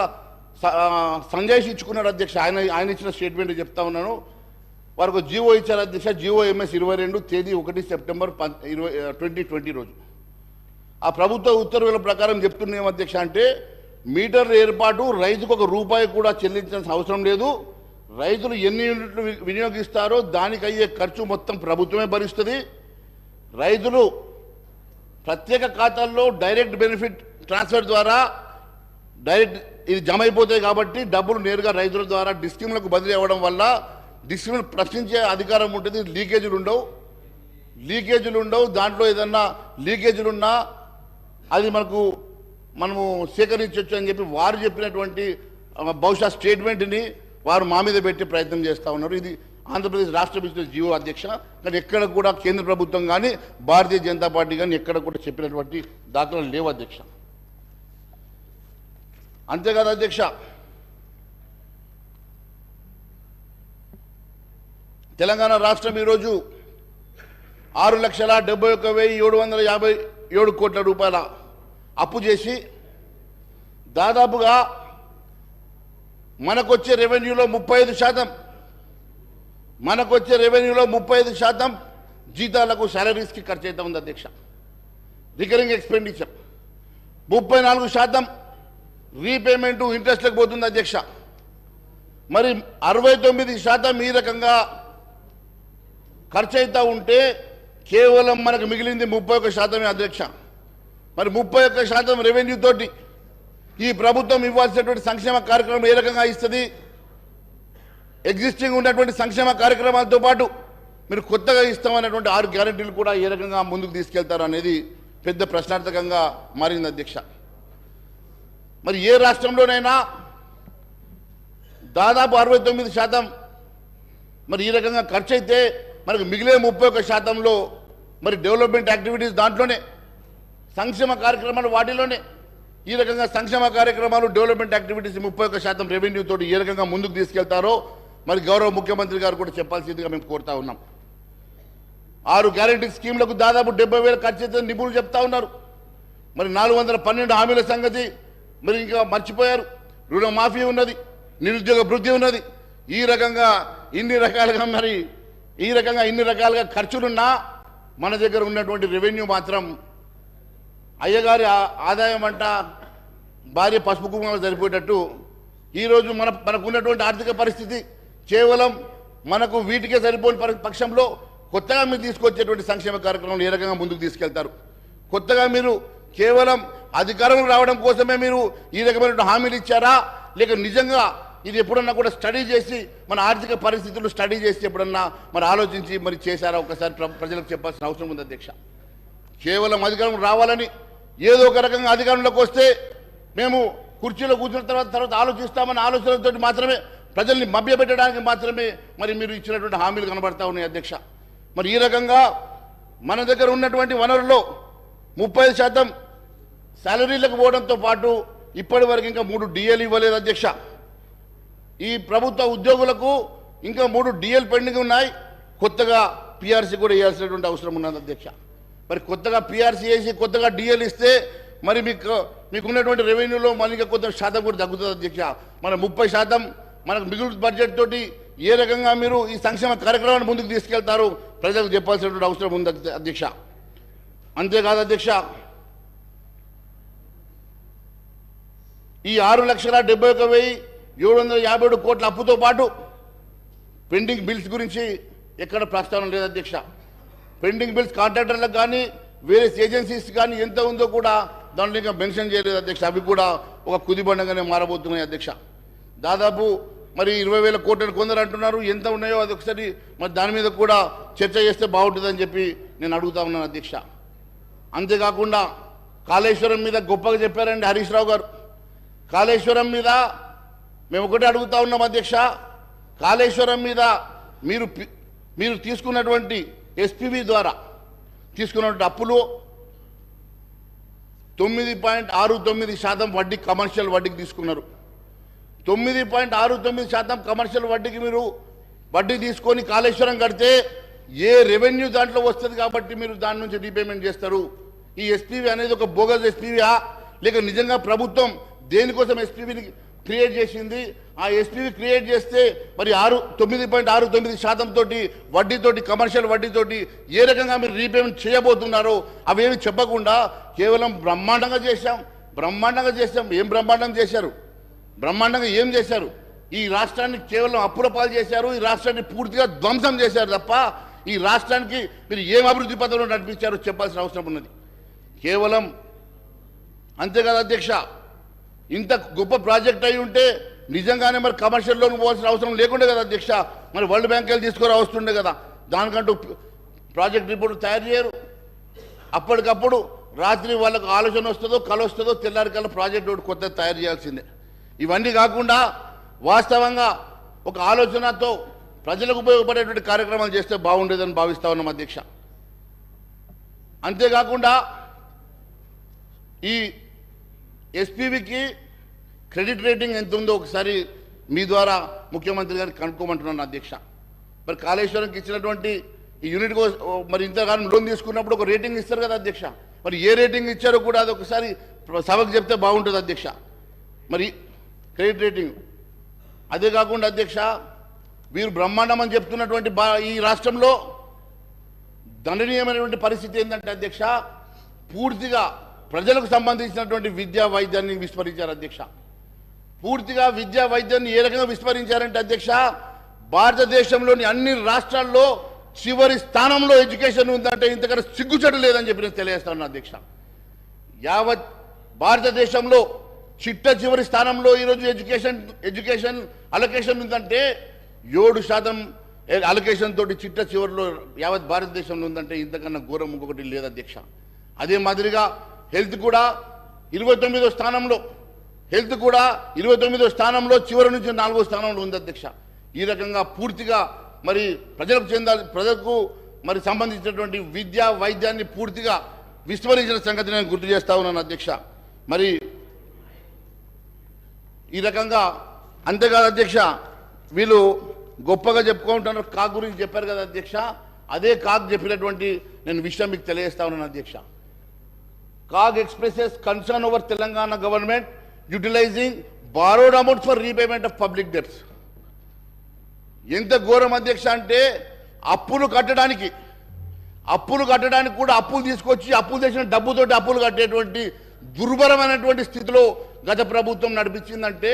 J: సంజాయిషి ఇచ్చుకున్నారు అధ్యక్ష. ఆయన ఇచ్చిన స్టేట్మెంట్ చెప్తా ఉన్నాను. వారు ఒక జీవో ఇచ్చారు అధ్యక్ష, జీవో MS 22 తేదీ 1 సెప్టెంబర్ 2020 రోజు. ఆ ప్రభుత్వ ఉత్తర్వుల ప్రకారం చెప్తున్నాం అధ్యక్ష, అంటే మీటర్ల ఏర్పాటు రైతుకు ₹1 కూడా చెల్లించాల్సిన అవసరం లేదు. రైతులు ఎన్ని యూనిట్లు వినియోగిస్తారో దానికి అయ్యే ఖర్చు మొత్తం ప్రభుత్వమే భరిస్తుంది. రైతులు ప్రత్యేక ఖాతాల్లో డైరెక్ట్ బెనిఫిట్ ట్రాన్స్ఫర్ ద్వారా డైరెక్ట్ ఇది జమ అయిపోతాయి కాబట్టి డబ్బులు నేరుగా రైతుల ద్వారా డిస్కమ్లకు బదిలీ అవ్వడం వల్ల డిస్కమ్లు ప్రశ్నించే అధికారం ఉంటుంది. లీకేజీలు ఉండవు. దాంట్లో ఏదన్నా లీకేజీలు ఉన్నా అది మనము సేకరించవచ్చు అని చెప్పి వారు చెప్పినటువంటి బహుశా స్టేట్మెంట్ని వారు మా మీద పెట్టే ప్రయత్నం చేస్తూ ఉన్నారు. ఇది ఆంధ్రప్రదేశ్ రాష్ట్ర బిజినెస్ జీవో అధ్యక్ష. కానీ ఎక్కడ కూడా కేంద్ర ప్రభుత్వం కానీ భారతీయ జనతా పార్టీ కానీ ఎక్కడ కూడా చెప్పినటువంటి దాఖలాలు లేవు అధ్యక్ష. అంతేకాదు అధ్యక్ష, తెలంగాణ రాష్ట్రం ఈరోజు 6,71,757 కోట్ల రూపాయల అప్పు చేసి దాదాపుగా మనకొచ్చే రెవెన్యూలో 35% జీతాలకు శాలరీస్కి ఖర్చు అవుతా ఉంది అధ్యక్ష. రికరింగ్ ఎక్స్పెండిచర్ 34% రీపేమెంటు ఇంట్రెస్ట్లకు పోతుంది అధ్యక్ష. మరి 69% ఈ రకంగా ఖర్చు అవుతూ ఉంటే కేవలం మనకు మిగిలింది 31% అధ్యక్ష. మరి 31% రెవెన్యూ తోటి ఈ ప్రభుత్వం ఇవ్వాల్సినటువంటి సంక్షేమ కార్యక్రమం ఏ రకంగా ఇస్తుంది? ఎగ్జిస్టింగ్ ఉన్నటువంటి సంక్షేమ కార్యక్రమాలతో పాటు మీరు కొత్తగా ఇస్తామన్నటువంటి 6 గ్యారెంటీలు కూడా ఏ రకంగా ముందుకు తీసుకెళ్తారు అనేది పెద్ద ప్రశ్నార్థకంగా మారింది అధ్యక్ష. మరి ఏ రాష్ట్రంలోనైనా దాదాపు 69% మరి ఈ రకంగా ఖర్చు అయితే మనకు మిగిలే 31%లో మరి డెవలప్మెంట్ యాక్టివిటీస్ దాంట్లోనే, సంక్షేమ కార్యక్రమాలు వాటిలోనే ఈ రకంగా సంక్షేమ కార్యక్రమాలు డెవలప్మెంట్ యాక్టివిటీస్ 31% రెవెన్యూ తోటి ఏ రకంగా ముందుకు తీసుకెళ్తారో మరి గౌరవ ముఖ్యమంత్రి గారు కూడా చెప్పాల్సిందిగా మేము కోరుతా ఉన్నాం. 6 గ్యారెంటీ స్కీమ్లకు దాదాపు 70,000 ఖర్చు అయితే నిపుణులు చెప్తా ఉన్నారు. మరి 412 హామీల సంగతి మరి ఇంకా మర్చిపోయారు. రుణమాఫీ ఉన్నది, నిరుద్యోగ భృతి ఉన్నది. ఈ రకంగా ఇన్ని రకాలుగా ఖర్చులున్నా మన దగ్గర ఉన్నటువంటి రెవెన్యూ మాత్రం అయ్యగారి ఆదాయం అంట భార్య పసుపు కుంకుమలు సరిపోయేటట్టు ఈరోజు మనకున్నటువంటి ఆర్థిక పరిస్థితి కేవలం మనకు వీటికే సరిపోని పక్షంలో కొత్తగా మీరు తీసుకొచ్చేటువంటి సంక్షేమ కార్యక్రమాలు ఏ రకంగా ముందుకు తీసుకెళ్తారు? కొత్తగా మీరు కేవలం అధికారం రావడం కోసమే మీరు ఈ రకమైన హామీలు ఇచ్చారా, లేక నిజంగా
M: ఇది ఎప్పుడన్నా కూడా స్టడీ చేసి మన ఆర్థిక పరిస్థితులు స్టడీ చేసి ఎప్పుడన్నా మరి ఆలోచించి మరి చేశారా ఒకసారి ప్రజలకు చెప్పాల్సిన అవసరం ఉంది అధ్యక్ష. కేవలం అధికారం రావాలని ఏదో ఒక రకంగా అధికారంలోకి వస్తే మేము కుర్చీలో కూర్చున్న తర్వాత ఆలోచిస్తామన్న ఆలోచనలతో మాత్రమే ప్రజల్ని మభ్యపెట్టడానికి మాత్రమే మరి మీరు ఇచ్చినటువంటి హామీలు కనబడతా ఉన్నాయి అధ్యక్ష. మరి ఈ రకంగా మన దగ్గర ఉన్నటువంటి వనరుల్లో 30% శాలరీలకు పోవడంతో పాటు ఇప్పటి వరకు ఇంకా 3 డిఎల్ ఇవ్వలేదు అధ్యక్ష. ఈ ప్రభుత్వ ఉద్యోగులకు ఇంకా 3 డిఎల్ పెండింగ్ ఉన్నాయి. కొత్తగా పిఆర్సీ కూడా ఇవ్వాల్సినటువంటి అవసరం ఉన్నది అధ్యక్ష. మరి కొత్తగా పిఆర్సీ వేసి కొత్తగా డిఎల్ ఇస్తే మరి మీకున్నటువంటి రెవెన్యూలో మళ్ళీ కొంత శాతం కూడా తగ్గుతుంది అధ్యక్ష. మన 30% మనకు మిగులు బడ్జెట్ తోటి ఏ రకంగా మీరు ఈ సంక్షేమ కార్యక్రమాన్ని ముందుకు తీసుకెళ్తారు ప్రజలకు చెప్పాల్సినటువంటి అవసరం ఉంది అధ్యక్ష. అంతేకాదు అధ్యక్ష, ఈ 6,71,757 కోట్ల అప్పుతో పాటు పెండింగ్ బిల్స్ గురించి ఎక్కడ ప్రస్తావన లేదు అధ్యక్ష. పెండింగ్ బిల్స్ కాంట్రాక్టర్లకు కానీ వేరే ఏజెన్సీస్ కానీ ఎంత ఉందో కూడా దాంట్లో ఇంకా మెన్షన్ చేయలేదు అధ్యక్ష. అవి కూడా ఒక కుదిబండగానే మారబోతున్నాయి అధ్యక్ష. దాదాపు మరి 20,000 కోట్లను కొందరు అంటున్నారు. ఎంత ఉన్నాయో అది ఒకసారి మరి దాని మీద కూడా చర్చ చేస్తే బాగుంటుందని చెప్పి నేను అడుగుతా ఉన్నాను అధ్యక్ష. అంతేకాకుండా కాళేశ్వరం మీద గొప్పగా చెప్పారండి హరీష్ రావు గారు. కాళేశ్వరం మీద మేము ఒకటే అడుగుతా ఉన్నాం అధ్యక్ష. కాళేశ్వరం మీద మీరు తీసుకున్నటువంటి ఎస్పీవి ద్వారా తీసుకున్నటువంటి అప్పులు 9.69% వడ్డీ కమర్షియల్ వడ్డీకి తీసుకున్నారు. 9.69% కమర్షియల్ వడ్డీకి మీరు వడ్డీ తీసుకొని కాళేశ్వరం కడితే ఏ రెవెన్యూ దాంట్లో వస్తుంది కాబట్టి మీరు దాని నుంచి రీపేమెంట్ చేస్తారు. ఈ ఎస్పీవి అనేది ఒక బోగస్ ఎస్పీవా లేక నిజంగా ప్రభుత్వం దేనికోసం ఎస్పీవిని క్రియేట్ చేసింది? ఆ ఎస్పీవి క్రియేట్ చేస్తే మరి 9.69% తోటి వడ్డీతోటి కమర్షియల్ వడ్డీతోటి ఏ రకంగా మీరు రీపేమెంట్ చేయబోతున్నారో అవేమి చెప్పకుండా కేవలం బ్రహ్మాండంగా చేశాం. ఏం బ్రహ్మాండం చేశారు? బ్రహ్మాండంగా ఏం చేశారు? ఈ రాష్ట్రాన్ని కేవలం అప్పుల పాలు చేశారు. ఈ రాష్ట్రాన్ని పూర్తిగా ధ్వంసం చేశారు తప్ప ఈ రాష్ట్రానికి మీరు ఏం అభివృద్ధి పథంలో నడిపించారో చెప్పాల్సిన అవసరం ఉన్నది. కేవలం అంతేకాదు అధ్యక్ష, ఇంత గొప్ప ప్రాజెక్ట్ అయి ఉంటే నిజంగానే మరి కమర్షియల్ లోన్ పోవాల్సిన అవసరం లేకుండే కదా అధ్యక్ష. మరి వరల్డ్ బ్యాంక్ వెళ్ళి తీసుకురా వస్తుండే కదా. దానికంటూ ప్రాజెక్ట్ రిపోర్ట్ తయారు చేయరు. అప్పటికప్పుడు రాత్రి వాళ్ళకు ఆలోచన వస్తుందో కళ వస్తుందో తెల్లారి కల్లా ప్రాజెక్ట్ ఒకటి కొత్త తయారు చేయాల్సిందే. ఇవన్నీ కాకుండా వాస్తవంగా ఒక ఆలోచనతో ప్రజలకు ఉపయోగపడేటువంటి కార్యక్రమాలు చేస్తే బాగుండేదని భావిస్తా ఉన్నాం అధ్యక్ష. అంతేకాకుండా ఈ ఎస్పీవికి క్రెడిట్ రేటింగ్ ఎంత ఉందో ఒకసారి మీ ద్వారా ముఖ్యమంత్రి గారిని కనుక్కోమంటున్నాను అధ్యక్ష. మరి కాళేశ్వరంకి ఇచ్చినటువంటి ఈ యూనిట్ మరి ఇంతకాలం లోన్ తీసుకున్నప్పుడు ఒక రేటింగ్ ఇస్తారు కదా అధ్యక్ష. మరి ఏ రేటింగ్ ఇచ్చారో కూడా అది ఒకసారి సభకు చెప్తే బాగుంటుంది అధ్యక్ష. మరి క్రెడిట్ రేటింగ్ అదే కాకుండా అధ్యక్ష, వీరు బ్రహ్మాండం అని చెప్తున్నటువంటి ఈ రాష్ట్రంలో దండనీయమైనటువంటి పరిస్థితి ఏంటంటే అధ్యక్ష, పూర్తిగా ప్రజలకు సంబంధించినటువంటి విద్యా వైద్యాన్ని విస్మరించారు అధ్యక్ష. పూర్తిగా విద్యా వైద్యాన్ని ఏ రకంగా విస్మరించారంటే అధ్యక్ష, భారతదేశంలోని అన్ని రాష్ట్రాల్లో చివరి స్థానంలో ఎడ్యుకేషన్ ఉందంటే ఇంతకన్నా సిగ్గుచెడు లేదని చెప్పి నేను తెలియజేస్తాను అధ్యక్ష. యావత్ భారతదేశంలో చిట్ట చివరి స్థానంలో ఈరోజు ఎడ్యుకేషన్ అలొకేషన్ ఉందంటే 7% అలొకేషన్ తోటి చిట్ట చివరిలో యావత్ భారతదేశంలో ఉందంటే ఇంతకన్నా ఘోరం ఇంకొకటి లేదు అధ్యక్ష. అదే మాదిరిగా హెల్త్ కూడా 29వ స్థానంలో చివరి నుంచి 4వ స్థానంలో ఉంది అధ్యక్ష. ఈ రకంగా పూర్తిగా మరి ప్రజలకు మరి సంబంధించినటువంటి విద్యా వైద్యాన్ని పూర్తిగా విస్మరించిన సంగతి నేను గుర్తు చేస్తా ఉన్నాను అధ్యక్ష. మరి ఈ రకంగా అంతేకాదు అధ్యక్ష, వీళ్ళు గొప్పగా చెప్పుకుంటున్నారు. కాక్ గురించి చెప్పారు కదా అధ్యక్ష. అదే కాక్ చెప్పినటువంటి నేను విషయం మీకు తెలియజేస్తా ఉన్నాను అధ్యక్ష. CAG expresses concern over Telangana government utilising borrowed amounts for repayment of public debts. ఎంత ఘోరం అధ్యక్ష అంటే అప్పులు కట్టడానికి కూడా అప్పులు తీసుకొచ్చి అప్పులు చేసిన డబ్బుతోటి అప్పులు కట్టేటువంటి దుర్భరమైనటువంటి స్థితిలో గత ప్రభుత్వం నడిపించిందంటే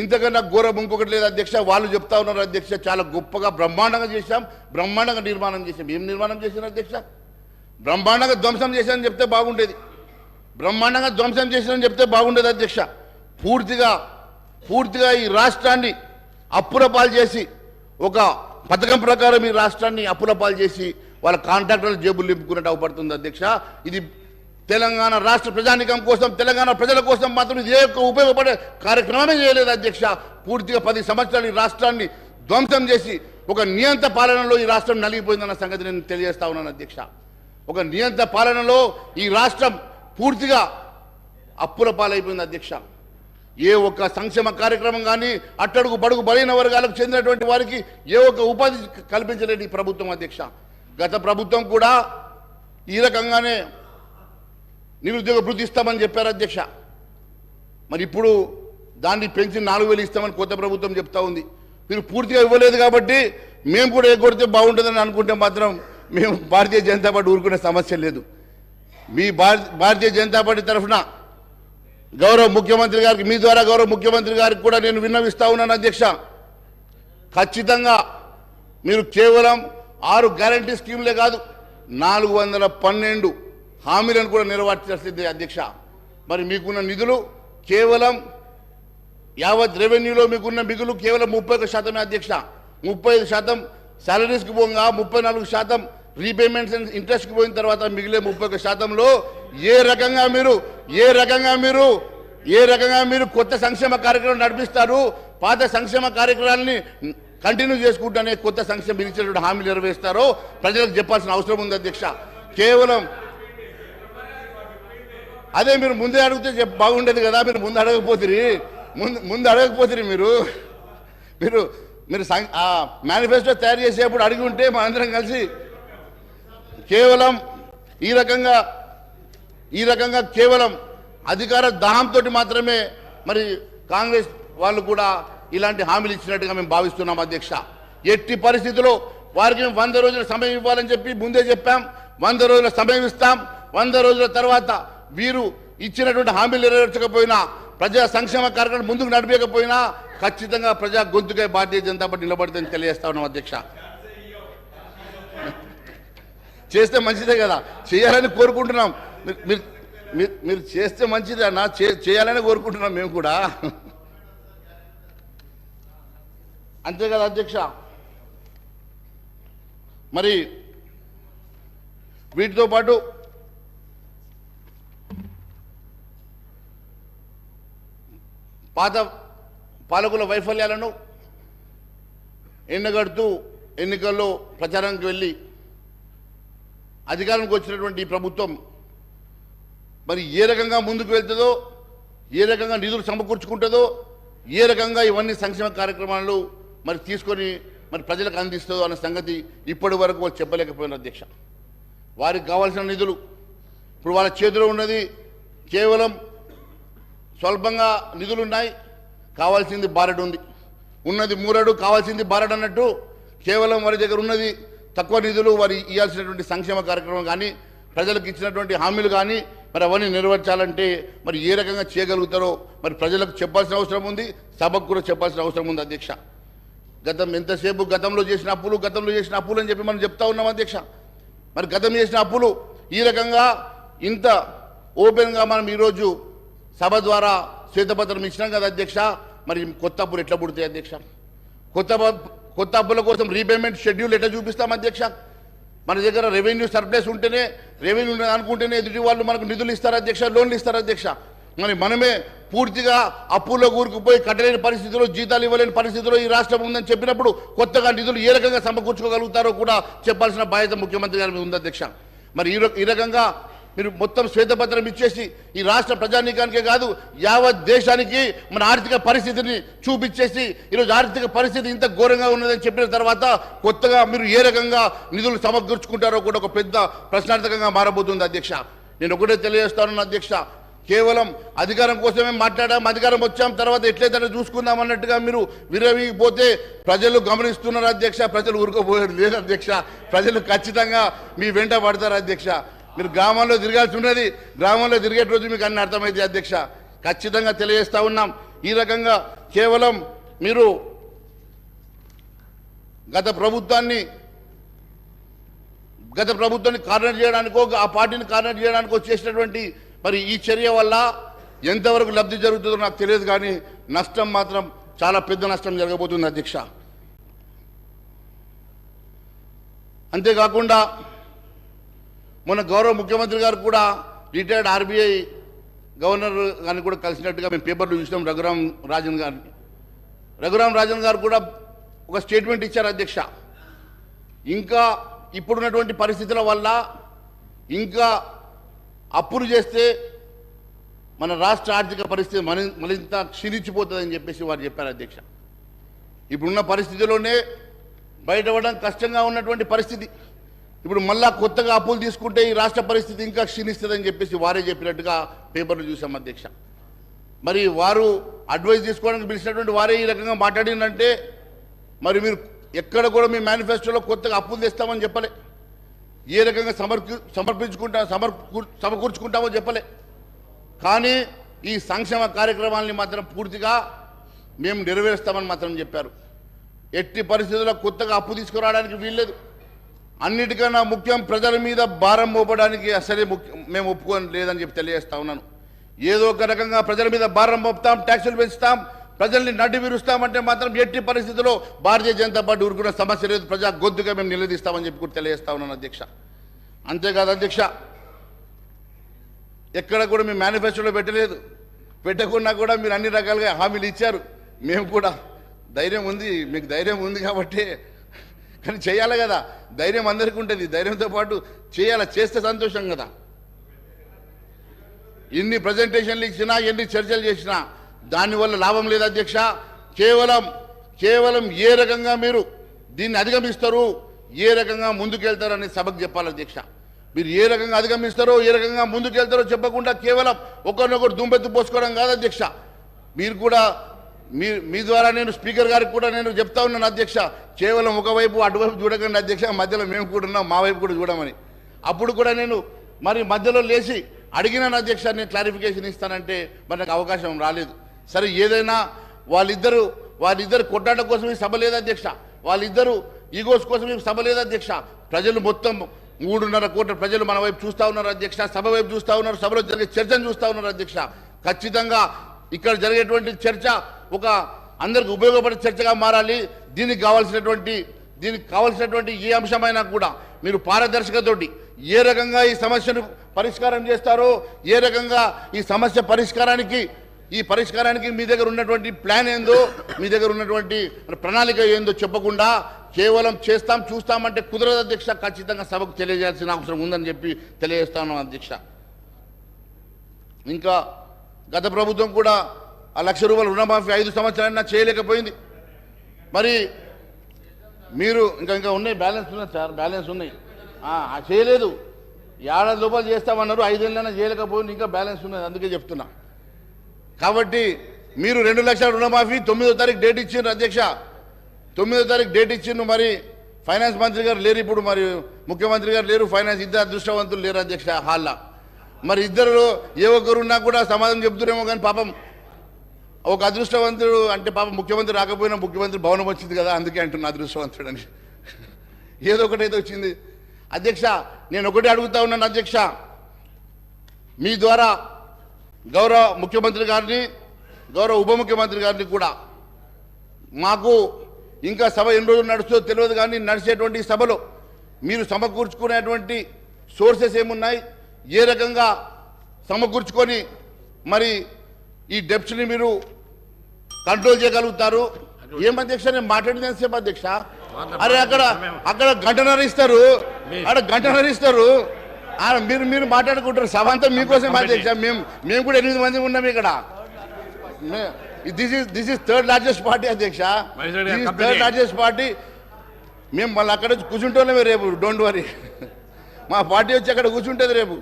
M: ఇంతకన్నా ఘోరం ఇంకొకటి లేదు అధ్యక్ష. వాళ్ళు చెప్తా ఉన్నారు అధ్యక్ష, చాలా గొప్పగా బ్రహ్మాండంగా చేశాం, బ్రహ్మాండంగా నిర్మాణం చేశాం. ఏం నిర్మాణం చేశారు అధ్యక్ష? బ్రహ్మాండంగా ధ్వంసం చేశారని చెప్తే బాగుండేది. బ్రహ్మాండంగా ధ్వంసం చేశారని చెప్తే బాగుండేది అధ్యక్ష. పూర్తిగా పూర్తిగా ఈ రాష్ట్రాన్ని అప్పుల పాలు చేసి ఒక పథకం ప్రకారం ఈ రాష్ట్రాన్ని అప్పుల పాలు చేసి వాళ్ళ కాంట్రాక్టర్ల జేబులు నింపుకున్నట్టు అవపడుతుంది అధ్యక్ష. ఇది తెలంగాణ రాష్ట్ర ప్రజానికం కోసం, తెలంగాణ ప్రజల కోసం మాత్రం ఇది ఏ ఒక్క ఉపయోగపడే కార్యక్రమమే చేయలేదు అధ్యక్ష. పూర్తిగా 10 సంవత్సరాలు ఈ రాష్ట్రాన్ని ధ్వంసం చేసి ఒక నియంత పాలనలో ఈ రాష్ట్రం నలిగిపోయిందన్న సంగతి నేను తెలియజేస్తా ఉన్నాను అధ్యక్ష. ఒక నియంత పాలనలో ఈ రాష్ట్రం పూర్తిగా అప్పుల పాలైపోయింది అధ్యక్ష. ఏ ఒక్క సంక్షేమ కార్యక్రమం కానీ అట్టడుగు బడుగు బలైన వర్గాలకు చెందినటువంటి వారికి ఏ ఒక్క ఉపాధి కల్పించలేదు ఈ ప్రభుత్వం అధ్యక్ష. గత ప్రభుత్వం కూడా ఈ రకంగానే నిరుద్యోగ భృతి ఇస్తామని చెప్పారు అధ్యక్ష. మరి ఇప్పుడు దాన్ని పెంచి 4,000 ఇస్తామని కొత్త ప్రభుత్వం చెప్తా ఉంది. మీరు పూర్తిగా ఇవ్వలేదు కాబట్టి మేము కూడా ఎగ్గొడితే బాగుంటుందని అనుకుంటే మాత్రం మేము భారతీయ జనతా పార్టీ ఊరుకునే సమస్య లేదు. మీ భారతీయ జనతా పార్టీ తరఫున గౌరవ ముఖ్యమంత్రి గారికి, మీ ద్వారా గౌరవ ముఖ్యమంత్రి గారికి కూడా నేను విన్నవిస్తా ఉన్నాను అధ్యక్ష. ఖచ్చితంగా మీరు కేవలం 6 గ్యారంటీ స్కీములే కాదు 412 హామీలను కూడా నెరవేర్చాల్సిందే అధ్యక్ష. మరి మీకున్న నిధులు కేవలం యావత్ రెవెన్యూలో మీకున్న మిగులు కేవలం 31% అధ్యక్ష. 35% శాలరీస్కి పోగా 34% రీపేమెంట్స్ అండ్ ఇంట్రెస్ట్కి పోయిన తర్వాత మిగిలే 31%లో ఏ రకంగా మీరు కొత్త సంక్షేమ కార్యక్రమం నడిపిస్తారు, పాత సంక్షేమ కార్యక్రమాలని కంటిన్యూ చేసుకుంటూనే కొత్త సంక్షేమ ఇచ్చినటువంటి హామీలు నెరవేరుస్తారో ప్రజలకు చెప్పాల్సిన అవసరం ఉంది అధ్యక్ష. కేవలం అదే మీరు ముందే అడిగితే బాగుండేది కదా. మీరు ముందు అడగకపోతే మీరు మేనిఫెస్టో తయారు చేసేప్పుడు అడిగి ఉంటే మనందరం కలిసి కేవలం ఈ రకంగా కేవలం అధికార దాహంతో మాత్రమే మరి కాంగ్రెస్ వాళ్ళు కూడా ఇలాంటి హామీలు ఇచ్చినట్టుగా మేము భావిస్తున్నాం అధ్యక్ష. ఎట్టి పరిస్థితుల్లో వారికి 100 రోజుల సమయం ఇవ్వాలని చెప్పి ముందే చెప్పాం. 100 రోజుల సమయం ఇస్తాం. 100 రోజుల తర్వాత వీరు ఇచ్చినటువంటి హామీలు నెరవేర్చకపోయినా, ప్రజా సంక్షేమ కార్యక్రమం ముందుకు నడిపేయకపోయినా ఖచ్చితంగా ప్రజా గొంతుకై భారతీయ జనతా పార్టీ నిలబడుతుందని తెలియజేస్తా ఉన్నాం అధ్యక్ష. చేస్తే మంచిదే కదా, చేయాలని కోరుకుంటున్నాం. మీరు చేస్తే మంచిదే అన్న, చేయాలని కోరుకుంటున్నాం మేము కూడా. అంతే కదా అధ్యక్ష. మరి వీటితో పాటు పాత పాలకుల వైఫల్యాలను ఎండగడుతూ ఎన్నికల్లో ప్రచారానికి వెళ్ళి అధికారానికి వచ్చినటువంటి ఈ ప్రభుత్వం మరి ఏ రకంగా ముందుకు వెళ్తుందో, ఏ రకంగా నిధులు సమకూర్చుకుంటుందో, ఏ రకంగా ఇవన్నీ సంక్షేమ కార్యక్రమాలు మరి తీసుకొని మరి ప్రజలకు అందిస్తుందో అన్న సంగతి ఇప్పటి వరకు వాళ్ళు చెప్పలేకపోయిన అధ్యక్ష. వారికి కావాల్సిన నిధులు ఇప్పుడు వాళ్ళ చేతిలో ఉన్నది కేవలం స్వల్పంగా నిధులున్నాయి, కావాల్సింది బారెడు ఉంది. ఉన్నది మూరడు, కావాల్సింది బారెడు అన్నట్టు కేవలం వారి దగ్గర ఉన్నది తక్కువ నిధులు. వారి ఇవ్వాల్సినటువంటి సంక్షేమ కార్యక్రమం కానీ, ప్రజలకు ఇచ్చినటువంటి హామీలు కానీ మరి అవన్నీ నెరవేర్చాలంటే మరి ఏ రకంగా చేయగలుగుతారో మరి ప్రజలకు చెప్పాల్సిన అవసరం ఉంది, సభకు కూడా చెప్పాల్సిన అవసరం ఉంది అధ్యక్ష. ఎంతసేపు గతంలో చేసిన అప్పులు అని చెప్పి మనం చెప్తా ఉన్నాం అధ్యక్ష. మరి గతం చేసిన అప్పులు ఈ రకంగా ఇంత ఓపెన్గా మనం ఈరోజు సభ ద్వారా శ్వేతపత్రం ఇచ్చినాం కదా అధ్యక్ష. మరి కొత్త అప్పులు ఎట్లా పుడతాయి అధ్యక్ష? కొత్త అప్పుల కోసం రీపేమెంట్ షెడ్యూల్ ఎట్లా చూపిస్తాం అధ్యక్ష? మన దగ్గర రెవెన్యూ సర్ప్లస్ ఉంటేనే, రెవెన్యూ అనుకుంటేనే ఎదుటి వాళ్ళు మనకు నిధులు ఇస్తారు అధ్యక్ష, లోన్లు ఇస్తారు అధ్యక్ష. మరి మనమే పూర్తిగా అప్పుల్లో కూరుకుపోయి కట్టలేని పరిస్థితుల్లో, జీతాలు ఇవ్వలేని పరిస్థితుల్లో ఈ రాష్ట్రం ఉందని చెప్పినప్పుడు కొత్తగా నిధులు ఏ రకంగా సమకూర్చుకోగలుగుతారో కూడా చెప్పాల్సిన బాధ్యత ముఖ్యమంత్రి గారి మీద ఉంది అధ్యక్ష. మరి ఈ రకంగా మీరు మొత్తం శ్వేతపత్రం ఇచ్చేసి ఈ రాష్ట్ర ప్రజానీకానికే కాదు యావత్ దేశానికి మన ఆర్థిక పరిస్థితిని చూపించేసి ఈరోజు ఆర్థిక పరిస్థితి ఇంత ఘోరంగా ఉన్నదని చెప్పిన తర్వాత కొత్తగా మీరు ఏ రకంగా నిధులు సమకూర్చుకుంటారో కూడా ఒక పెద్ద ప్రశ్నార్థకంగా మారబోతుంది అధ్యక్ష. నేను ఒకటే తెలియజేస్తాను అధ్యక్ష, కేవలం అధికారం కోసమే మాట్లాడాం, అధికారం వచ్చాం, తర్వాత ఎట్లయితే చూసుకుందాం అన్నట్టుగా మీరు విరవిపోతే ప్రజలు గమనిస్తున్నారు అధ్యక్ష. ప్రజలు ఊరుకోపోయారు లేదు అధ్యక్ష. ప్రజలు ఖచ్చితంగా మీ వెంట పడతారు అధ్యక్ష. మీరు గ్రామంలో తిరగాల్సి ఉన్నది, గ్రామంలో తిరిగే రోజు మీకు అన్ని అర్థమైంది అధ్యక్ష. ఖచ్చితంగా తెలియజేస్తా ఉన్నాం. ఈ రకంగా కేవలం మీరు గత ప్రభుత్వాన్ని కార్నర్ చేయడానికో, ఆ పార్టీని కార్నర్ చేయడానికో చేసినటువంటి మరి ఈ చర్య వల్ల ఎంతవరకు లబ్ధి జరుగుతుందో నాకు తెలియదు, కానీ నష్టం మాత్రం చాలా పెద్ద నష్టం జరగబోతుంది అధ్యక్ష. అంతేకాకుండా మన గౌరవ ముఖ్యమంత్రి గారు కూడా రిటైర్డ్ ఆర్బీఐ గవర్నర్ గారిని కూడా కలిసినట్టుగా మేము పేపర్లో చూసినాం. రఘురామ్ రాజన్ గారు కూడా ఒక స్టేట్మెంట్ ఇచ్చారు అధ్యక్ష. ఇంకా ఇప్పుడున్నటువంటి పరిస్థితుల వల్ల ఇంకా అప్పులు చేస్తే మన రాష్ట్ర ఆర్థిక పరిస్థితి మరింత క్షీణించిపోతుందని చెప్పేసి వారు చెప్పారు అధ్యక్ష. ఇప్పుడున్న పరిస్థితిలోనే బయటపడడం కష్టంగా ఉన్నటువంటి పరిస్థితి. ఇప్పుడు మళ్ళా కొత్తగా అప్పులు తీసుకుంటే ఈ రాష్ట్ర పరిస్థితి ఇంకా క్షీణిస్తుందని చెప్పేసి వారే చెప్పినట్టుగా పేపర్లు చూసాం అధ్యక్ష. మరి వారు అడ్వైస్ తీసుకోవడానికి పిలిచినటువంటి వారే ఈ రకంగా మాట్లాడిందంటే మరి మీరు ఎక్కడ కూడా మీ మేనిఫెస్టోలో కొత్తగా అప్పులు తెస్తామని చెప్పలే, ఏ రకంగా సమకూర్చుకుంటామో చెప్పలే. కానీ ఈ సంక్షేమ కార్యక్రమాలని మాత్రం పూర్తిగా మేము నెరవేరుస్తామని మాత్రం చెప్పారు. ఎట్టి పరిస్థితుల్లో కొత్తగా అప్పు తీసుకురావడానికి వీల్లేదు. అన్నిటికన్నా ముఖ్యం ప్రజల మీద భారం మోపడానికి అసలే మేము ఒప్పుకోని లేదని చెప్పి తెలియజేస్తా ఉన్నాను. ఏదో ఒక రకంగా ప్రజల మీద భారం మోపుతాం, ట్యాక్సులు పెంచుతాం, ప్రజల్ని నడ్డి విరుస్తామంటే మాత్రం ఎట్టి పరిస్థితుల్లో భారతీయ జనతా పార్టీ ఊరుకున్న సమస్య లేదు, ప్రజా గొంతుగా మేము నిలదీస్తామని చెప్పి కూడా తెలియజేస్తా ఉన్నాను అధ్యక్ష. అంతేకాదు అధ్యక్ష, ఎక్కడ కూడా మీ మేనిఫెస్టోలో పెట్టలేదు, పెట్టకుండా కూడా మీరు అన్ని రకాలుగా హామీలు ఇచ్చారు. మేము కూడా ధైర్యం ఉంది, మీకు ధైర్యం ఉంది కాబట్టి కానీ చేయాలి కదా, ధైర్యం అందరికీ ఉంటుంది, ధైర్యంతో పాటు చేయాలి, చేస్తే సంతోషం కదా. ఎన్ని ప్రజెంటేషన్లు ఇచ్చినా ఎన్ని చర్చలు చేసినా దానివల్ల లాభం లేదు అధ్యక్ష. కేవలం ఏ రకంగా మీరు దీన్ని అధిగమిస్తారు, ఏ రకంగా ముందుకెళ్తారో అని సభకు చెప్పాలి అధ్యక్ష. మీరు ఏ రకంగా అధిగమిస్తారో ఏ రకంగా ముందుకెళ్తారో చెప్పకుండా కేవలం ఒకరినొకరు దుంపెత్తు పోసుకోవడం కాదు అధ్యక్ష. మీరు కూడా మీ ద్వారా నేను స్పీకర్ గారికి కూడా నేను చెప్తా ఉన్నాను అధ్యక్ష, కేవలం ఒకవైపు అటువైపు చూడకండి అధ్యక్ష, మధ్యలో మేము కూడా ఉన్నాం, మా వైపు కూడా చూడమని. అప్పుడు కూడా నేను మరి మధ్యలో లేచి అడిగినాను అధ్యక్ష, నేను క్లారిఫికేషన్ ఇస్తానంటే మరి నాకు అవకాశం రాలేదు. సరే, ఏదైనా వాళ్ళిద్దరు కొట్టాట కోసం ఈ సభ లేదు అధ్యక్ష, వాళ్ళిద్దరు ఈగోస్ కోసం ఈ సభ లేదు అధ్యక్ష. ప్రజలు మొత్తం 3.5 కోట్ల ప్రజలు మన వైపు చూస్తూ ఉన్నారు అధ్యక్ష, సభ వైపు చూస్తూ ఉన్నారు, సభలో జరిగే చర్చను చూస్తూ ఉన్నారు అధ్యక్ష. ఖచ్చితంగా ఇక్కడ జరిగేటువంటి చర్చ ఒక అందరికి ఉపయోగపడే చర్చగా మారాలి. దీనికి కావాల్సినటువంటి ఏ అంశమైనా కూడా మీరు పారదర్శకతోటి ఏ రకంగా ఈ సమస్యను పరిష్కారం చేస్తారో, ఏ రకంగా ఈ సమస్య పరిష్కారానికి మీ దగ్గర ఉన్నటువంటి ప్లాన్ ఏందో, మీ దగ్గర ఉన్నటువంటి ప్రణాళిక ఏందో చెప్పకుండా కేవలం చూస్తామంటే కుదరదు అధ్యక్ష. ఖచ్చితంగా సభకు తెలియజేయాల్సిన అవసరం ఉందని చెప్పి తెలియజేస్తాను అధ్యక్ష. ఇంకా గత ప్రభుత్వం కూడా ఆ 1,00,000 రూపాయల రుణమాఫీ 5 సంవత్సరాలైనా చేయలేకపోయింది. మరి మీరు ఇంకా ఉన్నాయి, బ్యాలెన్స్ ఉన్నాయి సార్, బ్యాలెన్స్ ఉన్నాయి, చేయలేదు. 7 రూపాయలు చేస్తామన్నారు, 5 ఏళ్ళైనా చేయలేకపోయింది, ఇంకా బ్యాలెన్స్ ఉన్నది, అందుకే చెప్తున్నా. కాబట్టి మీరు 2 లక్షల రుణమాఫీ 9వ తారీఖు డేట్ ఇచ్చిండ్రు అధ్యక్ష, 9వ తారీఖు డేట్ ఇచ్చిండ్రు. మరి ఫైనాన్స్ మంత్రి గారు లేరు ఇప్పుడు, మరి ముఖ్యమంత్రి గారు లేరు, ఫైనాన్స్ ఇద్దరు అదృష్టవంతులు లేరు అధ్యక్ష హాల్లో. మరి ఇద్దరు ఏ ఒక్కరున్నా కూడా సమాధానం చెప్తురేమో, కానీ పాపం ఒక అదృష్టవంతుడు అంటే పాపం ముఖ్యమంత్రి రాకపోయినా ముఖ్యమంత్రి భవనం వచ్చింది కదా, అందుకే అంటున్నా అదృష్టవంతుడు అని. ఏదో ఒకటైతే వచ్చింది అధ్యక్ష. నేను ఒకటే అడుగుతా ఉన్నాను అధ్యక్ష, మీ ద్వారా గౌరవ ముఖ్యమంత్రి గారిని, గౌరవ ఉప ముఖ్యమంత్రి గారిని కూడా, మాకు ఇంకా సభ ఎన్ని రోజులు నడుస్తుందో తెలియదు, కానీ నడిచేటువంటి సభలో మీరు సమకూర్చుకునేటువంటి సోర్సెస్ ఏమున్నాయి, ఏ రకంగా సమకూర్చుకొని మరి ఈ డెప్స్ని మీరు కంట్రోల్ చేయగలుగుతారు. ఏం అధ్యక్ష, నేను మాట్లాడింది ఎంతసేపు అధ్యక్ష? అరే అక్కడ గంటన్నర ఇస్తారు, మీరు మాట్లాడుకుంటారు, సభ అంతా మీకోసం అధ్యక్ష. మేము కూడా 8 మంది ఉన్నాం ఇక్కడ. This is third largest party అధ్యక్ష, థర్డ్ లార్జెస్ట్ పార్టీ. మేము మళ్ళీ అక్కడ వచ్చి కూర్చుంటామే రేపు, డోంట్ వరీ. మా పార్టీ వచ్చి అక్కడ కూర్చుంటుంది రేపు.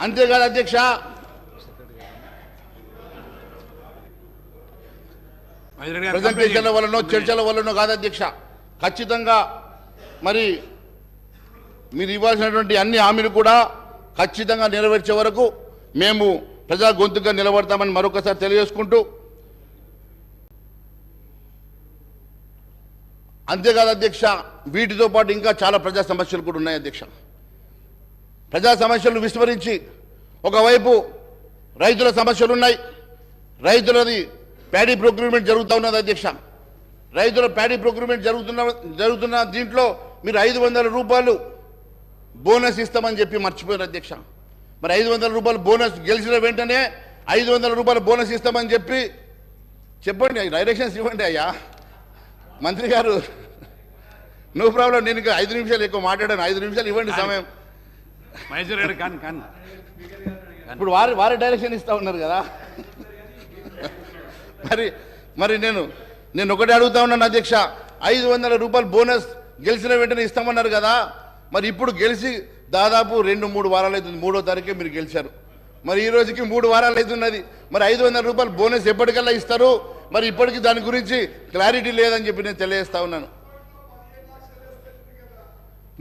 M: అంతేకాదు అధ్యక్ష, ప్రజెంటేషన్ల వల్లనో చర్చల వల్లనో కాదు అధ్యక్ష, ఖచ్చితంగా మరి మీరు ఇవ్వాల్సినటువంటి అన్ని హామీలు కూడా ఖచ్చితంగా నెరవేర్చే వరకు మేము ప్రజా గొంతుగా నిలబడతామని మరొకసారి తెలియజేసుకుంటూ, అంతేకాదు అధ్యక్ష, వీటితో పాటు ఇంకా చాలా ప్రజా సమస్యలు కూడా ఉన్నాయి అధ్యక్ష. ప్రజా సమస్యలు విస్మరించి ఒకవైపు రైతుల సమస్యలు ఉన్నాయి. రైతులది ప్యాడీ ప్రొక్యూర్మెంట్ జరుగుతూ ఉన్నది అధ్యక్ష. రైతుల ప్యాడీ ప్రొక్యూర్మెంట్ జరుగుతున్న దీంట్లో మీరు 500 రూపాయలు బోనస్ ఇస్తామని చెప్పి మర్చిపోయారు అధ్యక్ష. మరి 500 రూపాయలు బోనస్ గెలిచిన వెంటనే 500 రూపాయలు బోనస్ ఇస్తామని చెప్పండి, డైరెక్షన్స్ ఇవ్వండి అయ్యా మంత్రి గారు. నో ప్రాబ్లం, నేను ఇంకా 5 నిమిషాలు ఎక్కువ మాట్లాడాను. 5 నిమిషాలు ఇవ్వండి సమయం. ఇప్పుడు వారి డైరెక్షన్ ఇస్తా ఉన్నారు కదా. మరి నేను ఒకటే అడుగుతా ఉన్నాను అధ్యక్ష, 500 రూపాయలు బోనస్ గెలిచిన వెంటనే ఇస్తామన్నారు కదా. మరి ఇప్పుడు గెలిచి దాదాపు 2-3 వారాలు అవుతుంది. 3వ తారీఖే మీరు గెలిచారు. మరి ఈ రోజుకి 3 వారాలు అవుతున్నది. మరి 500 రూపాయలు బోనస్ ఎప్పటికల్లా ఇస్తారు? మరి ఇప్పటికీ దాని గురించి క్లారిటీ లేదని చెప్పి నేను తెలియజేస్తా ఉన్నాను.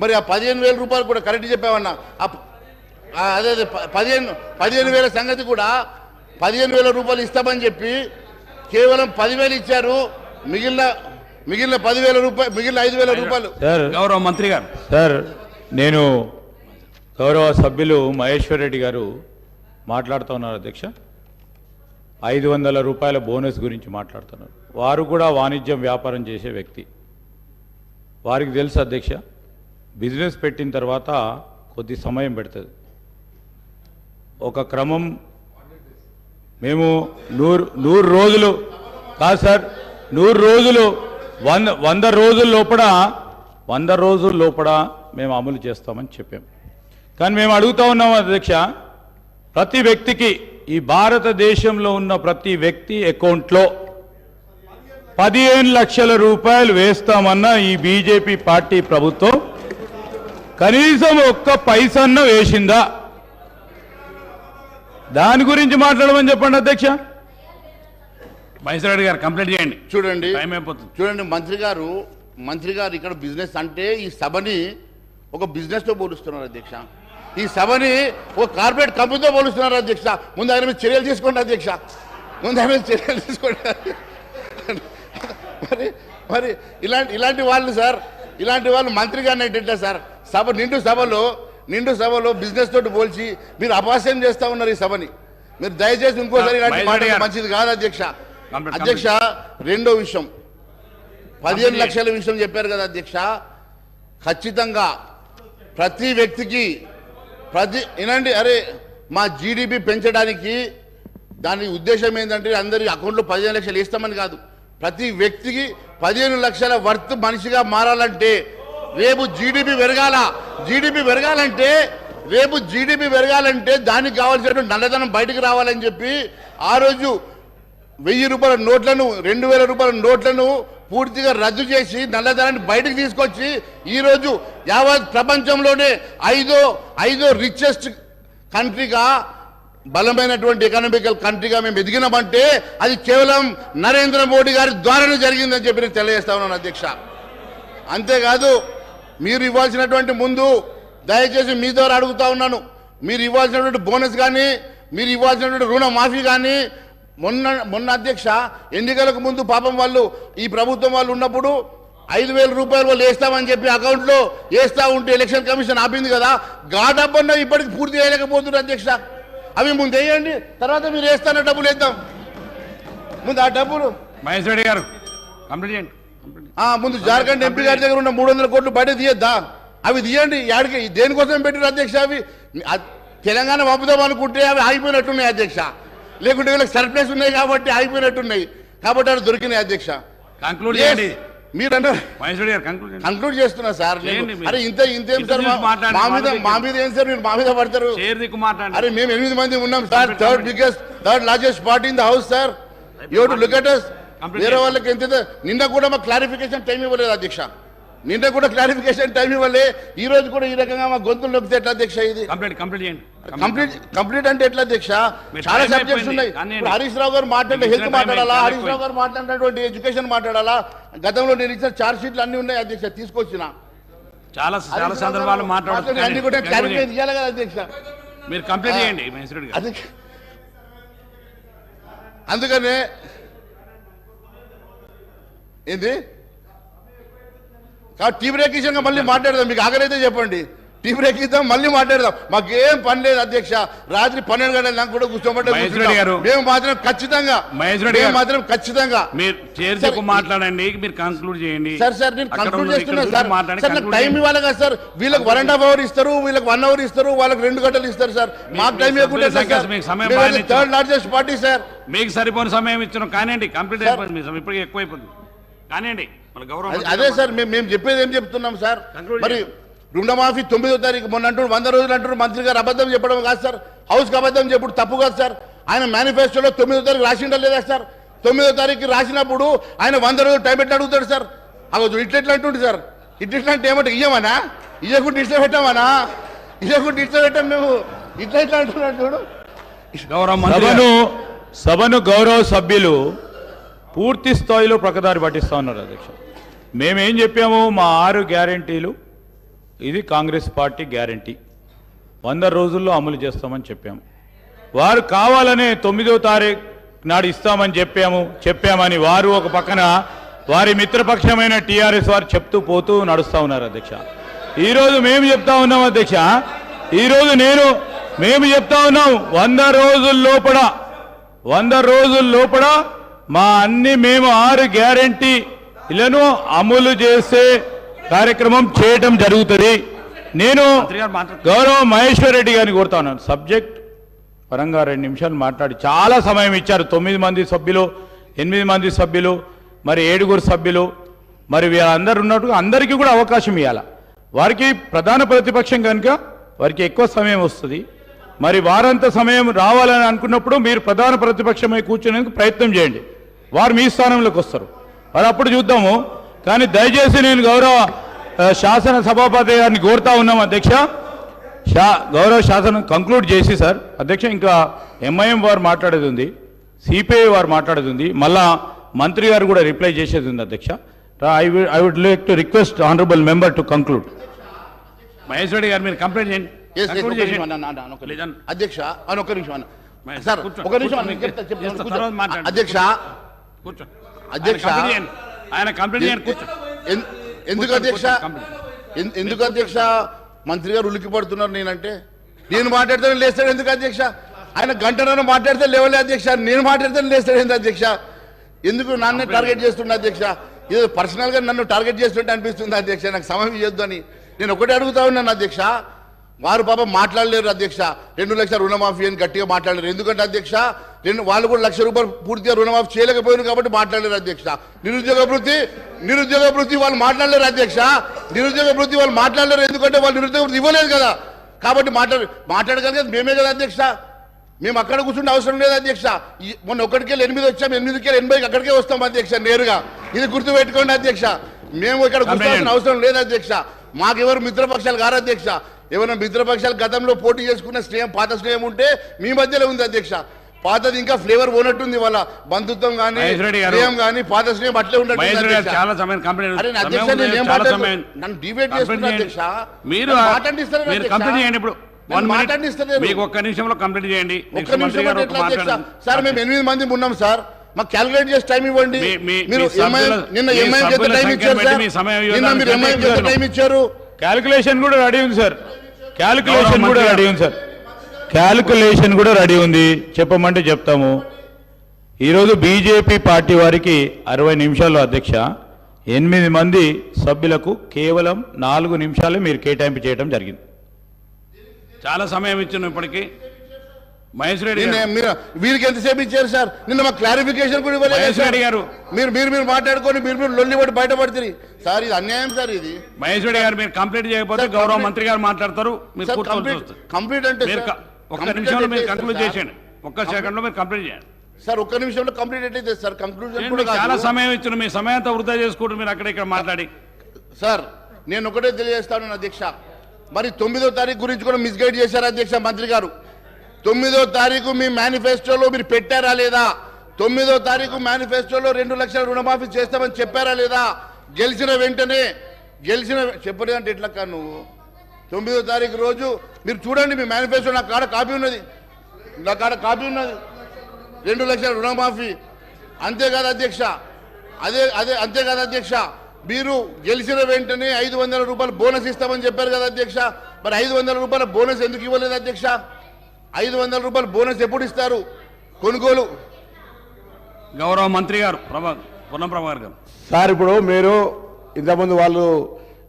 M: మరి ఆ 15,000 రూపాయలు కూడా కరెక్ట్ చెప్పామన్నా. అదే 15,000 సంగతి కూడా 15,000 రూపాయలు ఇస్తామని చెప్పి కేవలం 10,000 ఇచ్చారు. మిగిలిన 10,000 రూపాయలు, మిగిలిన 5,000 రూపాయలు.
D: గౌరవ మంత్రి గారు,
B: సార్ నేను గౌరవ సభ్యులు మహేశ్వర్ రెడ్డి గారు మాట్లాడుతూ ఉన్నారు అధ్యక్ష. 500 రూపాయల బోనస్ గురించి మాట్లాడుతున్నారు. వారు కూడా వాణిజ్యం వ్యాపారం చేసే వ్యక్తి. వారికి తెలుసు అధ్యక్ష, బిజినెస్ పెట్టిన తర్వాత కొద్ది సమయం పెడుతుంది. ఒక క్రమం మేము 100 రోజులు కాదు సార్, 100 రోజులు 100 రోజుల లోపల మేము అమలు చేస్తామని చెప్పాం. కానీ మేము అడుగుతా ఉన్నాం అధ్యక్ష, ప్రతి వ్యక్తికి, ఈ భారతదేశంలో ఉన్న ప్రతి వ్యక్తి అకౌంట్లో 15 లక్షల రూపాయలు వేస్తామన్న ఈ బీజేపీ పార్టీ ప్రభుత్వం కనీసం ఒక్క పైసన్న వేసిందా? దాని గురించి మాట్లాడమని చెప్పండి అధ్యక్ష.
L: మహేశ్వర రెడ్డి గారు కంప్లీట్ చేయండి.
M: చూడండి
L: టైం అయిపోతుంది.
M: చూడండి మంత్రి గారు ఇక్కడ బిజినెస్ అంటే ఈ సభని ఒక బిజినెస్ తో పోలుస్తున్నారు అధ్యక్ష. ఈ సభని ఒక కార్పొరేట్ కంపెనీతో పోలుస్తున్నారు అధ్యక్ష. ముందు ఆయన మీద చర్యలు తీసుకోండి అధ్యక్ష. మరి ఇలాంటి వాళ్ళు సార్, ఇలాంటి వాళ్ళు మంత్రి గారిని ఏంటంటే సార్, నిండు సభలో బిజినెస్ తోటి పోల్చి మీరు అపహాస్యం చేస్తా ఉన్నారు ఈ సభని. మీరు దయచేసి ఇంకోసారి ఇలాంటి మాట మంచిది కాదు అధ్యక్ష. అధ్యక్ష, రెండో విషయం, 15 లక్షల విషయం చెప్పారు కదా అధ్యక్ష. ఖచ్చితంగా ప్రతి వ్యక్తికి వినండి, అరే మా జీడిపి పెంచడానికి దాని ఉద్దేశం ఏంటంటే అందరి అకౌంట్లో 15 లక్షలు ఇస్తామని కాదు. ప్రతి వ్యక్తికి 15 లక్షల వర్త్ మనిషిగా మారాలంటే రేపు జీడిపి పెరగాలంటే దానికి కావాల్సిన నల్లధనం బయటకు రావాలని చెప్పి ఆ రోజు 1000 రూపాయల నోట్లను, 2000 రూపాయల నోట్లను పూర్తిగా రద్దు చేసి నల్లధనాన్ని బయటకు తీసుకొచ్చి ఈరోజు యావత్ ప్రపంచంలోనే ఐదో రిచెస్ట్ కంట్రీగా, బలమైనటువంటి ఎకనామికల్ కంట్రీగా మేము ఎదిగినామంటే అది కేవలం నరేంద్ర మోడీ గారి ద్వారానే జరిగిందని చెప్పి నేను తెలియజేస్తా ఉన్నాను అధ్యక్ష. అంతేకాదు, మీరు ఇవ్వాల్సినటువంటి ముందు దయచేసి మీ ద్వారా అడుగుతా ఉన్నాను, మీరు ఇవ్వాల్సినటువంటి బోనస్ కానీ, మీరు ఇవ్వాల్సినటువంటి రుణమాఫీ కానీ, మొన్న అధ్యక్ష ఎన్నికలకు ముందు పాపం వాళ్ళు, ఈ ప్రభుత్వం వాళ్ళు ఉన్నప్పుడు 5,000 రూపాయలు వాళ్ళు వేస్తామని చెప్పి అకౌంట్లో వేస్తా ఉంటే ఎలక్షన్ కమిషన్ ఆపింది కదా. డబ్బన్నా ఇప్పటికి పూర్తి చేయలేకపోతున్నారు అధ్యక్ష. అవి ముందు వేయండి, తర్వాత మీరు వేస్తాన డబ్బులు వేద్దాం. ముందు ఆ డబ్బులు
L: మహేశ్వర రెడ్డి గారు కంప్లీట్ చేయండి.
M: ముందు జార్ఖండ్ ఎంపీ గారి దగ్గర ఉన్న 300 కోట్లు బయట తీయద్దా? అవి తీయండి. యాడికి దేనికోసం పెట్టారు అధ్యక్ష? అవి తెలంగాణ పంపుదాం అనుకుంటే అవి ఆగిపోయినట్టున్నాయి అధ్యక్ష. లేకుంటే వీళ్ళకి సర్ప్లస్ ఉన్నాయి కాబట్టి ఆగిపోయినట్టున్నాయి, కాబట్టి అవి దొరికినాయి అధ్యక్ష.
L: కంక్లూడ్ చేయండి.
M: మీరు అన్నారు కంక్లూడ్ చేస్తున్నా సార్. అరే ఇంతేం సార్, మా మీద ఏం సార్ మీరు మా మీద పడతారు? అరే మేము 8 మంది ఉన్నాం sir, third largest party in the house sir. You to look at us. వేరే వాళ్ళకి ఎంత నిన్న కూడా మాకు క్లారిఫికేషన్ టైం ఇవ్వలేదు అధ్యక్ష. ఈ రోజు కూడా ఈ రకంగా మా గొంతులు నొప్పితే ఎట్లా అధ్యక్ష? ఇది కంప్లీట్ అంటే ఎట్లా అధ్యక్ష? చాలా సబ్జెక్ట్స్ ఉన్నాయి. హరీష్ రావు గారు మాట్లాడే హెల్త్ మాట్లాడాలా, హరీష్ రావు గారు మాట్లాడినటువంటి ఎడ్యుకేషన్ మాట్లాడాలా, గతంలో నేను ఇచ్చిన చార్జ్ షీట్లు అన్ని ఉన్నాయి అధ్యక్ష, తీసుకొచ్చిన
L: చాలా సందర్భాలు మాట్లాడాలి,
M: అన్ని కూడా క్లారిఫై చేయాలి కదా అధ్యక్ష.
L: మీరు కంప్లీట్ చేయండి.
M: అందుకనే ఏంది టీ బ్రేక్ విషయంగా మళ్ళీ మాట్లాడదాం. మీకు ఆగలైతే చెప్పండి. టీ బ్రేక్ ఇద్దాం, మళ్ళీ మాట్లాడదాం. మాకేం పని లేదు అధ్యక్ష. రాత్రి 12 గంటల దాకా కూడా కూర్చోబట్టే మేము మాత్రం ఖచ్చితంగా
L: మీరు చేర్చుకు మాట్లాడండి, మీరు కంక్లూడ్ చేయండి.
M: సార్ నేను కంక్లూడ్ చేస్తున్నా సార్. నాకు టైం ఇవ్వాలి కదా సార్. వీళ్ళకి 1.5 అవర్ ఇస్తారు, వీళ్ళకి 1 అవర్ ఇస్తారు, వాళ్ళకి 2 గంటలు ఇస్తారు సార్. మాకు టైం ఇవ్వకుండా థర్డ్ లార్జెస్ట్ పార్టీ సార్.
L: మీకు సరిపోని సమయం ఇచ్చినాం కానివ్వండి, కంప్లీట్ అయిపోయింది మీ సమయం, ఇప్పటికీ ఎక్కువైపోయింది కానివ్వండి. మన గౌరవం
M: అదే సార్ మేము చెప్పేది ఏం చెప్తున్నాం సార్. మరి రుణమాఫీ 9వ తారీఖు మొన్న అంటారు, 100 రోజులు అంటారు. మంత్రి గారు అబద్ధం చెప్పడం కాదు సార్, హౌస్కి అబద్ధం చెప్పుడు తప్పు కాదు సార్. ఆయన మేనిఫెస్టోలో 9వ తారీఖు రాసిండా లేదా సార్? 9వ తారీఖు రాసినప్పుడు ఆయన 100 రోజులు టైం పెట్టి అడుగుతాడు సార్. అగదు ఇట్లా అంటుండే సార్. ఇట్లా అంటే ఏమంటే ఇయ్యమనా, ఇయ్యకుండా ఇట్లా పెట్టామనా, ఇయ్యకుండా ఇట్లా పెట్టాం మేము, ఇట్లా అంటున్నాడు.
B: సభను గౌరవ సభ్యులు పూర్తి స్థాయిలో ప్రకదారి పట్టిస్తా ఉన్నారు అధ్యక్ష. మేమేం చెప్పాము, మా 6 గ్యారెంటీలు ఇది కాంగ్రెస్ పార్టీ గ్యారెంటీ 100 రోజుల్లో అమలు చేస్తామని చెప్పాము. వారు కావాలనే 9వ తారీఖు నాడు ఇస్తామని చెప్పామని వారు ఒక పక్కన వారి మిత్రపక్షమైన టీఆర్ఎస్ వారు చెప్తూ పోతూ నడుస్తూ ఉన్నారు అధ్యక్ష. ఈరోజు మేము చెప్తా ఉన్నాం అధ్యక్ష, ఈరోజు మేము చెప్తా ఉన్నాం 100 రోజుల లోపల మా మేము 6 గ్యారెంటీలను అమలు చేసే కార్యక్రమం చేయటం జరుగుతుంది. నేను గౌరవ మహేశ్వర్ రెడ్డి గారిని కోరుతా ఉన్నాను, సబ్జెక్ట్ పరంగా 2 నిమిషాలు మాట్లాడి చాలా సమయం ఇచ్చారు. 9 మంది సభ్యులు, 8 మంది సభ్యులు, మరి 7 సభ్యులు, మరి వీళ్ళందరూ ఉన్నట్టుగా అందరికీ కూడా అవకాశం ఇవ్వాలి. వారికి ప్రధాన ప్రతిపక్షం కనుక వారికి ఎక్కువ సమయం వస్తుంది. మరి వారంత సమయం రావాలని అనుకున్నప్పుడు మీరు ప్రధాన ప్రతిపక్షమై కూర్చునేందుకు ప్రయత్నం చేయండి. వారు మీ స్థానంలోకి వస్తారు, మరి అప్పుడు చూద్దాము. కానీ దయచేసి నేను గౌరవ శాసన సభాపతి గారిని కోరుతా ఉన్నాం అధ్యక్ష, గౌరవ శాసనం కంక్లూడ్ చేసి సార్ అధ్యక్ష, ఇంకా ఎంఐఎం వారు మాట్లాడేది ఉంది, సిపిఐ వారు మాట్లాడేది ఉంది, మళ్ళా మంత్రి గారు కూడా రిప్లై చేసేది ఉంది అధ్యక్ష. I would like to request honourable member to conclude.
L: Maheshwari గారు మీరు కంప్లైంట్ చేయండి
M: అధ్యక్ష. ఒక నిమిషం సార్, ఒక నిమిషం అధ్యక్ష. అధ్యక్ష
L: ఆయన కంప్లైంట్ చేయండి.
M: ఎందుకు అధ్యక్ష మంత్రి గారు ఉలికి పడుతున్నారు? నేను మాట్లాడితే లేస్తాడు ఎందుకు అధ్యక్ష? ఆయన గంటనో మాట్లాడితే లేవలే అధ్యక్ష, నేను మాట్లాడితే లేస్తాడు ఎందుకు అధ్యక్ష? ఎందుకు నన్ను టార్గెట్ చేస్తున్నా అధ్యక్ష? ఏదో పర్సనల్గా నన్ను టార్గెట్ చేస్తుంటే అనిపిస్తుంది అధ్యక్ష. నాకు సమయం ఇవ్వద్దు అని నేను ఒకటే అడుగుతా ఉన్నాను అధ్యక్ష. వారు పాపం మాట్లాడలేరు అధ్యక్ష. 2 లక్షల రుణమాఫీ అని గట్టిగా మాట్లాడలేరు. ఎందుకంటే అధ్యక్ష వాళ్ళు కూడా ₹1,00,000 పూర్తిగా రుణమాఫీ చేయలేకపోయినారు కాబట్టి మాట్లాడలేరు అధ్యక్ష. నిరుద్యోగ వృత్తి వాళ్ళు మాట్లాడలేరు అధ్యక్ష. నిరుద్యోగ వృత్తి వాళ్ళు మాట్లాడలేరు ఎందుకంటే వాళ్ళు నిరుద్యోగ వృత్తి ఇవ్వలేదు కదా. కాబట్టి మాట్లాడగలిగేది మేమే కదా అధ్యక్ష. మేము అక్కడ కూర్చుంటే అవసరం లేదు అధ్యక్ష. మొన్న 1కెళ్ళి 8 వచ్చాం, 8కెళ్ళి 80కి అక్కడికే వస్తాం అధ్యక్ష నేరుగా. ఇది గుర్తుపెట్టుకోండి అధ్యక్ష. మేము ఇక్కడ కూర్చోవాల్సిన అవసరం లేదు అధ్యక్ష. మాకెవరు మిత్రపక్షాలు కారు అధ్యక్ష. ఏమైనా మిత్రపక్షాలు గతంలో పోటీ చేసుకున్న పాత స్నేహం ఉంటే మీ మధ్యలో ఉంది అధ్యక్ష. పాతది ఇంకా ఫ్లేవర్ పోనట్టుంది. వాళ్ళ బంధుత్వం కానీ స్నేహం కానీ పాత స్నేహం అట్లే ఉండదు. నన్ను డిబేట్ చేస్తున్నా అధ్యక్ష.
L: మీరు కంప్లీట్ చేయండి ఇప్పుడు. మీకు ఒక్క నిమిషంలో కంప్లీట్ చేయండి.
M: సార్ మేము 8 మంది ఉన్నాం సార్, మాకు క్యాలిక్యులేట్ చేసి టైం ఇవ్వండి. మీరు నిన్న ఎంఐఎం చేత టైం ఇచ్చారు సార్, నిన్న మీరు ఎంఐఎం చేత టైం ఇచ్చారు.
B: క్యాలిక్యులేషన్ కూడా రెడీ ఉంది సార్, క్యాలిక్యులేషన్ కూడా రెడీ ఉంది. చెప్పమంటే చెప్తాము. ఈరోజు బీజేపీ పార్టీ వారికి 60 నిమిషాల్లో అధ్యక్ష, 8 మంది సభ్యులకు కేవలం 4 నిమిషాలే మీరు కేటాయింపు చేయడం జరిగింది.
L: చాలా సమయం ఇచ్చాను ఇప్పటికీ. మహేష్ రెడ్డి
M: వీరికి ఎంతసేపు ఇచ్చారు సార్? నిన్న మాకు క్లారిఫికేషన్ కూడా ఇవ్వలేదు.
L: మహేష్ రెడ్డి గారు
M: మీరు మాట్లాడుకొని మీరు లొల్లి పడి బయటపడుతుంది సార్. ఇది అన్యాయం సార్. ఇది
L: మహేష్ రెడ్డి గారు మీరు కంప్లీట్ చేయకపోతే గౌరవ మంత్రి గారు మాట్లాడతారు.
M: కంప్లీట్ అంటే
L: ఒక్క నిమిషంలో మీరు కంక్లూడ్ చేసేయండి. ఒక్క సెకండ్ లో మీరు కంప్లీట్ చేయండి
M: సార్. ఒక్క నిమిషంలో కంప్లీట్ అయితే సార్ కంక్లూజన్
L: చాలా సమయం ఇచ్చిన మీ సమయంతో వృధా చేసుకుంటారు మీరు అక్కడ ఇక్కడ మాట్లాడి.
M: సార్ నేను ఒకటే తెలియజేస్తాను అధ్యక్ష, మరి 9వ తారీఖు గురించి కూడా మిస్గైడ్ చేశారు అధ్యక్ష మంత్రి గారు. 9వ తారీఖు మీ మేనిఫెస్టోలో మీరు పెట్టారా లేదా? 9వ తారీఖు మేనిఫెస్టోలో 2 లక్షల రుణమాఫీ చేస్తామని చెప్పారా లేదా? గెలిచిన వెంటనే చెప్పలేదంటే ఎట్లా నువ్వు 9వ తారీఖు రోజు మీరు చూడండి మీ మేనిఫెస్టో. నా కాడ కాపీ ఉన్నది 2 లక్షల రుణమాఫీ. అంతేకాదు అధ్యక్ష, అంతేకాదు అధ్యక్ష, మీరు గెలిచిన వెంటనే ₹500 బోనస్ ఇస్తామని చెప్పారు కదా అధ్యక్ష. మరి 500 రూపాయల బోనస్ ఎందుకు ఇవ్వలేదు అధ్యక్ష? 500 రూపాయల బోనస్ ఎప్పుడు ఇస్తారు? కొనుగోలు
L: గౌరవ మంత్రి గారు పొన్నం ప్రభాకర్ గారు.
C: సార్ ఇప్పుడు మీరు ఇంతకుముందు వాళ్ళు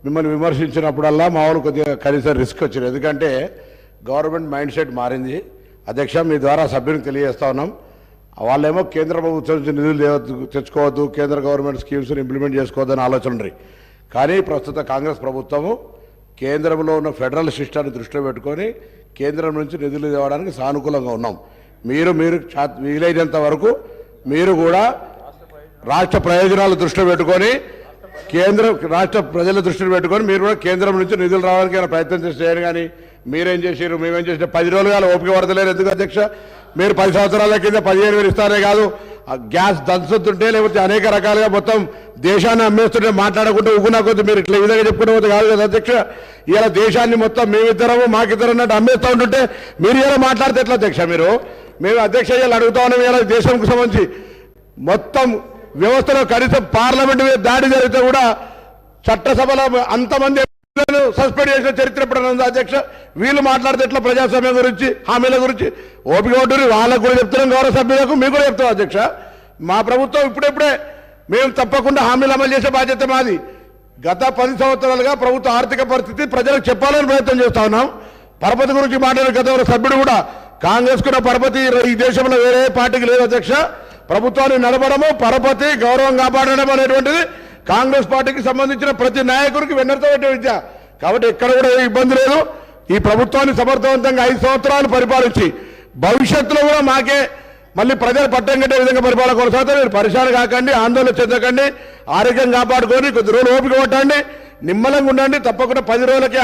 C: మిమ్మల్ని విమర్శించినప్పుడల్లా మా వాళ్ళు కొద్దిగా కనీసం రిస్క్ వచ్చింది. ఎందుకంటే గవర్నమెంట్ మైండ్ సెట్ మారింది. అధ్యక్ష మీ ద్వారా సభ్యునికి తెలియజేస్తా ఉన్నాం. వాళ్ళేమో కేంద్ర ప్రభుత్వం నుంచి నిధులు తెచ్చుకోవద్దు, కేంద్ర గవర్నమెంట్ స్కీమ్స్ని ఇంప్లిమెంట్ చేసుకోవద్దని ఆలోచన ఉంది. కానీ ప్రస్తుత కాంగ్రెస్ ప్రభుత్వము కేంద్రంలో ఉన్న ఫెడరల్ సిస్టాన్ని దృష్టిలో పెట్టుకొని కేంద్రం నుంచి నిధులు తేవడానికి సానుకూలంగా ఉన్నాం. మీరు వీలైనంత వరకు మీరు కూడా రాష్ట్ర ప్రయోజనాలు దృష్టిలో పెట్టుకొని రాష్ట్ర ప్రజల దృష్టిలో పెట్టుకొని మీరు కూడా కేంద్రం నుంచి నిధులు రావడానికి ఏమైనా ప్రయత్నం చేయాలి. కానీ మీరేం చేసారు, మేమేం చేసిన 10 రోజులుగా ఓపిక పడతలేరు. ఎందుకు అధ్యక్ష? మీరు 10 సంవత్సరాల కింద 15,000 ఇస్తారే కాదు, గ్యాస్ దంచుతుంటే లేకపోతే అనేక రకాలుగా మొత్తం దేశాన్ని అమ్మేస్తుంటే మాట్లాడకుంటే ఉగునా కొద్ది మీరు ఇట్లా ఈ విధంగా చెప్పుకుంటే పోతే కాదు కదా అధ్యక్ష. ఇలా దేశాన్ని మొత్తం మేమిద్దరము మాకిద్దరు అన్నట్టు అమ్మేస్తూ ఉంటుంటే మీరు ఇలా మాట్లాడితే ఎట్లా అధ్యక్ష? మేము అధ్యక్ష ఇలా అడుగుతా ఉన్నాం. ఇలా దేశంకు సంబంధించి మొత్తం వ్యవస్థలో కనీసం పార్లమెంట్ మీద దాడి జరిగితే కూడా చట్టసభలో అంతమంది సస్పెండ్ చేసిన చరిత్ర ఎప్పుడైనా ఉందా అధ్యక్ష? వీళ్ళు మాట్లాడితే ఎట్లా ప్రజాస్వామ్యం గురించి, హామీల గురించి? ఓపిక ఉంటుంది. వాళ్ళకు కూడా చెప్తున్నాం, గౌరవ సభ్యులకు మీకు కూడా చెప్తాం అధ్యక్ష. మా ప్రభుత్వం ఇప్పుడే మేము తప్పకుండా హామీలు అమలు చేసే బాధ్యత మాది. గత 10 సంవత్సరాలుగా ప్రభుత్వ ఆర్థిక పరిస్థితి ప్రజలకు చెప్పాలని ప్రయత్నం చేస్తా ఉన్నాం. పరపతి గురించి మాట్లాడిన గత సభ్యుడు కూడా కాంగ్రెస్ కున్న పరపతి ఈ దేశంలో వేరే పార్టీకి లేదు అధ్యక్ష. ప్రభుత్వాన్ని నడపడము, పరపతి, గౌరవం కాపాడడం అనేటువంటిది కాంగ్రెస్ పార్టీకి సంబంధించిన ప్రతి నాయకుడికి వెన్నెరతో పెట్టే విద్య. కాబట్టి ఎక్కడ కూడా ఏ ఇబ్బంది లేదు. ఈ ప్రభుత్వాన్ని సమర్థవంతంగా 5 సంవత్సరాలు పరిపాలించి భవిష్యత్తులో కూడా మాకే మళ్ళీ ప్రజలు పట్టం కట్టే విధంగా పరిపాలన కొనసాగుతారు. మీరు పరిశాన కాకండి, ఆందోళన చెందకండి, ఆరోగ్యం కాపాడుకొని కొద్ది రోజులు ఓపిక పట్టండి, నిమ్మలంగా ఉండండి. తప్పకుండా 10 రోజులకి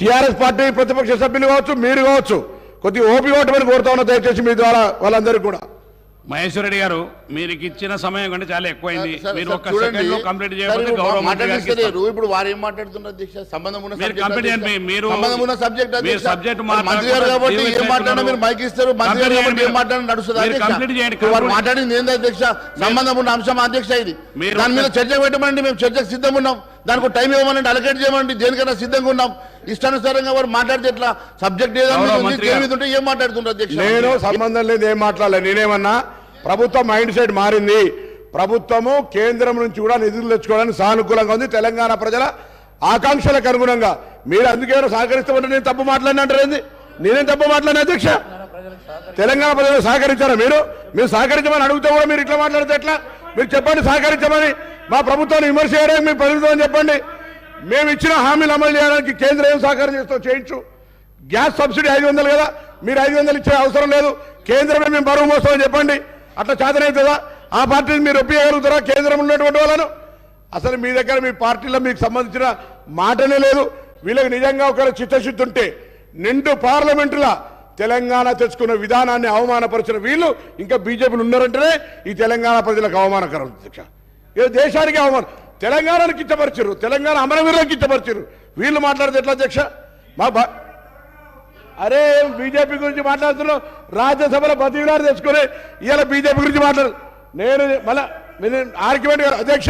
C: టీఆర్ఎస్ పార్టీ ప్రతిపక్ష సభ్యులు కావచ్చు, మీరు కావచ్చు, కొద్దిగా ఓపిక పట్టమని కోరుతా ఉన్నా దయచేసి మీ ద్వారా వాళ్ళందరికీ కూడా.
L: మహేశ్వర రెడ్డి గారు, మీరు ఇచ్చిన సమయం కంటే చాలా ఎక్కువైంది. మీరు ఒక్క సెకండ్ లో కంప్లీట్ చేయకపోతే గౌరవ మంత్రి గారికి ఇస్తాను.
M: ఇప్పుడు వారు ఏం మాట్లాడుతున్నారు అధ్యక్ష? సంబంధం ఉన్న
L: మీరు కంప్లీట్ చేయండి. మీరు
M: సంబంధం ఉన్న సబ్జెక్ట్
L: మీరు సబ్జెక్ట్
M: మంత్రి గారు కాబట్టి ఏం మాట్లాడినా మీరు మైక్ ఇస్తారు. మంత్రి గారు కాబట్టి ఏం మాట్లాడినా నడుస్తుంది అధ్యక్ష. వారు మాట్లాడింది ఏంది అధ్యక్ష? సంబంధం ఉన్న అంశం అధ్యక్ష. ఇది దాని మీద చర్చ పెట్టమండి. మేము చర్చకు సిద్ధంగా ఉన్నాం. దానికి టైం ఇవ్వమని అలకేట్ చేయమండి. దేనికైనా సిద్ధంగా ఉన్నాం. ఇష్టానుసారంగా వారు మాట్లాడితే ఎట్లా? సబ్జెక్ట్ ఏదంటే ఏం మాట్లాడుతున్నారు అధ్యక్ష?
C: నేను సంబంధం లేదు, ఏం మాట్లాడలేదు. నేనేమన్నా ప్రభుత్వం మైండ్ సెట్ మారింది. ప్రభుత్వము కేంద్రం నుంచి కూడా నిధులు తెచ్చుకోవడానికి సానుకూలంగా ఉంది. తెలంగాణ ప్రజల ఆకాంక్షలకు అనుగుణంగా మీరు అందుకేమో సహకరిస్తామంటే నేను తప్పు మాట్లాడినంటారేంది? నేనేం తప్పు మాట్లాడిన అధ్యక్ష? తెలంగాణ ప్రజలు సహకరించారా? మీరు సహకరించమని అడుగుతా కూడా మీరు ఇట్లా మాట్లాడితే ఎట్లా? మీరు చెప్పండి సహకరించమని. మా ప్రభుత్వాన్ని విమర్శ చేయడానికి మీ ప్రభుత్వం చెప్పండి. మేము ఇచ్చిన హామీలు అమలు చేయడానికి కేంద్రం ఏం సహకారం చేస్తాం చేయించు. గ్యాస్ సబ్సిడీ 500 కదా, మీరు 500 ఇచ్చే అవసరం లేదు. కేంద్రమే మేము బరువు మోస్తామని చెప్పండి. అట్లా చేతనవుతుందా? ఆ పార్టీని మీరు ఒప్పియగలుగుతారా కేంద్రంలో ఉన్నటువంటి వాళ్ళను? అసలు మీ దగ్గర మీ పార్టీలో మీకు సంబంధించిన మాటనే లేదు. వీళ్ళకి నిజంగా ఒక చిత్తశుద్ధి ఉంటే నిండు పార్లమెంటులా తెలంగాణ తెచ్చుకున్న విధానాన్ని అవమానపరిచిన వీళ్ళు ఇంకా బీజేపీలు ఉన్నారంటేనే ఈ తెలంగాణ ప్రజలకు అవమానకరం అధ్యక్ష. ఏ దేశానికి అవమానం. తెలంగాణను కిచ్చపరిచారు, తెలంగాణ అమరవీరులకు కిచ్చపరిచారు. వీళ్ళు మాట్లాడితే ఎట్లా అధ్యక్ష? అరే బీజేపీ గురించి మాట్లాడుతున్నాం, రాజ్యసభలో బతిలారు తెచ్చుకొని ఇవాళ బీజేపీ గురించి మాట్లాడు. నేను మళ్ళా ఆర్గ్యుమెంట్ గారు అధ్యక్ష.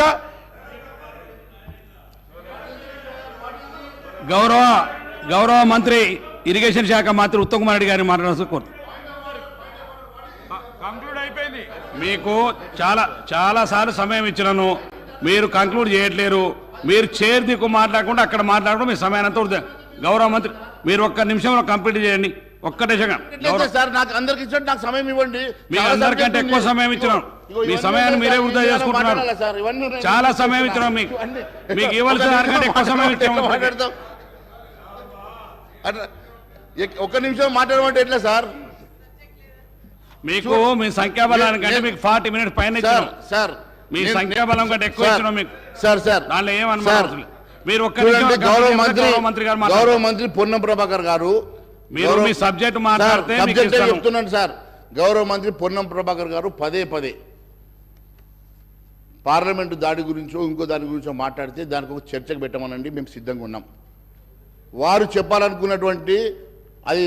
L: గౌరవ మంత్రి ఇరిగేషన్ శాఖ మంత్రి ఉత్తమ్ కుమార్ రెడ్డి గారిని మాట్లాడాల్సి కోరు. కంక్లూడ్ అయిపోయింది. మీకు చాలా సార్లు సమయం ఇచ్చినాను, మీరు కంక్లూడ్ చేయట్లేరు. మీరు చైర్ దిక్కు మాట్లాడకుండా అక్కడ మాట్లాడడం మీ సమయానంతా వృధా. గౌరవ మంత్రి మీరు ఒక్క నిమిషంలో కంప్లీట్ చేయండి. ఒక్కటే
M: సార్ నాకు అందరికి ఇచ్చినట్టు నాకు సమయం ఇవ్వండి.
L: మీకు అందరికంటే ఎక్కువ సమయం ఇచ్చినాం. మీ సమయాన్ని మీరే వృధా చేసుకుంటున్నారు. చాలా సమయం ఇచ్చినాం. మీకు ఇవ్వాల్సిన దానికంటే ఎక్కువ సమయం ఇచ్చాము.
M: ఒక్క నిమిషం మాట్లాడమంటే ఎట్లా సార్?
L: మీకు మీ సంఖ్యాబలానికంటే మీకు 40 మినిట్స్ పైన ఇచ్చినాం సార్. మీ సంఖ్యాబలం కంటే ఎక్కువ ఇచ్చినాం మీకు సార్. దానిలో ఏమనుమానం మీరు ఒక్క
M: గౌరవ మంత్రి పొన్నం ప్రభాకర్ గారు
L: మీరు మీ సబ్జెక్ట్ మాట్లాడితే
M: చెప్తున్నాను సార్. గౌరవ మంత్రి పొన్నం ప్రభాకర్ గారు పదే పార్లమెంటు దాడి గురించో ఇంకో దాని గురించో మాట్లాడితే దానికి ఒక చర్చకు పెట్టమనండి, మేము సిద్ధంగా ఉన్నాం. వారు చెప్పాలనుకున్నటువంటి అది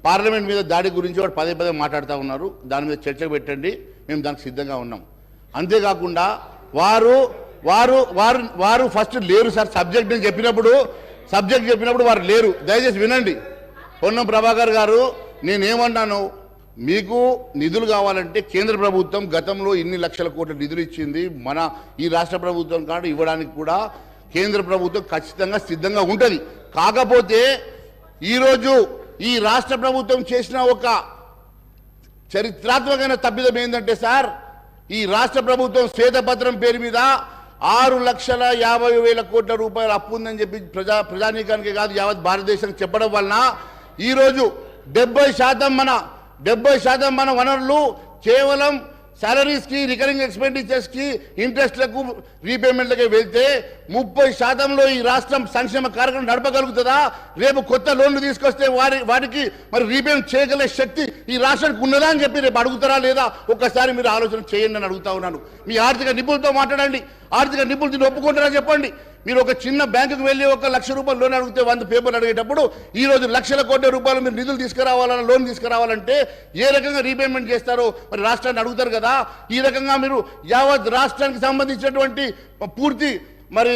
M: పార్లమెంట్ మీద దాడి గురించి వాడు పదే మాట్లాడుతూ ఉన్నారు. దాని మీద చర్చకు పెట్టండి, మేము దానికి సిద్ధంగా ఉన్నాం. అంతేకాకుండా వారు ఫస్ట్ లేరు సార్. సబ్జెక్ట్ నేను చెప్పినప్పుడు సబ్జెక్ట్ చెప్పినప్పుడు వారు లేరు. దయచేసి వినండి. పొన్నం ప్రభాకర్ గారు, నేనేమన్నాను, మీకు నిధులు కావాలంటే కేంద్ర ప్రభుత్వం గతంలో ఇన్ని లక్షల కోట్ల నిధులు ఇచ్చింది, మన ఈ రాష్ట్ర ప్రభుత్వం కాదు ఇవ్వడానికి కూడా కేంద్ర ప్రభుత్వం ఖచ్చితంగా సిద్ధంగా ఉంటుంది. కాకపోతే ఈరోజు ఈ రాష్ట్ర ప్రభుత్వం చేసిన ఒక చరిత్రాత్మకమైన తప్పిదం ఏంటంటే సార్, ఈ రాష్ట్ర ప్రభుత్వం శ్వేతపత్రం పేరు మీద 6,50,000 కోట్ల రూపాయలు అప్పు ఉందని చెప్పి ప్రజానీకానికి కాదు యావత్ భారతదేశానికి చెప్పడం వలన ఈరోజు 70% మన వనరులు కేవలం సాలరీస్కి, రికరింగ్ ఎక్స్పెండిచర్స్కి, ఇంట్రెస్ట్లకు, రీపేమెంట్లకే వెళ్తే 30%లో ఈ రాష్ట్రం సంక్షేమ కార్యక్రమం నడపగలుగుతుందా? రేపు కొత్త లోన్లు తీసుకొస్తే వాటికి మరి రీపేమెంట్ చేయగల శక్తి ఈ రాష్ట్రానికి ఉన్నదా అని చెప్పి రేపు అడుగుతారా లేదా? ఒక్కసారి మీరు ఆలోచన చేయండి అని అడుగుతా ఉన్నాను. మీ ఆర్థిక నిపుణులతో మాట్లాడండి. ఆర్థిక నిపుణులు ఒప్పుకుంటారా చెప్పండి. మీరు ఒక చిన్న బ్యాంకుకు వెళ్ళి 1,00,000 రూపాయలు లోన్ అడిగితే 100 పేపర్లు అడిగేటప్పుడు ఈరోజు లక్షల కోట్ల రూపాయలు మీరు నిధులు తీసుకురావాలన్నా, లోన్ తీసుకురావాలంటే ఏ రకంగా రీపేమెంట్ చేస్తారో మరి రాష్ట్రాన్ని అడుగుతారు కదా. ఈ రకంగా మీరు యావత్ రాష్ట్రానికి సంబంధించినటువంటి పూర్తి మరి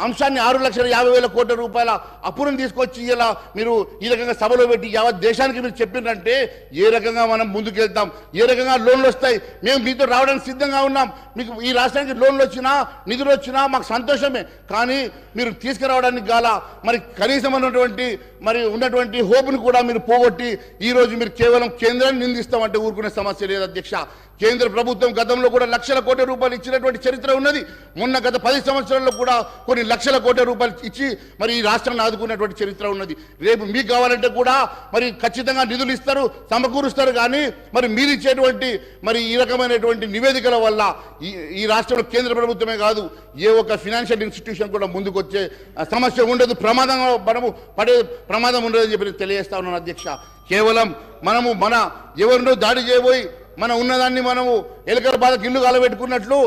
M: అంశాన్ని 6,50,000 కోట్ల రూపాయల అప్పులను తీసుకొచ్చి ఇలా మీరు ఈ రకంగా సభలో పెట్టి యావత్ దేశానికి మీరు చెప్పిందంటే ఏ రకంగా మనం ముందుకెళ్తాం, ఏ రకంగా లోన్లు వస్తాయి? మేము మీతో రావడానికి సిద్ధంగా ఉన్నాం. మీకు ఈ రాష్ట్రానికి లోన్లు వచ్చినా, నిధులు వచ్చినా మాకు సంతోషమే. కానీ మీరు తీసుకురావడానికి గాల మరి కనీసం ఉన్నటువంటి హోప్ను కూడా మీరు పోగొట్టి ఈరోజు మీరు కేవలం కేంద్రాన్ని నిందిస్తామంటే ఊరుకునే సమస్య లేదు అధ్యక్ష. కేంద్ర ప్రభుత్వం గతంలో కూడా లక్షల కోట్ల రూపాయలు ఇచ్చినటువంటి చరిత్ర ఉన్నది. మొన్న గత 10 సంవత్సరాల్లో కూడా కొన్ని లక్షల కోట్ల రూపాయలు ఇచ్చి మరి ఈ రాష్ట్రాన్ని ఆదుకున్నటువంటి చరిత్ర ఉన్నది. రేపు మీకు కావాలంటే కూడా మరి ఖచ్చితంగా నిధులు ఇస్తారు, సమకూరుస్తారు. కానీ మరి మీరు ఇచ్చేటువంటి మరి ఈ రకమైనటువంటి నివేదికల వల్ల ఈ రాష్ట్రంలో కేంద్ర ప్రభుత్వమే కాదు ఏ ఒక్క ఫినాన్షియల్ ఇన్స్టిట్యూషన్ కూడా ముందుకు వచ్చే సమస్య ఉండదు, మనము పడే ప్రమాదం ఉండదని చెప్పి తెలియజేస్తా ఉన్నాను అధ్యక్ష. కేవలం మనము ఎవరినో దాడి చేయబోయి మన ఉన్నదాన్ని మనము ఎలుకల బాధకు ఇల్లు కాలబెట్టుకున్నట్లు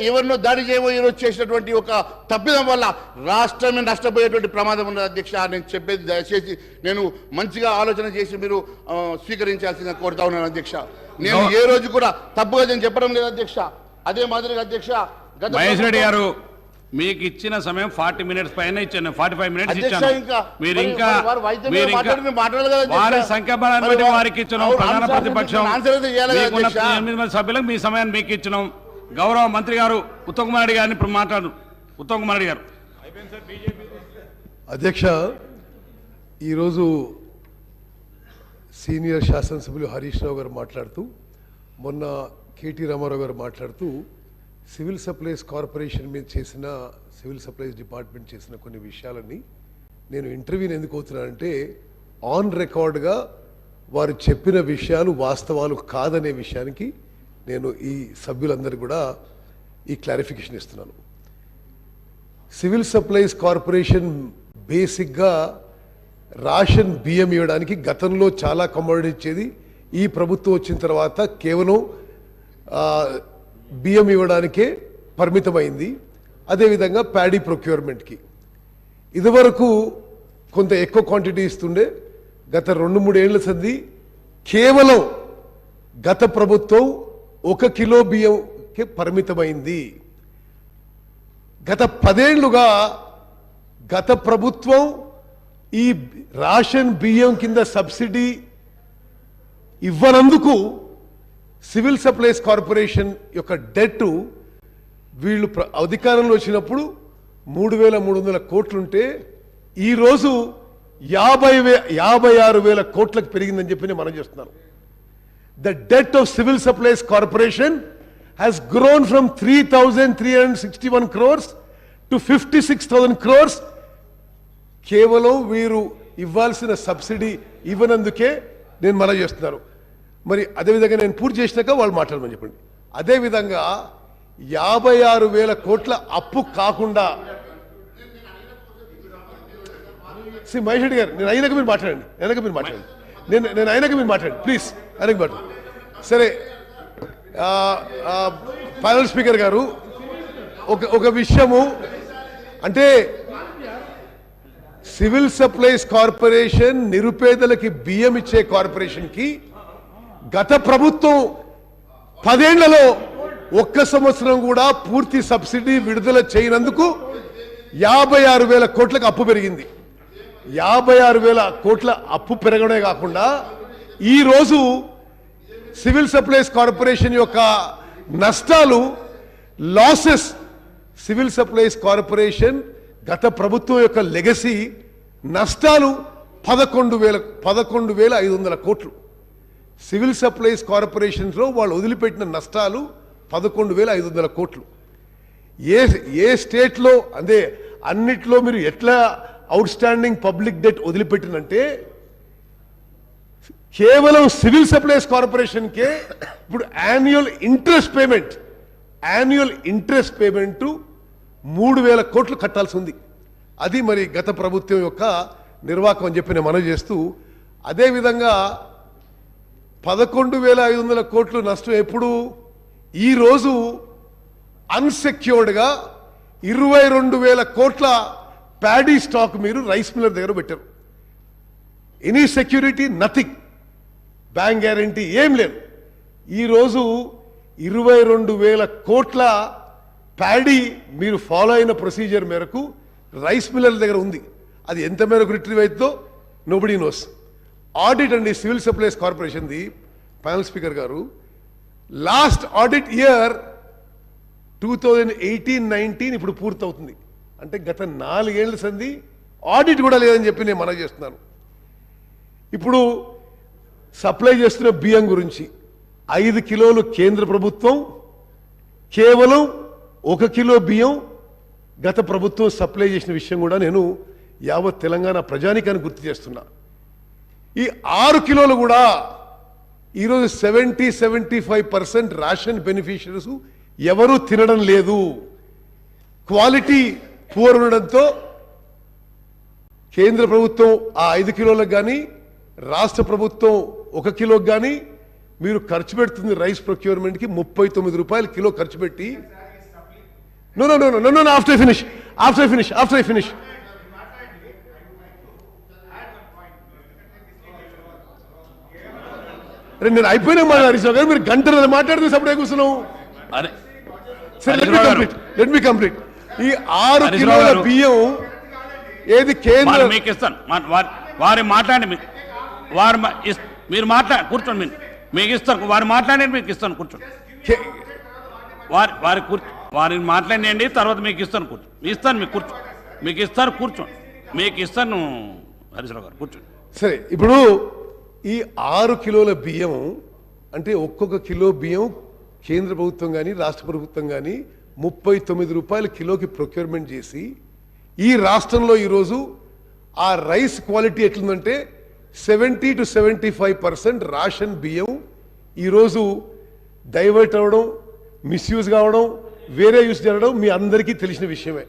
M: ఎవరినో దాడి చేయబోయి ఈరోజు చేసినటువంటి ఒక తప్పిదం వల్ల రాష్ట్రమే నష్టపోయేటువంటి ప్రమాదం ఉన్నది అధ్యక్ష. నేను చెప్పేది దయచేసి నేను మంచిగా ఆలోచన చేసి మీరు స్వీకరించాల్సిందిగా కోరుతా ఉన్నాను అధ్యక్ష. నేను ఏ రోజు కూడా తప్పుగా నేను చెప్పడం లేదు అధ్యక్ష. అదే మాదిరిగా అధ్యక్ష
L: మహేష్ రెడ్డి గారు మీకు ఇచ్చిన సమయం 40 మినిట్స్ పైన ఇచ్చాను, 45 మినిట్స్ ఇచ్చాను. మీరు ఇంకా వారి సంఖ్యాబలాన్ని బట్టి వారికి ఇచ్చినాం. ప్రధాన ప్రతిపక్షం 8 మంది సభ్యులకు మీ సమయాన్ని మీకు ఇచ్చినాం. గౌరవ మంత్రి గారు ఉత్తమ్ కుమార్ రెడ్డి గారిని మాట్లాడు. ఉత్తమ్ కుమార్ రెడ్డి గారు.
E: అధ్యక్ష, ఈరోజు సీనియర్ శాసనసభ్యులు హరీష్ రావు గారు మాట్లాడుతూ, మొన్న కేటీ రామారావు గారు మాట్లాడుతూ సివిల్ సప్లైస్ కార్పొరేషన్ మీద చేసిన, సివిల్ సప్లైస్ డిపార్ట్మెంట్ చేసిన కొన్ని విషయాలని నేను ఇంటర్వ్యూని ఎందుకు అవుతున్నానంటే ఆన్ రికార్డ్గా వారు చెప్పిన విషయాలు వాస్తవాలు కాదనే విషయానికి నేను ఈ సభ్యులందరూ కూడా ఈ క్లారిఫికేషన్ ఇస్తున్నాను. సివిల్ సప్లైస్ కార్పొరేషన్ బేసిక్గా రేషన్ బియ్యం ఇవ్వడానికి గతంలో చాలా కమోడిటీ ఇచ్చేది. ఈ ప్రభుత్వం వచ్చిన తర్వాత కేవలం బియ్యం ఇవ్వడానికే పరిమితమైంది. అదేవిధంగా ప్యాడీ ప్రొక్యూర్మెంట్కి ఇదివరకు కొంత ఎక్కువ క్వాంటిటీ ఇస్తుండే. గత 2-3 ఏళ్ల సంది కేవలం గత ప్రభుత్వం 1 కిలో బియ్యంకి పరిమితమైంది. గత 10 ఏళ్లుగా గత ప్రభుత్వం ఈ రేషన్ బియ్యం కింద సబ్సిడీ ఇవ్వనందుకు సివిల్ సప్లైస్ కార్పొరేషన్ యొక్క డెట్ వీళ్ళు అధికారంలో వచ్చినప్పుడు 3,300 కోట్లుంటే ఈరోజు 56,000 కోట్లకు పెరిగిందని చెప్పి నేను మనం చేస్తున్నాను. The det of civil supplies corporation has grown from 3,361 crores to 56,000 crores. కేవలం వీరు ఇవ్వాల్సిన సబ్సిడీ ఇవ్వనందుకే నేను మనం చేస్తున్నారు. మరి అదేవిధంగా నేను పూర్తి చేసినాక వాళ్ళు మాట్లాడమని చెప్పండి. అదేవిధంగా 56,000 కోట్ల అప్పు కాకుండా మహేష్ రెడ్డి గారు, నేను అయినాక మీరు మాట్లాడండి. నేను అయినాక మీరు మాట్లాడండి ప్లీజ్. అయినాక మాట్లాడండి. సరే, ప్యానల్ స్పీకర్ గారు, ఒక విషయము అంటే సివిల్ సప్లైస్ కార్పొరేషన్ నిరుపేదలకి బియ్యం ఇచ్చే కార్పొరేషన్కి గత ప్రభుత్వం 10 ఏళ్లలో 1 సంవత్సరం కూడా పూర్తి సబ్సిడీ విడుదల చేయనందుకు 56,000 కోట్లకు అప్పు పెరిగింది. 56,000 కోట్ల అప్పు పెరగడమే కాకుండా ఈరోజు సివిల్ సప్లైస్ కార్పొరేషన్ యొక్క నష్టాలు, లాసెస్, సివిల్ సప్లైస్ కార్పొరేషన్ గత ప్రభుత్వం యొక్క లెగసీ నష్టాలు 11,500 కోట్లు. సివిల్ సప్లైస్ కార్పొరేషన్స్లో వాళ్ళు వదిలిపెట్టిన నష్టాలు 11,500 కోట్లు. ఏ స్టేట్లో అదే అన్నిట్లో మీరు ఎట్లా అవుట్ స్టాండింగ్ పబ్లిక్ డెట్ వదిలిపెట్టినంటే కేవలం సివిల్ సప్లైస్ కార్పొరేషన్కే ఇప్పుడు యాన్యువల్ ఇంట్రెస్ట్ పేమెంట్ 3,000 కోట్లు కట్టాల్సి ఉంది. అది మరి గత ప్రభుత్వం యొక్క నిర్వాహకం అని చెప్పి నేను మనవి చేస్తూ, అదేవిధంగా 11,500 కోట్లు నష్టం ఎప్పుడు, ఈరోజు అన్సెక్యూర్డ్గా 22,000 కోట్ల ప్యాడీ స్టాక్ మీరు రైస్ మిల్లర్ దగ్గర పెట్టారు. Any security nothing, bank guarantee ఏం లేదు. ఈరోజు 22,000 కోట్ల ప్యాడీ మీరు ఫాలో అయిన ప్రొసీజర్ మేరకు రైస్ మిల్లర్ దగ్గర ఉంది. అది ఎంత మేరకు రిట్రీవ్ అవుతుందో నోబడీ నోస్. ఆడిట్ అండి సివిల్ సప్లైస్ కార్పొరేషన్ది, ప్యానల్ స్పీకర్ గారు, లాస్ట్ ఆడిట్ ఇయర్ 2018-19 ఇప్పుడు పూర్తవుతుంది. అంటే గత 4 ఏళ్ల సంది ఆడిట్ కూడా లేదని చెప్పి నేను మనవి చేస్తున్నాను. ఇప్పుడు సప్లై చేస్తున్న బియ్యం గురించి 5 కిలోలు కేంద్ర ప్రభుత్వం, కేవలం 1 కిలో బియ్యం గత ప్రభుత్వం సప్లై చేసిన విషయం కూడా నేను యావత్ తెలంగాణ ప్రజానికాన్ని గుర్తు చేస్తున్నా. ఈ 6 కిలోలు కూడా ఈరోజు 70-75% రేషన్ బెనిఫిషరీస్ ఎవరూ తినడం లేదు. క్వాలిటీ పూర్ ఉండడంతో కేంద్ర ప్రభుత్వం ఆ 5 కిలోలకు కానీ రాష్ట్ర ప్రభుత్వం 1 కిలోకి కానీ మీరు ఖర్చు పెడుతుంది రైస్ ప్రొక్యూర్మెంట్కి 39 రూపాయలు కిలో ఖర్చు పెట్టి, నో ఆఫ్టర్ ఫినిష్ నేను అయిపోయినా మాట్లాడి మీరు గంటలు మాట్లాడుతూ సపడే కూర్చున్నావు. Let me complete. ఈ 6 కిలోల బియ్యం ఏది కేంద్ర
L: మీకు ఇస్తాను, వారి మాట్లాడి మీరు మాట్లాడి కూర్చోండి, మీకు ఇస్తాను, వారు మాట్లాడి మీకు ఇస్తాను కూర్చోండి, వారిని మాట్లాడినండి, తర్వాత మీకు ఇస్తాను కూర్చోండి, ఇస్తాను మీకు కూర్చో, మీకు ఇస్తారు కూర్చోండి, మీకు ఇస్తాను హరీశ్రావు గారు కూర్చోండి.
E: సరే, ఇప్పుడు ఈ 6 కిలోల బియ్యం అంటే ఒక్కొక్క కిలో బియ్యం కేంద్ర ప్రభుత్వం కానీ రాష్ట్ర ప్రభుత్వం కానీ 39 రూపాయల కిలోకి ప్రొక్యూర్మెంట్ చేసి, ఈ రాష్ట్రంలో ఈరోజు ఆ రైస్ క్వాలిటీ ఎట్లుందంటే 70-75% రేషన్ బియ్యం ఈరోజు డైవర్ట్ అవ్వడం, మిస్యూజ్ కావడం, వేరే యూస్ జరగడం మీ అందరికీ తెలిసిన విషయమే.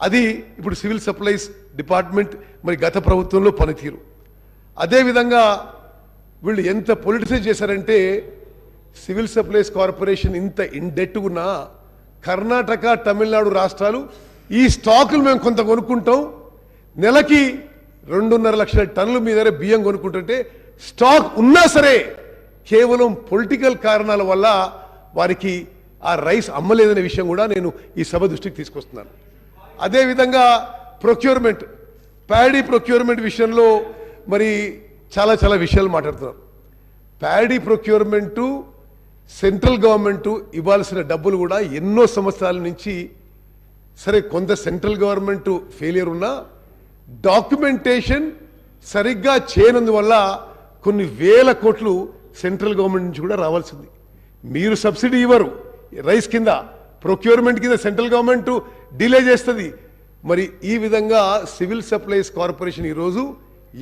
E: అది ఇప్పుడు సివిల్ సప్లైస్ డిపార్ట్మెంట్ మరి గత ప్రభుత్వంలో పనితీరు. అదేవిధంగా వీళ్ళు ఎంత పొలిటిసైజ్ చేశారంటే, సివిల్ సప్లైస్ కార్పొరేషన్ ఇంత ఇండెట్ ఉన్నా కర్ణాటక, తమిళనాడు రాష్ట్రాలు ఈ స్టాకులు మేము కొంత కొనుక్కుంటాం, నెలకి 2.5 లక్షల టన్నుల మీద బియ్యం కొనుక్కుంటుంటే స్టాక్ ఉన్నా సరే కేవలం పొలిటికల్ కారణాల వల్ల వారికి ఆ రైస్ అమ్మలేదనే విషయం కూడా నేను ఈ సభ దృష్టికి తీసుకొస్తున్నాను. అదేవిధంగా ప్రొక్యూర్మెంట్, ప్యాడీ ప్రొక్యూర్మెంట్ విషయంలో మరి చాలా విషయాలు మాట్లాడుతున్నారు. ప్యాడీ ప్రొక్యూర్మెంటు సెంట్రల్ గవర్నమెంట్ ఇవ్వాల్సిన డబ్బులు కూడా ఎన్నో సంవత్సరాల నుంచి, సరే కొంత సెంట్రల్ గవర్నమెంట్ ఫెయిలియర్ ఉన్నా డాక్యుమెంటేషన్ సరిగ్గా చేయనందువల్ల కొన్ని వేల కోట్లు సెంట్రల్ గవర్నమెంట్ నుంచి కూడా రావాల్సింది. మీరు సబ్సిడీ ఇవ్వరు రైస్ కింద, ప్రొక్యూర్మెంట్ కింద సెంట్రల్ గవర్నమెంట్ డిలే చేస్తుంది. మరి ఈ విధంగా సివిల్ సప్లైస్ కార్పొరేషన్ ఈరోజు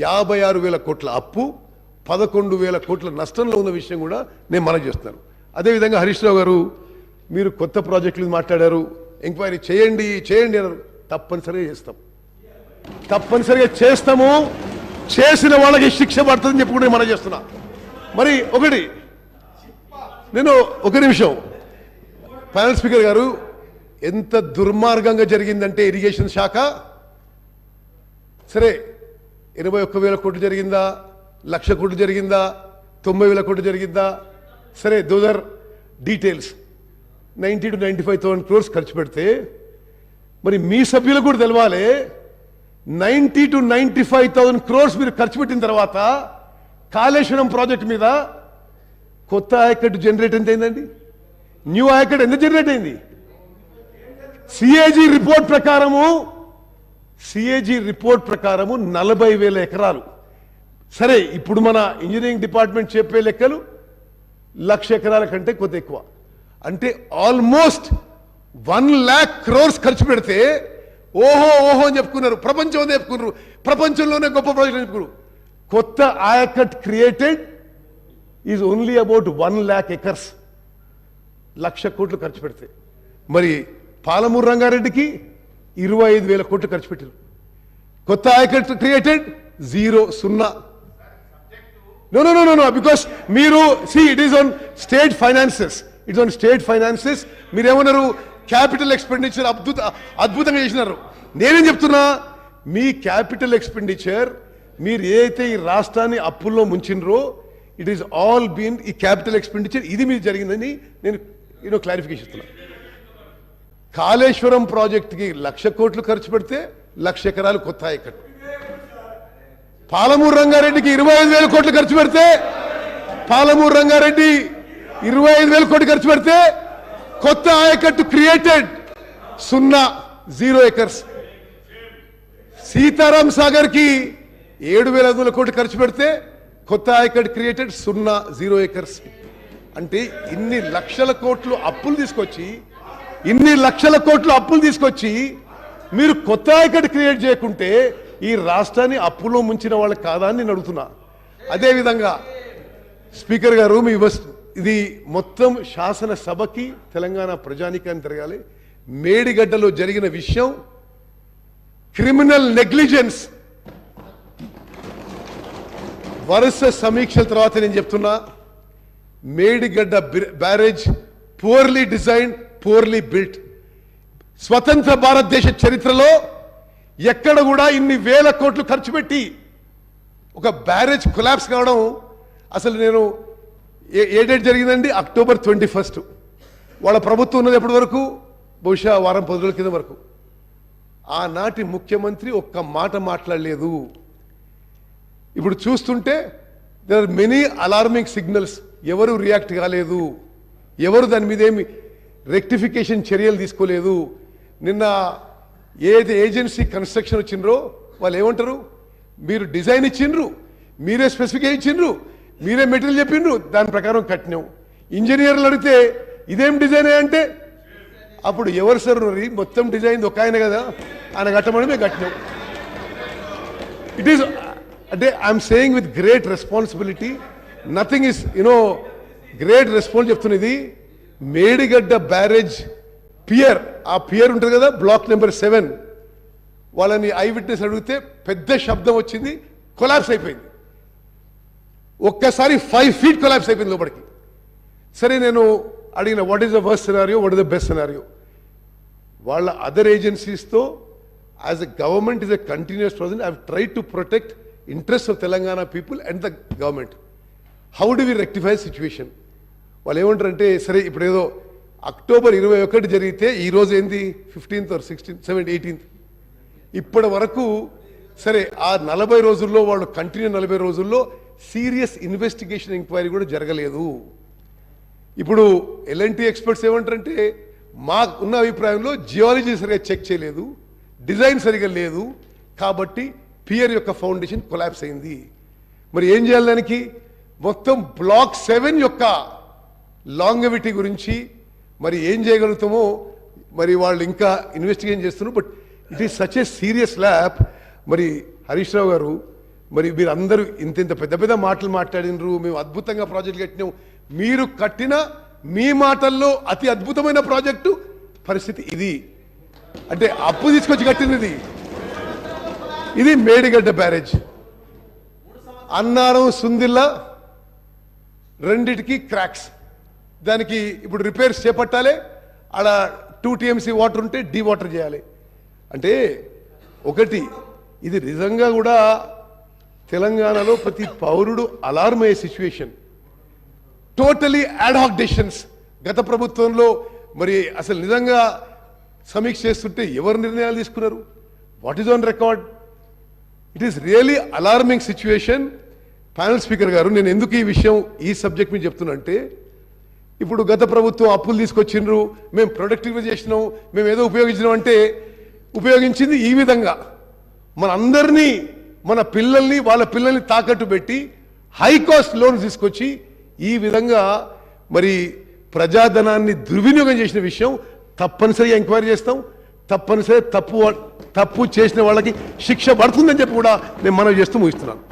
E: 56,000 కోట్ల అప్పు, 11,000 కోట్ల నష్టంలో ఉన్న విషయం కూడా నేను మనవి చేస్తున్నాను. అదేవిధంగా హరీష్ రావు గారు మీరు కొత్త ప్రాజెక్టులు మాట్లాడారు, ఎంక్వైరీ చేయండి అన్నారు. తప్పనిసరిగా చేస్తాము, చేసిన వాళ్ళకి శిక్ష పడుతుందని చెప్పి కూడా నేను మనవి చేస్తున్నా. మరి నేను ఒక నిమిషం, ప్యానల్ స్పీకర్ గారు, ఎంత దుర్మార్గంగా జరిగిందంటే ఇరిగేషన్ శాఖ, సరే 21,000 కోట్లు జరిగిందా, 1,00,000 కోట్లు జరిగిందా, 90,000 కోట్లు జరిగిందా, సరే those are details. 90,000 to 95,000 crores ఖర్చు పెడితే మరి మీ సభ్యులకు కూడా తెలవాలి 90 to 95,000 crores మీరు ఖర్చు పెట్టిన తర్వాత కాళేశ్వరం ప్రాజెక్ట్ మీద కొత్త ఆయకట్టు జనరేట్ ఎంత అయిందండి? న్యూ ఆయకట్టు ఎంత జనరేట్ అయింది? సిఏజీ రిపోర్ట్ ప్రకారము 40,000 ఎకరాలు. సరే, ఇప్పుడు మన ఇంజనీరింగ్ డిపార్ట్మెంట్ చెప్పే లెక్కలు 1,00,000 ఎకరాల కంటే కొద్ది ఎక్కువ. అంటే ఆల్మోస్ట్ 1 lakh crores ఖర్చు పెడితే ఓహో అని చెప్పుకున్నారు, ప్రపంచం చెప్పుకున్నారు, ప్రపంచంలోనే గొప్ప ప్రాజెక్ట్ చెప్పుకున్నారు. కొత్త ఆయకట్ created is only about 1 lakh acres. 1,00,000 కోట్లు ఖర్చు పెడితే మరి పాలమూరు రంగారెడ్డికి 25,000 కోట్లు ఖర్చు పెట్టారు. కొత్త ఆయకట్ క్రియేటెడ్ 0. No, because మీరు it is on state finances. మీరేమన్నారు? క్యాపిటల్ ఎక్స్పెండిచర్ అద్భుతంగా చేసినారు. నేనేం చెప్తున్నా, మీ క్యాపిటల్ ఎక్స్పెండిచర్ మీరు ఏదైతే ఈ రాష్ట్రాన్ని అప్పుల్లో ముంచినరో ఇట్ ఈస్ ఆల్ బీన్ ఈ క్యాపిటల్ ఎక్స్పెండిచర్ ఇది మీరు జరిగిందని నేను క్లారిఫికేషన్ ఇస్తున్నా. కాళేశ్వరం ప్రాజెక్టుకి 1,00,000 కోట్లు ఖర్చు పెడితే 1,00,000 ఎకరాలు కొత్త ఆయకట్టు. పాలమూరు రంగారెడ్డికి 25,000 కోట్లు ఖర్చు పెడితే 25,000 కోట్లు ఖర్చు పెడితే కొత్త ఆయకట్టు క్రియేటెడ్ 0 acres. సీతారాం సాగర్ కి 7,500 కోట్లు ఖర్చు పెడితే కొత్త ఆయకట్టు క్రియేటెడ్ 0 acres. అంటే ఇన్ని లక్షల కోట్లు అప్పులు తీసుకొచ్చి మీరు కొత్త ఆయకట్టు క్రియేట్ చేయకుంటే ఈ రాష్ట్రాన్ని అప్పులో ముంచిన వాళ్ళు కాదా అని నేను అడుగుతున్నా. అదేవిధంగా స్పీకర్ గారు, ఇది మొత్తం శాసనసభకి తెలంగాణ ప్రజానికాన్ని తిరగాలి. మేడిగడ్డలో జరిగిన విషయం క్రిమినల్ నెగ్లిజెన్స్. వరుస సమీక్షల తర్వాత నేను చెప్తున్నా, Medigadda barrage purely design, purely built. స్వతంత్ర భారతదేశ చరిత్రలో ఎక్కడ కూడా ఇన్ని 1,000 కోట్లు ఖర్చు పెట్టి ఒక బ్యారేజ్ కొలాప్స్ కావడం, అసలు నేను ఏ డేట్ జరిగిందండి? October 21. వాళ్ళ ప్రభుత్వం ఉన్నది ఎప్పటి వరకు? బహుశా వారం 10 రోజుల కింద వరకు. ఆనాటి ముఖ్యమంత్రి ఒక్క మాట మాట్లాడలేదు. ఇప్పుడు చూస్తుంటే there are many alarming signals. ఎవరు రియాక్ట్ కాలేదు, ఎవరు దాని మీద ఏమి రెక్టిఫికేషన్ చర్యలు తీసుకోలేదు. నిన్న ఏది ఏజెన్సీ కన్స్ట్రక్షన్ వచ్చిండ్రో వాళ్ళు ఏమంటారు? మీరు డిజైన్ ఇచ్చిండ్రు, మీరే స్పెసిఫికేషన్ ఇచ్చిండ్రు, మీరే మెటీరియల్ చెప్పిండ్రు, దాని ప్రకారం కట్టినాం. ఇంజనీర్లు అడిగితే ఇదేం డిజైన్ అంటే అప్పుడు ఎవరు సార్ మొత్తం డిజైన్ ఒక ఆయన కదా, ఆయన కట్టమని మేము కట్టినాం. ఇట్ ఈస్ అంటే I'm saying with great responsibility, nothing is great response చెప్తున్నది. మేడిగడ్డ బ్యారేజ్ పియర్, ఆ పియర్ ఉంటుంది కదా, బ్లాక్ నెంబర్ 7, వాళ్ళని ఐ విట్నెస్ అడిగితే పెద్ద శబ్దం వచ్చింది, కొలాప్స్ అయిపోయింది. ఒక్కసారి 5 feet కొలాప్స్ అయిపోయింది లోపలికి. సరే, నేను అడిగిన what is the worst scenario, what is the best scenario. వాళ్ళ అదర్ ఏజెన్సీస్తో as a government is a continuous process. I have tried to protect interest of Telangana people and the government. How do we rectify situation? వాళ్ళు ఏమంటారంటే, సరే ఇప్పుడు ఏదో October 21 జరిగితే ఈరోజు ఏంది 15th or 16th 17th 18th ఇప్పటి వరకు సరే ఆ 40 రోజుల్లో వాళ్ళు కంటిన్యూ 40 రోజుల్లో సీరియస్ ఇన్వెస్టిగేషన్ ఎంక్వైరీ కూడా జరగలేదు. ఇప్పుడు ఎల్ఎన్టీ ఎక్స్పర్ట్స్ ఏమంటారంటే, మాకు ఉన్న అభిప్రాయంలో జియాలజీ సరిగా చెక్ చేయలేదు, డిజైన్ సరిగా లేదు, కాబట్టి పియర్ యొక్క ఫౌండేషన్ కొలాప్స్ అయింది. మరి ఏం చేయాలి? దానికి మొత్తం బ్లాక్ 7 యొక్క లాంగవిటీ గురించి మరి ఏం చేయగలుగుతామో మరి వాళ్ళు ఇంకా ఇన్వెస్టిగేషన్ చేస్తున్నారు. But it is such a serious lab. మరి హరీష్ రావు గారు, మరి మీరు అందరూ ఇంత పెద్ద పెద్ద మాటలు మాట్లాడినరు, మేము అద్భుతంగా ప్రాజెక్టులు కట్టినాం. మీరు కట్టిన మీ మాటల్లో అతి అద్భుతమైన ప్రాజెక్టు పరిస్థితి ఇది. అంటే అప్పు తీసుకొచ్చి కట్టినది ఇది మేడిగడ్డ బ్యారేజ్. అన్నారం సుందిల్లా రెండిటికి క్రాక్స్. దానికి ఇప్పుడు రిపేర్స్ చేపట్టాలి. ఆడ 2 TMC వాటర్ ఉంటే డీ వాటర్ చేయాలి. అంటే ఒకటి, ఇది నిజంగా కూడా తెలంగాణలో ప్రతి పౌరుడు అలార్మ్ అయ్యే సిచ్యువేషన్. టోటలీ యాడ్హాక్ డెసిషన్స్ గత ప్రభుత్వంలో. మరి అసలు నిజంగా సమీక్ష చేస్తుంటే ఎవరు నిర్ణయాలు తీసుకున్నారు? What is on record? It is really alarming situation. Panel speaker గారు, నేను ఎందుకు ఈ విషయం ఈ సబ్జెక్ట్ మీద చెప్తున్నా అంటే, ఇప్పుడు గత ప్రభుత్వం అప్పులు తీసుకొచ్చిండ్రు, మేము ప్రొడక్టివ్గా చేసినాం, మేము ఏదో ఉపయోగించినాం అంటే ఉపయోగించింది ఈ విధంగా మన అందరినీ, మన పిల్లల్ని, వాళ్ళ పిల్లల్ని తాకట్టు పెట్టి హై కాస్ట్ లోన్స్ తీసుకొచ్చి ఈ విధంగా మరి ప్రజాధనాన్ని దుర్వినియోగం చేసిన విషయం తప్పనిసరిగా ఎంక్వైరీ చేస్తాం. తప్పనిసరి తప్పు చేసిన వాళ్ళకి శిక్ష పడుతుందని చెప్పి కూడా నేను మనవి చేస్తూ ముగిస్తున్నాను.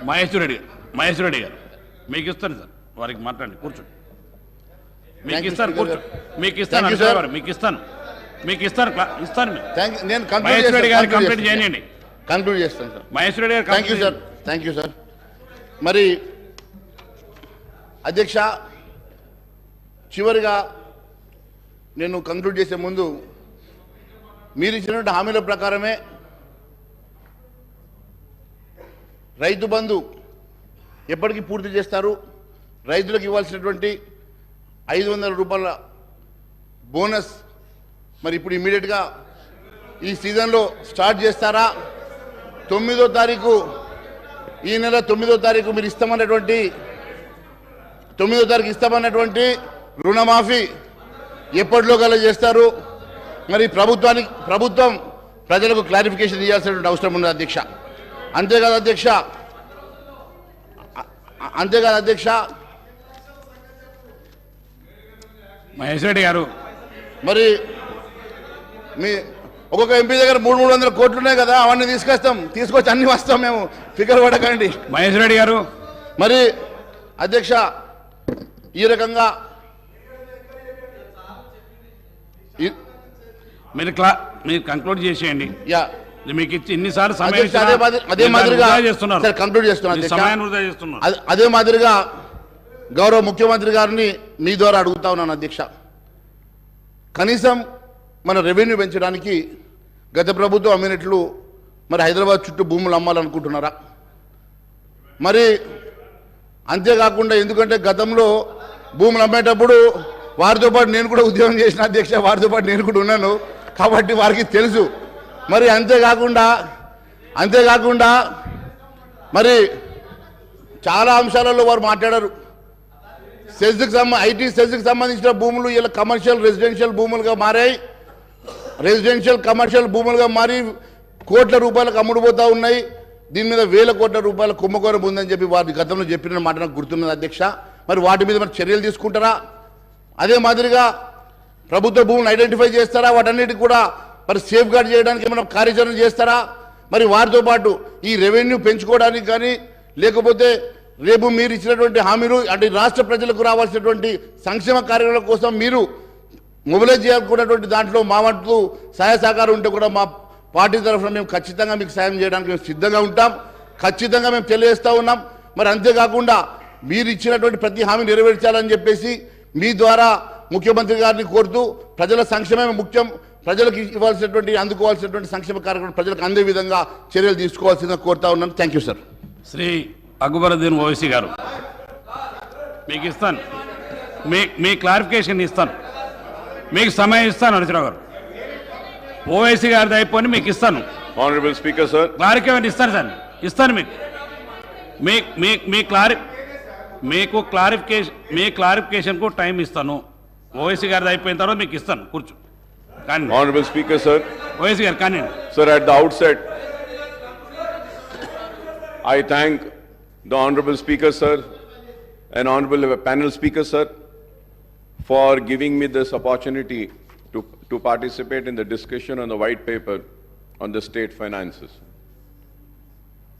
L: మహేశ్వర రెడ్డి గారు మీకు ఇస్తాను సార్, వారికి మాట్లాడండి, కూర్చోండి. మీకు ఇస్తాను, కూర్చోండి. మీకు ఇస్తాను, మీకు ఇస్తాను. మహేశ్వర రెడ్డి గారు కంప్లీట్ చేయండి.
M: కంక్లూడ్ చేస్తాను సార్.
L: మహేశ్వర రెడ్డి గారు
M: థ్యాంక్ యూ సార్. మరి అధ్యక్ష, చివరిగా నేను కంక్లూడ్ చేసే ముందు మీరు ఇచ్చినటువంటి హామీల ప్రకారమే రైతు బంధు ఎప్పటికీ పూర్తి చేస్తారు, రైతులకు ఇవ్వాల్సినటువంటి 500 రూపాయల బోనస్ మరి ఇప్పుడు ఇమ్మీడియట్గా ఈ సీజన్లో స్టార్ట్ చేస్తారా? 9వ తారీఖు, ఈ నెల 9వ తారీఖు మీరు ఇస్తామన్నటువంటి 9వ తారీఖు ఇస్తామన్నటువంటి రుణమాఫీ ఎప్పటిలో గల చేస్తారు? మరి ప్రభుత్వం ప్రజలకు క్లారిఫికేషన్ ఇవ్వాల్సినటువంటి అవసరం ఉంది అధ్యక్ష. అంతేకాదు అధ్యక్ష
L: మహేశ్వర రెడ్డి గారు,
M: మరి మీ ఒక్కొక్క ఎంపీ దగ్గర 300 కోట్లు ఉన్నాయి కదా, అవన్నీ తీసుకొచ్చి అన్ని వస్తాం మేము, ఫిగర్ పడకండి.
L: మహేశ్వర రెడ్డి గారు,
M: మరి అధ్యక్ష ఈ రకంగా
L: మీరు కంక్లూడ్ చేసేయండి.
M: యా,
L: మీకు ఇచ్చి ఇన్నిసార్లు సమయం
M: అదే మాదిరిగా
L: చేస్తున్నారు,
M: కంక్లూడ్ చేస్తున్నారు.
L: సమయాన్ని వృధా చేస్తున్నారు.
M: అదే మాదిరిగా గౌరవ ముఖ్యమంత్రి గారిని మీ ద్వారా అడుగుతా ఉన్నాను అధ్యక్ష, కనీసం మన రెవెన్యూ పెంచడానికి గత ప్రభుత్వం అమ్మినట్లు మరి హైదరాబాద్ చుట్టూ భూములు అమ్మాలనుకుంటున్నారా? మరి అంతేకాకుండా, ఎందుకంటే గతంలో భూములు అమ్మేటప్పుడు వారితో పాటు నేను కూడా ఉద్యోగం చేసిన అధ్యక్ష, వారితో పాటు నేను కూడా ఉన్నాను కాబట్టి వారికి తెలుసు. మరి అంతేకాకుండా మరి చాలా అంశాలలో వారు మాట్లాడారు. ఐటీ సెజ్కి సంబంధించిన భూములు ఇలా కమర్షియల్ రెసిడెన్షియల్ భూములుగా మారాయి, కమర్షియల్ భూములుగా మారి కోట్ల రూపాయలకు అమ్ముడుపోతూ ఉన్నాయి. దీని మీద వేల కోట్ల రూపాయల కుంభకోణం ఉందని చెప్పి వారి గతంలో చెప్పిన మాట నాకు గుర్తున్నది అధ్యక్ష. మరి వాటి మీద మరి చర్యలు తీసుకుంటారా? అదే మాదిరిగా ప్రభుత్వ భూములను ఐడెంటిఫై చేస్తారా? వాటన్నిటికి కూడా మరి సేఫ్ గార్డ్ చేయడానికి ఏమైనా కార్యాచరణ చేస్తారా? మరి వారితో పాటు ఈ రెవెన్యూ పెంచుకోవడానికి కానీ, లేకపోతే రేపు మీరు ఇచ్చినటువంటి హామీలు అంటే రాష్ట్ర ప్రజలకు రావాల్సినటువంటి సంక్షేమ కార్యక్రమాల కోసం మీరు మొబిలైజ్ చేయాలనుకున్నటువంటి దాంట్లో మా వంతు సహాయ సహకారం ఉంటే కూడా మా పార్టీ తరఫున మేము ఖచ్చితంగా మీకు సాయం చేయడానికి మేము సిద్ధంగా ఉంటాం, ఖచ్చితంగా మేము తెలియజేస్తూ ఉన్నాం. మరి అంతేకాకుండా మీరు ఇచ్చినటువంటి ప్రతి హామీ నెరవేర్చాలని చెప్పేసి మీ ద్వారా ముఖ్యమంత్రి గారిని కోరుతూ, ప్రజల సంక్షేమమే ముఖ్యం, ప్రజలకు ఇవ్వాల్సినటువంటి అందుకోవాల్సినటువంటి సంక్షేమ కార్యక్రమం ప్రజలకు అందే విధంగా చర్యలు తీసుకోవాల్సిందిగా కోరుతా ఉన్నాను. Thank you sir.
L: Shri Akbaruddin Owaisi గారు, మీకు ఇస్తాను, మీ క్లారిఫికేషన్ ఇస్తాను, మీకు సమయం ఇస్తాను. హరీశ్రావు గారు, ఓవైసీ గారిది అయిపోయి మీకు ఇస్తాను.
N: ఆనరబుల్ స్పీకర్ సార్,
L: క్లారిఫికేషన్ ఇస్తాను సార్, ఇస్తాను మీకు క్లారిఫికేషన్కు టైం ఇస్తాను. ఓవైసీ గారిది అయిపోయిన తర్వాత మీకు ఇస్తాను, కూర్చో. కానీ
N: ఆనరబుల్ స్పీకర్ సార్,
L: ఓవైసీ గారు కానీ
N: sir, at the outset I thank the honorable speaker sir and honorable panel speaker sir for giving me this opportunity to participate in the discussion on the white paper on the state finances.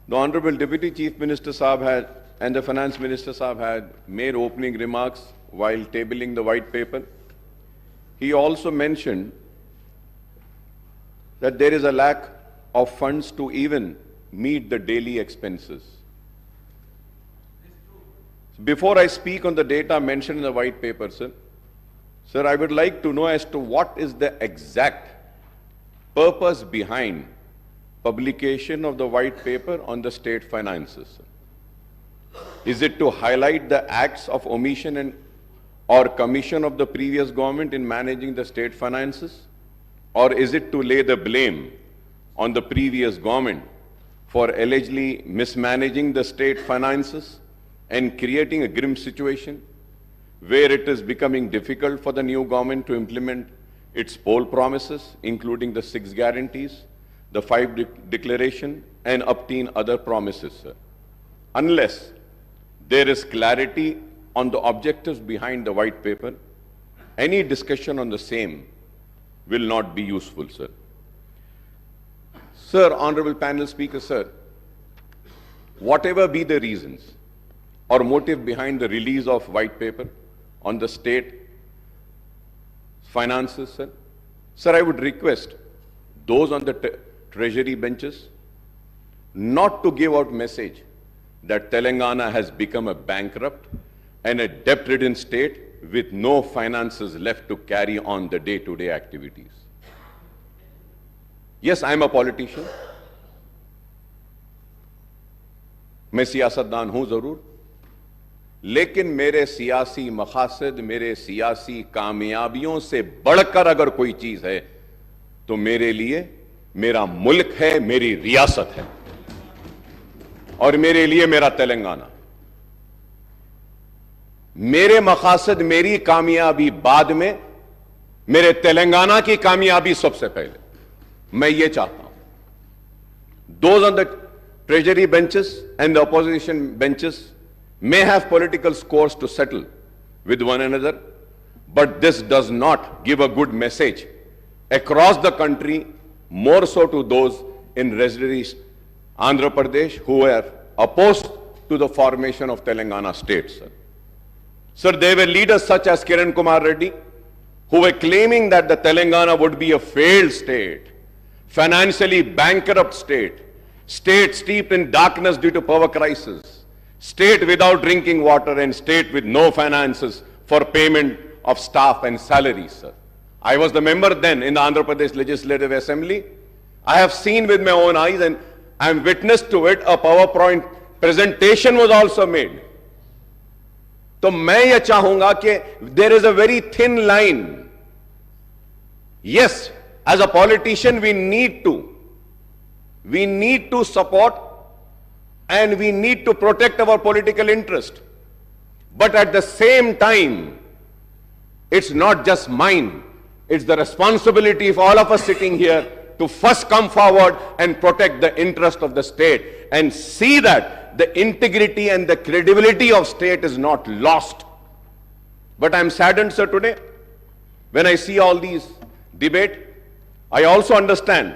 N: The honorable deputy chief minister Saab had and the finance minister Saab had made opening remarks while tabling the white paper. He also mentioned that there is a lack of funds to even meet the daily expenses. Before I speak on the data mentioned in the white paper, sir, I would like to know as to what is the exact purpose behind publication of the white paper on the state finances. Is it to highlight the acts of omission and or commission of the previous government in managing the state finances? Or is it to lay the blame on the previous government for allegedly mismanaging the state finances and creating a grim situation where it is becoming difficult for the new government to implement its poll promises, including the 6 guarantees, the 5 declaration, and obtain other promises, sir? Unless there is clarity on the objectives behind the white paper, any discussion on the same will not be useful, sir. Sir, Honorable Panel Speaker, sir, whatever be the reasons or motive behind the release of white paper on the state finances, sir, I would request those on the treasury benches not to give out message that Telangana has become a bankrupt and a debt-ridden state with no finances left to carry on the day-to-day activities. Yes, I am a politician. मैं सियासतदान हूं जरूर, लेकिन मेरे सियासी मकासद, मेरे सियासी कामयाबियों से बढ़कर अगर कोई चीज है तो मेरे लिए मेरा मुल्क है, मेरी रियासत है और मेरे लिए मेरा तेलंगाना। मेरे मकासद, मेरी कामयाबी बाद में, मेरे तेलंगाना की कामयाबी सबसे पहले। मैं ये चाहता हूं those on the treasury benches and the opposition benches may have political scores to settle with one another, but this does not give a good message across the country, more so to those in residency Andhra Pradesh who are opposed to the formation of Telangana state, sir. Sir, there were leaders such as Kiran Kumar Reddy who were claiming that the Telangana would be a failed state, financially bankrupt state, state steeped in darkness due to power crisis, state without drinking water, and state with no finances for payment of staff and salaries, sir. I was the member then in the Andhra Pradesh Legislative Assembly. I have seen with my own eyes and I am witness to it. A PowerPoint presentation was also made. तो मैं ये चाहूंगा कि there is a very thin line. Yes, as a politician we need to support and we need to protect our political interest. But at the same time, it's not just mine, it's the responsibility of all of us sitting here to first come forward and protect the interest of the state and see that the integrity and the credibility of state is not lost. But I'm saddened, sir, today when I see all these debate. I also understand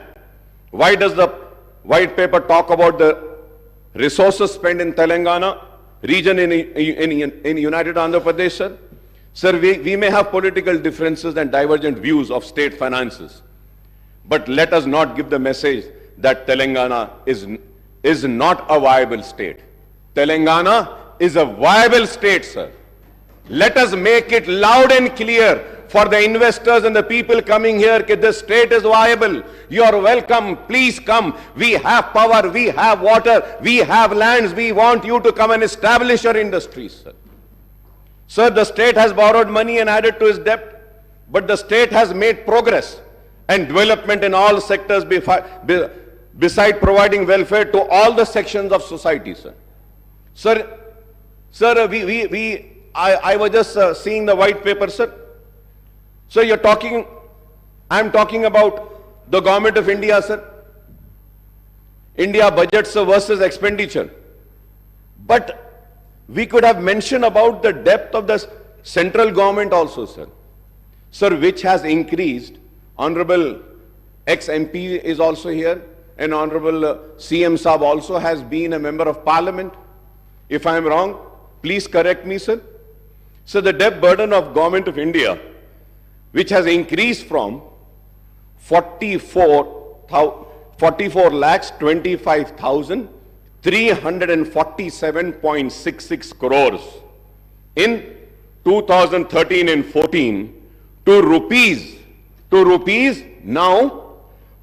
N: why does the white paper talk about the resources spent in Telangana region in United Andhra Pradesh, sir. Sir, we may have political differences and divergent views of state finances, but let us not give the message that Telangana is not a viable state. Telangana is a viable state, sir. Let us make it loud and clear for the investors and the people coming here that this state is viable. You are welcome. Please come. We have power. We have water. We have lands. We want you to come and establish your industries, sir. Sir, the state has borrowed money and added to its debt, but the state has made progress and development in all sectors beside providing welfare to all the sections of society, sir. Sir, I was just seeing the white paper, sir. So I'm talking about the government of India, sir. India budgets versus expenditure. But we could have mentioned about the depth of the central government also, sir. Sir, which has increased. Honorable ex-MP is also here, and Honorable CM Saab also has been a member of parliament. If I am wrong, please correct me, sir. So the debt burden of government of India, which has increased from 44,25,347.66 crores in 2013 and 14 to rupees now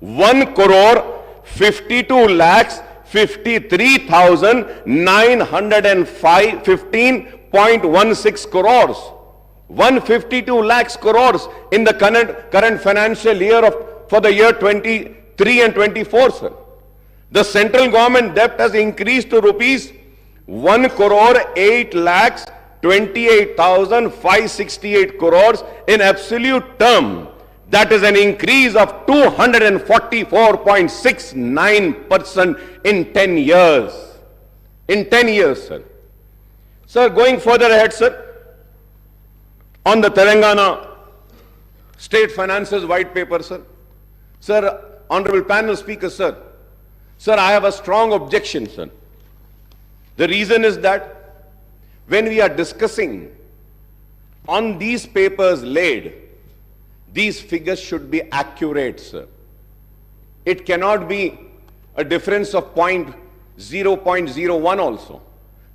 N: 1,52,53,915.16 crores. 152 lakhs crores in the current financial year for the year 23 and 24, sir. The central government debt has increased to rupees 1 crore 8 lakhs 28,568 crores in absolute term. That is an increase of 244.69% in 10 years. In 10 years, sir. Sir, going further ahead, sir, on the Telangana State Finances White Paper, sir. Sir, Honorable Panel Speaker, sir. Sir, I have a strong objection, sir. The reason is that when we are discussing on these papers laid, these figures should be accurate, sir. It cannot be a difference of 0.01 also.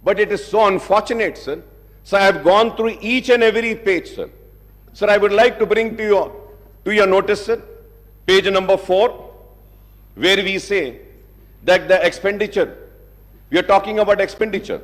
N: But it is so unfortunate, sir. So I have gone through each and every page, sir. Sir, I would like to bring to your notice, sir, page number 4, where we say that the expenditure, we are talking about expenditure,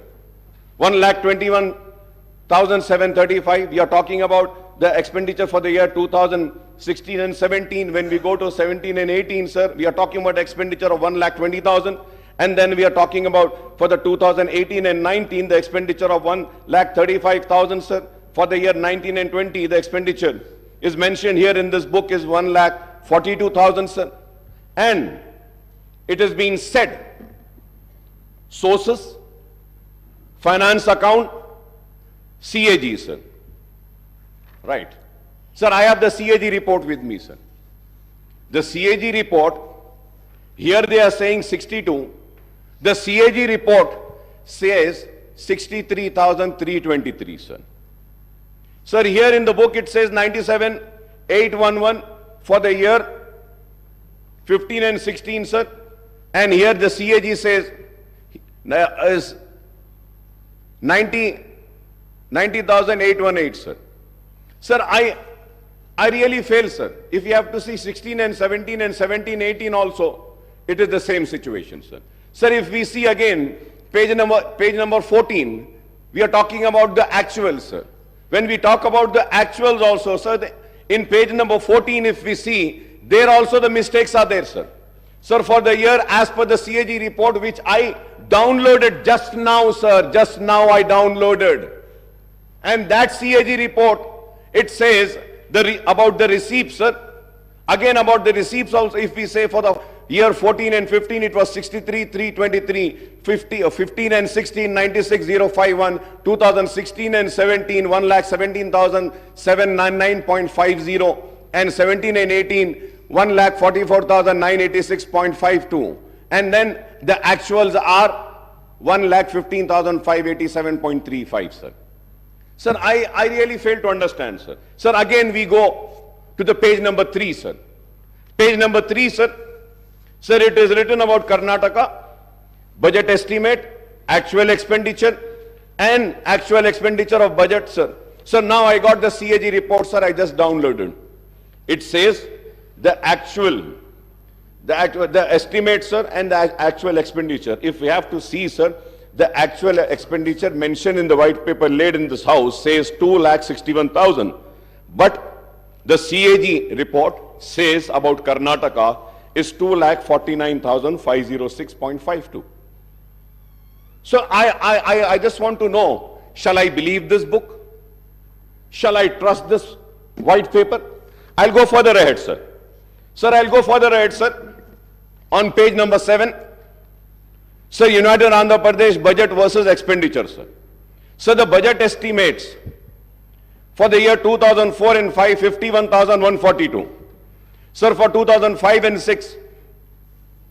N: 1,21,735. We are talking about the expenditure for the year 2016 and 17. When we go to 17 and 18, sir, we are talking about expenditure of 1,20,000. And then we are talking about for the 2018 and 19, the expenditure of 1,35,000, sir. For the year 19 and 20, the expenditure is mentioned here in this book is 1,42,000, sir. And it has been said, sources, finance account, CAG, sir. Right. Sir, I have the CAG report with me, sir. The CAG report, here they are saying 62. The CAG report says 63,323, sir. Sir, here in the book it says 97,811 for the year 15 and 16, sir. And here the CAG says is 90,818, sir. Sir, I really fail, sir. If you have to see 16 and 17 and 17, 18 also, it is the same situation, sir. Sir, if we see again page number 14, we are talking about the actuals, sir. When we talk about the actuals also, sir, in page number 14, if we see, there also the mistakes are there, sir. Sir, for the year as per the CAG report, which I downloaded just now, sir, just now I downloaded. And that CAG report, it says about the receipts, sir. Again, about the receipts also, if we say for the year 14 and 15, it was 63,323, 15 and 16, 96,051, 2016 and 17, 1,17,799.50, and 17 and 18, 1,44,986.52. And then the actuals are 1,15,587.35, sir. Sir, I really fail to understand, sir. Sir, again we go to the page number 3, sir. Page number 3, sir. Sir, it is written about Karnataka, budget estimate, actual expenditure, and actual expenditure of budget, sir. Sir, now I got the CAG report, sir, I just downloaded. It says the estimate, sir, and the actual expenditure. If we have to see, sir, the actual expenditure mentioned in the white paper laid in this house says 2,61,000. But the CAG report says about Karnataka is 2,49,506.52. So I just want to know, shall I believe this book? Shall I trust this white paper? I'll go further ahead, sir. Sir, I'll go further ahead, sir. On page number 7, sir, United Andhra Pradesh budget versus expenditure, sir. So the budget estimates for the year 2004 and 5, 51,142. Sir, for 2005 and 6,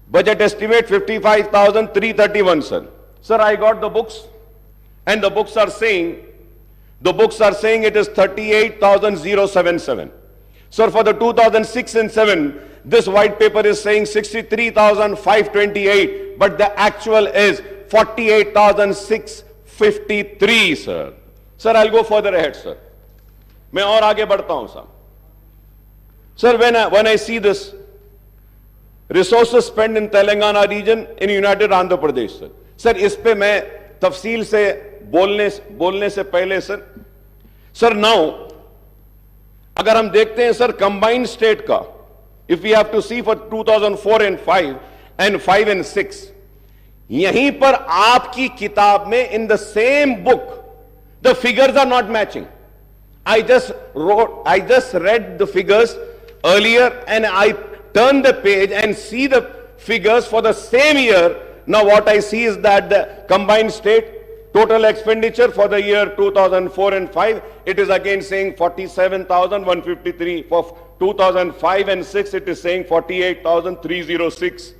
N: budget estimate 55,331, sir. Sir, I got the books, and the books are saying it is 38,077. Sir, for the 2006 and 7, this white paper is saying 63,528, but the actual is 48,653, sir. Sir, I'll go further ahead, sir. मैं और आगे बढ़ता हूं, sir. Sir, when I see this, resources spent in Telangana region in United Andhra Pradesh, sir. Sir, इस पे मैं तफसील से बोलने से पहले, sir. Sir, now अगर हम देखते हैं सर कंबाइंड स्टेट का, if we have to see for 2004 and 5 and 5 and 6, यहीं पर आपकी किताब में in the same book the figures are not matching. I just read the figures earlier and I turned the page and see the figures for the same year. Now what I see is that the combined state total expenditure for the year 2004 and 5, it is again saying 47,153. For 2005 and 6, it is saying 48,306.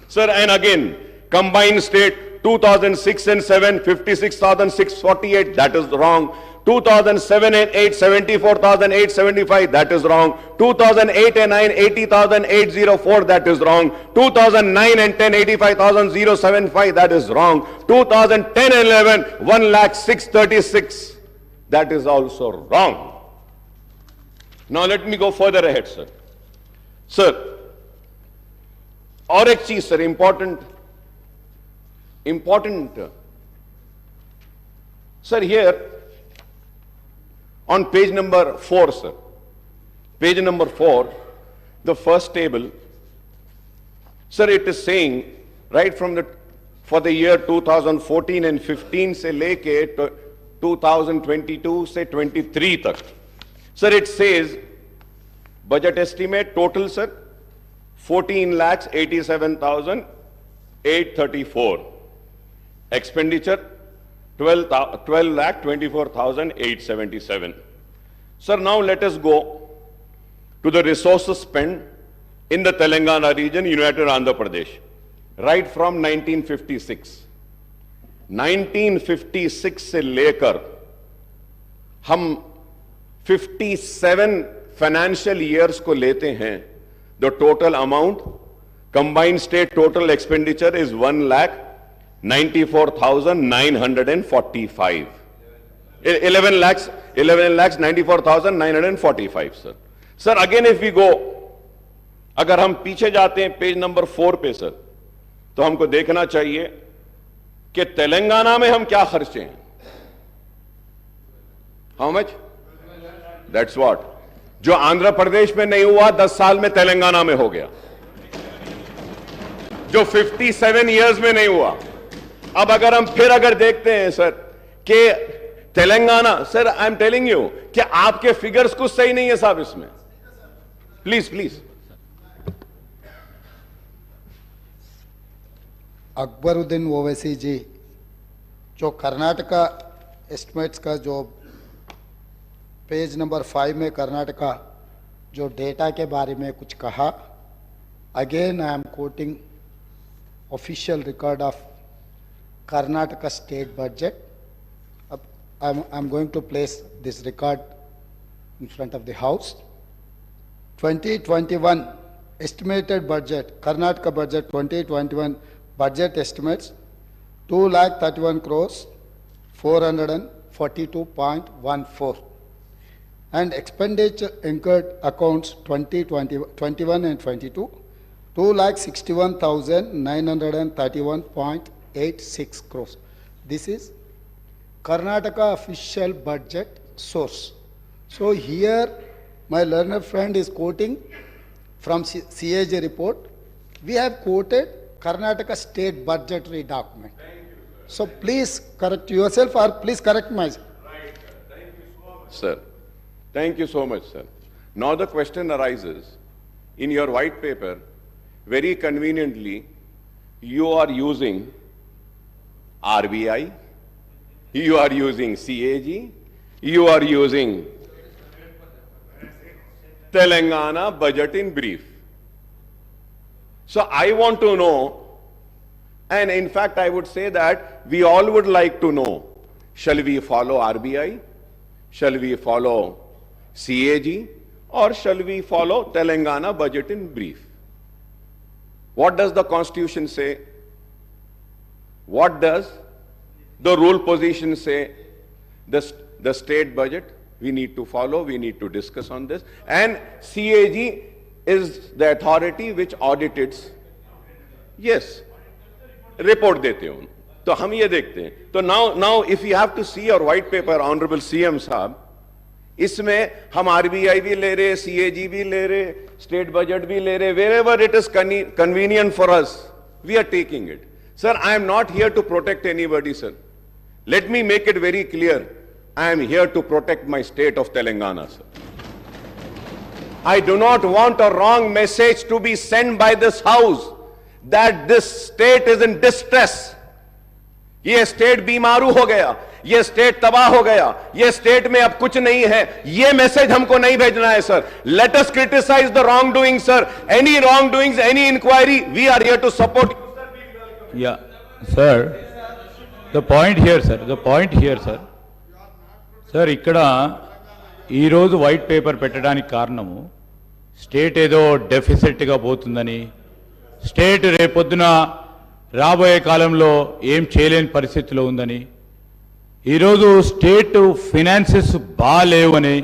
N: Sir, and again, combined state 2006 and 7, 56,648, that is wrong. 2007 and 8, 74,875, that is wrong. 2008 and 9, 80,804, that is wrong. 2009 and 10, 85,075, that is wrong. 2010 and 11, 1,06,36, that is also wrong. Now let me go further ahead, sir. Sir, और एक चीज sir, important, sir, here on page number 4, sir, page number 4, the first table, sir, it is saying right from for the year 2014 and 15 se leke 2022 se 23 tak, sir, it says budget estimate total, sir, 14,87,834, expenditure 12,24,877. Sir, now let us go to the resources spent in the Telangana region, United Andhra Pradesh, right from 1956. 1956 से लेकर हम 57 financial years को लेते हैं, the total amount, combined state total expenditure is 1,94,945. 11,94,945, sir. Sir, again if we go, अगर हम पीछे जाते हैं पेज नंबर 4 पे सर, तो हमको देखना चाहिए कि तेलंगाना में हम क्या खर्चे हैं. How much? That's what. जो आंध्र प्रदेश में नहीं हुआ 10 साल में तेलंगाना में हो गया, जो 57 इयर्स में नहीं हुआ. अब अगर देखते हैं सर कि Telangana, sir I am telling you कि आपके फिगर्स कुछ सही नहीं है साहब इसमें. प्लीज.
H: अकबरुद्दीन ओवैसी जी, जो कर्नाटका एस्टिमेट्स का जो पेज नंबर 5 में कर्नाटका जो डेटा के बारे में कुछ कहा, again I am quoting official record of Karnataka state budget. I'm going to place this record in front of the house. 2021 estimated budget, Karnataka budget 2021 budget estimates 2,31 crores 442.14, and expenditure incurred accounts 2021 and 22 2,61,931.86 crores. This is Karnataka official budget source. So here my learned friend is quoting from CAG report. We have quoted Karnataka state budgetary document. So please correct yourself or please correct myself.
N: Right, sir. Thank you so much. Sir, thank you so much, sir. Now the question arises, in your white paper, very conveniently, you are using RBI, you are using CAG, you are using Telangana budget in brief. So I want to know, and in fact I would say that we all would like to know, shall we follow RBI, shall we follow CAG, or shall we follow Telangana budget in brief? What does the Constitution say? What does the rule position say? The state budget, we need to follow, we need to discuss on this. And CAG is the authority which audits. Yes, report देते हो. तो हम ये देखते हैं. तो now if you have to see your white paper, Honorable CM Saab, इसमें हम आरबीआई भी ले रहे, सीएजी भी ले रहे, स्टेट बजट भी ले रहे, wherever it is convenient for us, we are taking it. Sir, I am not here to protect anybody, sir. Let me make it very clear. I am here to protect my state of Telangana, sir. I do not want a wrong message to be sent by this house that this state is in distress. ये स्टेट बीमारू हो गया, ये स्टेट तबाह हो गया, ये स्टेट में अब कुछ नहीं है, ये मैसेज हमको नहीं भेजना है sir. Let us criticize the wrongdoing, sir. Any wrongdoings, any inquiry, we are here to support.
B: Yeah, sir. The point here, sir. The point here, sir. Sir, ఇక్కడ ఈరోజు వైట్ పేపర్ పెట్టడానికి కారణము స్టేట్ ఏదో డెఫిసిట్గా పోతుందని, స్టేట్ రేపొద్దున రాబోయే కాలంలో ఏం చేయలేని పరిస్థితిలో ఉందని, ఈరోజు స్టేట్ ఫినాన్సెస్ బాగాలేవని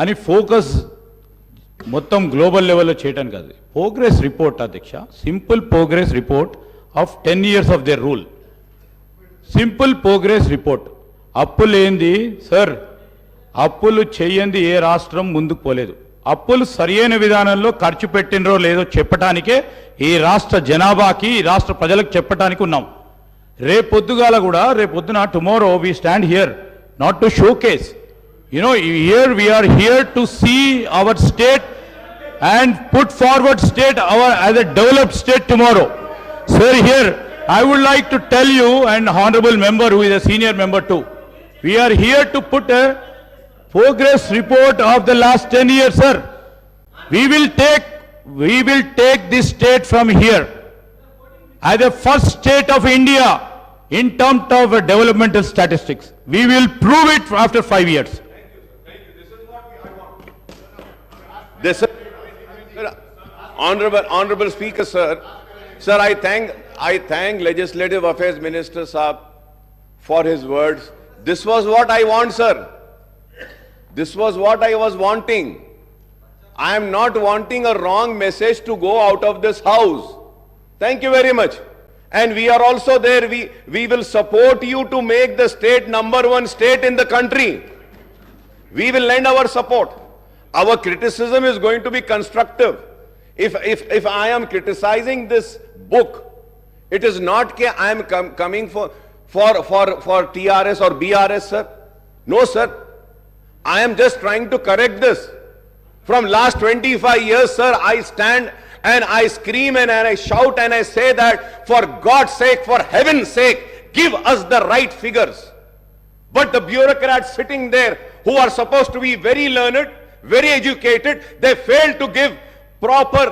B: అని ఫోకస్ మొత్తం గ్లోబల్ లెవెల్లో చేయడం కాదు. ప్రోగ్రెస్ రిపోర్ట్ అధ్యక్ష, simple progress report of 10 years of their rule. Simple progress report. అప్పులు ఏంది సార్? అప్పులు చెయ్యంది ఏ రాష్ట్రం ముందుకు పోలేదు. అప్పులు సరైన విధానంలో ఖర్చు పెట్టినరో లేదో చెప్పటానికే ఈ రాష్ట్ర జనాభాకి, ఈ రాష్ట్ర ప్రజలకు చెప్పటానికి ఉన్నాం. రేపొద్దుగాల కూడా, రేపొద్దున tomorrow we stand here not to showcase, here we're here to see our state and put forward state as a developed state tomorrow. Sir, here I would like to tell you, and honorable member who is a senior member too, we are here to put a progress report of the last 10 years, sir. We will take this state from here as the first state of India in terms of developmental statistics. We will prove it after 5 years.
N: This is Honorable Speaker, sir. Sir, I thank Legislative Affairs Minister Saab for his words. This was what I want, sir. This was what I was wanting. I am not wanting a wrong message to go out of this house. Thank you very much. And we are also there. We will support you to make the state #1 state in the country. We will lend our support. Our criticism is going to be constructive. If I am criticizing this book, it is not that I am coming for TRS or BRS, sir. No, sir. I am just trying to correct this. From last 25 years, sir, I stand and I scream and I shout and I say that, for God's sake, for heaven's sake, give us the right figures. But the bureaucrats sitting there, who are supposed to be very learned, very educated, they fail to give proper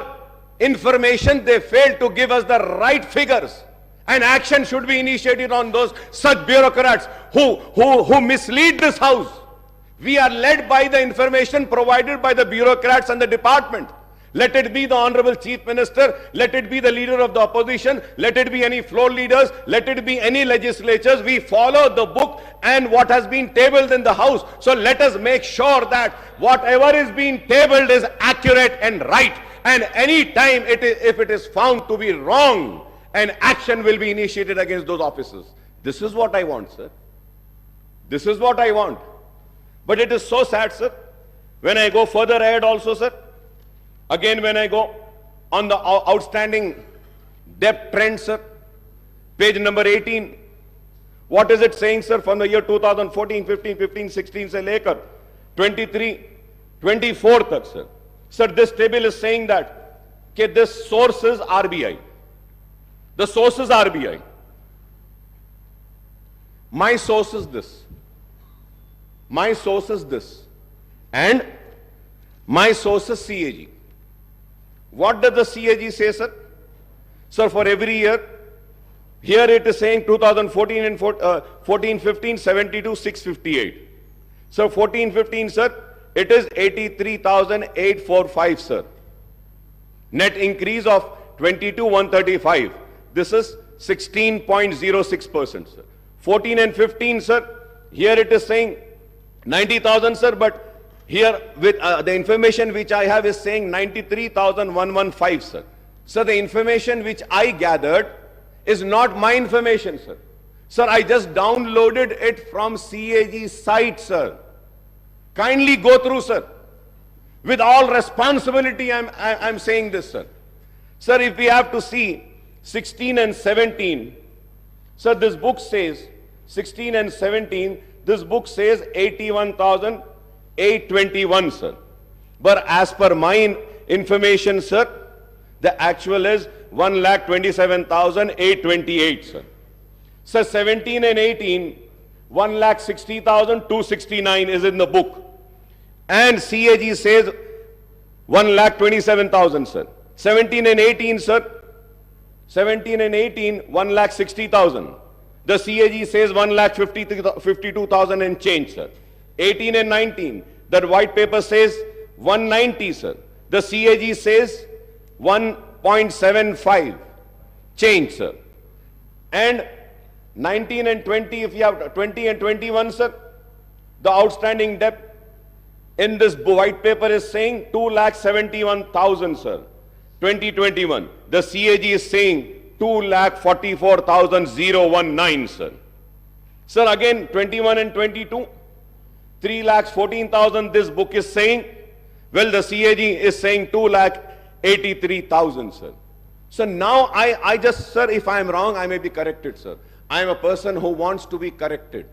N: information. They fail to give us the right figures, and action should be initiated on those such bureaucrats who mislead this house. We are led by the information provided by the bureaucrats and the department. Let it be the Honorable Chief Minister, let it be the leader of the opposition, let it be any floor leaders, let it be any legislatures. We follow the book and what has been tabled in the house. So let us make sure that whatever is being tabled is accurate and right. And any time if it is found to be wrong, an action will be initiated against those officers. This is what I want, sir. This is what I want. But it is so sad, sir. When I go further ahead also, sir, again when I go on the outstanding debt trend, sir, page number 18, what is it saying, sir, from the year 2014, 15, 15, 16 se lekar 23, 24 tak, sir. Sir, this table is saying that this source is RBI. The source is RBI. My source is this. My source is this. And my source is CAG. What does the CAG say, sir? Sir, for every year, here it is saying 2014 and 14-15, 72, 658. So 14-15, sir, it is 83,845, sir. Net increase of 22,135. This is 16.06%, sir. 14 and 15, sir, here it is saying 90,000, sir, but here with the information which I have is saying 93,115, sir. Sir, the information which I gathered is not my information, sir. Sir, I just downloaded it from CAG site, sir. Kindly go through, sir. With all responsibility, I'm saying this, sir. Sir, if we have to see 16 and 17, sir, this book says 16 and 17, this book says 81,821, sir. But as per my information, sir, the actual is 1,27,828, sir. Sir, 17 and 18, 1,60,269 is in the book. And CAG says 1,27,000, sir. 17 and 18, sir. 17 and 18, 1,60,000. The CAG says 1,52,000 and change, sir. 18 and 19, that white paper says 190, sir. The CAG says 1.75 change, sir. And 19 and 20, if you have 20 and 21, sir, the outstanding debt in this white paper is saying 2,71,000, sir. 2021. The CAG is saying 2,44,019, sir. Sir, again, 21 and 22, 3,14,000 this book is saying. Well, the CAG is saying 2,83,000, sir. So now I just, sir, if I am wrong, I may be corrected, sir. I am a person who wants to be corrected.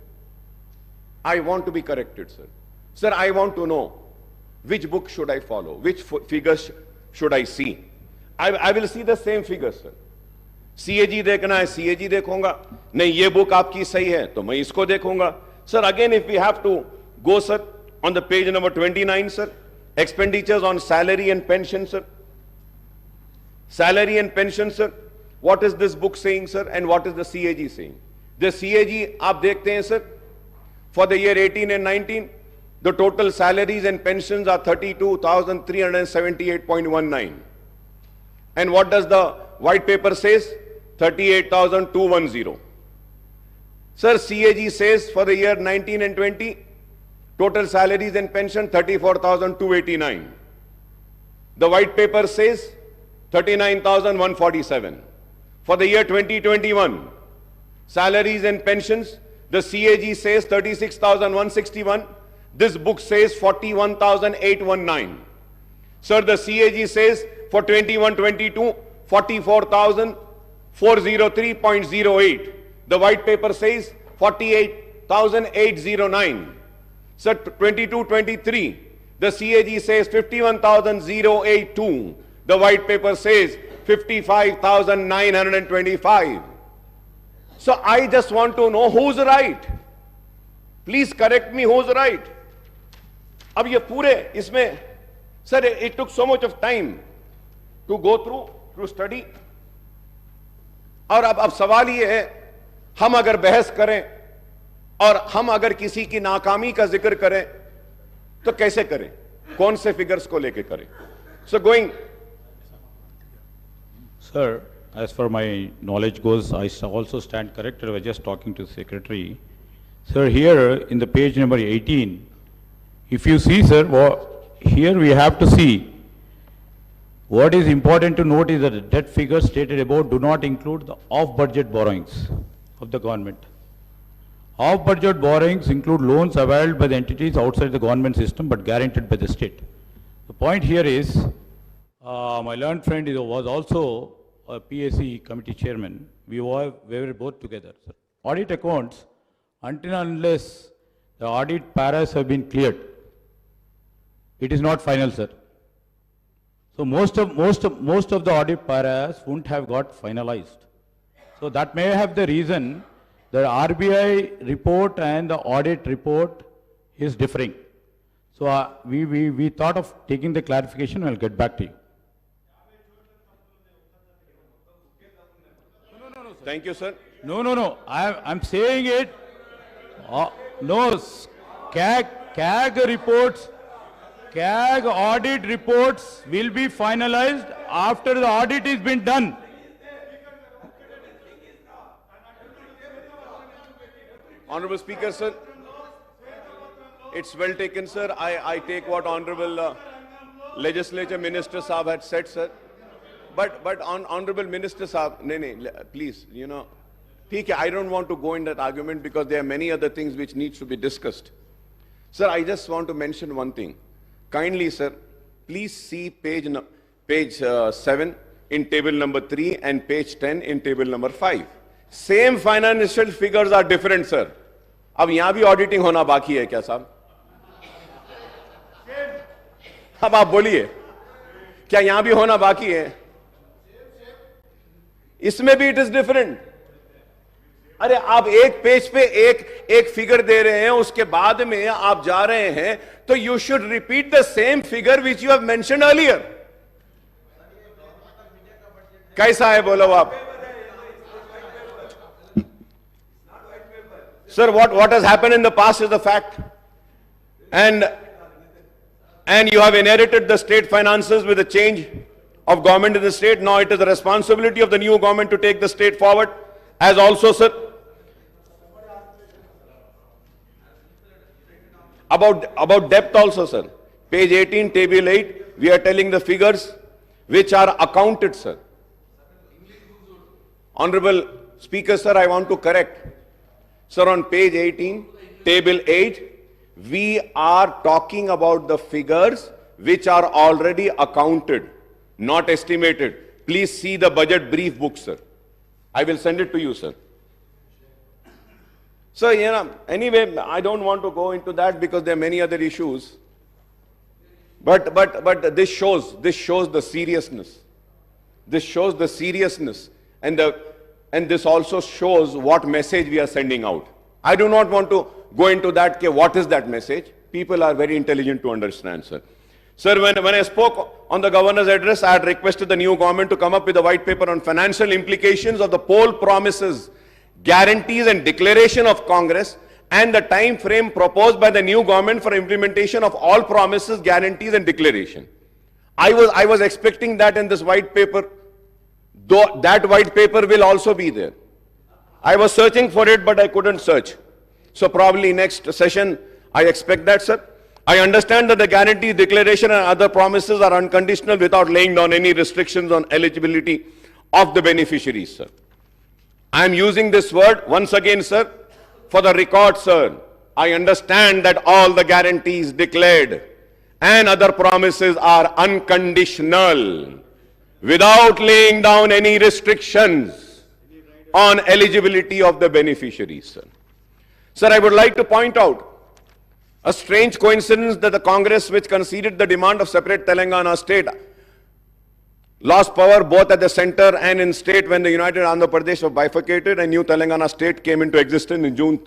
N: I want to be corrected, sir. Sir, I want to know which book should I follow, which figures should I see. I will see the same figures, sir. CAG देखना है, CAG देखूंगा. नहीं, ये book आपकी सही है, तो मैं इसको देखूंगा. Sir, again, if we have to go, sir, on the page number 29, sir, expenditures on salary and pension, sir. Salary and pension, sir. What is this book saying, sir, and what is the CAG saying? The CAG, आप देखते हैं, sir, for the year 18 and 19, the total salaries and pensions are 32,378.19. And what does the white paper says? 38,210. Sir, CAG says for the year 19 and 20, total salaries and pension 34,289. The white paper says 39,147. For the year 2021, salaries and pensions, the CAG says 36,161. This book says 41,819. Sir, the CAG says for 21-22, 44,403.08. The white paper says 48,809. Sir, 22-23, the CAG says 51,082. The white paper says 55,925. So I just want to know who's right. Please correct me, who's right. अब ये पूरे इसमें, sir, it took so much of time to go through, to study. और अब सवाल ये है, हम अगर बहस करें और हम अगर किसी की नाकामी का जिक्र करें तो कैसे करें, कौन से फिगर्स को लेके करें? So going.
B: Sir, as far my knowledge goes, I also stand corrected. I was just talking to the secretary. Sir, here in the page number 18, if you see, sir, here we have to see what is important to note is that the debt figures stated above do not include the off-budget borrowings of the government. Off-budget borrowings include loans availed by the entities outside the government system but guaranteed by the state. The point here is, my learned friend was also a PAC committee chairman. We were both together, sir. Audit accounts, until and unless the audit paras have been cleared, it is not final, sir. So most of the audit paras wouldn't have got finalized. So that may have the reason the RBI report and the audit report is differing. So we thought of taking the clarification. I'll get back to you.
N: Thank you, sir.
B: No. I'm saying it. No, CAG reports, CAG audit reports will be finalized after the audit has been done.
N: Honorable Speaker, sir. It's well taken, sir. I take what Honorable Legislature Minister Saab had said, sir. But Honorable Minister Saab, please, I don't want to go in that argument because there are many other things which needs to be discussed. Sir, I just want to mention one thing. Kindly, sir, please see page 7 in table number 3 and page 10 in table number 5. Same financial figures are different, sir. अब यहाँ भी auditing होना बाकी है क्या साहब? अब आप बोलिए, क्या यहाँ भी होना बाकी है? इसमें भी it is different. अरे आप एक पेज पे एक फिगर दे रहे हैं, उसके बाद में आप जा रहे हैं, तो you should repeat the same figure which you have mentioned earlier. कैसा है बोलो आप? Sir, what has happened in the past is the fact. And you have inherited the state finances with a change of government in the state. Now it is the responsibility of the new government to take the state forward. As also, sir, about depth also, sir. Page 18, table 8, we are telling the figures which are accounted, sir. Honorable Speaker, sir, I want to correct. Sir, on page 18, table 8, we are talking about the figures which are already accounted, not estimated. Please see the budget brief book, sir. I will send it to you, sir. So, anyway, I don't want to go into that because there are many other issues. But this shows the seriousness. This shows the seriousness, and this also shows what message we are sending out. I do not want to go into that. What is that message? People are very intelligent to understand, sir. Sir, when I spoke on the governor's address, I had requested the new government to come up with a white paper on financial implications of the poll promises, guarantees and declaration of Congress, and the time frame proposed by the new government for implementation of all promises, guarantees and declaration. I was expecting that in this white paper, though that white paper will also be there. I was searching for it, but I couldn't search. So probably next session, I expect that, sir. I understand that the guarantee, declaration and other promises are unconditional without laying down any restrictions on eligibility of the beneficiaries, sir. I am using this word once again, sir, for the record, sir. I understand that all the guarantees declared and other promises are unconditional without laying down any restrictions on eligibility of the beneficiaries, sir. Sir, I would like to point out a strange coincidence that the Congress, which conceded the demand of separate Telangana state, lost power both at the center and in state when the United Andhra Pradesh was bifurcated and new Telangana state came into existence in June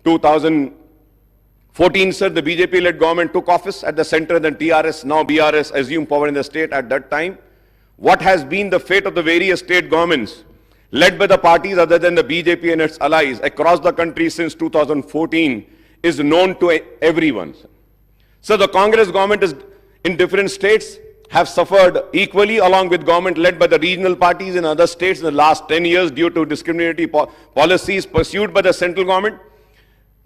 N: 2014, sir. The BJP-led government took office at the center, then TRS, now BRS, assumed power in the state at that time. What has been the fate of the various state governments led by the parties other than the BJP and its allies across the country since 2014 is known to everyone. So the Congress government is in different states have suffered equally along with government led by the regional parties in other states in the last 10 years due to discriminatory policies pursued by the central government.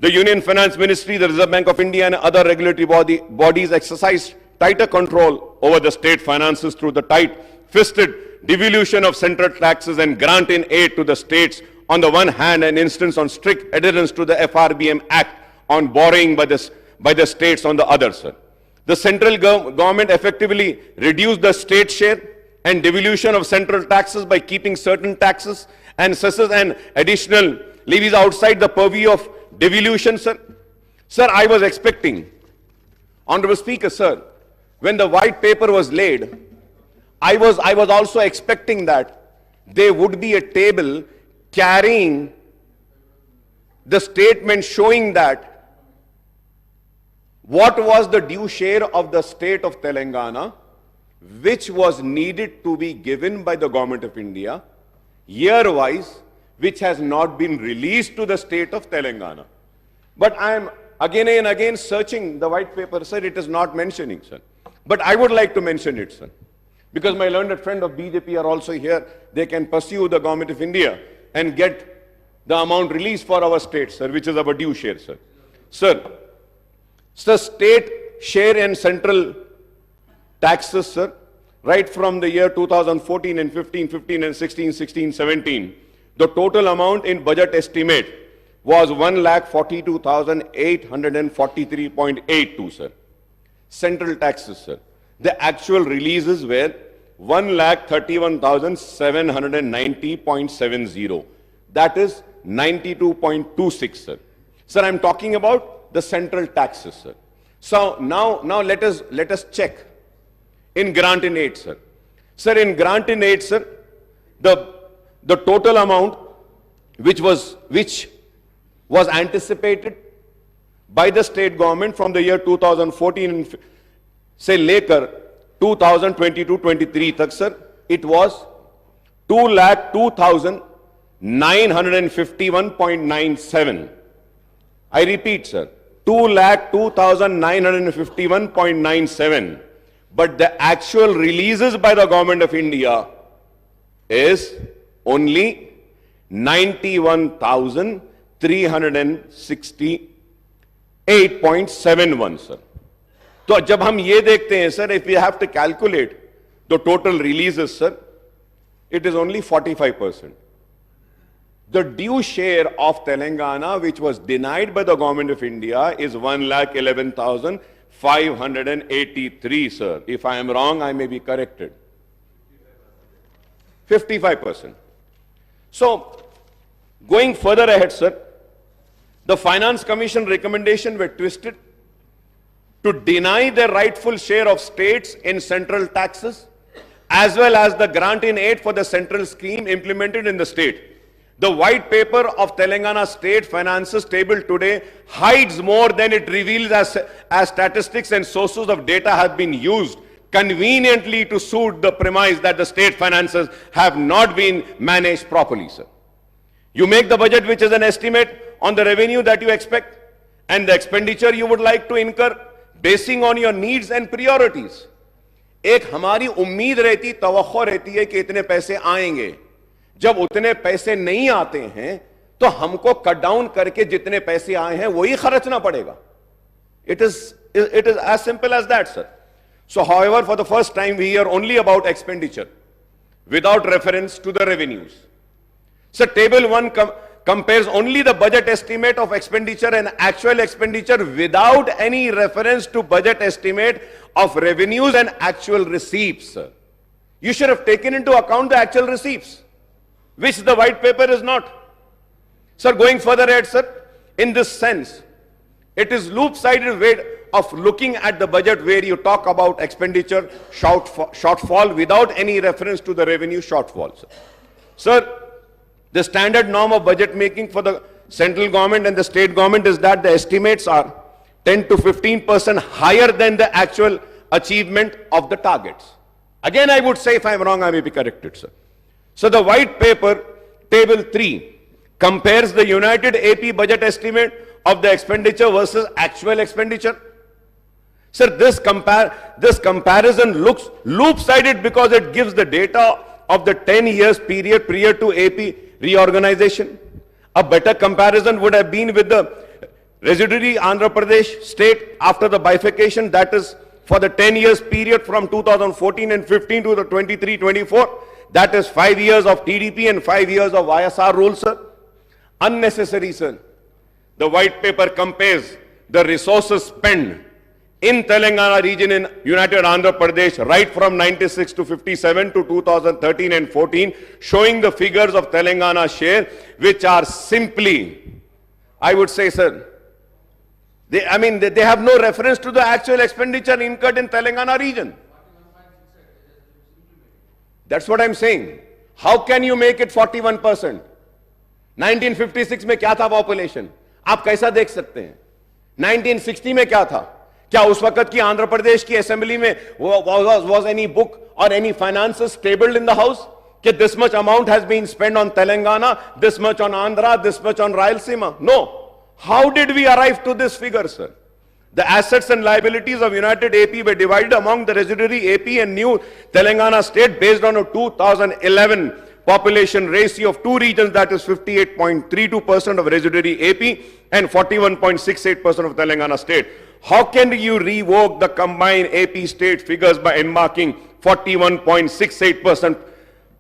N: The Union Finance Ministry, the Reserve Bank of India and other regulatory bodies exercise tighter control over the state finances through the tight-fisted devolution of central taxes and grant in aid to the states on the one hand and instance on strict adherence to the FRBM Act on borrowing by the states on the other, sir. The central government effectively reduced the state share and devolution of central taxes by keeping certain taxes and cesses and additional levies outside the purview of devolution, sir. Sir, I was expecting, Honorable Speaker, sir, when the white paper was laid, I was also expecting that there would be a table carrying the statement showing that what was the due share of the state of Telangana, which was needed to be given by the government of India, year-wise, which has not been released to the state of Telangana. But I am again and again searching the white paper, sir, it is not mentioning, sir. But I would like to mention it, sir. Because my learned friend of BJP are also here, they can pursue the government of India and get the amount released for our state, sir, which is our due share, sir. Sir, state share and central taxes, sir, right from the year 2014 and 15 and 16, 17, the total amount in budget estimate was 1,42,843.82, sir. Central taxes, sir. The actual releases were 1,31,790.70. That is 92.26, sir. Sir, I'm talking about the central taxes, sir. So now let us check in grant in aid, sir. Sir, in grant in aid, sir, the total amount which was anticipated by the state government from the year 2014 and say later 2022-23 tak, sir, it was 2,02,951.97. I repeat, sir, 2,02,951.97. But the actual releases by the government of India is only 91,368.71, sir. तो जब हम ये देखते हैं, sir, if we have to calculate the total releases, sir, it is only 45%. The due share of Telangana, which was denied by the government of India, is 1,11,583, sir. If I am wrong, I may be corrected. 55%. So, going further ahead, sir, the Finance Commission recommendation were twisted to deny the rightful share of states in central taxes, as well as the grant in aid for the central scheme implemented in the state. The white paper of Telangana state finances table today hides more than it reveals as statistics and sources of data have been used conveniently to suit the premise that the state finances have not been managed properly, sir. You make the budget, which is an estimate on the revenue that you expect and the expenditure you would like to incur basing on your needs and priorities. एक हमारी उम्मीद रहती, तवक्को रहती है कि इतने पैसे आएंगे. जब उतने पैसे नहीं आते हैं तो हमको कट डाउन करके जितने पैसे आए हैं वही खर्चना पड़ेगा. It is as simple as that, sir. So, however, for the first time we hear only about expenditure without reference to the revenues. So, table 1 compares only the budget estimate of expenditure and actual expenditure without any reference to budget estimate of revenues and actual receipts, sir. You should have taken into account the actual receipts, which the white paper is not. Sir, going further ahead, sir, in this sense, it is loop-sided way of looking at the budget where you talk about expenditure shortfall without any reference to the revenue shortfall, sir. Sir, the standard norm of budget making for the central government and the state government is that the estimates are 10 to 15% higher than the actual achievement of the targets. Again, I would say if I am wrong, I may be corrected, sir. So the white paper, table 3, compares the United AP budget estimate of the expenditure versus actual expenditure. Sir, this comparison looks loop-sided because it gives the data of the 10 years period prior to AP reorganization. A better comparison would have been with the residuary Andhra Pradesh state after the bifurcation, that is for the 10 years period from 2014 and 15 to the 23-24. That is 5 years of TDP and 5 years of YSR rule, sir. Unnecessary, sir. The white paper compares the resources spent in Telangana region in United Andhra Pradesh right from 96 to 57 to 2013 and 14, showing the figures of Telangana share, which are simply, I would say, sir, they have no reference to the actual expenditure incurred in Telangana region. That's what I'm saying. How can you make it 41%? 1956 में क्या था population? आप कैसा देख सकते हैं? 1960 में क्या था? क्या उस वक्त की आंध्र प्रदेश की असेंबली में was any book or any finances tabled in the house? कि this much amount has been spent on Telangana, this much on Andhra, this much on Rayalaseema? No. How did we arrive to this figure, sir? The assets and liabilities of United AP were divided among the residuary AP and new Telangana state based on a 2011 population ratio of two regions, that is 58.32% of residuary AP and 41.68% of Telangana state. How can you revoke the combined AP state figures by enmarking 41.68%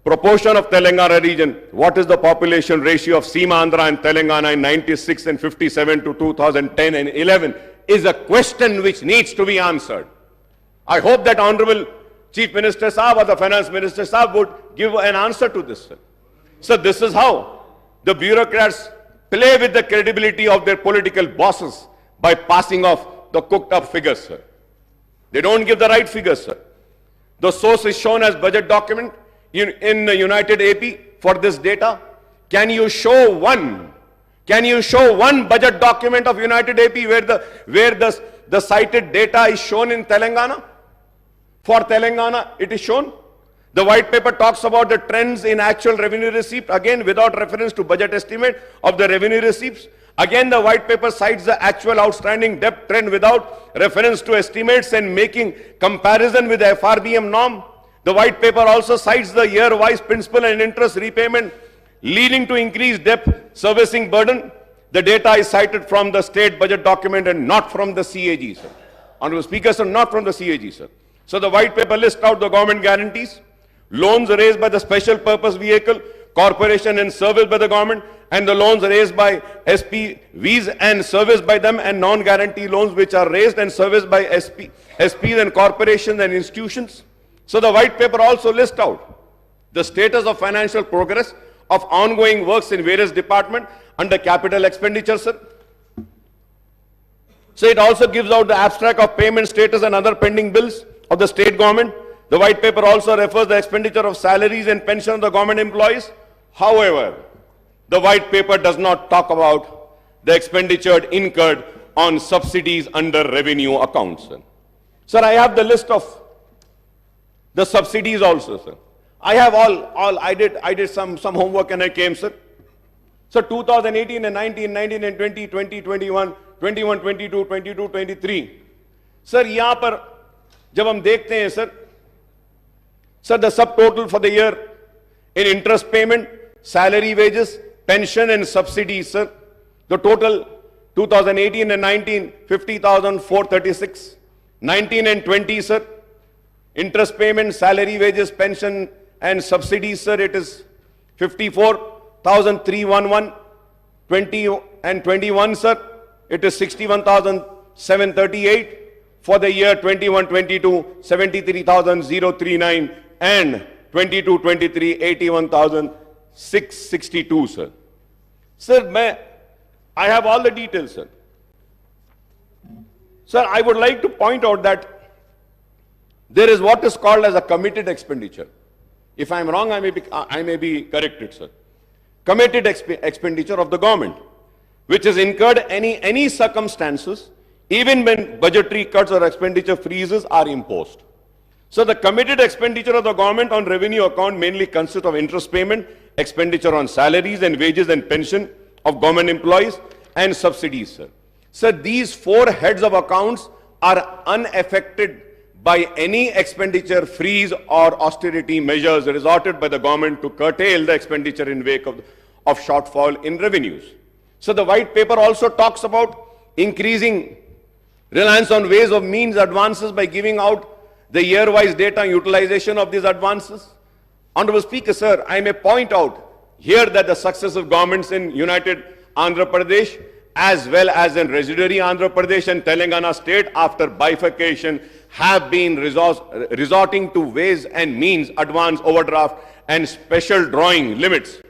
N: proportion of Telangana region, what is the population ratio of Seema Andhra and Telangana in 96 and 57 to 2010 and 11 is a question which needs to be answered. I hope that Honorable Chief Minister Saab or the Finance Minister Saab would give an answer to this, sir. So this is how the bureaucrats play with the credibility of their political bosses by passing off the cooked up figures, sir. They don't give the right figures, sir. The source is shown as budget document in the United AP for this data. Can you show one budget document of United AP where the cited data is shown in Telangana? For Telangana, it is shown. The white paper talks about the trends in actual revenue receipt, again without reference to budget estimate of the revenue receipts. Again, the white paper cites the actual outstanding debt trend without reference to estimates and making comparison with the FRBM norm. The white paper also cites the year-wise principal and interest repayment leading to increased debt servicing burden. The data is cited from the state budget document and not from the CAG, sir. Honorable Speaker, sir, not from the CAG, sir. So the white paper lists out the government guarantees, loans raised by the special purpose vehicle, corporation and serviced by the government, and the loans raised by SPVs and serviced by them, and non-guarantee loans which are raised and serviced by SPs and corporations and institutions. So the white paper also lists out the status of financial progress of ongoing works in various departments under capital expenditure, sir. So it also gives out the abstract of payment status and other pending bills of the state government. The white paper also refers the expenditure of salaries and pension of the government employees. However, the white paper does not talk about the expenditure incurred on subsidies under revenue accounts. Sir, I have the list of the subsidies also, sir. I have I did some homework and I came, sir. So 2018 and 19, 19 and 20, 20, 21, 21, 22, 22, 23. Sir, यहाँ पर जब हम देखते हैं, sir, the subtotal for the year in interest payment, salary, wages, pension and subsidies, sir, the total 2018 and 19, 50,436. 19 and 20, sir, interest payment, salary, wages, pension and subsidies, sir, it is 54,311. 20 and 21, sir, it is 61,738. For the year 21-22, 73,039, and 22-23, 81,662, sir. Sir, I have all the details, sir. Sir, I would like to point out that there is what is called as a committed expenditure. If I am wrong, I may be corrected, sir. Committed expenditure of the government, which is incurred any circumstances, even when budgetary cuts or expenditure freezes are imposed. So the committed expenditure of the government on revenue account mainly consists of interest payment, expenditure on salaries and wages and pension of government employees, and subsidies, sir. So these four heads of accounts are unaffected by any expenditure freeze or austerity measures resorted by the government to curtail the expenditure in wake of shortfall in revenues. So the white paper also talks about increasing reliance on ways of means advances by giving out the year-wise data utilization of these advances. Honorable Speaker, sir, I may point out here that the successive governments in United Andhra Pradesh as well as in residuary Andhra Pradesh and Telangana state after bifurcation have been resorting to ways and means advance overdraft and special drawing limits.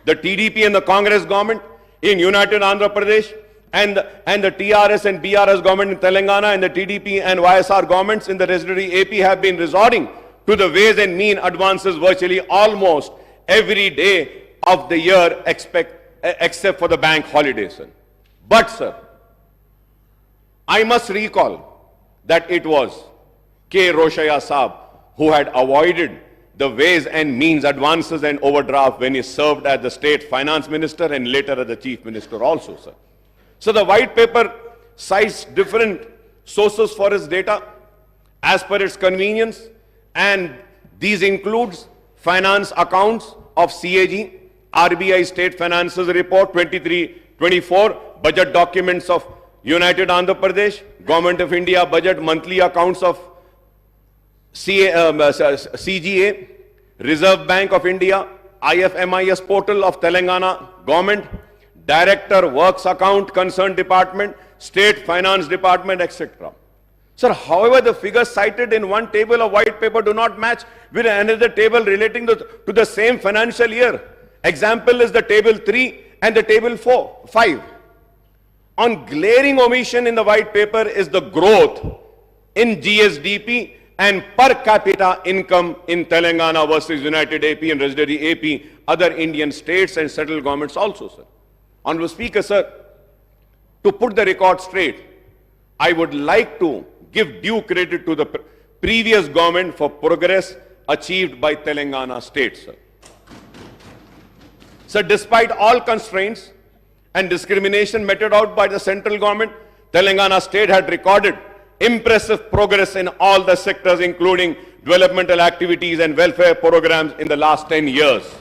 N: The TDP and the Congress government in United Andhra Pradesh and the TRS and BRS government in Telangana and the TDP and YSR governments in the residuary AP have been resorting to the ways and mean advances virtually almost every day of the year except for the bank holidays, sir. But, sir, I must recall that it was K. Roshaya Saab who had avoided the ways and means advances and overdraft when he served as the state finance minister and later as the chief minister also, sir. So the white paper cites different sources for its data as per its convenience, and these includes finance accounts of CAG, RBI State Finances Report 23-24, budget documents of United Andhra Pradesh, Government of India budget monthly accounts of CGA, Reserve Bank of India, IFMIS portal of Telangana government, Director Works Account Concerned Department, State Finance Department, etc. Sir, however, the figures cited in one table of white paper do not match with another table relating to the same financial year. Example is the table 3 and the table 5. On glaring omission in the white paper is the growth in GSDP and per capita income in Telangana versus United AP and Residuary AP, other Indian states and central governments also, sir. Honorable Speaker, sir, to put the record straight, I would like to give due credit to the previous government for progress achieved by Telangana state, sir. So despite all constraints and discrimination meted out by the central government, Telangana state had recorded impressive progress in all the sectors, including developmental activities and welfare programs in the last 10 years.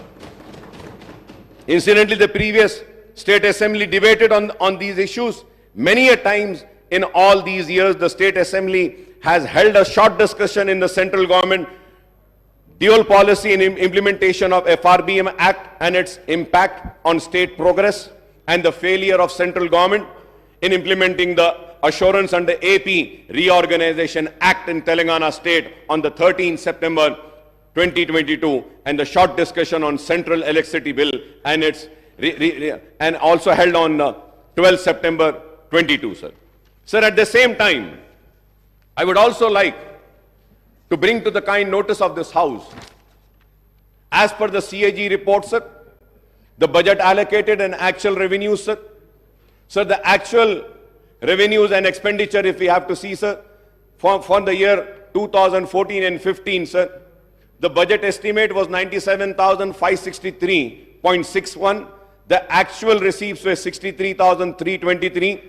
N: Incidentally, the previous State Assembly debated on these issues many a times. In all these years, the State Assembly has held a short discussion in the central government dual policy and implementation of FRBM Act and its impact on state progress, and the failure of central government in implementing the Assurance under AP Reorganization Act in Telangana state on the 13th September 2022, and the short discussion on Central Electricity Bill and its and also held on 12th September 22, sir. Sir, at the same time, I would also like to bring to the kind notice of this House, as per the CAG report, sir, the budget allocated and actual revenues, sir. Sir, the actual revenues and expenditure, if we have to see, sir, for the year 2014 and 15, sir, the budget estimate was 97,563.61. The actual receipts were 63,323,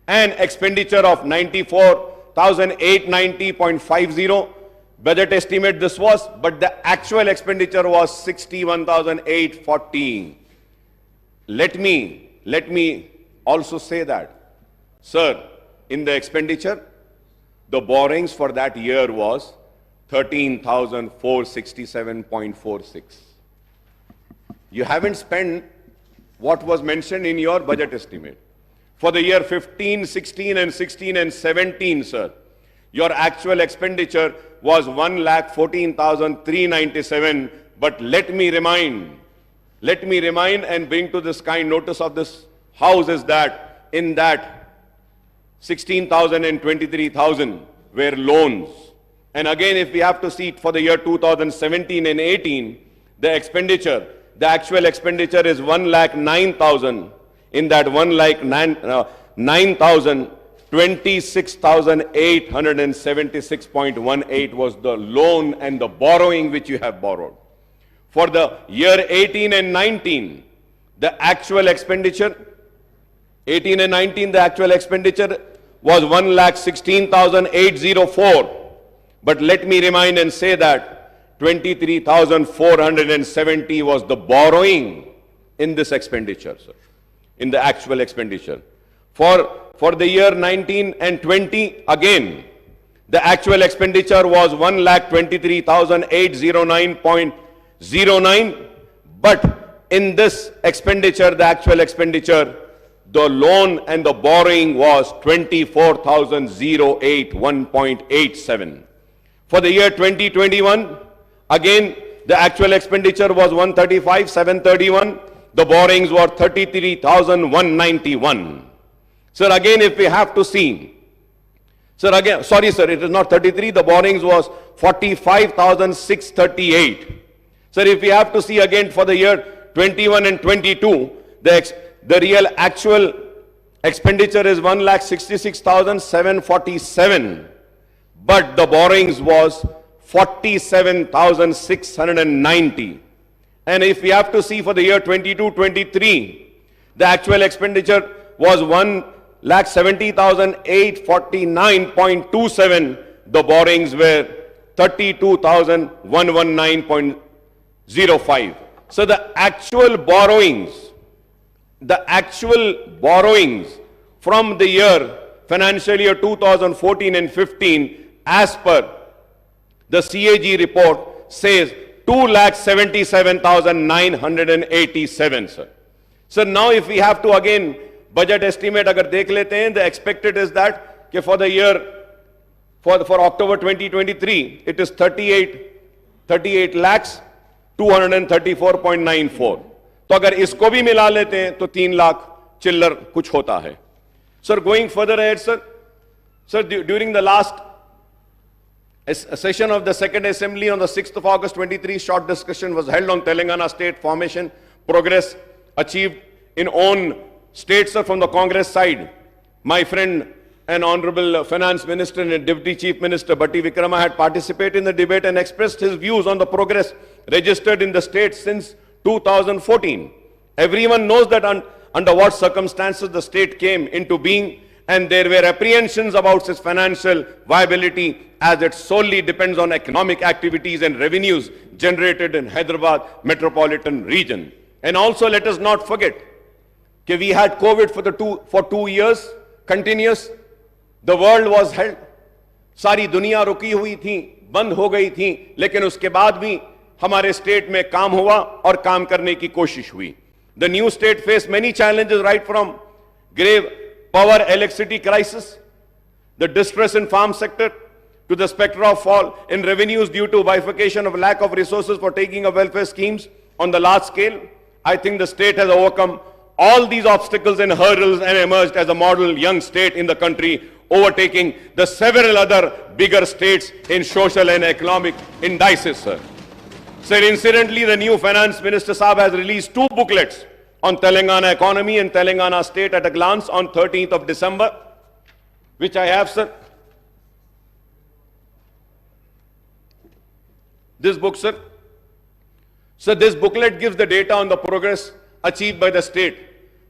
N: and expenditure of 94,890.50. Budget estimate this was, but the actual expenditure was 61,840. Let me also say that, sir, in the expenditure, the borrowings for that year was 13,467.46. You haven't spent what was mentioned in your budget estimate. For the year 15, 16 and 16 and 17, sir, your actual expenditure was 1,14,397. But let me remind and bring to this kind notice of this House is that in that 16,000 and 23,000 were loans. And again, if we have to see it for the year 2017 and 18, the expenditure, the actual expenditure is 1,09,000. In that 1,09,000, 26,876.18 was the loan and the borrowing which you have borrowed. For the year 18 and 19, the actual expenditure, 18 and 19, the actual expenditure was 1,16,804. But let me remind and say that 23,470 was the borrowing in this expenditure, sir, in the actual expenditure. For the year 19 and 20, again, the actual expenditure was 1,23,809.09. But in this expenditure, the actual expenditure, the loan and the borrowing was 24,081.87. For the year 2021, again, the actual expenditure was 135,731. The borrowings were 33,191. Sir, again, if we have to see, sir, again, sorry, sir, it is not 33. The borrowings was 45,638. Sir, if we have to see again for the year 21 and 22, the real actual expenditure is 1,66,747. But the borrowings was 47,690. And if we have to see for the year 22-23, the actual expenditure was 1,70,849.27. The borrowings were 32,119.05. So the actual borrowings from the year, financial year 2014 and 15, as per the CAG report, says 2,77,987, sir. So now if we have to again budget estimate agar dekh lete hain, the expected is that for the year, for October 2023, it is 38 lakhs 234.94. तो अगर इसको भी मिला लेते हैं तो 3 लाख चिल्लर कुछ होता है. Sir, going further ahead, sir, during the last session of the Second Assembly on the 6th of August 23, short discussion was held on Telangana state formation, progress achieved in own states, sir, from the Congress side. My friend and Honorable Finance Minister and Deputy Chief Minister Batti Vikrama had participated in the debate and expressed his views on the progress registered in the states since 2014. Everyone knows that under what circumstances the state came into being, and there were apprehensions about its financial viability as it solely depends on economic activities and revenues generated in Hyderabad metropolitan region. And also let us not forget that we had COVID for 2 years continuous. The world was held. सारी दुनिया रुकी हुई थी, बंद हो गई थी, लेकिन उसके बाद भी हमारे स्टेट में काम हुआ और काम करने की कोशिश हुई. The new state faced many challenges, right from grave power electricity crisis, the distress in farm sector, to the specter of fall in revenues due to bifurcation of lack of resources for taking of welfare schemes on the large scale. I think the state has overcome all these obstacles and hurdles and emerged as a model young state in the country, overtaking the several other bigger states in social and economic indices, sir. Sir, incidentally, the new Finance Minister Saab has released 2 booklets on Telangana economy and Telangana state at a glance on 13th of December, which I have, sir. This book, sir. So this booklet gives the data on the progress achieved by the state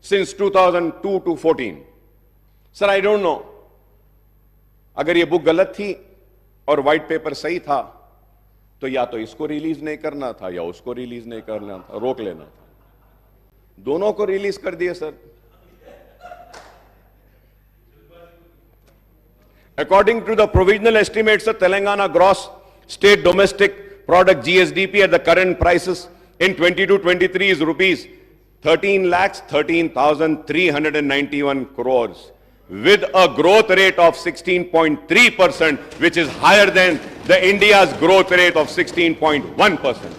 N: since 2002 to 14. Sir, I don't know. अगर ये बुक गलत थी और व्हाइट पेपर सही था, तो या तो इसको रिलीज नहीं करना था या उसको रिलीज नहीं करना था, रोक लेना था. दोनों को रिलीज कर दिए, sir. According to the provisional estimates of Telangana gross state domestic product GSDP at the current prices in 22-23 is rupees 13,13,391 crores with a growth rate of 16.3%, which is higher than the India's growth rate of 16.1%.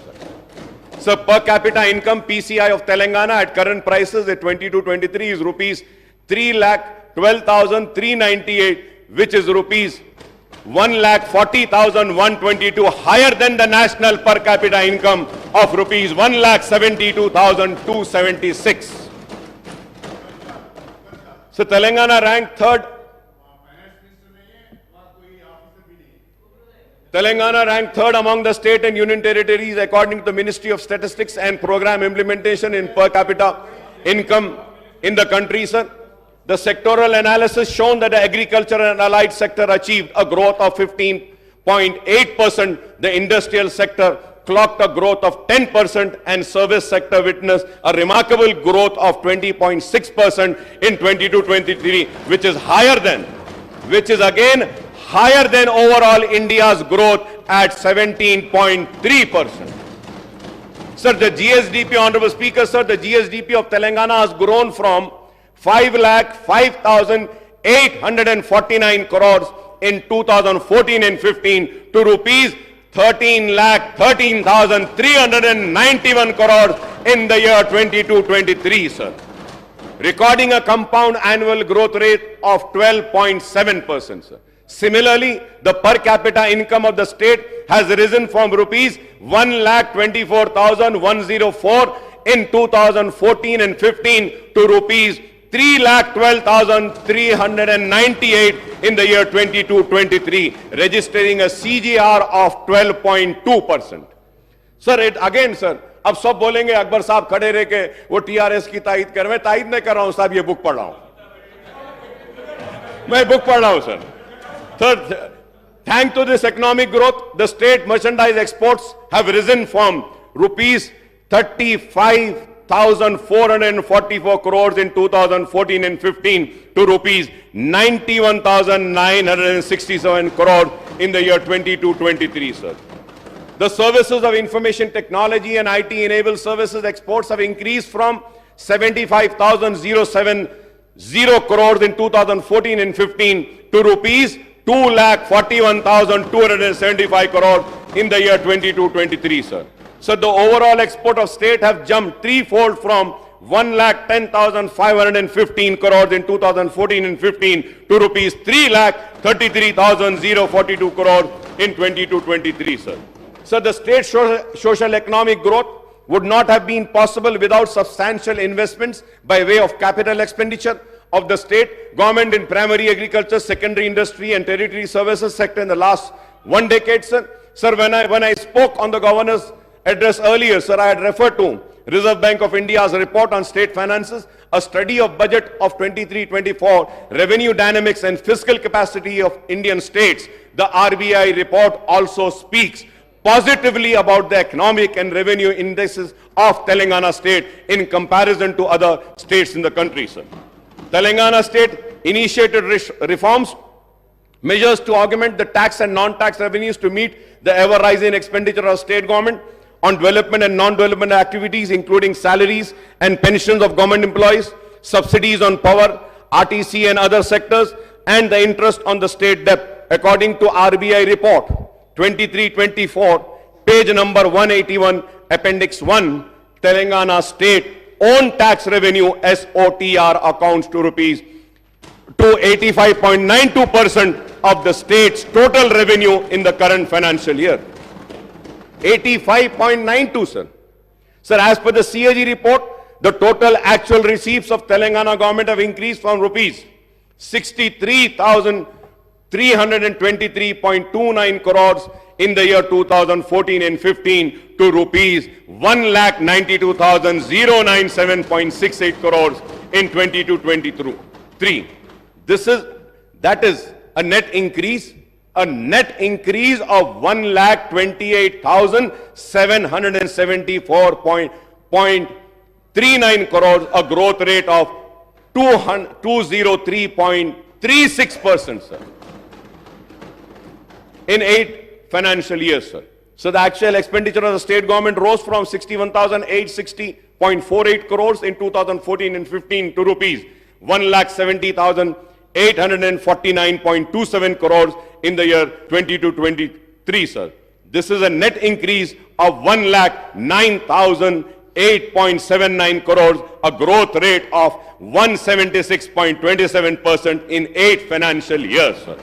N: So per capita income PCI of Telangana at current prices at 22-23 is rupees 3,12,398, which is rupees 1,40,122, higher than the national per capita income of rupees 1,72,276. So Telangana ranked third. Telangana ranked third among the state and union territories according to the Ministry of Statistics and Program Implementation in per capita income in the country, sir. The sectoral analysis shown that the agriculture and allied sector achieved a growth of 15.8%, the industrial sector clocked a growth of 10%, and service sector witnessed a remarkable growth of 20.6% in 22-23, which is again higher than overall India's growth at 17.3%. Sir, the GSDP, Honorable Speaker, sir, the GSDP of Telangana has grown from 5,05,849 crores in 2014 and 15 to rupees 13,13,391 crores in the year 22-23, sir, recording a compound annual growth rate of 12.7%, sir. Similarly, the per capita income of the state has risen from rupees 1,24,104 in 2014 and 15 to rupees 3,12,398 in the year 22-23, registering a CGR of 12.2%. Sir, it again, sir, अब सब बोलेंगे अकबर साहब खड़े रह के वो टीआरएस की तायद कर, मैं तायद नहीं कर रहा हूं साहब, ये बुक पढ़ रहा हूं, मैं बुक पढ़ रहा हूं sir. Third, thanks to this economic growth, the state merchandise exports have risen from rupees 35,444 crores in 2014 and 15 to rupees 91,967 crores in the year 22-23, sir. The services of information technology and IT enabled services exports have increased from 75,070 crores in 2014 and 15 to rupees 2,41,275 crores in the year 22-23, sir. So the overall export of state have jumped threefold from 1,10,515 crores in 2014 and 15 to rupees 3,33,042 crores in 22-23, sir. So the state social economic growth would not have been possible without substantial investments by way of capital expenditure of the state government in primary agriculture, secondary industry and territory services sector in the last 1 decade, sir. Sir, when I spoke on the governor's address earlier, sir, I had referred to Reserve Bank of India's report on state finances, a study of budget of 23-24, revenue dynamics and fiscal capacity of Indian states. The RBI report also speaks positively about the economic and revenue indices of Telangana state in comparison to other states in the country, sir. Telangana state initiated reforms, measures to augment the tax and non-tax revenues to meet the ever-rising expenditure of state government on development and non-development activities, including salaries and pensions of government employees, subsidies on power, RTC and other sectors, and the interest on the state debt. According to RBI report 23-24, page number 181, Appendix 1, Telangana state own tax revenue SOTR accounts to rupees to 85.92% of the state's total revenue in the current financial year. 85.92, sir. Sir, as per the CAG report, the total actual receipts of Telangana government have increased from rupees 63,323.29 crores in the year 2014 and 15 to rupees 1,92,097.68 crores in 22-23. That is a net increase of 1,28,774.39 crores, a growth rate of 203.36%, sir, in 8 financial years, sir. So the actual expenditure of the state government rose from 61,860.48 crores in 2014 and 15 to rupees 1,70,849.27 crores in the year 22-23, sir. This is a net increase of 1,09,008.79 crores, a growth rate of 176.27% in 8 financial years, sir.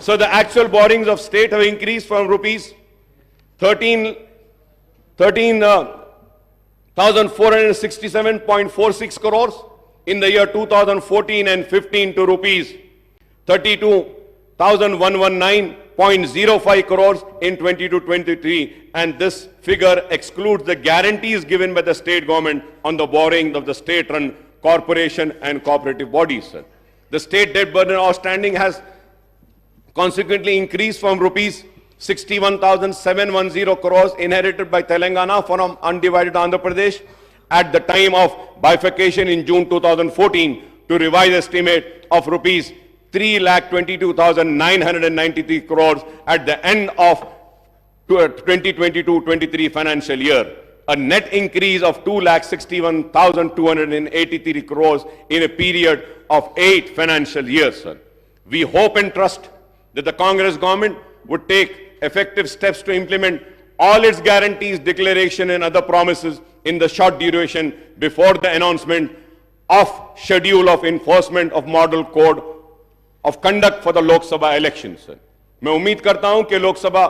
N: So the actual borrowings of state have increased from rupees 13,467.46 crores in the year 2014 and 15 to rupees 32,119.05 crores in 22-23, and this figure excludes the guarantees given by the state government on the borrowing of the state-run corporation and cooperative bodies, sir. The state debt burden outstanding has consequently increased from rupees 61,710 crores inherited by Telangana from undivided Andhra Pradesh at the time of bifurcation in June 2014 to revised estimate of rupees 3,22,993 crores at the end of 2022-23 financial year, a net increase of 2,61,283 crores in a period of 8 financial years, sir. We hope and trust that the Congress government would take effective steps to implement all its guarantees, declaration and other promises in the short duration before the announcement of schedule of enforcement of model code of conduct for the Lok Sabha elections, sir. मैं उम्मीद करता हूं कि लोकसभा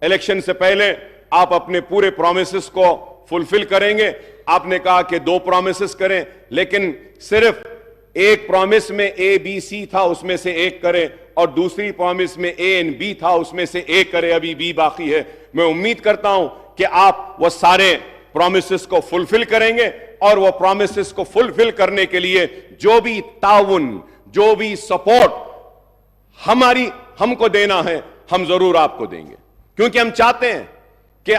N: इलेक्शन से पहले आप अपने पूरे प्रोमिसेस को फुलफिल करेंगे। आपने कहा कि 2 प्रोमिसेस करें, लेकिन सिर्फ एक प्रॉमिस में ए बी सी था, उसमें से एक करें, और दूसरी प्रॉमिस में ए एंड बी था, उसमें से एक करें, अभी बी बाकी है। मैं उम्मीद करता हूं कि आप वो सारे प्रॉमिसेस को फुलफिल करेंगे और वो प्रॉमिसेस को फुलफिल करने के लिए जो भी ताउन, जो भी सपोर्ट हमको देना है, हम जरूर आपको देंगे, क्योंकि हम चाहते हैं कि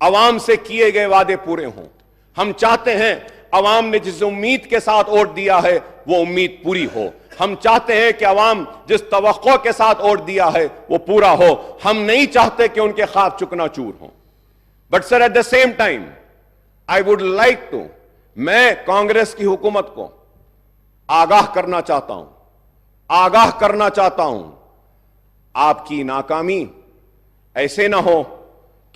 N: अवाम से किए गए वादे पूरे हों। हम चाहते हैं अवाम ने जिस उम्मीद के साथ वोट दिया है वो उम्मीद पूरी हो। ہم چاہتے ہیں کہ عوام جس توقع کے ساتھ ووٹ دیا ہے وہ پورا ہو. ہم نہیں چاہتے کہ ان کے خواب چکنا چور ہوں. بٹ سر ایٹ دا سیم ٹائم آئی ووڈ لائک ٹو, میں کانگریس کی حکومت کو آگاہ کرنا چاہتا ہوں, آپ کی ناکامی ایسے نہ ہو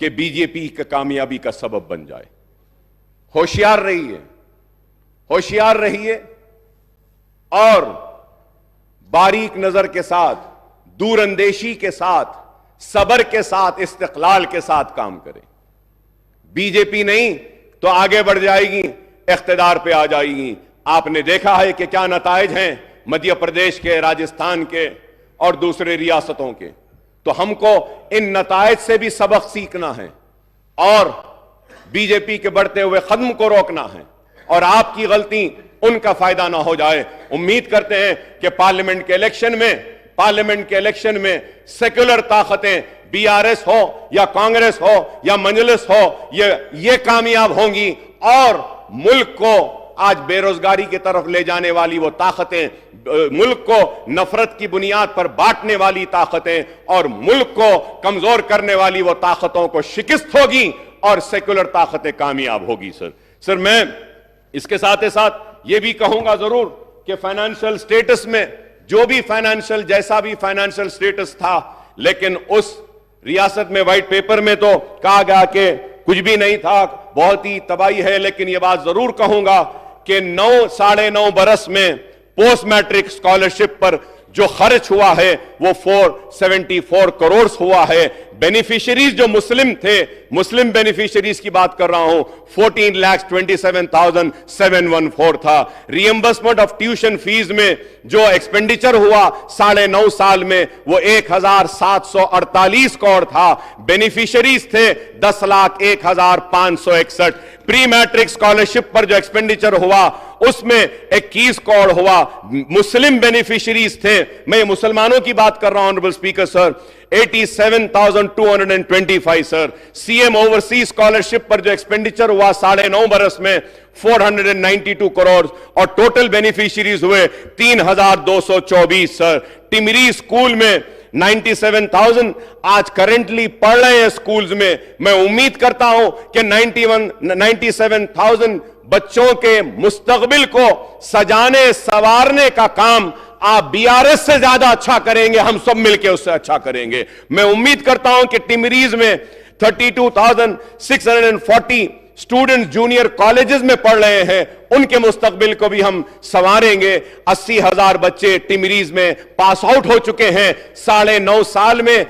N: کہ بی جے پی کی کامیابی کا سبب بن جائے. ہوشیار رہیے اور باریک نظر کے ساتھ, دور اندیشی کے ساتھ, صبر کے ساتھ, استقلال کے ساتھ کام کریں. بی جے پی نہیں تو آگے بڑھ جائے گی, اقتدار پہ آ جائے گی. آپ نے دیکھا ہے کہ کیا نتائج ہیں مدھیہ پردیش کے, راجستھان کے اور دوسرے ریاستوں کے. تو ہم کو ان نتائج سے بھی سبق سیکھنا ہے اور بی جے پی کے بڑھتے ہوئے قدم کو روکنا ہے, اور آپ کی غلطی ان کا فائدہ نہ ہو جائے. امید کرتے ہیں کہ پارلیمنٹ کے الیکشن میں سیکولر طاقتیں, بی آر ایس ہو یا کانگریس ہو یا مجلس ہو, یہ کامیاب ہوں گی, اور ملک کو آج بے روزگاری کی طرف لے جانے والی وہ طاقتیں, ملک کو نفرت کی بنیاد پر بانٹنے والی طاقتیں اور ملک کو کمزور کرنے والی وہ طاقتوں کو شکست ہوگی اور سیکولر طاقتیں کامیاب ہوگی. سر میں اس کے ساتھ یہ بھی کہوں گا ضرور کہ فائنانشل سٹیٹس میں جیسا بھی فائنانشل سٹیٹس تھا, لیکن اس ریاست میں وائٹ پیپر میں تو کہا گیا کہ کچھ بھی نہیں تھا, بہت ہی تباہی ہے. لیکن یہ بات ضرور کہوں گا کہ 9.5 برس میں پوسٹ میٹرک اسکالرشپ پر جو خرچ ہوا ہے وہ 474 کروڑ ہوا ہے. بینیفیشریز جو مسلم تھے, مسلم بینیفیشریز کی بات کر رہا ہوں, 14,27,714 تھا. ریمبرسمنٹ آف ٹیوشن فیس میں جو ایکسپینڈیچر ہوا 9.5 سال میں وہ 1,748 کروڑ تھا. بینیفیشریز تھے 10,01,561. پری میٹرک اسکالرشپ پر جو ایکسپینڈیچر ہوا اس میں 21 کروڑ ہوا. مسلم بینیفیشریز تھے, میں مسلمانوں کی بات کر رہا ہوں آنریبل اسپیکر سر, 87,225 سر. سی ایم اوورسیز اسکالرشپ پر جو ایکسپینڈیچر ہوا 9.5 برس میں 492 کروڑ, اور ٹوٹل بینیفیشریز ہوئے 3,224 سر. ٹمری اسکول میں 97,000 آج کرنٹلی پڑھ رہے ہیں اسکولز میں. میں امید کرتا ہوں کہ 97,000 بچوں کے مستقبل کو سجانے سوارنے کا کام آپ بی آر ایس سے زیادہ اچھا کریں گے, ہم سب مل کے اس سے اچھا کریں گے. میں امید کرتا ہوں کہ ٹمریز میں 32,640 اسٹوڈنٹ جونیئر کالجز میں پڑھ رہے ہیں, ان کے مستقبل کو بھی ہم سنواریں گے. 80,000 بچے ٹمریز میں پاس آؤٹ ہو چکے ہیں. 9.5 سال میں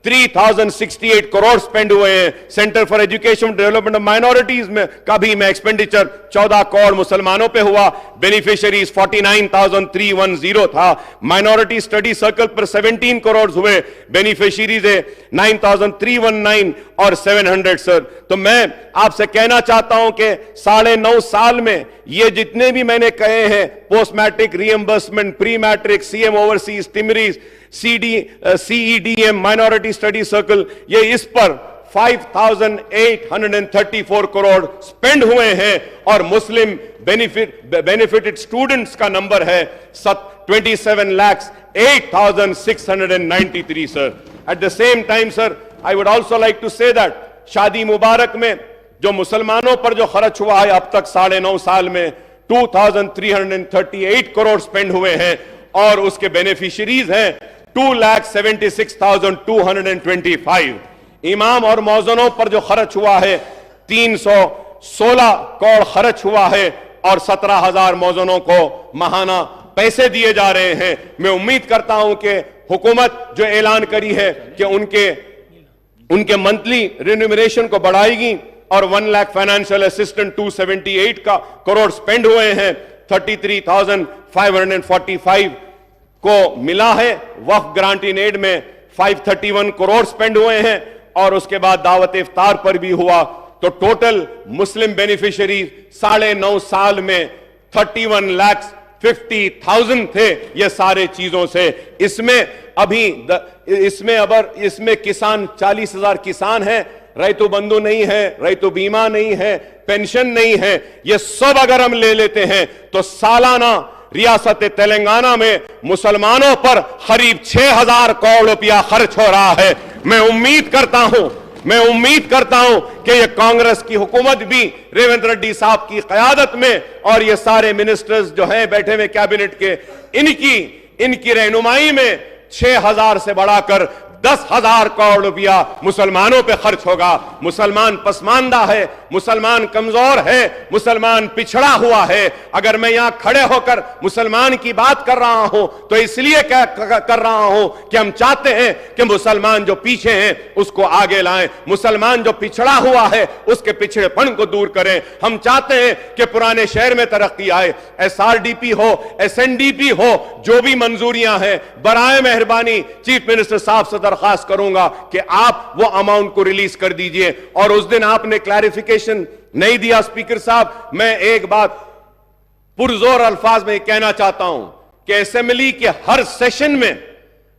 N: 3,068 کروڑ سپینڈ ہوئے ہیں. سینٹر فار ایجوکیشن ڈیولپمنٹ آف مائنورٹیز میں کا بھی میں ایکسپینڈیچر 14 کروڑ مسلمانوں پہ ہوا. بینیفیشریز 49,310 تھا. مائنورٹی اسٹڈی سرکل پر 17 کروڑ ہوئے. بینیفیشریز 9,319 اور 700 سر. تو میں آپ سے کہنا چاہتا ہوں کہ 9.5 سال میں یہ جتنے بھی میں نے کہے ہیں, پوسٹ میٹرک, ری ایمبرسمنٹ, پری میٹرک, سی ایم اوورسیز, ٹمریز, سی ای ڈی ایم, مائنورٹی اسٹڈی سرکل, یہ اس پر 5,834 کروڑ سپینڈ ہوئے ہیں. اور مسلم بینیفیٹڈ اسٹوڈنٹس کا نمبر ہے 27,08,693 سر. ایٹ دا سیم ٹائم سر آئی وڈ آلسو لائک ٹو سے دیٹ شادی مبارک میں جو مسلمانوں پر جو خرچ ہوا ہے اب تک 9.5 سال میں 2,338 کروڑ سپینڈ ہوئے ہیں, اور اس کے بینیفیشریز ہیں 2,76,225. امام اور مؤذنوں پر جو خرچ ہوا ہے 316 کروڑ خرچ ہوا ہے, اور 17,000 مؤذنوں کو ماہانہ پیسے دیے جا رہے ہیں. میں امید کرتا ہوں کہ حکومت جو اعلان کری ہے کہ ان کے منتلی رینیومریشن کو بڑھائے گی, اور 1 لاکھ فائنانشل اسسٹنٹ 278 کروڑ سپینڈ ہوئے ہیں. 33,545 کو ملا ہے. وقف گرانٹ ان ایڈ میں 531 کروڑ سپینڈ ہوئے ہیں, اور اس کے بعد دعوت افطار پر بھی ہوا. تو ٹوٹل مسلم بینیفیشریز 9.5 سال میں 31,50,000 تھے. یہ سارے چیزوں سے اس میں کسان 40,000 کسان ہیں, ریتو بندو نہیں ہے, ریتو بیمہ نہیں ہے, پینشن نہیں ہے. یہ سب اگر ہم لے لیتے ہیں تو سالانہ रियासत तेलंगाना में मुसलमानों पर करीब 6,000 करोड़ रुपया खर्च हो रहा है। मैं उम्मीद करता हूं कि ये कांग्रेस की हुकूमत भी रेवंत रेड्डी साहब की क़यादत में और ये सारे मिनिस्टर्स जो हैं बैठे हुए कैबिनेट के, इनकी रहनुमाई में 6,000 से बढ़ाकर 10,000 करोड़ रुपया मुसलमानों पे खर्च होगा। मुसलमान पसमानदा है, मुसलमान कमजोर है, मुसलमान पिछड़ा हुआ है। अगर मैं यहां खड़े होकर मुसलमान की बात कर रहा हूं तो इसलिए कर रहा हूं कि हम चाहते हैं कि मुसलमान जो पीछे हैं उसको आगे लाएं, मुसलमान जो पिछड़ा हुआ है उसके पिछड़ेपन को दूर करें। हम चाहते हैं कि पुराने शहर में तरक्की आए, SRDP हो, SNDP हो, जो भी मंजूरियां हैं, बराए मेहरबानी चीफ मिनिस्टर साहब से दरखास्त करूंगा कि आप वो अमाउंट को रिलीज कर दीजिए। और उस दिन आपने क्लैरिफिकेशन नहीं दिया स्पीकर साहब। मैं एक बात पुरजोर अल्फाज में कहना चाहता हूं कि असेंबली के हर सेशन में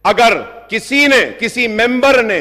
N: अगर किसी मेंबर ने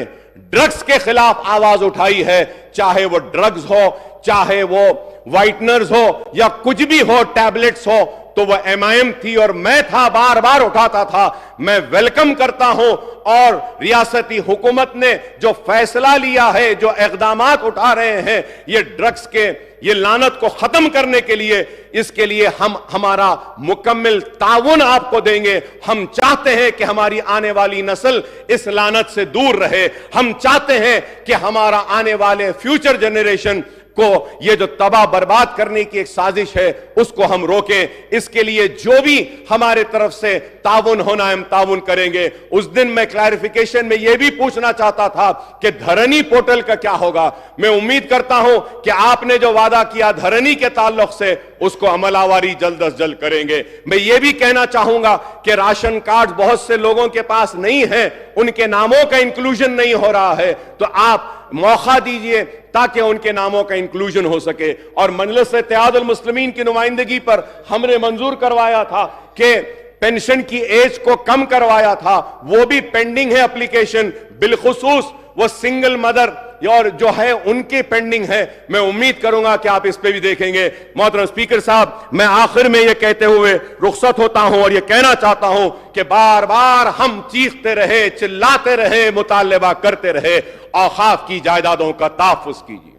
N: ड्रग्स के खिलाफ आवाज उठाई है, चाहे वो ड्रग्स हो, चाहे वो व्हाइटनर्स हो या कुछ भी हो, टैबलेट्स हो, तो वह MIM थी और मैं था, बार बार उठाता था। मैं वेलकम करता हूं और रियासती हुकूमत ने जो फैसला लिया है, जो इक़दामात उठा रहे हैं ये ड्रग्स के ये लानत को खत्म करने के लिए, इसके लिए हम हमारा मुकम्मल ताउन आपको देंगे। हम चाहते हैं कि हमारी आने वाली नस्ल इस लानत से दूर रहे। हम चाहते हैं कि हमारा आने वाले फ्यूचर जनरेशन को ये जो तबाह बर्बाद करने की एक साजिश है उसको हम रोकें। इसके लिए जो भी हमारे तरफ से ताउन होना है हम ताउन करेंगे। उस दिन मैं क्लैरिफिकेशन में यह भी पूछना चाहता था कि धरनी पोर्टल का क्या होगा। मैं उम्मीद करता हूं कि आपने जो वादा किया धरनी के ताल्लुक से उसको अमलावारी जल्द अज जल्द करेंगे। मैं ये भी कहना चाहूंगा कि राशन कार्ड बहुत से लोगों के पास नहीं है, उनके नामों का इंक्लूजन नहीं हो रहा है, तो आप मौका दीजिए ताकि उनके नामों का इंक्लूजन हो सके। और मजलिस इत्तेहादुल मुस्लिमीन की नुमाइंदगी पर हमने मंजूर करवाया था कि पेंशन की एज को कम करवाया था, वो भी पेंडिंग है एप्लीकेशन, बिलखुसूस वो सिंगल मदर और जो है उनके पेंडिंग है। मैं उम्मीद करूंगा कि आप इस पे भी देखेंगे। मोहतरम स्पीकर साहब, मैं आखिर में यह कहते हुए रुखसत होता हूं और यह कहना चाहता हूं कि बार बार हम चीखते रहे, चिल्लाते रहे, मुतालबा करते रहे, औकाफ की जायदादों का तहफ्फुज़ कीजिए,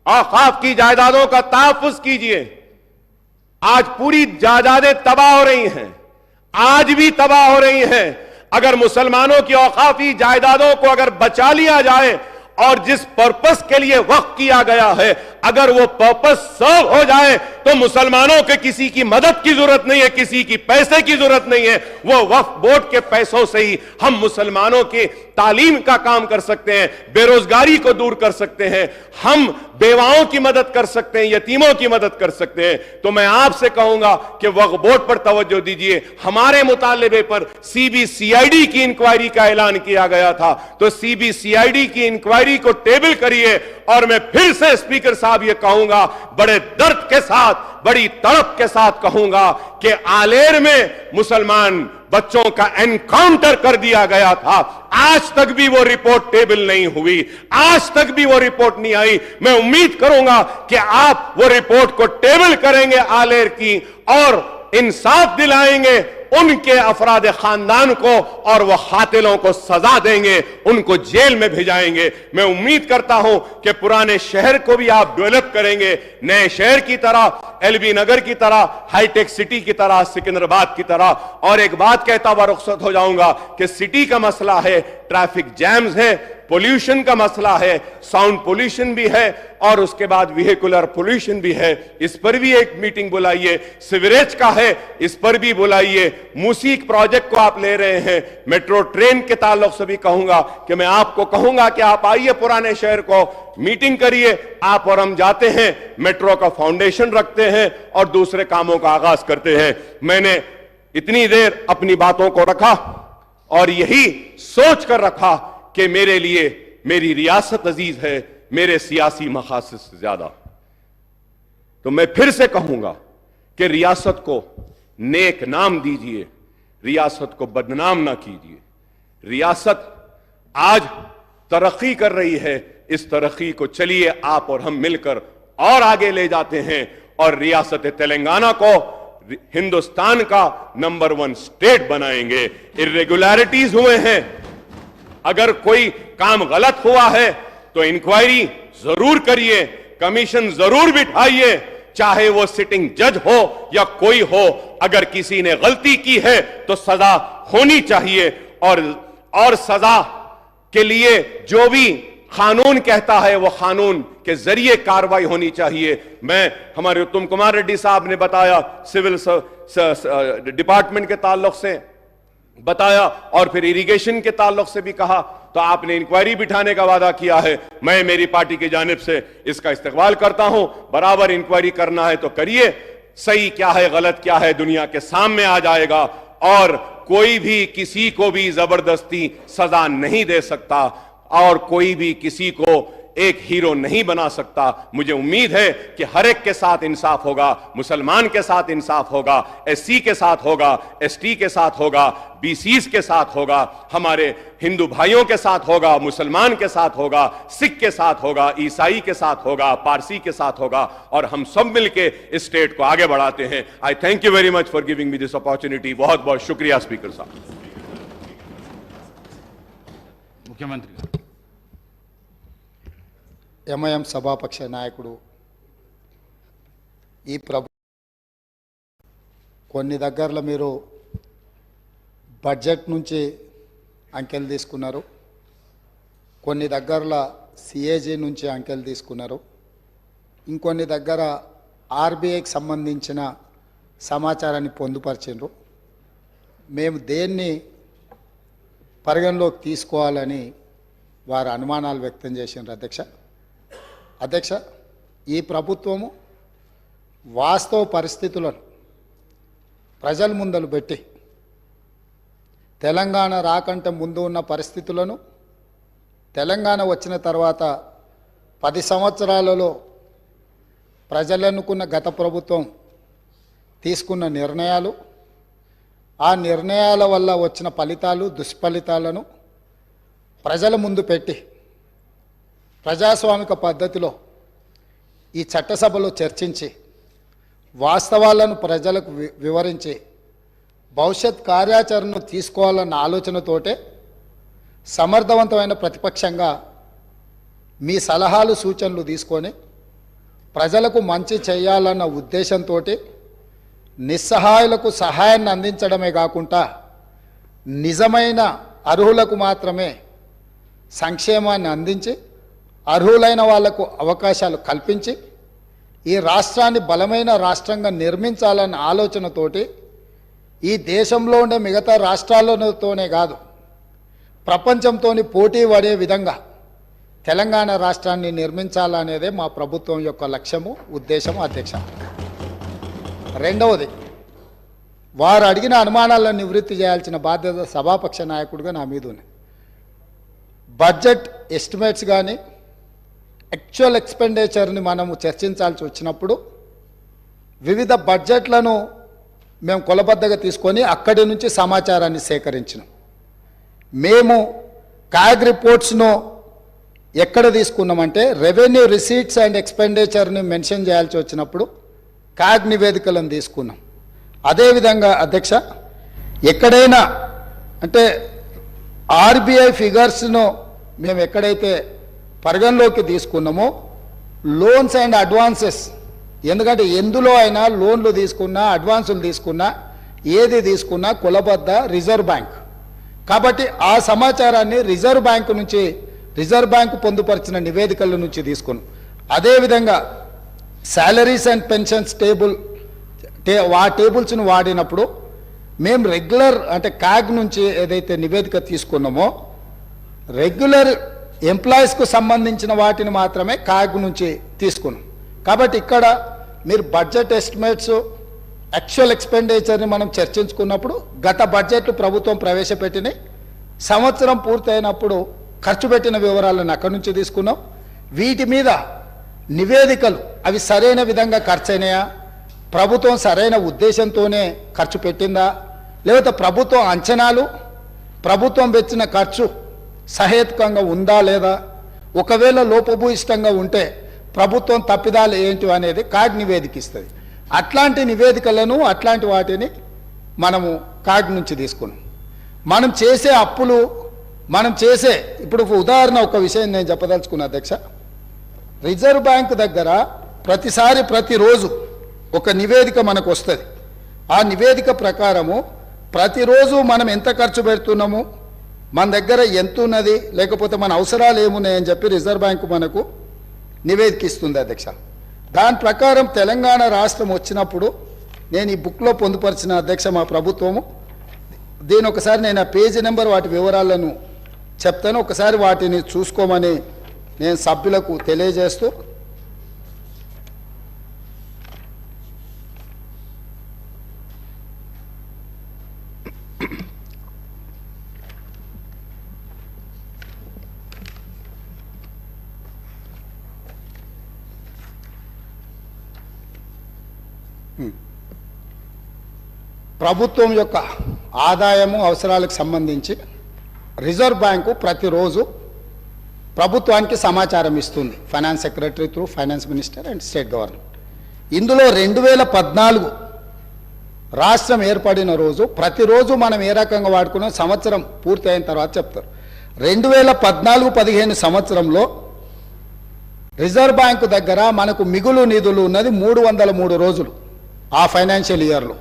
N: औकाफ की जायदादों का तहफ्फुज़ कीजिए। आज पूरी जायदादें तबाह हो रही हैं, आज भी तबाह हो रही हैं। अगर मुसलमानों की औकाफी जायदादों को अगर बचा लिया जाए और जिस पर्पस के लिए वक्फ किया गया है, अगर वो पर्पस सर्व हो जाए तो मुसलमानों के किसी की मदद की जरूरत नहीं है, किसी की पैसे की जरूरत नहीं है। वो वक्फ बोर्ड के पैसों से ही हम मुसलमानों की तालीम का काम कर सकते हैं, बेरोजगारी को दूर कर सकते हैं, हम बेवाओं की मदद कर सकते हैं, यतीमों की मदद कर सकते हैं। तो मैं आपसे कहूंगा कि वक्फ बोर्ड पर तवज्जो दीजिए। हमारे मुतालिबे पर CBCID की इंक्वायरी का ऐलान किया गया था, तो CBCID की इंक्वायरी को टेबल करिए। और मैं फिर से स्पीकर साहब ये कहूंगा, बड़े दर्द के साथ, बड़ी तड़प के साथ कहूंगा कि आलेर में मुसलमान बच्चों का एनकाउंटर कर दिया गया था, आज तक भी वो रिपोर्ट टेबल नहीं हुई, आज तक भी वो रिपोर्ट नहीं आई। मैं उम्मीद करूंगा कि आप वो रिपोर्ट को टेबल करेंगे आलेर की और इंसाफ दिलाएंगे उनके अफराद खानदान को और वह कातिलों को सजा देंगे, उनको जेल में भेजाएंगे। मैं उम्मीद करता हूं कि पुराने शहर को भी आप डेवलप करेंगे, नए शहर की तरह, LB नगर की तरह, हाईटेक सिटी की तरह, सिकंदराबाद की तरह। और एक बात कहता हुआ रुखसत हो जाऊंगा कि सिटी का मसला है, ट्रैफिक जैम्स है, पोल्यूशन का मसला है, साउंड पोल्यूशन भी है और उसके बाद व्हीकुलर पोल्यूशन भी है, इस पर भी एक मीटिंग बुलाइए। सिवरेज का है, इस पर भी बुलाइए। मूसीक प्रोजेक्ट को आप ले रहे हैं, मेट्रो ट्रेन के ताल्लुक से भी कहूंगा कि मैं आपको कहूंगा कि आप आइए पुराने शहर को, मीटिंग करिए। आप और हम जाते हैं, मेट्रो का फाउंडेशन रखते हैं और दूसरे कामों का आगाज करते हैं। मैंने इतनी देर अपनी बातों को रखा और यही सोच कर रखा कि मेरे लिए मेरी रियासत अजीज है, मेरे सियासी मकासद से ज्यादा। तो मैं फिर से कहूंगा कि रियासत को नेक नाम दीजिए, रियासत को बदनाम ना कीजिए। रियासत आज तरक्की कर रही है, इस तरक्की को चलिए आप और हम मिलकर और आगे ले जाते हैं और रियासत तेलंगाना को हिंदुस्तान का नंबर 1 स्टेट बनाएंगे। इर्रेगुलरिटीज हुए हैं, अगर कोई काम गलत हुआ है तो इंक्वायरी जरूर करिए, कमीशन जरूर बिठाइए, चाहे वो सिटिंग जज हो या कोई हो। अगर किसी ने गलती की है तो सजा होनी चाहिए, और सजा के लिए जो भी कानून कहता है वो कानून के जरिए कार्रवाई होनी चाहिए। मैं हमारे उत्तम कुमार रेड्डी साहब ने बताया, सिविल डिपार्टमेंट के ताल्लुक से बताया, और फिर इरिगेशन के ताल्लुक से भी कहा, तो आपने इंक्वायरी बिठाने का वादा किया है। मैं मेरी पार्टी की जानिब से इसका इस्तकबाल करता हूं। बराबर इंक्वायरी करना है तो करिए, सही क्या है गलत क्या है दुनिया के सामने आ जाएगा, और कोई भी किसी को भी जबरदस्ती सजा नहीं दे सकता, और कोई भी किसी को एक हीरो नहीं बना सकता। मुझे उम्मीद है कि हर एक के साथ इंसाफ होगा, मुसलमान के साथ इंसाफ होगा, एससी के साथ होगा, एसटी के साथ होगा, बीसीस के साथ होगा, हमारे हिंदू भाइयों के साथ होगा, मुसलमान के साथ होगा, सिख के साथ होगा, ईसाई के साथ होगा, पारसी के साथ होगा, और हम सब मिलके इस स्टेट को आगे बढ़ाते हैं। आई thank you very much for giving me this opportunity. बहुत बहुत शुक्रिया स्पीकर साहब।
D: मुख्यमंत्री
H: ఎంఐఎం సభాపక్ష నాయకుడు ఈ కొన్ని దగ్గరలో మీరు బడ్జెట్ నుంచి అంకెలు తీసుకున్నారు, కొన్ని దగ్గరలో సిఏజీ నుంచి అంకెలు తీసుకున్నారు, ఇంకొన్ని దగ్గర ఆర్బీఐకి సంబంధించిన సమాచారాన్ని పొందుపరిచిండ్రు. మేము దేన్ని పరిగణలోకి తీసుకోవాలని వారు అనుమానాలు వ్యక్తం చేసిండ్రు. అధ్యక్ష, ఈ ప్రభుత్వము వాస్తవ పరిస్థితులను ప్రజల ముందలు పెట్టి తెలంగాణ రాకంటే ముందు ఉన్న పరిస్థితులను, తెలంగాణ వచ్చిన తర్వాత 10 సంవత్సరాలలో ప్రజలనుకున్న గత ప్రభుత్వం తీసుకున్న నిర్ణయాలు, ఆ నిర్ణయాల వల్ల వచ్చిన ఫలితాలు, దుష్ఫలితాలను ప్రజల ముందు పెట్టి ప్రజాస్వామిక పద్ధతిలో ఈ చట్టసభలో చర్చించి వాస్తవాలను ప్రజలకు వివరించి భవిష్యత్ కార్యాచరణను తీసుకోవాలన్న ఆలోచనతోటే సమర్థవంతమైన ప్రతిపక్షంగా మీ సలహాలు సూచనలు తీసుకొని ప్రజలకు మంచి చేయాలన్న ఉద్దేశంతో నిస్సహాయులకు సహాయాన్ని అందించడమే కాకుండా నిజమైన అర్హులకు మాత్రమే సంక్షేమాన్ని అందించి అర్హులైన వాళ్లకు అవకాశాలు కల్పించి ఈ రాష్ట్రాన్ని బలమైన రాష్ట్రంగా నిర్మించాలన్న ఆలోచనతోటి ఈ దేశంలో ఉండే మిగతా రాష్ట్రాలతోనే కాదు ప్రపంచంతో పోటీ పడే విధంగా తెలంగాణ రాష్ట్రాన్ని నిర్మించాలనేదే మా ప్రభుత్వం యొక్క లక్ష్యము, ఉద్దేశము. అధ్యక్ష, రెండవది, వారు అడిగిన అనుమానాలను నివృత్తి చేయాల్సిన బాధ్యత సభాపక్ష నాయకుడిగా నా మీద ఉంది. బడ్జెట్ ఎస్టిమేట్స్ కానీ యాక్చువల్ ఎక్స్పెండిచర్ని మనము చర్చించాల్సి వచ్చినప్పుడు వివిధ బడ్జెట్లను మేము కొలబద్దగా తీసుకొని అక్కడి నుంచి సమాచారాన్ని సేకరించినాం. మేము కాగ్ రిపోర్ట్స్ను ఎక్కడ తీసుకున్నామంటే రెవెన్యూ రిసీట్స్ అండ్ ఎక్స్పెండిచర్ని మెన్షన్ చేయాల్సి వచ్చినప్పుడు కాగ్ నివేదికలను తీసుకున్నాం. అదేవిధంగా అధ్యక్ష, ఎక్కడైనా అంటే ఆర్బీఐ ఫిగర్స్ను మేము ఎక్కడైతే పరిగణలోకి తీసుకున్నామో లోన్స్ అండ్ అడ్వాన్సెస్, ఎందుకంటే ఎందులో అయినా లోన్లు తీసుకున్నా అడ్వాన్సులు తీసుకున్నా ఏది తీసుకున్నా కులబద్ద రిజర్వ్ బ్యాంక్, కాబట్టి ఆ సమాచారాన్ని రిజర్వ్ బ్యాంకు పొందుపరిచిన నివేదికల నుంచి తీసుకున్నాం. అదేవిధంగా శాలరీస్ అండ్ పెన్షన్స్ టేబుల్స్ను వాడినప్పుడు మేము రెగ్యులర్ అంటే కాగ్ నుంచి ఏదైతే నివేదిక తీసుకున్నామో రెగ్యులర్ ఎంప్లాయీస్కు సంబంధించిన వాటిని మాత్రమే కాగ్ నుంచి తీసుకున్నాం. కాబట్టి ఇక్కడ మీరు బడ్జెట్ ఎస్టిమేట్స్, యాక్చువల్ ఎక్స్పెండిచర్ని మనం చర్చించుకున్నప్పుడు గత బడ్జెట్లు ప్రభుత్వం ప్రవేశపెట్టినాయి, సంవత్సరం పూర్తయినప్పుడు ఖర్చు పెట్టిన వివరాలను అక్కడి నుంచి తీసుకున్నాం. వీటి మీద నివేదికలు అవి సరైన విధంగా ఖర్చు అయినాయా, ప్రభుత్వం సరైన ఉద్దేశంతోనే ఖర్చు పెట్టిందా, లేకపోతే ప్రభుత్వం అంచనాలు ప్రభుత్వం పెట్టిన ఖర్చు సహేతుకంగా ఉందా లేదా, ఒకవేళ లోపభూయిష్టంగా ఉంటే ప్రభుత్వం తప్పిదాలు ఏంటి అనేది కాగ్ నివేదిక ఇస్తుంది. అట్లాంటి నివేదికలను అట్లాంటి వాటిని మనము కాగ్ నుంచి తీసుకున్నాం. మనం చేసే అప్పులు ఇప్పుడు ఉదాహరణ ఒక విషయం నేను చెప్పదలుచుకున్నా అధ్యక్ష. రిజర్వ్ బ్యాంక్ దగ్గర ప్రతిరోజు ఒక నివేదిక మనకు వస్తుంది. ఆ నివేదిక ప్రకారము ప్రతిరోజు మనం ఎంత ఖర్చు పెడుతున్నాము, మన దగ్గర ఎంత ఉన్నది, లేకపోతే మన అవసరాలు ఏమున్నాయని చెప్పి రిజర్వ్ బ్యాంకు మనకు నివేదిక ఇస్తుంది అధ్యక్ష. దాని ప్రకారం తెలంగాణ రాష్ట్రం వచ్చినప్పుడు నేను ఈ బుక్లో పొందుపరిచిన అధ్యక్ష మా ప్రభుత్వము, దీని ఒకసారి నేను ఆ పేజీ నెంబర్ వాటి వివరాలను చెప్తాను, ఒకసారి వాటిని చూసుకోమని నేను సభ్యులకు తెలియజేస్తూ, ప్రభుత్వం యొక్క ఆదాయము అవసరాలకు సంబంధించి రిజర్వ్ బ్యాంకు ప్రతిరోజు ప్రభుత్వానికి సమాచారం ఇస్తుంది. Finance secretary through finance minister and state government. ఇందులో 2014 రాష్ట్రం ఏర్పడిన రోజు ప్రతిరోజు మనం ఏ రకంగా వాడుకున్నాం సంవత్సరం పూర్తి అయిన తర్వాత చెప్తారు. 2014-15 సంవత్సరంలో రిజర్వ్ బ్యాంకు దగ్గర మనకు మిగులు నిధులు ఉన్నది 303 రోజులు. ఆ ఫైనాన్షియల్ ఇయర్లో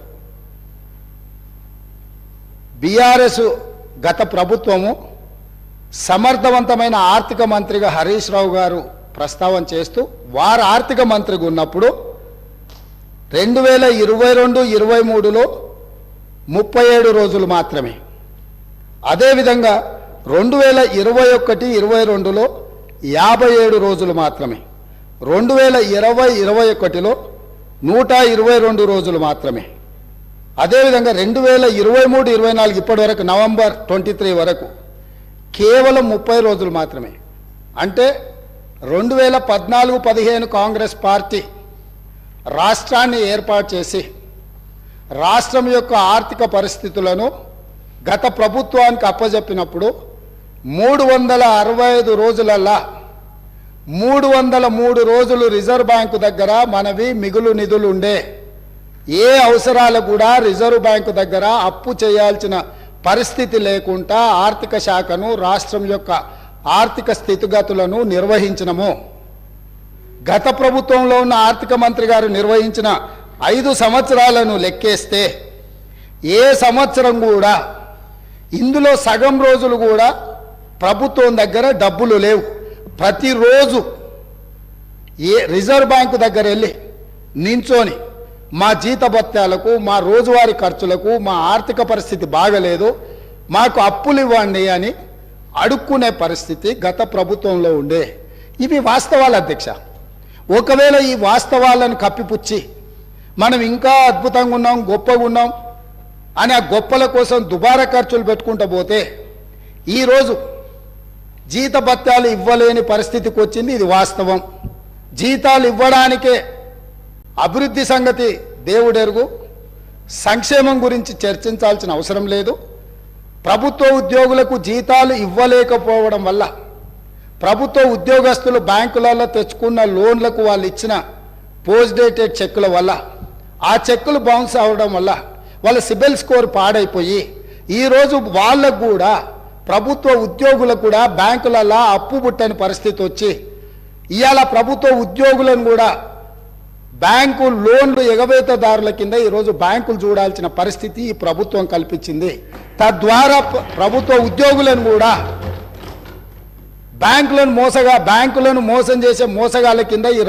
H: బీఆర్ఎస్ గత ప్రభుత్వము సమర్థవంతమైన ఆర్థిక మంత్రిగా హరీష్ రావు గారు ప్రస్తావన చేస్తూ వారు ఆర్థిక మంత్రిగా ఉన్నప్పుడు 2022-23లో 37 రోజులు మాత్రమే. అదేవిధంగా 2021-22లో 57 రోజులు మాత్రమే. 2020-21లో 122 రోజులు మాత్రమే. అదేవిధంగా 2023-24 ఇప్పటి వరకు నవంబర్ 23 వరకు కేవలం 30 రోజులు మాత్రమే. అంటే 2014-15 కాంగ్రెస్ పార్టీ రాష్ట్రాన్ని ఏర్పాటు చేసి రాష్ట్రం యొక్క ఆర్థిక పరిస్థితులను గత ప్రభుత్వానికి అప్పజెప్పినప్పుడు 365 రోజులల్లా 303 రోజులు రిజర్వ్ బ్యాంకు దగ్గర మనవి మిగులు నిధులు ఉండే. ఏ అవసరాలు కూడా రిజర్వ్ బ్యాంకు దగ్గర అప్పు చేయాల్సిన పరిస్థితి లేకుండా ఆర్థిక శాఖను రాష్ట్రం యొక్క ఆర్థిక స్థితిగతులను నిర్వహించినము. గత ప్రభుత్వంలో ఉన్న ఆర్థిక మంత్రి గారు నిర్వహించిన 5 సంవత్సరాలను లెక్కేస్తే ఏ సంవత్సరం కూడా ఇందులో సగం రోజులు కూడా ప్రభుత్వం దగ్గర డబ్బులు లేవు. ప్రతిరోజు రిజర్వ్ బ్యాంకు దగ్గర వెళ్ళి నించొని మా జీతభత్యాలకు, మా రోజువారీ ఖర్చులకు, మా ఆర్థిక పరిస్థితి బాగలేదు, మాకు అప్పులు ఇవ్వండి అని అడుక్కునే పరిస్థితి గత ప్రభుత్వంలో ఉండే. ఇవి వాస్తవాలు అధ్యక్ష. ఒకవేళ ఈ వాస్తవాలను కప్పిపుచ్చి మనం ఇంకా అద్భుతంగా ఉన్నాం, గొప్పగా ఉన్నాం అని ఆ గొప్పల కోసం దుబారా ఖర్చులు పెట్టుకుంటూ పోతే ఈరోజు జీతభత్యాలు ఇవ్వలేని పరిస్థితికి వచ్చింది. ఇది వాస్తవం. జీతాలు ఇవ్వడానికే అభివృద్ధి సంగతి దేవుడెరుగు, సంక్షేమం గురించి చర్చించాల్సిన అవసరం లేదు. ప్రభుత్వ ఉద్యోగులకు జీతాలు ఇవ్వలేకపోవడం వల్ల ప్రభుత్వ ఉద్యోగస్తులు బ్యాంకులలో తెచ్చుకున్న లోన్లకు వాళ్ళు ఇచ్చిన పోస్ట్ డేటెడ్ చెక్కుల వల్ల ఆ చెక్కులు బౌన్స్ అవ్వడం వల్ల వాళ్ళ సిబిల్ స్కోర్ పాడైపోయి ఈరోజు వాళ్ళకు కూడా ప్రభుత్వ ఉద్యోగులకు కూడా బ్యాంకులలో అప్పు పుట్టని పరిస్థితి వచ్చి ఇవాళ ప్రభుత్వ ఉద్యోగులను కూడా బ్యాంకు లోన్లు ఎగవేతదారుల కింద ఈరోజు బ్యాంకులు చూడాల్సిన పరిస్థితి ఈ ప్రభుత్వం కల్పించింది. తద్వారా ప్రభుత్వ ఉద్యోగులను కూడా బ్యాంకులను మోసం చేసే మోసగాళ్ళ కింద ఈ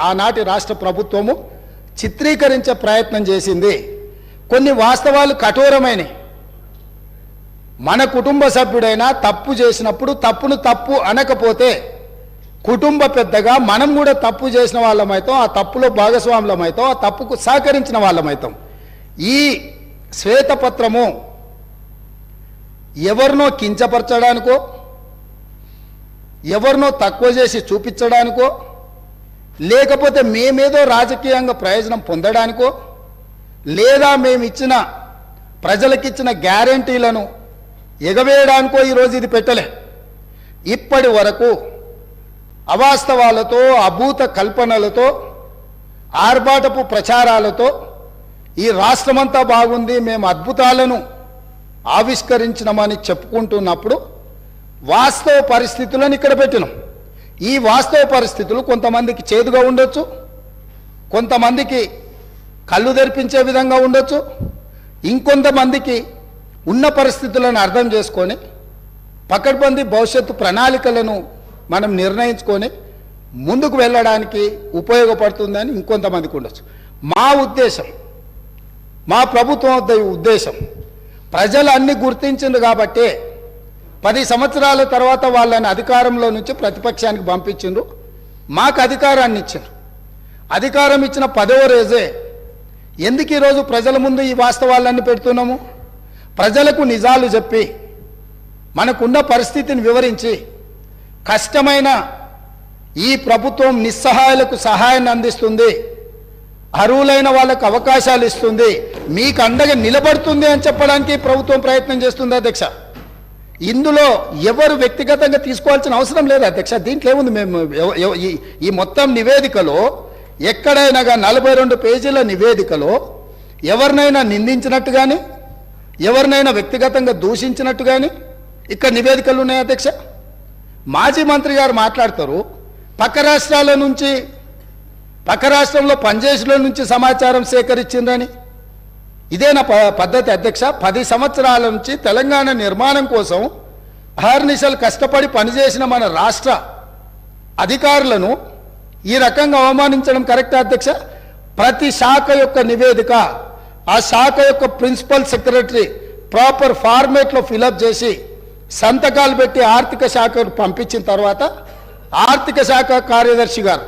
H: ఆనాటి రాష్ట్ర ప్రభుత్వము చిత్రీకరించే ప్రయత్నం చేసింది. కొన్ని వాస్తవాలు కఠోరమైనవి. మన కుటుంబ సభ్యుడైనా తప్పు చేసినప్పుడు తప్పును తప్పు అనకపోతే కుటుంబ పెద్దగా మనం కూడా తప్పు చేసిన వాళ్ళమైతాం, ఆ తప్పులో భాగస్వాములమైతాం, ఆ తప్పుకు సహకరించిన వాళ్ళమైతాం. ఈ శ్వేతపత్రము ఎవరినో కించపరచడానికో, ఎవరినో తక్కువ చేసి చూపించడానికో, లేకపోతే మేమేదో రాజకీయంగా ప్రయోజనం పొందడానికో, లేదా మేమిచ్చిన ప్రజలకిచ్చిన గ్యారంటీలను ఎగవేయడానికో ఈరోజు ఇది పెట్టలే. ఇప్పటి వరకు అవాస్తవాలతో, అభూత కల్పనలతో ఆర్భాటపు ప్రచారాలతో ఈ రాష్ట్రమంతా బాగుంది, మేము అద్భుతాలను ఆవిష్కరించినామని చెప్పుకుంటున్నప్పుడు వాస్తవ పరిస్థితులను ఇక్కడ పెట్టినాం. ఈ వాస్తవ పరిస్థితులు కొంతమందికి చేదుగా ఉండొచ్చు, కొంతమందికి కళ్ళు తెరిపించే విధంగా ఉండొచ్చు, ఇంకొంతమందికి ఉన్న పరిస్థితులను అర్థం చేసుకొని పకడ్బందీ భవిష్యత్తు ప్రణాళికలను మనం నిర్ణయించుకొని ముందుకు వెళ్ళడానికి ఉపయోగపడుతుందని ఇంకొంతమందికి ఉండొచ్చు. మా ఉద్దేశం, మా ప్రభుత్వం ఉద్దేశం, ప్రజలు అన్ని గుర్తించింది కాబట్టి 10 సంవత్సరాల తర్వాత వాళ్ళని అధికారంలో నుంచి ప్రతిపక్షానికి పంపించిండ్రు, మాకు అధికారాన్ని ఇచ్చిండ్రు. అధికారం ఇచ్చిన 10వ రోజే ఎందుకు ఈరోజు ప్రజల ముందు ఈ వాస్తవాలన్నీ పెడుతున్నాము? ప్రజలకు నిజాలు చెప్పి మనకున్న పరిస్థితిని వివరించి కష్టమైన ఈ ప్రభుత్వం నిస్సహాయులకు సహాయాన్ని అందిస్తుంది, అర్హులైన వాళ్ళకు అవకాశాలు ఇస్తుంది, మీకు అండగా నిలబడుతుంది అని చెప్పడానికి ప్రభుత్వం ప్రయత్నం చేస్తుంది అధ్యక్ష. ఇందులో ఎవరు వ్యక్తిగతంగా తీసుకోవాల్సిన అవసరం లేదు అధ్యక్ష. దీంట్లో ఏముంది? మేము ఈ మొత్తం నివేదికలో ఎక్కడైనా 42 పేజీల నివేదికలో ఎవరినైనా నిందించినట్టు కానీ ఎవరినైనా వ్యక్తిగతంగా దూషించినట్టు కానీ ఇక్కడ నివేదికలు ఉన్నాయి అధ్యక్ష. మాజీ మంత్రి గారు మాట్లాడతారు పక్క రాష్ట్రాల నుంచి, పక్క రాష్ట్రంలో పనిచేసిన నుంచి సమాచారం సేకరించిందని. ఇదేనా పద్ధతి అధ్యక్ష? 10 సంవత్సరాల నుంచి తెలంగాణ నిర్మాణం కోసం అహర్నిశలు కష్టపడి పనిచేసిన మన రాష్ట్ర అధికారులను ఈ రకంగా అవమానించడం కరెక్టా అధ్యక్ష? ప్రతి శాఖ యొక్క నివేదిక ఆ శాఖ యొక్క ప్రిన్సిపల్ సెక్రటరీ ప్రాపర్ ఫార్మేట్లో ఫిలప్ చేసి సంతకాలు పెట్టి ఆర్థిక శాఖకు పంపించిన తర్వాత ఆర్థిక శాఖ కార్యదర్శి గారు,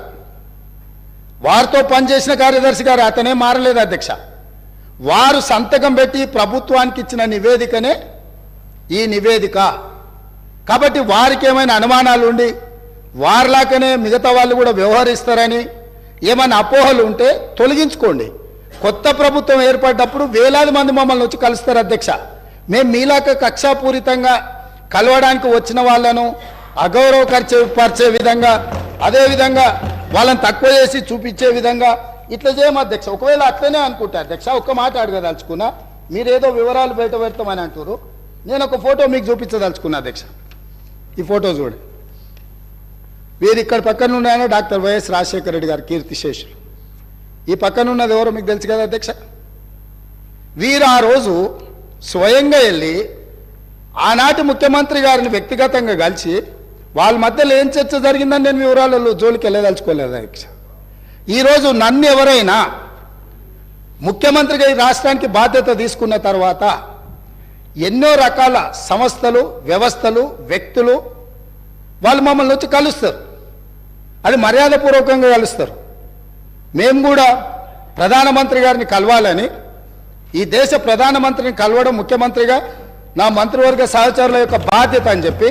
H: వారితో పనిచేసిన కార్యదర్శి గారు, అతనే మారలేదు అధ్యక్ష, వారు సంతకం పెట్టి ప్రభుత్వానికి ఇచ్చిన నివేదికనే ఈ నివేదిక. కాబట్టి వారికి ఏమైనా అనుమానాలు ఉండి వారిలాగానే మిగతా వాళ్ళు కూడా వ్యవహరిస్తారని ఏమైనా అపోహలు ఉంటే తొలగించుకోండి. కొత్త ప్రభుత్వం ఏర్పడ్డప్పుడు వేలాది మంది మమ్మల్ని వచ్చి కలుస్తారు అధ్యక్ష. మేము మీలాక కక్షాపూరితంగా కలవడానికి వచ్చిన వాళ్ళను అగౌరవపరిచే విధంగా, అదేవిధంగా వాళ్ళని తక్కువ చేసి చూపించే విధంగా ఇట్లా చేయము అధ్యక్ష. ఒకవేళ అట్లనే అనుకుంటా అధ్యక్ష, ఒక్క మాట అడగదలుచుకున్నా, మీరేదో వివరాలు బయట పెడతామని అంటారు, నేను ఒక ఫోటో మీకు చూపించదలుచుకున్నా అధ్యక్ష. ఈ ఫోటో చూడండి. వీరు ఇక్కడ పక్కన ఉన్నాయన డాక్టర్ వైఎస్ రాజశేఖర రెడ్డి గారు కీర్తిశేషులు. ఈ పక్కన ఉన్నది ఎవరో మీకు తెలుసు కదా అధ్యక్ష. వీరు ఆ రోజు స్వయంగా వెళ్ళి ఆనాటి ముఖ్యమంత్రి గారిని వ్యక్తిగతంగా కలిసి వాళ్ళ మధ్యలో ఏం చర్చ జరిగిందని నేను వివరాలలో జోలికి వెళ్ళదలుచుకోలేదు అధ్యక్ష. ఈరోజు నన్ను ఎవరైనా ముఖ్యమంత్రిగా ఈ రాష్ట్రానికి బాధ్యత తీసుకున్న తర్వాత ఎన్నో రకాల సంస్థలు, వ్యవస్థలు, వ్యక్తులు వాళ్ళు మమ్మల్ని వచ్చి కలుస్తారు, అది మర్యాదపూర్వకంగా కలుస్తారు. మేము కూడా ప్రధానమంత్రి గారిని కలవాలని, ఈ దేశ ప్రధానమంత్రిని కలవడం ముఖ్యమంత్రిగా నా మంత్రివర్గ సహచరుల యొక్క బాధ్యత అని చెప్పి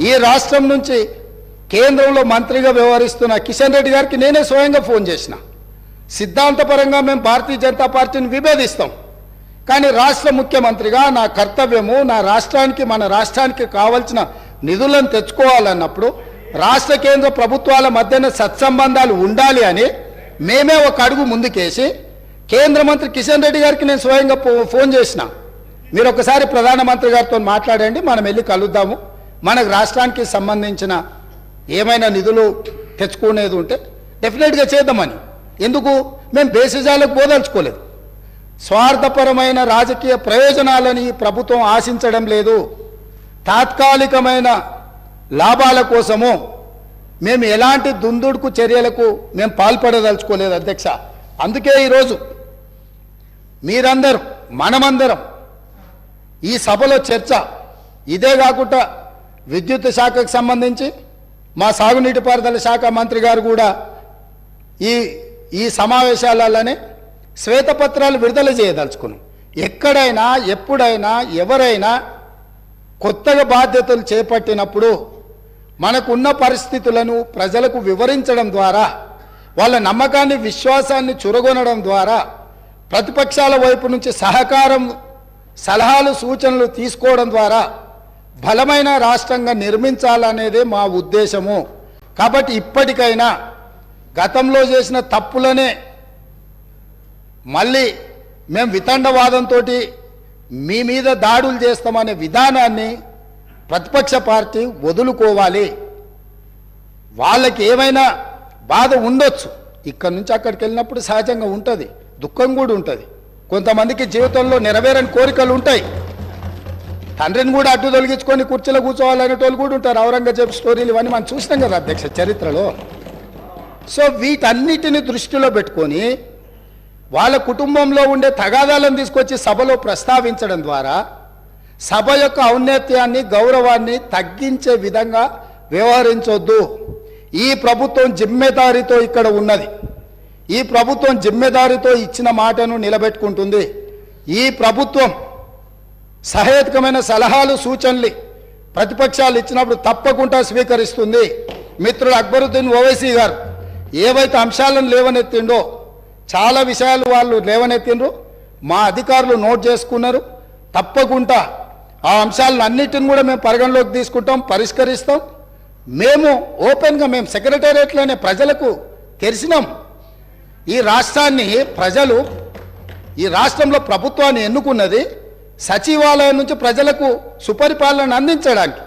H: ఈ రాష్ట్రం నుంచి కేంద్రంలో మంత్రిగా వ్యవహరిస్తున్న కిషన్ రెడ్డి గారికి నేనే స్వయంగా ఫోన్ చేసిన. సిద్ధాంతపరంగా మేము భారతీయ జనతా పార్టీని విభేదిస్తాం, కానీ రాష్ట్ర ముఖ్యమంత్రిగా నా కర్తవ్యము నా రాష్ట్రానికి, మన రాష్ట్రానికి కావాల్సిన నిధులను తెచ్చుకోవాలన్నప్పుడు రాష్ట్ర కేంద్ర ప్రభుత్వాల మధ్యన సత్సంబంధాలు ఉండాలి అని మేమే ఒక అడుగు ముందుకేసి కేంద్ర మంత్రి కిషన్ రెడ్డి గారికి నేను స్వయంగా ఫోన్ చేసిన. మీరు ఒకసారి ప్రధానమంత్రి గారితో మాట్లాడండి, మనం వెళ్ళి కలుద్దాము, మనకు రాష్ట్రానికి సంబంధించిన ఏమైనా నిధులు తెచ్చుకునేది ఉంటే డెఫినెట్గా చేద్దామని. ఎందుకు? మేము బేసిజాలకు పోదలుచుకోలేదు. స్వార్థపరమైన రాజకీయ ప్రయోజనాలని ప్రభుత్వం ఆశించడం లేదు. తాత్కాలికమైన లాభాల కోసము మేము ఎలాంటి దుందుడుకు చర్యలకు మేము పాల్పడదలుచుకోలేదు అధ్యక్ష. అందుకే ఈరోజు మీరందరూ, మనమందరం ఈ సభలో చర్చ ఇదే కాకుండా విద్యుత్ శాఖకు సంబంధించి మా సాగునీటి పారుదల శాఖ మంత్రి గారు కూడా ఈ సమావేశాలలోనే శ్వేతపత్రాలు విడుదల చేయదలుచుకున్నాం. ఎక్కడైనా ఎప్పుడైనా ఎవరైనా కొత్తగా బాధ్యతలు చేపట్టినప్పుడు మనకున్న పరిస్థితులను ప్రజలకు వివరించడం ద్వారా, వాళ్ళ నమ్మకాన్ని, విశ్వాసాన్ని చురగొనడం ద్వారా, ప్రతిపక్షాల వైపు నుంచి సహకారం, సలహాలు, సూచనలు తీసుకోవడం ద్వారా బలమైన రాష్ట్రంగా నిర్మించాలనేదే మా ఉద్దేశము. కాబట్టి ఇప్పటికైనా గతంలో చేసిన తప్పులనే మళ్ళీ మేము వితండవాదంతో మీ మీద దాడులు చేస్తామనే విధానాన్ని ప్రతిపక్ష పార్టీ వదులుకోవాలి. వాళ్ళకి ఏమైనా బాధ ఉండొచ్చు, ఇక్కడి నుంచి అక్కడికి వెళ్ళినప్పుడు సహజంగా ఉంటుంది, దుఃఖం కూడా ఉంటుంది. కొంతమందికి జీవితంలో నెరవేరని కోరికలు ఉంటాయి. తండ్రిని కూడా అడ్డు తొలగించుకొని కుర్చీలో కూర్చోవాలనేటోళ్ళు కూడా ఉంటారు. ఔరంగజేబు స్టోరీలు ఇవన్నీ మనం చూసినాం కదా అధ్యక్ష చరిత్రలో. సో వీటన్నిటిని దృష్టిలో పెట్టుకొని వాళ్ళ కుటుంబంలో ఉండే తగాదాలను తీసుకొచ్చి సభలో ప్రస్తావించడం ద్వారా సభ యొక్క ఔన్నత్యాన్ని గౌరవాన్ని తగ్గించే విధంగా వ్యవహరించొద్దు. ఈ ప్రభుత్వం జిమ్మెదారితో ఇక్కడ ఉన్నది. ఈ ప్రభుత్వం జిమ్మెదారితో ఇచ్చిన మాటను నిలబెట్టుకుంటుంది. ఈ ప్రభుత్వం సహేతుకమైన సలహాలు సూచనలు ప్రతిపక్షాలు ఇచ్చినప్పుడు తప్పకుండా స్వీకరిస్తుంది. మిత్రుడు అక్బరుద్దీన్ ఓవైసీ గారు ఏవైతే అంశాలను లేవనెత్తిండో చాలా విషయాలు వాళ్ళు లేవనెత్తిండ్రు, మా అధికారులు నోట్ చేసుకున్నారు. తప్పకుండా ఆ అంశాలను అన్నిటిని కూడా మేము పరిగణలోకి తీసుకుంటాం, పరిష్కరిస్తాం. మేము ఓపెన్గా మేము సెక్రటేరియట్లోనే ప్రజలకు తెలిసినాం. ఈ రాష్ట్రాన్ని ప్రజలు, ఈ రాష్ట్రంలో ప్రభుత్వాన్ని ఎన్నుకున్నది సచివాలయం నుంచి ప్రజలకు సుపరిపాలన అందించడానికి.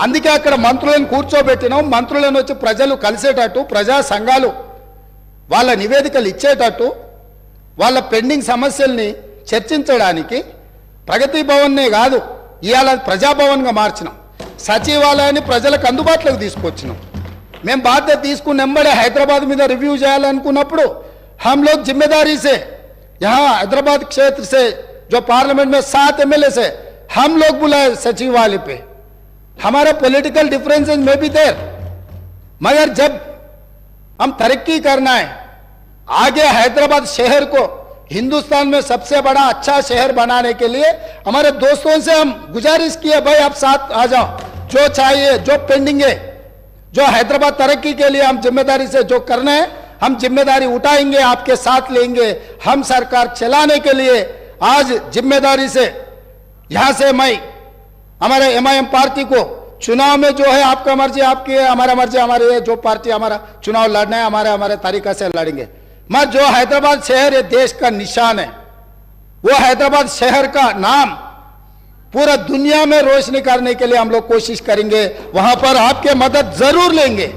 H: అందుకే అక్కడ మంత్రులను కూర్చోబెట్టినాం. మంత్రులను వచ్చి ప్రజలు కలిసేటట్టు, ప్రజా సంఘాలు వాళ్ళ నివేదికలు ఇచ్చేటట్టు, వాళ్ళ పెండింగ్ సమస్యల్ని చర్చించడానికి ప్రగతి భవన్నే కాదు ఇవాళ ప్రజాభవన్గా మార్చినాం. సచివాలయాన్ని ప్రజలకు అందుబాటులోకి తీసుకొచ్చినాం. మేము బాధ్యత తీసుకుని వెంబడే హైదరాబాద్ మీద రివ్యూ చేయాలనుకున్నప్పుడు हम लोग जिम्मेदारी से यहाँ हैदराबाद क्षेत्र से जो पार्लियामेंट में 7 MLA से हम लोग बुलाए सचिवालय पे. हमारे पॉलिटिकल डिफरेंसेस में भी देर, मगर जब हम तरक्की करना है, आगे हैदराबाद शहर को हिंदुस्तान में सबसे बड़ा अच्छा शहर बनाने के लिए हमारे दोस्तों से हम गुजारिश किए, भाई आप साथ आ जाओ, जो चाहिए जो पेंडिंग है, जो हैदराबाद तरक्की के लिए हम जिम्मेदारी से जो करना है हम जिम्मेदारी उठाएंगे, आपके साथ लेंगे. हम सरकार चलाने के लिए आज जिम्मेदारी से यहां से मैं हमारे MIM पार्टी को चुनाव में जो है आपका मर्जी आपकी है, हमारा मर्जी हमारी है. जो पार्टी हमारा चुनाव लड़ना है हमारे तरीका से लड़ेंगे. मैं जो हैदराबाद शहर ये देश का निशान है, वो हैदराबाद शहर का नाम पूरा दुनिया में रोशनी करने के लिए हम लोग कोशिश करेंगे. वहां पर आपके मदद जरूर लेंगे,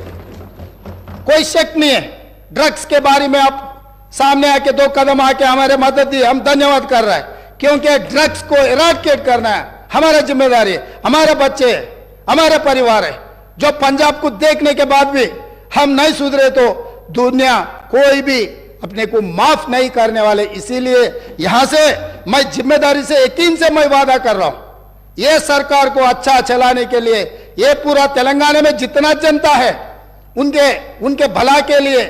H: कोई शक नहीं है. ड्रग्स के बारे में आप सामने आके 2 कदम आके हमारे मदद दी, हम धन्यवाद कर रहे हैं, क्योंकि ड्रग्स को इराडिकेट करना है हमारा जिम्मेदारी है. हमारे बच्चे है, हमारे परिवार है. जो पंजाब को देखने के बाद भी हम नहीं सुधरे तो दुनिया कोई भी अपने को माफ नहीं करने वाले. इसीलिए यहां से मैं जिम्मेदारी से यकीन से मैं वादा कर रहा हूं, ये सरकार को अच्छा चलाने के लिए ये पूरा तेलंगाना में जितना जनता है उनके भला के लिए,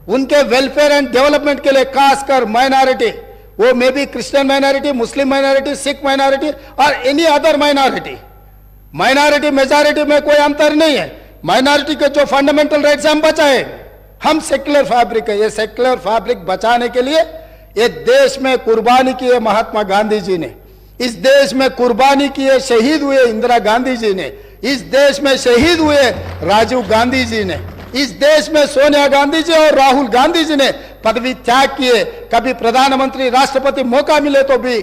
H: उनके वेलफेयर एंड डेवलपमेंट के लिए, खासकर माइनॉरिटी, वो may be Christian minority, Muslim minority, Sikh minority और any other minority. Minority majority में कोई अंतर नहीं है. माइनॉरिटी के जो फंडामेंटल राइट्स हम बचाए, हम सेक्युलर फैब्रिक है. ये सेक्युलर फैब्रिक बचाने के लिए ये देश में कुर्बानी की है महात्मा गांधी जी ने, इस देश में कुर्बानी की है शहीद हुए इंदिरा गांधी जी ने, इस देश में शहीद हुए राजीव गांधी जी ने, इस देश में सोनिया गांधी जी और राहुल गांधी जी ने पदवी त्याग किए. कभी प्रधानमंत्री राष्ट्रपति मौका मिले तो भी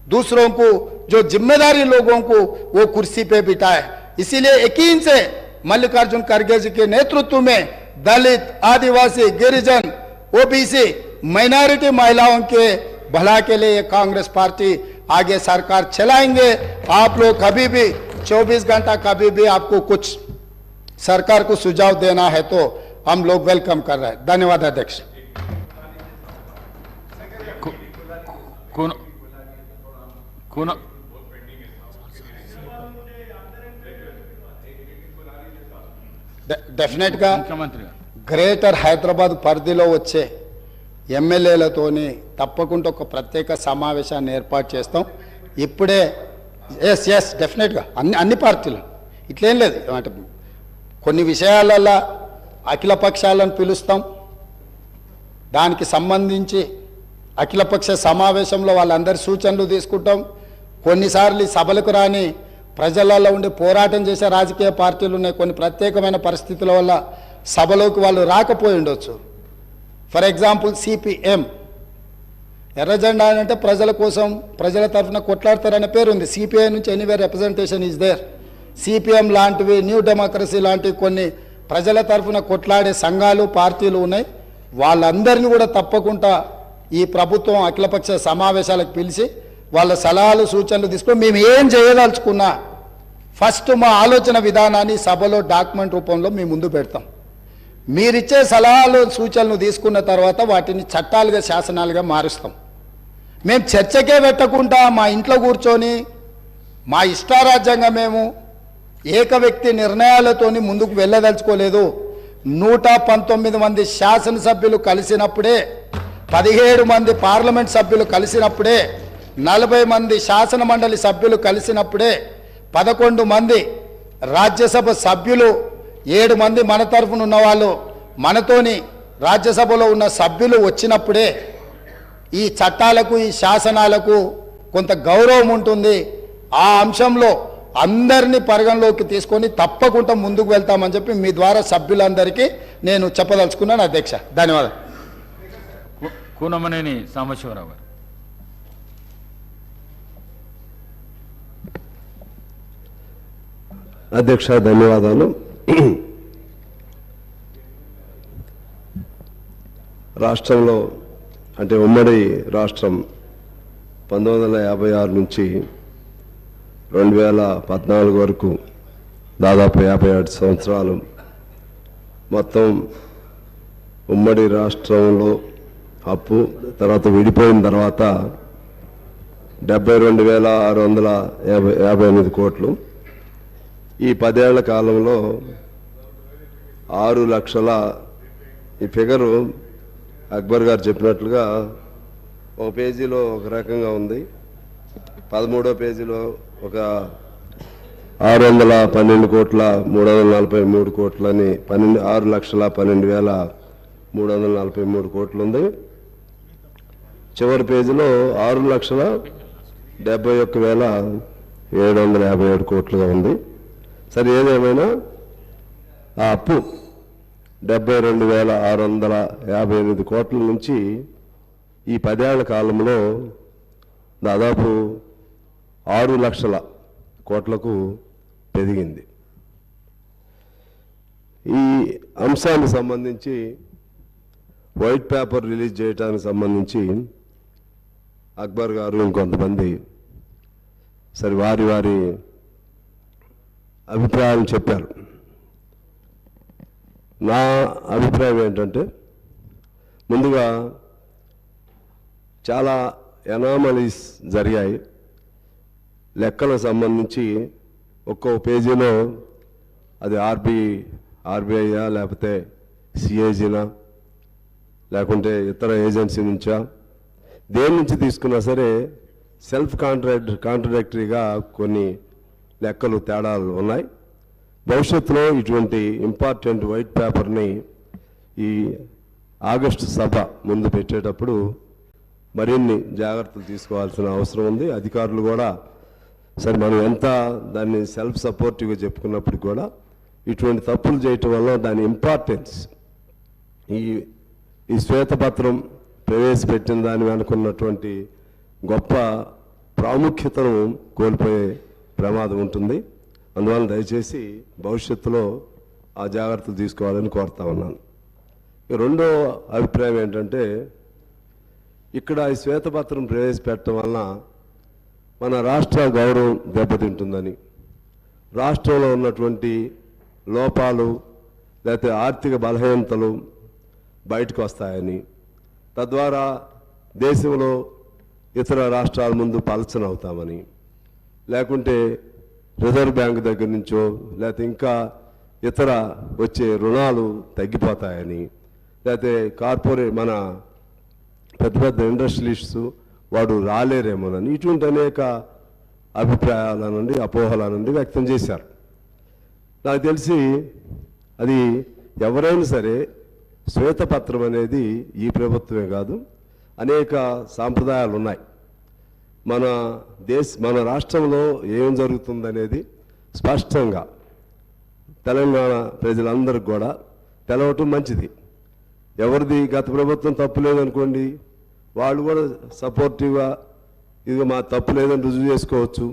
H: दूसरों को, जो जिम्मेदारी लोगों को वो कुर्सी पे बिठाए. इसीलिए यकीन से मल्लिकार्जुन खड़गे जी के नेतृत्व में दलित, आदिवासी, गिरिजन, OBC, माइनॉरिटी महिलाओं के भला के लिए कांग्रेस पार्टी आगे सरकार चलाएंगे. आप लोग कभी भी 24 घंटा कभी भी आपको कुछ सरकार को सुझाव देना है तो हम लोग वेलकम कर रहे हैं. धन्यवाद अध्यक्ष. डेफिनेट గా గ్రేటర్ హైదరాబాద్ పరిధిలో వచ్చే ఎమ్మెల్యేలతోని తప్పకుండా ఒక ప్రత్యేక సమావేశాన్ని ఏర్పాటు చేస్తాం. ఇప్పుడే ఎస్ డెఫినెట్గా అన్ని పార్టీలు ఇట్లేం లేదు. అంటే కొన్ని విషయాలలో అఖిల పక్షాలను పిలుస్తాం, దానికి సంబంధించి అఖిలపక్ష సమావేశంలో వాళ్ళందరి సూచనలు తీసుకుంటాం. కొన్నిసార్లు సభలకు రాని ప్రజలలో ఉండి పోరాటం చేసే రాజకీయ పార్టీలు ఉన్నాయి. కొన్ని ప్రత్యేకమైన పరిస్థితుల వల్ల సభలోకి వాళ్ళు రాకపోయి ఉండొచ్చు. ఫర్ ఎగ్జాంపుల్ CPM ఎర్ర జెండా అంటే ప్రజల కోసం ప్రజల తరఫున కొట్లాడతారనే పేరు ఉంది. సిపిఐ నుంచి anywhere representation is there. CPM లాంటివి, న్యూ డెమోక్రసీ లాంటివి కొన్ని ప్రజల తరఫున కొట్లాడే సంఘాలు పార్టీలు ఉన్నాయి. వాళ్ళందరినీ కూడా తప్పకుండా ఈ ప్రభుత్వం అఖిలపక్ష సమావేశాలకు పిలిచి వాళ్ళ సలహాలు సూచనలు తీసుకొని మేము ఏం చేయదలుచుకున్నా ఫస్ట్ మా ఆలోచన విధానాన్ని సభలో డాక్యుమెంట్ రూపంలో మేము ముందు పెడతాం. మీరిచ్చే సలహాలు సూచనలు తీసుకున్న తర్వాత వాటిని చట్టాలుగా శాసనాలుగా మారుస్తాం. మేము చర్చకే పెట్టకుండా మా ఇంట్లో కూర్చొని మా ఇష్టారాజ్యంగా మేము ఏక వ్యక్తి నిర్ణయాలతోని ముందుకు వెళ్ళదలుచుకోలేదు. 119 మంది శాసనసభ్యులు కలిసినప్పుడే, 17 మంది పార్లమెంట్ సభ్యులు కలిసినప్పుడే, 40 మంది శాసన మండలి సభ్యులు కలిసినప్పుడే, 11 మంది రాజ్యసభ సభ్యులు, 7 మంది మన తరఫున ఉన్నవాళ్ళు, మనతోని రాజ్యసభలో ఉన్న సభ్యులు వచ్చినప్పుడే ఈ చట్టాలకు ఈ శాసనాలకు కొంత గౌరవం ఉంటుంది. ఆ అంశంలో అందరినీ పరిగణలోకి తీసుకొని తప్పకుండా ముందుకు వెళ్తామని చెప్పి మీ ద్వారా సభ్యులందరికీ నేను చెప్పదలుచుకున్నాను అధ్యక్ష. ధన్యవాదాలు.
D: కూనమనేని సాంబశివరావు గారు.
O: అధ్యక్ష ధన్యవాదాలు. రాష్ట్రంలో అంటే ఉమ్మడి రాష్ట్రం 1956 నుంచి 2014 వరకు దాదాపు 57 సంవత్సరాలు మొత్తం ఉమ్మడి రాష్ట్రంలో అప్పు, తర్వాత విడిపోయిన తర్వాత 72,658 కోట్లు. ఈ 10 ఏళ్ల కాలంలో 6 లక్షల, ఈ ఫిగరు అక్బర్ గారు చెప్పినట్లుగా ఒక పేజీలో ఒక రకంగా ఉంది, 13వ పేజీలో ఒక 612,343 కోట్లని 6,12,343 కోట్లు ఉంది. చివరి పేజీలో 6,71,757 కోట్లుగా ఉంది. సరే, ఏదేమైనా ఆ అప్పు 72,658 కోట్ల నుంచి ఈ 10 ఏళ్ల కాలంలో దాదాపు 6 లక్షల కోట్లకు పెరిగింది. ఈ అంశానికి సంబంధించి వైట్ పేపర్ రిలీజ్ చేయడానికి సంబంధించి అక్బర్ గారు ఇంకొంతమంది సరే వారి వారి అభిప్రాయాలు చెప్పారు. నా అభిప్రాయం ఏంటంటే, ముందుగా చాలా ఎనామలీస్ జరిగాయి. లెక్కలకు సంబంధించి ఒక్కో పేజీలో అది ఆర్బీఐయా లేకపోతే సిఏజీనా లేకుంటే ఇతర ఏజెన్సీ నుంచా, దేని నుంచి తీసుకున్నా సరే సెల్ఫ్ కాంట్రడిక్టరీగా కొన్ని లెక్కలు తేడాలు ఉన్నాయి. భవిష్యత్తులో ఇటువంటి ఇంపార్టెంట్ వైట్ పేపర్ని ఈ ఆగస్టు సభ ముందు పెట్టేటప్పుడు మరిన్ని జాగ్రత్తలు తీసుకోవాల్సిన అవసరం ఉంది. అధికారులు కూడా సరే మనం ఎంత దాన్ని సెల్ఫ్ సపోర్టివ్గా చెప్పుకున్నప్పుడు కూడా ఇటువంటి తప్పులు చేయటం వల్ల దాని ఇంపార్టెన్స్, ఈ శ్వేతపత్రం ప్రవేశపెట్టిన దాని వెనుకున్నటువంటి గొప్ప ప్రాముఖ్యతను కోల్పోయే ప్రమాదం ఉంటుంది. అందువల్ల దయచేసి భవిష్యత్తులో ఆ జాగ్రత్తలు తీసుకోవాలని కోరుతా ఉన్నాను. రెండో అభిప్రాయం ఏంటంటే, ఇక్కడ ఈ శ్వేతపత్రం ప్రవేశపెట్టడం వలన మన రాష్ట్ర గౌరవం దెబ్బతింటుందని, రాష్ట్రంలో ఉన్నటువంటి లోపాలు లేకపోతే ఆర్థిక బలహీనతలు బయటకు వస్తాయని, తద్వారా దేశంలో ఇతర రాష్ట్రాల ముందు పలచన అవుతామని, లేకుంటే రిజర్వ్ బ్యాంక్ దగ్గర నుంచో లేకపోతే ఇంకా ఇతర వచ్చే రుణాలు తగ్గిపోతాయని, లేకపోతే మన పెద్ద పెద్ద ఇండస్ట్రియలిస్ట్స్ వాడు రాలేరేమోనని ఇటువంటి అనేక అభిప్రాయాల నుండి అపోహల నుండి వ్యక్తం చేశారు. నాకు తెలిసి అది ఎవరైనా సరే శ్వేతపత్రం అనేది ఈ ప్రభుత్వమే కాదు, అనేక సాంప్రదాయాలు ఉన్నాయి. మన రాష్ట్రంలో ఏం జరుగుతుందనేది స్పష్టంగా తెలంగాణ ప్రజలందరికీ కూడా తెలవటం మంచిది. ఎవరిది గత ప్రభుత్వం తప్పు లేదనుకోండి, వాళ్ళు కూడా సపోర్టివ్గా ఇది మా తప్పు లేదని రుజువు చేసుకోవచ్చు.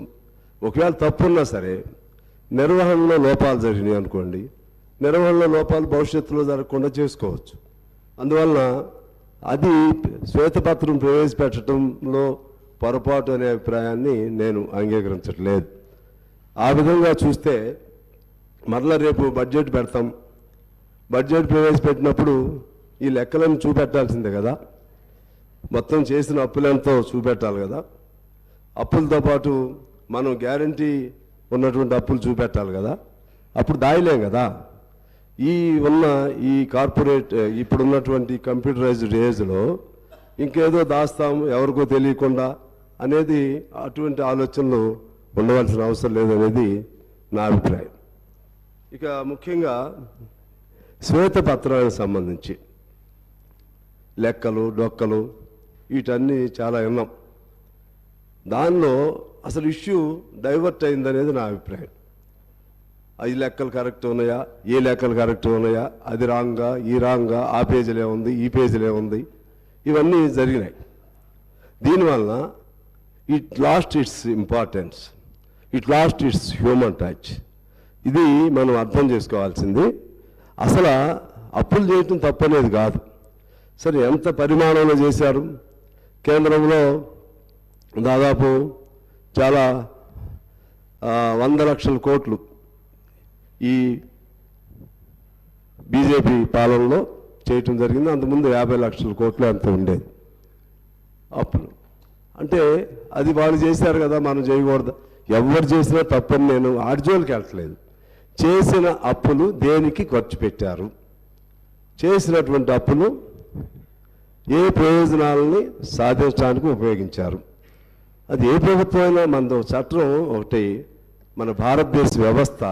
O: ఒకవేళ తప్పు ఉన్నా సరే నిర్వహణలో లోపాలు జరిగినాయి అనుకోండి, నిర్వహణలో లోపాలు భవిష్యత్తులో జరగకుండా చేసుకోవచ్చు. అందువలన అది శ్వేతపత్రం ప్రవేశపెట్టడంలో పొరపాటు అనే అభిప్రాయాన్ని నేను అంగీకరించట్లేదు. ఆ విధంగా చూస్తే మరలా రేపు బడ్జెట్ పెడతాం. బడ్జెట్ ప్రవేశపెట్టినప్పుడు ఈ లెక్కలను చూపెట్టాల్సిందే కదా, మొత్తం చేసిన అప్పులెంతో చూపెట్టాలి కదా. అప్పులతో పాటు మనం గ్యారంటీ ఉన్నటువంటి అప్పులు చూపెట్టాలి కదా, అప్పుడు దాయలేం కదా. ఈ కార్పొరేట్ ఇప్పుడున్నటువంటి కంప్యూటరైజ్డ్ ఏజ్లో ఇంకేదో దాస్తాం ఎవరికో తెలియకుండా అనేది అటువంటి ఆలోచనలు ఉండవలసిన అవసరం లేదనేది నా అభిప్రాయం. ఇక ముఖ్యంగా శ్వేతపత్రానికి సంబంధించి లెక్కలు డొక్కలు వీటన్నీ చాలా విన్నాం. దానిలో అసలు ఇష్యూ డైవర్ట్ అయిందనేది నా అభిప్రాయం. ఈ లెక్కలు కరెక్ట్ ఉన్నాయా, ఏ లెక్కలు కరెక్ట్ ఉన్నాయా, అది రాంగా ఈ రాంగా, ఆ పేజీలే ఉంది ఈ పేజీలే ఉంది, ఇవన్నీ జరిగినాయి. దీనివల్ల it lost its importance, it lost its human touch. ఇది మనం అర్థం చేసుకోవాల్సింది. అసలు అప్పులు చేయటం తప్పనేది కాదు. సరే, ఎంత పరిమాణంలో చేశారు? కేంద్రంలో దాదాపు చాలా 100 లక్షల కోట్లు ఈ బీజేపీ పాలనలో చేయటం జరిగింది. అంతకుముందు 50 లక్షల కోట్లు అంత ఉండేది అప్పులు. అంటే అది వాళ్ళు చేశారు కదా, మనం చేయకూడదు. ఎవరు చేసినా తప్పని నేను ఆర్జోలకి వెళ్ళట్లేదు. చేసిన అప్పులు దేనికి ఖర్చు పెట్టారు, చేసినటువంటి అప్పులు ఏ ప్రయోజనాలని సాధించడానికి ఉపయోగించారు. అది ఏ ప్రభుత్వం అయినా మనతో చట్టం ఒకటి, మన భారతదేశ వ్యవస్థ,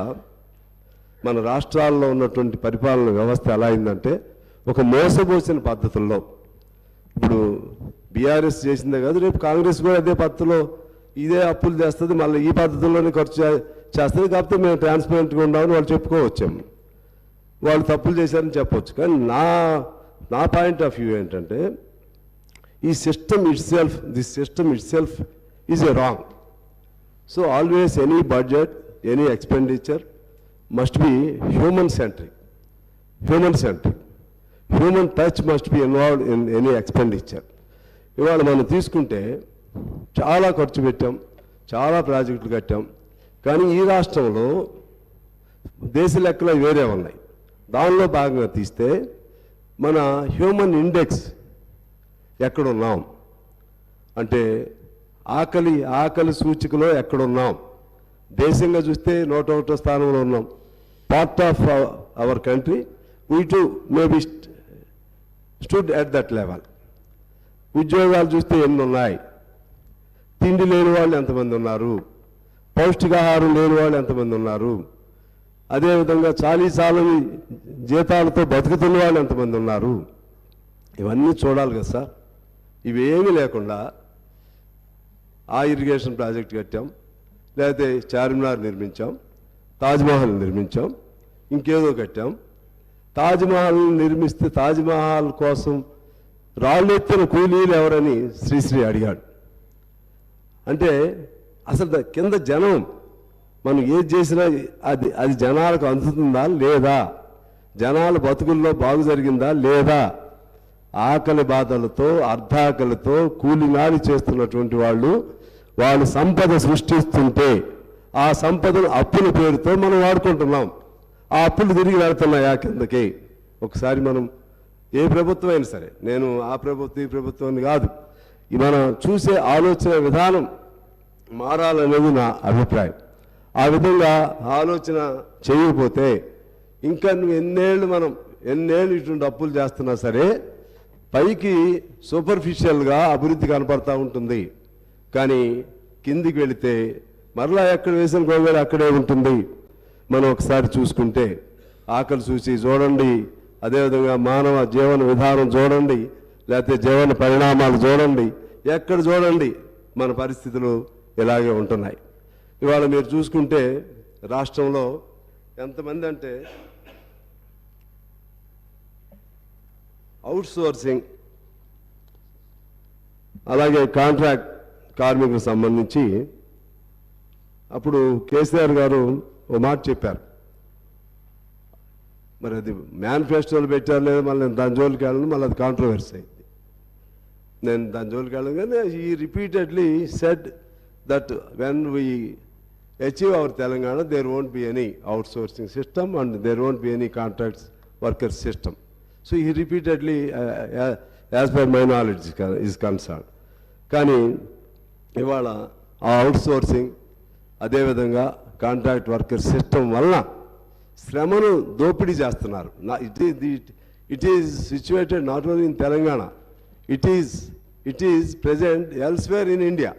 O: మన రాష్ట్రాల్లో ఉన్నటువంటి పరిపాలన వ్యవస్థ ఎలా అయిందంటే ఒక మోసపోసిన పద్ధతుల్లో. ఇప్పుడు బీఆర్ఎస్ చేసిందే కాదు, రేపు కాంగ్రెస్ కూడా అదే పద్ధతిలో ఇదే అప్పులు చేస్తుంది, మళ్ళీ ఈ పద్ధతుల్లోనే ఖర్చు చేస్తుంది. కాకపోతే మేము ట్రాన్స్పరెంట్గా ఉన్నామని వాళ్ళు చెప్పుకోవచ్చాము, వాళ్ళు తప్పులు చేశారని చెప్పవచ్చు. కానీ నా పాయింట్ ఆఫ్ వ్యూ ఏంటంటే ఈ system it self is a wrong. So always any budget, any expenditure must be human centric. Human touch must be involved in any expenditure. ఇవాళ మనం తీసుకుంటే చాలా ఖర్చు పెట్టాం, చాలా ప్రాజెక్టులు కట్టాం. కానీ ఈ రాష్ట్రంలో దేశ లెక్కలు వేరే ఉన్నాయి. దానిలో భాగంగా తీస్తే మన హ్యూమన్ ఇండెక్స్ ఎక్కడున్నాం అంటే ఆకలి సూచికలో ఎక్కడున్నాం. దేశంగా చూస్తే 101వ స్థానంలో ఉన్నాం. Part of our country we to maybe stood at that level. ఉద్యోగాలు చూస్తే ఎన్ని ఉన్నాయి, తిండి లేని వాళ్ళు ఎంతమంది ఉన్నారు, పౌష్టికాహారం లేని వాళ్ళు ఎంతమంది ఉన్నారు, అదేవిధంగా చాలని జీతాలతో బతుకుతున్న వాళ్ళు ఎంతమంది ఉన్నారు, ఇవన్నీ చూడాలి కదా సార్. ఇవేమీ లేకుండా ఆ ఇరిగేషన్ ప్రాజెక్ట్ కట్టాం, లేకపోతే చార్మినార్ నిర్మించాం, తాజ్మహల్ నిర్మించాం, ఇంకేదో కట్టాం. తాజ్మహల్ నిర్మిస్తే తాజ్మహల్ కోసం రాళ్ళెత్తిన కూలీలు ఎవరని శ్రీశ్రీ అడిగాడు. అంటే అసలు కింద జనం మనం ఏది చేసినా అది జనాలకు అందుతుందా లేదా, జనాల బతుకుల్లో బాగు జరిగిందా లేదా, ఆకలి బాధలతో అర్ధాకలితో కూలినాలి చేస్తున్నటువంటి వాళ్ళు సంపద సృష్టిస్తుంటే ఆ సంపదను అప్పుల పేరుతో మనం వాడుకుంటున్నాం. ఆ అప్పులు తిరిగి వెళ్తున్నాయా కిందకి? ఒకసారి మనం ఏ ప్రభుత్వం అయినా సరే, నేను ఆ ప్రభుత్వం ఈ ప్రభుత్వాన్ని కాదు, మనం చూసే ఆలోచన విధానం మారాలనేది నా అభిప్రాయం. ఆ విధంగా ఆలోచన చేయకపోతే ఇంకా నువ్వు ఎన్నేళ్ళు ఇటువంటి అప్పులు చేస్తున్నా సరే పైకి సూపర్ఫిషియల్గా అభివృద్ధి కనపడతా ఉంటుంది. కానీ కిందికి వెళితే మరలా ఎక్కడ వేసిన గోవేళ అక్కడే ఉంటుంది. మనం ఒకసారి చూసుకుంటే ఆకలి చూసి చూడండి, అదేవిధంగా మానవ జీవన విధానం చూడండి, లేకపోతే జీవన పరిణామాలు చూడండి, ఎక్కడ చూడండి మన పరిస్థితులు ఇలాగే ఉంటున్నాయి. ఇవాళ మీరు చూసుకుంటే రాష్ట్రంలో ఎంతమంది అంటే అవుట్సోర్సింగ్ అలాగే కాంట్రాక్ట్ కార్మికులకు సంబంధించి అప్పుడు కేసీఆర్ గారు ఓ మాట చెప్పారు. మరి అది మేనిఫెస్టోలు పెట్టారు లేదా, మళ్ళీ నేను దాని జోలికి వెళ్ళను, మళ్ళీ అది కాంట్రవర్సీ అయింది. నేను దాని జోలికి వెళ్ళను, కానీ ఈ repeatedly said that when we achieve our Telangana, there won't be any outsourcing system and there won't be any contracts worker system. So he repeatedly, as per my knowledge is concerned. కానీ ఇవాళ ఆ అవుట్సోర్సింగ్ అదేవిధంగా కాంట్రాక్ట్ వర్కర్ సిస్టమ్ వలన శ్రమను దోపిడీ చేస్తున్నారు. It is situated not only in Telangana, it is present elsewhere in India.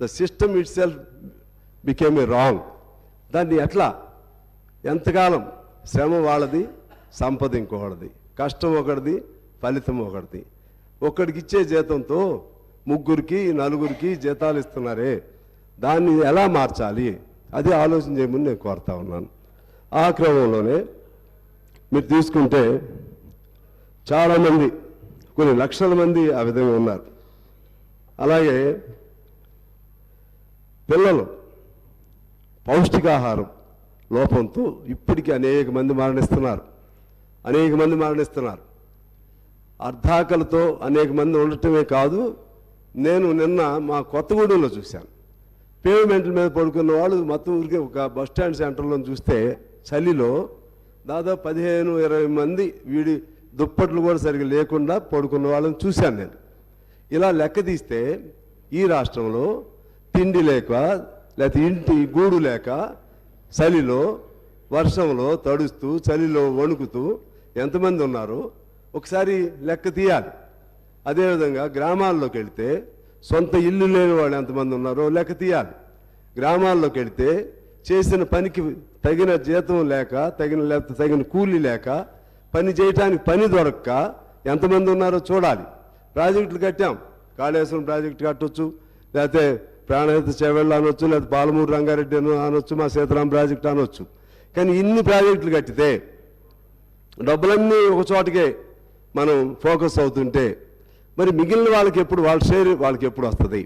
O: The system it self became a wrong. దాన్ని ఎట్లా, ఎంతకాలం శ్రమ వాళ్ళది, సంపద ఇంకొకటిది, కష్టం ఒకటిది, ఫలితం ఒకటిది. ఒక్కడికి ఇచ్చే జీతంతో ముగ్గురికి నలుగురికి జీతాలు ఇస్తున్నారే, దాన్ని ఎలా మార్చాలి అది ఆలోచన చేయమని నేను కోరుతా ఉన్నాను. ఆ క్రమంలోనే మీరు తీసుకుంటే చాలామంది, కొన్ని లక్షల మంది ఆ విధంగా ఉన్నారు. అలాగే పిల్లలు పౌష్టికాహారం లోపంతో ఇప్పటికీ అనేక మంది మరణిస్తున్నారు. అర్ధాకలతో అనేక మంది ఉండటమే కాదు, నేను నిన్న మా కొత్తగూడెంలో చూశాను. పేవ్మెంట్ల మీద పడుకున్న వాళ్ళు మొత్తం ఊరికి ఒక బస్ స్టాండ్ సెంటర్లో చూస్తే చలిలో దాదాపు 15-20 మంది వీడి దుప్పట్లు కూడా సరిగ్గా లేకుండా పడుకున్న వాళ్ళని చూశాను నేను. ఇలా లెక్క తీస్తే ఈ రాష్ట్రంలో తిండి లేక, లేకపోతే ఇంటి గూడు లేక, చలిలో వర్షంలో తడుస్తూ చలిలో వణుకుతూ ఎంతమంది ఉన్నారో ఒకసారి లెక్క తీయాలి. అదేవిధంగా గ్రామాల్లోకి వెళితే సొంత ఇల్లు లేని వాళ్ళు ఎంతమంది ఉన్నారో లెక్క తీయాలి. గ్రామాల్లోకి వెళితే చేసిన పనికి తగిన జీతం లేక, తగిన కూలీ లేక, పని చేయటానికి పని దొరక్క ఎంతమంది ఉన్నారో చూడాలి. ప్రాజెక్టులు కట్టాం, కాళేశ్వరం ప్రాజెక్టు కట్టొచ్చు, లేకపోతే ప్రాణహిత చేవెళ్ళు అనొచ్చు, లేదా పాలమూరు రంగారెడ్డి అనొచ్చు, మా సీతారాం ప్రాజెక్టు అనొచ్చు. కానీ ఇన్ని ప్రాజెక్టులు కట్టితే డబ్బులన్నీ ఒక చోటకే మనం ఫోకస్ అవుతుంటే మరి మిగిలిన వాళ్ళకి ఎప్పుడు, వాళ్ళ షేర్ వాళ్ళకి ఎప్పుడు వస్తుంది?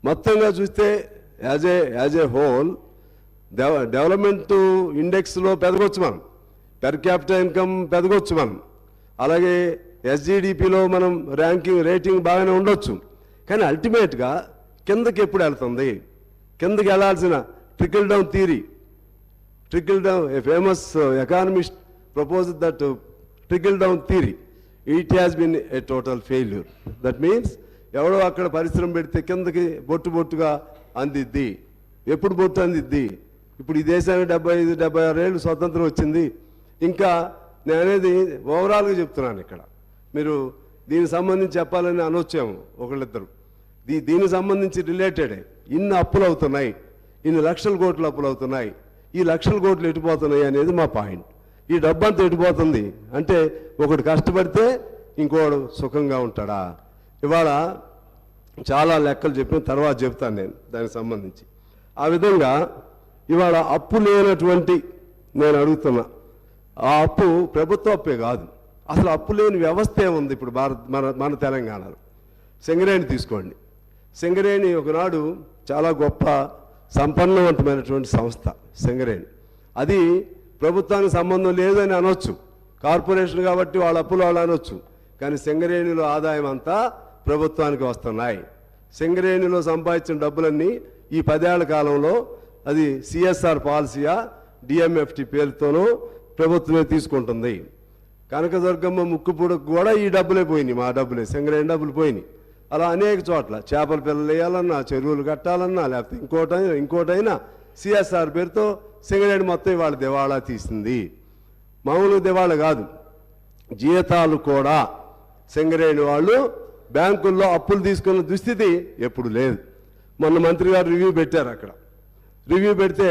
O: మొత్తంగా చూస్తే యాజ్ ఏ హోల్ డెవలప్మెంట్ ఇండెక్స్లో పెరగొచ్చు మనం, పెర్ క్యాపిటల్ ఇన్కమ్ పెరగొచ్చు మనం, అలాగే ఎస్జిడిపిలో మనం రేటింగ్ బాగానే ఉండొచ్చు. కానీ అల్టిమేట్గా కిందకి ఎప్పుడు వెళ్తుంది? కిందకి వెళ్ళాల్సిన trickle down theory, a famous economist proposed that trickle down theory. It has been a total failure. That means ఎవడో అక్కడ పరిశ్రమ పెడితే కిందకి బొట్టుగా అందిద్ది. ఎప్పుడు బొట్టు అందిద్ది? ఇప్పుడు ఈ దేశానికి 75-76 ఏళ్ళు స్వతంత్రం వచ్చింది. ఇంకా నేను అనేది ఓవరాల్గా చెప్తున్నాను. ఇక్కడ మీరు దీనికి సంబంధించి చెప్పాలని అనొచ్చాము ఒకళ్ళిద్దరు. దీనికి సంబంధించి రిలేటెడే ఇన్ని అప్పులు అవుతున్నాయి, ఇన్ని లక్షల కోట్లు అప్పులు అవుతున్నాయి, ఈ లక్షల కోట్లు ఎటుపోతున్నాయి అనేది మా పాయింట్. ఈ డబ్బంతా ఎటుపోతుంది అంటే ఒకటి కష్టపడితే ఇంకోడు సుఖంగా ఉంటాడా? ఇవాళ చాలా లెక్కలు చెప్పిన తర్వాత చెప్తాను నేను దానికి సంబంధించి. ఆ విధంగా ఇవాళ అప్పు లేనటువంటి, నేను అడుగుతున్నా, ఆ అప్పు ప్రభుత్వ అప్పే కాదు, అసలు అప్పు లేని వ్యవస్థ ఏముంది ఇప్పుడు మన తెలంగాణలో? సింగరేణి తీసుకోండి. సింగరేణి ఒకనాడు చాలా గొప్ప సంపన్నవంతమైనటువంటి సంస్థ సింగరేణి. అది ప్రభుత్వానికి సంబంధం లేదని అనొచ్చు, కార్పొరేషన్ కాబట్టి వాళ్ళ అప్పులు వాళ్ళు అనొచ్చు. కానీ సింగరేణిలో ఆదాయం అంతా ప్రభుత్వానికి వస్తున్నాయి. సింగరేణిలో సంపాదించిన డబ్బులన్నీ ఈ 10 ఏళ్ల కాలంలో అది సిఎస్ఆర్ పాలసీయా డిఎంఎఫ్టి పేరుతోనూ ప్రభుత్వమే తీసుకుంటుంది. కనకదుర్గమ్మ ముక్కుపూడకు కూడా ఈ డబ్బులే పోయినాయి, మా డబ్బులే, సింగరేణి డబ్బులు పోయినాయి. అలా అనేక చోట్ల చేపల పిల్లలు వేయాలన్నా, చెరువులు కట్టాలన్నా, లేకపోతే ఇంకోటైనా సిఎస్ఆర్ పేరుతో సింగరేణి మొత్తం ఇవాళ దివాళా తీసింది. మామూలుగా దివాళా కాదు, జీతాలు కూడా సింగరేణి వాళ్ళు బ్యాంకుల్లో అప్పులు తీసుకున్న దుస్థితి ఎప్పుడు లేదు. మొన్న మంత్రి గారు రివ్యూ పెట్టారు. అక్కడ రివ్యూ పెడితే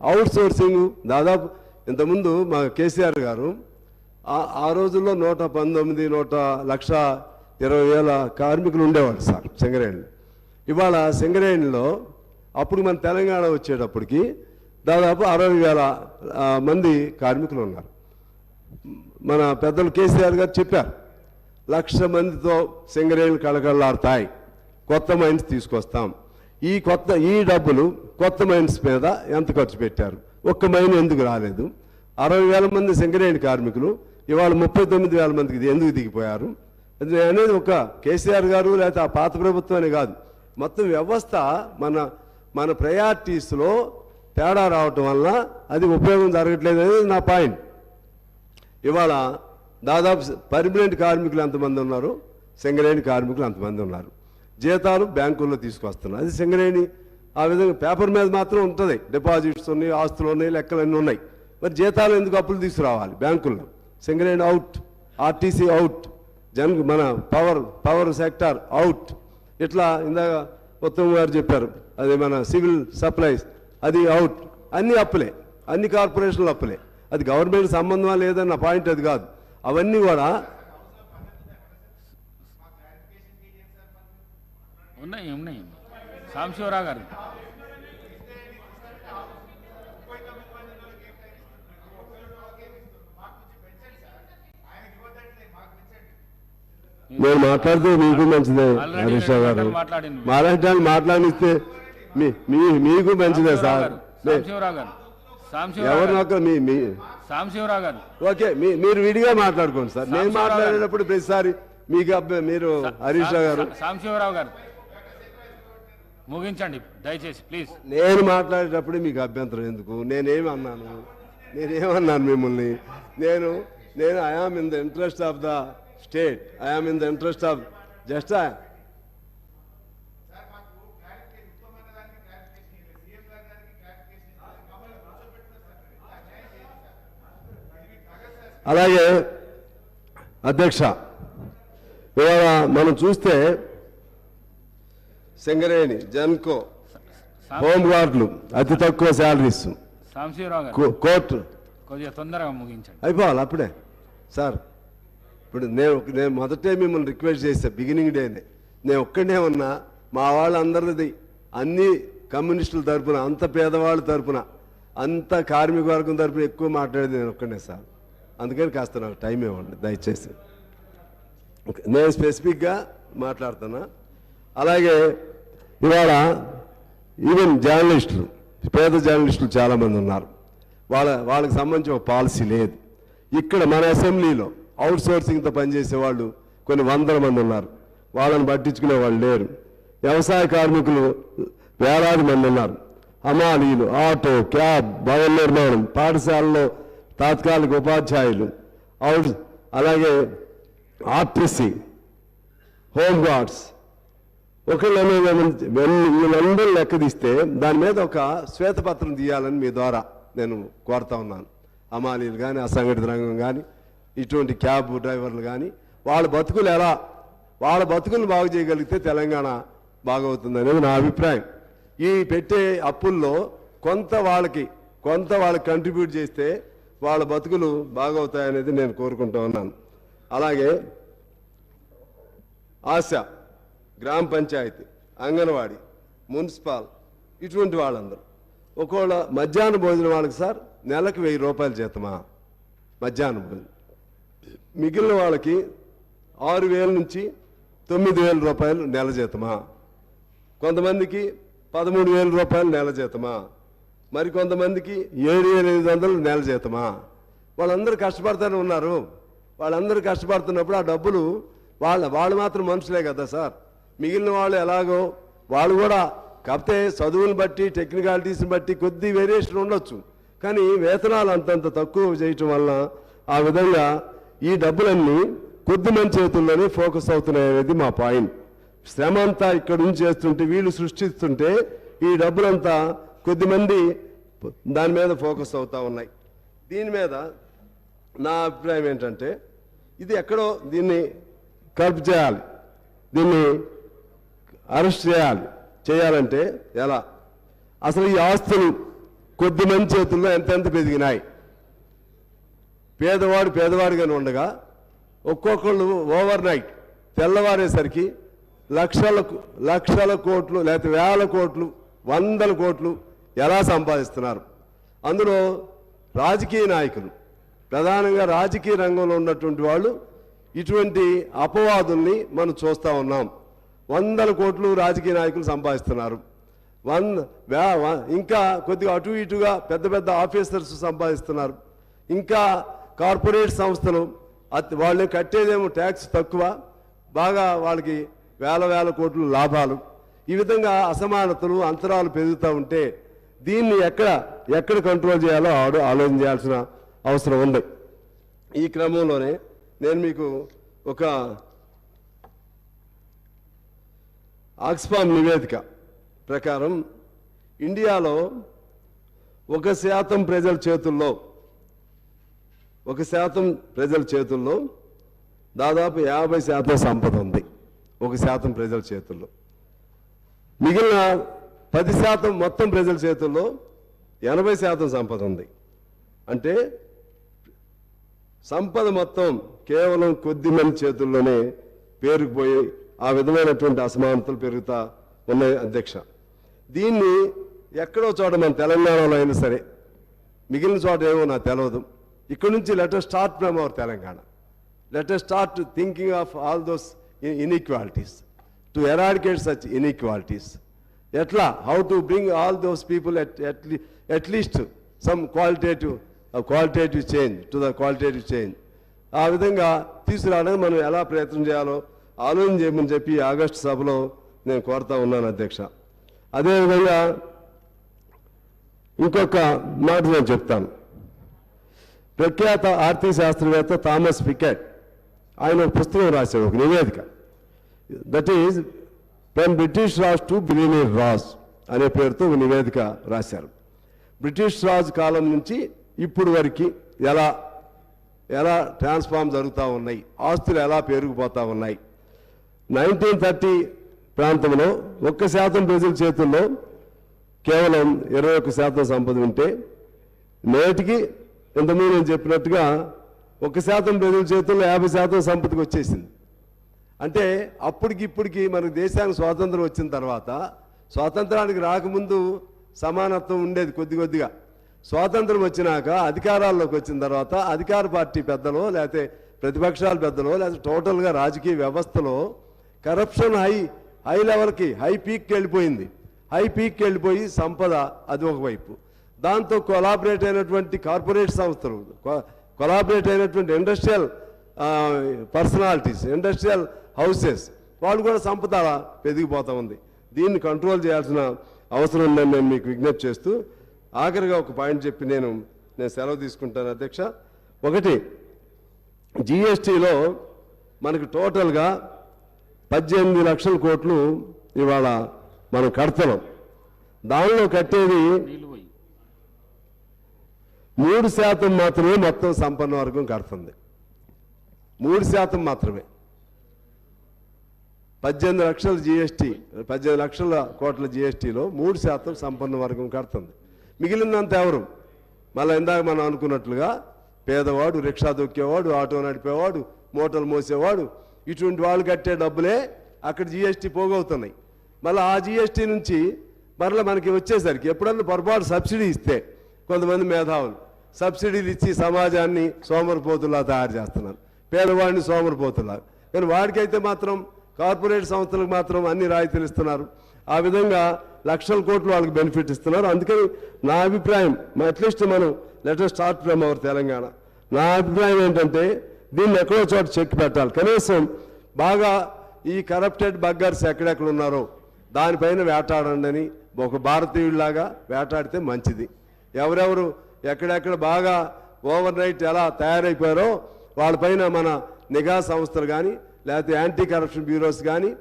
O: అవుట్ సోర్సింగ్ దాదాపు ఇంతకుముందు మా కేసీఆర్ గారు ఆ రోజుల్లో 119,120,000 కార్మికులు ఉండేవాళ్ళు సార్ సింగరేణి. ఇవాళ సింగరేణిలో అప్పుడు మన తెలంగాణ వచ్చేటప్పటికి దాదాపు 60,000 మంది కార్మికులు ఉన్నారు. మన పెద్దలు కేసీఆర్ గారు చెప్పారు, 1,00,000 మందితో సింగరేణులు కళకళలాడతాయి. కొత్త మైన్స్ తీసుకొస్తాం. ఈ డబ్బులు కొత్త మైన్స్ మీద ఎంత ఖర్చు పెట్టారు? ఒక్క మైన్ ఎందుకు రాలేదు? 60,000 మంది సింగరేణి కార్మికులు ఇవాళ 39,000 మందికి ఎందుకు దిగిపోయారు అనేది ఒక కేసీఆర్ గారు లేకపోతే ఆ పాత ప్రభుత్వమే కాదు, మొత్తం వ్యవస్థ మన ప్రయారిటీస్లో తేడా రావటం వల్ల అది ఉపయోగం జరగట్లేదు అనేది నా పాయింట్. ఇవాళ దాదాపు పర్మనెంట్ కార్మికులు ఎంతమంది ఉన్నారు, సింగరేణి కార్మికులు అంతమంది ఉన్నారు. జీతాలు బ్యాంకుల్లో తీసుకొస్తున్నారు. అది సింగరేణి ఆ విధంగా పేపర్ మీద మాత్రం ఉంటుంది, డిపాజిట్స్ ఉన్నాయి, ఆస్తులు ఉన్నాయి, లెక్కలు అన్నీ ఉన్నాయి. మరి జీతాలు ఎందుకు అప్పులు తీసుకురావాలి బ్యాంకుల్లో? సింగరేణి అవుట్, ఆర్టీసీ అవుట్, మన పవర్ సెక్టార్ అవుట్. ఇట్లా ఇందాక ఉత్తమ్ గారు చెప్పారు, అది మన సివిల్ సప్లైస్ అది అవుట్. అన్ని అప్పులే, అన్ని కార్పొరేషన్లు అప్పులే. అది గవర్నమెంట్ సంబంధమా లేదన్న పాయింట్ అది కాదు. అవన్నీ కూడా
D: ఉన్నాయి. సాంబశివరావు గారు
O: నేను మాట్లాడితే మీకు మంచిదే హరీష్ రావు గారు, మాట్లాడితే మాట్లాడిస్తే మీకు మంచిదే సార్. ఓకే, మీరు విడిగా మాట్లాడుకోండి సార్. నేను మాట్లాడేటప్పుడు ప్రతిసారి మీకు మీరు హరీష్ రావు గారు,
D: సాంబశివరావు గారు ముగించండి దయచేసి ప్లీజ్.
O: నేను మాట్లాడేటప్పుడు మీకు అభ్యంతరం ఎందుకు? నేనేమన్నాను మిమ్మల్ని? నేను I am in the interest of the state, I am in the interest of just అలాగే అధ్యక్ష, ఇవాళ మనం చూస్తే సింగరేణి, జన్కో, హోమ్ గార్డులు అతి తక్కువ శాలరీస్, కోర్టు
D: కొద్దిగా తొందరగా ముగించండి.
O: అయిపోవాలి అప్పుడే సార్. ఇప్పుడు నేను మొదటే మిమ్మల్ని రిక్వెస్ట్ చేస్తే బిగినింగ్ డేనే, నేను ఒక్కడే ఉన్నా, మా వాళ్ళందరిది అన్ని కమ్యూనిస్టుల తరఫున, అంత పేదవాళ్ళ తరఫున, అంత కార్మిక వర్గం తరఫున ఎక్కువ మాట్లాడేది నేను ఒక్కడే సార్. అందుకని కాస్త నాకు టైం ఇవ్వండి దయచేసి. నేను స్పెసిఫిక్గా మాట్లాడుతున్నా. అలాగే ఇవాళ ఈవెన్ జర్నలిస్టులు, పేద జర్నలిస్టులు చాలామంది ఉన్నారు. వాళ్ళకి సంబంధించి ఒక పాలసీ లేదు. ఇక్కడ మన అసెంబ్లీలో అవుట్ సోర్సింగ్తో పనిచేసే వాళ్ళు కొన్ని వందల మంది ఉన్నారు, వాళ్ళని పట్టించుకునే వాళ్ళు లేరు. వ్యవసాయ కార్మికులు వేలాది మంది ఉన్నారు. హమాలీలు, ఆటో, క్యాబ్, భవన నిర్మాణం, పాఠశాలలో తాత్కాలిక ఉపాధ్యాయులు, అలాగే ఆర్టీసీ, హోమ్ గార్డ్స్, వీళ్ళందరూ లెక్క తీస్తే దాని మీద ఒక శ్వేతపత్రం తీయాలని మీ ద్వారా నేను కోరుతా ఉన్నాను. హమాలీలు కానీ, అసంఘటిత రంగం కానీ, ఇటువంటి క్యాబ్ డ్రైవర్లు కానీ, వాళ్ళ బతుకులు బాగు చేయగలిగితే తెలంగాణ బాగవుతుంది అనేది నా అభిప్రాయం. ఈ పెట్టే అప్పుల్లో కొంత వాళ్ళకి కంట్రిబ్యూట్ చేస్తే వాళ్ళ బతుకులు బాగవుతాయనేది నేను కోరుకుంటూ ఉన్నాను. అలాగే ఆశ, గ్రామ పంచాయతీ, అంగన్వాడీ, మున్సిపల్, ఇటువంటి వాళ్ళందరూ ఒకవేళ మధ్యాహ్న భోజనం వాళ్ళకి సార్ నెలకు 1000 రూపాయలు జీతమా మధ్యాహ్నం భోజనం, మిగిలిన వాళ్ళకి 6000 నుంచి 9000 రూపాయలు నెల జీతమా, కొంతమందికి 13,000 రూపాయలు నెల జీతమా, మరి కొంతమందికి 7,500 నెల జీతమా. వాళ్ళందరూ కష్టపడుతూనే ఉన్నారు. వాళ్ళందరూ కష్టపడుతున్నప్పుడు ఆ డబ్బులు వాళ్ళు మాత్రం మనుషులే కదా సార్. మిగిలిన వాళ్ళు ఎలాగో వాళ్ళు కూడా, కాకపోతే చదువుని బట్టి, టెక్నికాలిటీస్ని బట్టి కొద్ది వేరియేషన్ ఉండొచ్చు, కానీ వేతనాలు అంతంత తక్కువ చేయటం వల్ల ఆ విధంగా ఈ డబ్బులన్నీ కొద్ది మంది చేతుల్లోనే ఫోకస్ అవుతున్నాయి అనేది మా పాయింట్. శ్రమ అంతా ఇక్కడ నుంచి చేస్తుంటే, వీళ్ళు సృష్టిస్తుంటే ఈ డబ్బులంతా కొద్దిమంది దాని మీద ఫోకస్ అవుతూ ఉన్నాయి. దీని మీద నా అభిప్రాయం ఏంటంటే, ఇది ఎక్కడో దీన్ని కర్బ్ చేయాలి, దీన్ని అరెస్ట్ చేయాలంటే ఎలా? అసలు ఈ ఆస్తులు కొద్దిమంది చేతుల్లో ఎంతెంత పెరిగినాయి. పేదవాడిగానే ఉండగా ఒక్కొక్కళ్ళు ఓవర్ నైట్ తెల్లవారేసరికి లక్షల కోట్లు లేకపోతే వేల కోట్లు, 100 కోట్లు ఎలా సంపాదిస్తున్నారు. అందులో రాజకీయ నాయకులు, ప్రధానంగా రాజకీయ రంగంలో ఉన్నటువంటి వాళ్ళు ఇటువంటి అపవాదుల్ని మనం చూస్తూ ఉన్నాం. వందల కోట్లు రాజకీయ నాయకులు సంపాదిస్తున్నారు. ఇంకా కొద్దిగా అటు ఇటుగా పెద్ద పెద్ద ఆఫీసర్స్ సంపాదిస్తున్నారు. ఇంకా కార్పొరేట్ సంస్థలు వాళ్ళు కట్టేదేమో ట్యాక్స్ తక్కువ, బాగా వాళ్ళకి వేల కోట్లు లాభాలు. ఈ విధంగా అసమానతలు అంతరాలు పెరుగుతూ ఉంటే దీన్ని ఎక్కడ కంట్రోల్ చేయాలో ఆలోచన చేయాల్సిన అవసరం ఉంది. ఈ క్రమంలోనే నేను మీకు ఒక ఆక్స్ఫామ్ నివేదిక ప్రకారం ఇండియాలో 1% ప్రజల చేతుల్లో దాదాపు 50% సంపద ఉంది. 1% ప్రజల చేతుల్లో. మిగిలిన 10% మొత్తం ప్రజల చేతుల్లో 80% సంపద ఉంది. అంటే సంపద మొత్తం కేవలం కొద్ది మంది చేతుల్లోనే పేరుకుపోయి ఆ విధమైనటువంటి అసమానతలు పెరుగుతూ ఉన్నాయి అధ్యక్ష. దీన్ని ఎక్కడో చోట మన తెలంగాణలో అయినా సరే, మిగిలిన చోట ఏమో నాకు తెలియదు. ఇక్కడ నుంచి let us start from our Telangana. Let us start thinking of all those inequalities to eradicate such inequalities. ఎట్లా how to bring all those people at least some qualitative change to the qualitative change. ఆ విధంగా తీసుకురావడానికి మనం ఎలా ప్రయత్నం చేయాలో ఆలోచన చేయమని చెప్పి ఆగస్టు సభలో నేను కోరుతా ఉన్నాను అధ్యక్ష. అదేవిధంగా ఇంకొక మాట నేను చెప్తాను. ప్రఖ్యాత ఆర్థిక శాస్త్రవేత్త థామస్ పికెట్ ఆయన ఒక పుస్తకం రాశాడు, ఒక నివేదిక. That is from British Raj to billionaire Raj అనే పేరుతో ఒక నివేదిక రాశారు. బ్రిటిష్ రాజ్ కాలం నుంచి ఇప్పుడు వరకు ఎలా ట్రాన్స్ఫార్మ్ జరుగుతూ ఉన్నాయి, ఆస్తులు ఎలా పెరిగిపోతూ ఉన్నాయి. 1930 ప్రాంతంలో 1% ప్రజల చేతుల్లో కేవలం 21% సంపద ఉంటే నేటికి ఇంతకుముందు నేను చెప్పినట్టుగా 1% ప్రజల చేతుల్లో 50% సంపదకి వచ్చేసింది. అంటే ఇప్పటికి మనకు దేశానికి స్వాతంత్రం వచ్చిన తర్వాత, స్వాతంత్రానికి రాకముందు సమానత్వం ఉండేది కొద్దిగా. స్వాతంత్రం వచ్చినాక అధికారాల్లోకి వచ్చిన తర్వాత అధికార పార్టీ పెద్దలో లేకపోతే ప్రతిపక్షాల పెద్దలో లేకపోతే టోటల్గా రాజకీయ వ్యవస్థలో కరప్షన్ హై లెవెల్కి హై పీక్కి వెళ్ళిపోయింది. హై పీక్కి వెళ్ళిపోయి సంపద అది ఒకవైపు, దాంతో కొలాబరేట్ అయినటువంటి కార్పొరేట్ సంస్థలు, కొలాబరేట్ అయినటువంటి ఇండస్ట్రియల్ పర్సనాలిటీస్, ఇండస్ట్రియల్ హౌసెస్, వాళ్ళు కూడా సంపద పెరిగిపోతూ ఉంది. దీన్ని కంట్రోల్ చేయాల్సిన అవసరం ఉందని నేను మీకు విజ్ఞప్తి చేస్తూ ఆఖరిగా ఒక పాయింట్ చెప్పి నేను సెలవు తీసుకుంటాను అధ్యక్ష. ఒకటి, జిఎస్టీలో మనకు టోటల్గా 18 లక్షల కోట్లు ఇవాళ మనం కడతాం. దానిలో కట్టేది 3% మాత్రమే మొత్తం సంపన్న వర్గం కడుతుంది. 3% మాత్రమే. 18 లక్షల జిఎస్టీ, 18 లక్షల కోట్ల జిఎస్టీలో 3% సంపన్న వర్గం కడుతుంది. మిగిలినంత ఎవరు? మళ్ళీ ఇందాక మనం అనుకున్నట్లుగా పేదవాడు, రిక్షా దొక్కేవాడు, ఆటో నడిపేవాడు, మూటలు మోసేవాడు, ఇటువంటి వాళ్ళు కట్టే డబ్బులే అక్కడ జిఎస్టీ పోగవుతున్నాయి. మళ్ళీ ఆ జిఎస్టీ నుంచి మరలా మనకి వచ్చేసరికి ఎప్పుడన్నా పొరపాటు సబ్సిడీ ఇస్తే కొంతమంది మేధావులు సబ్సిడీలు ఇచ్చి సమాజాన్ని సోమరిపోతులా తయారు చేస్తున్నారు, పేదవాడిని సోమరిపోతులా. కానీ వాడికైతే మాత్రం కార్పొరేట్ సంస్థలకు మాత్రం అన్ని రాయితీలు ఇస్తున్నారు. ఆ విధంగా లక్షల కోట్లు వాళ్ళకి బెనిఫిట్ ఇస్తున్నారు. అందుకని నా అభిప్రాయం, అట్లీస్ట్ మనం let us start from our Telangana. నా అభిప్రాయం ఏంటంటే దీన్ని ఎక్కడో చోట చెక్ పెట్టాలి. కనీసం బాగా ఈ కరప్టెడ్ బగ్గర్స్ ఎక్కడెక్కడ ఉన్నారో దానిపైన వేటాడండి అని ఒక భారతీయుడిలాగా వేటాడితే మంచిది. ఎవరెవరు ఎక్కడెక్కడ బాగా ఓవర్ నైట్ ఎలా తయారైపోయారో వాళ్ళపైన మన నిఘా సంస్థలు కానీ లేకపోతే యాంటీ కరప్షన్ బ్యూరోస్ కానీ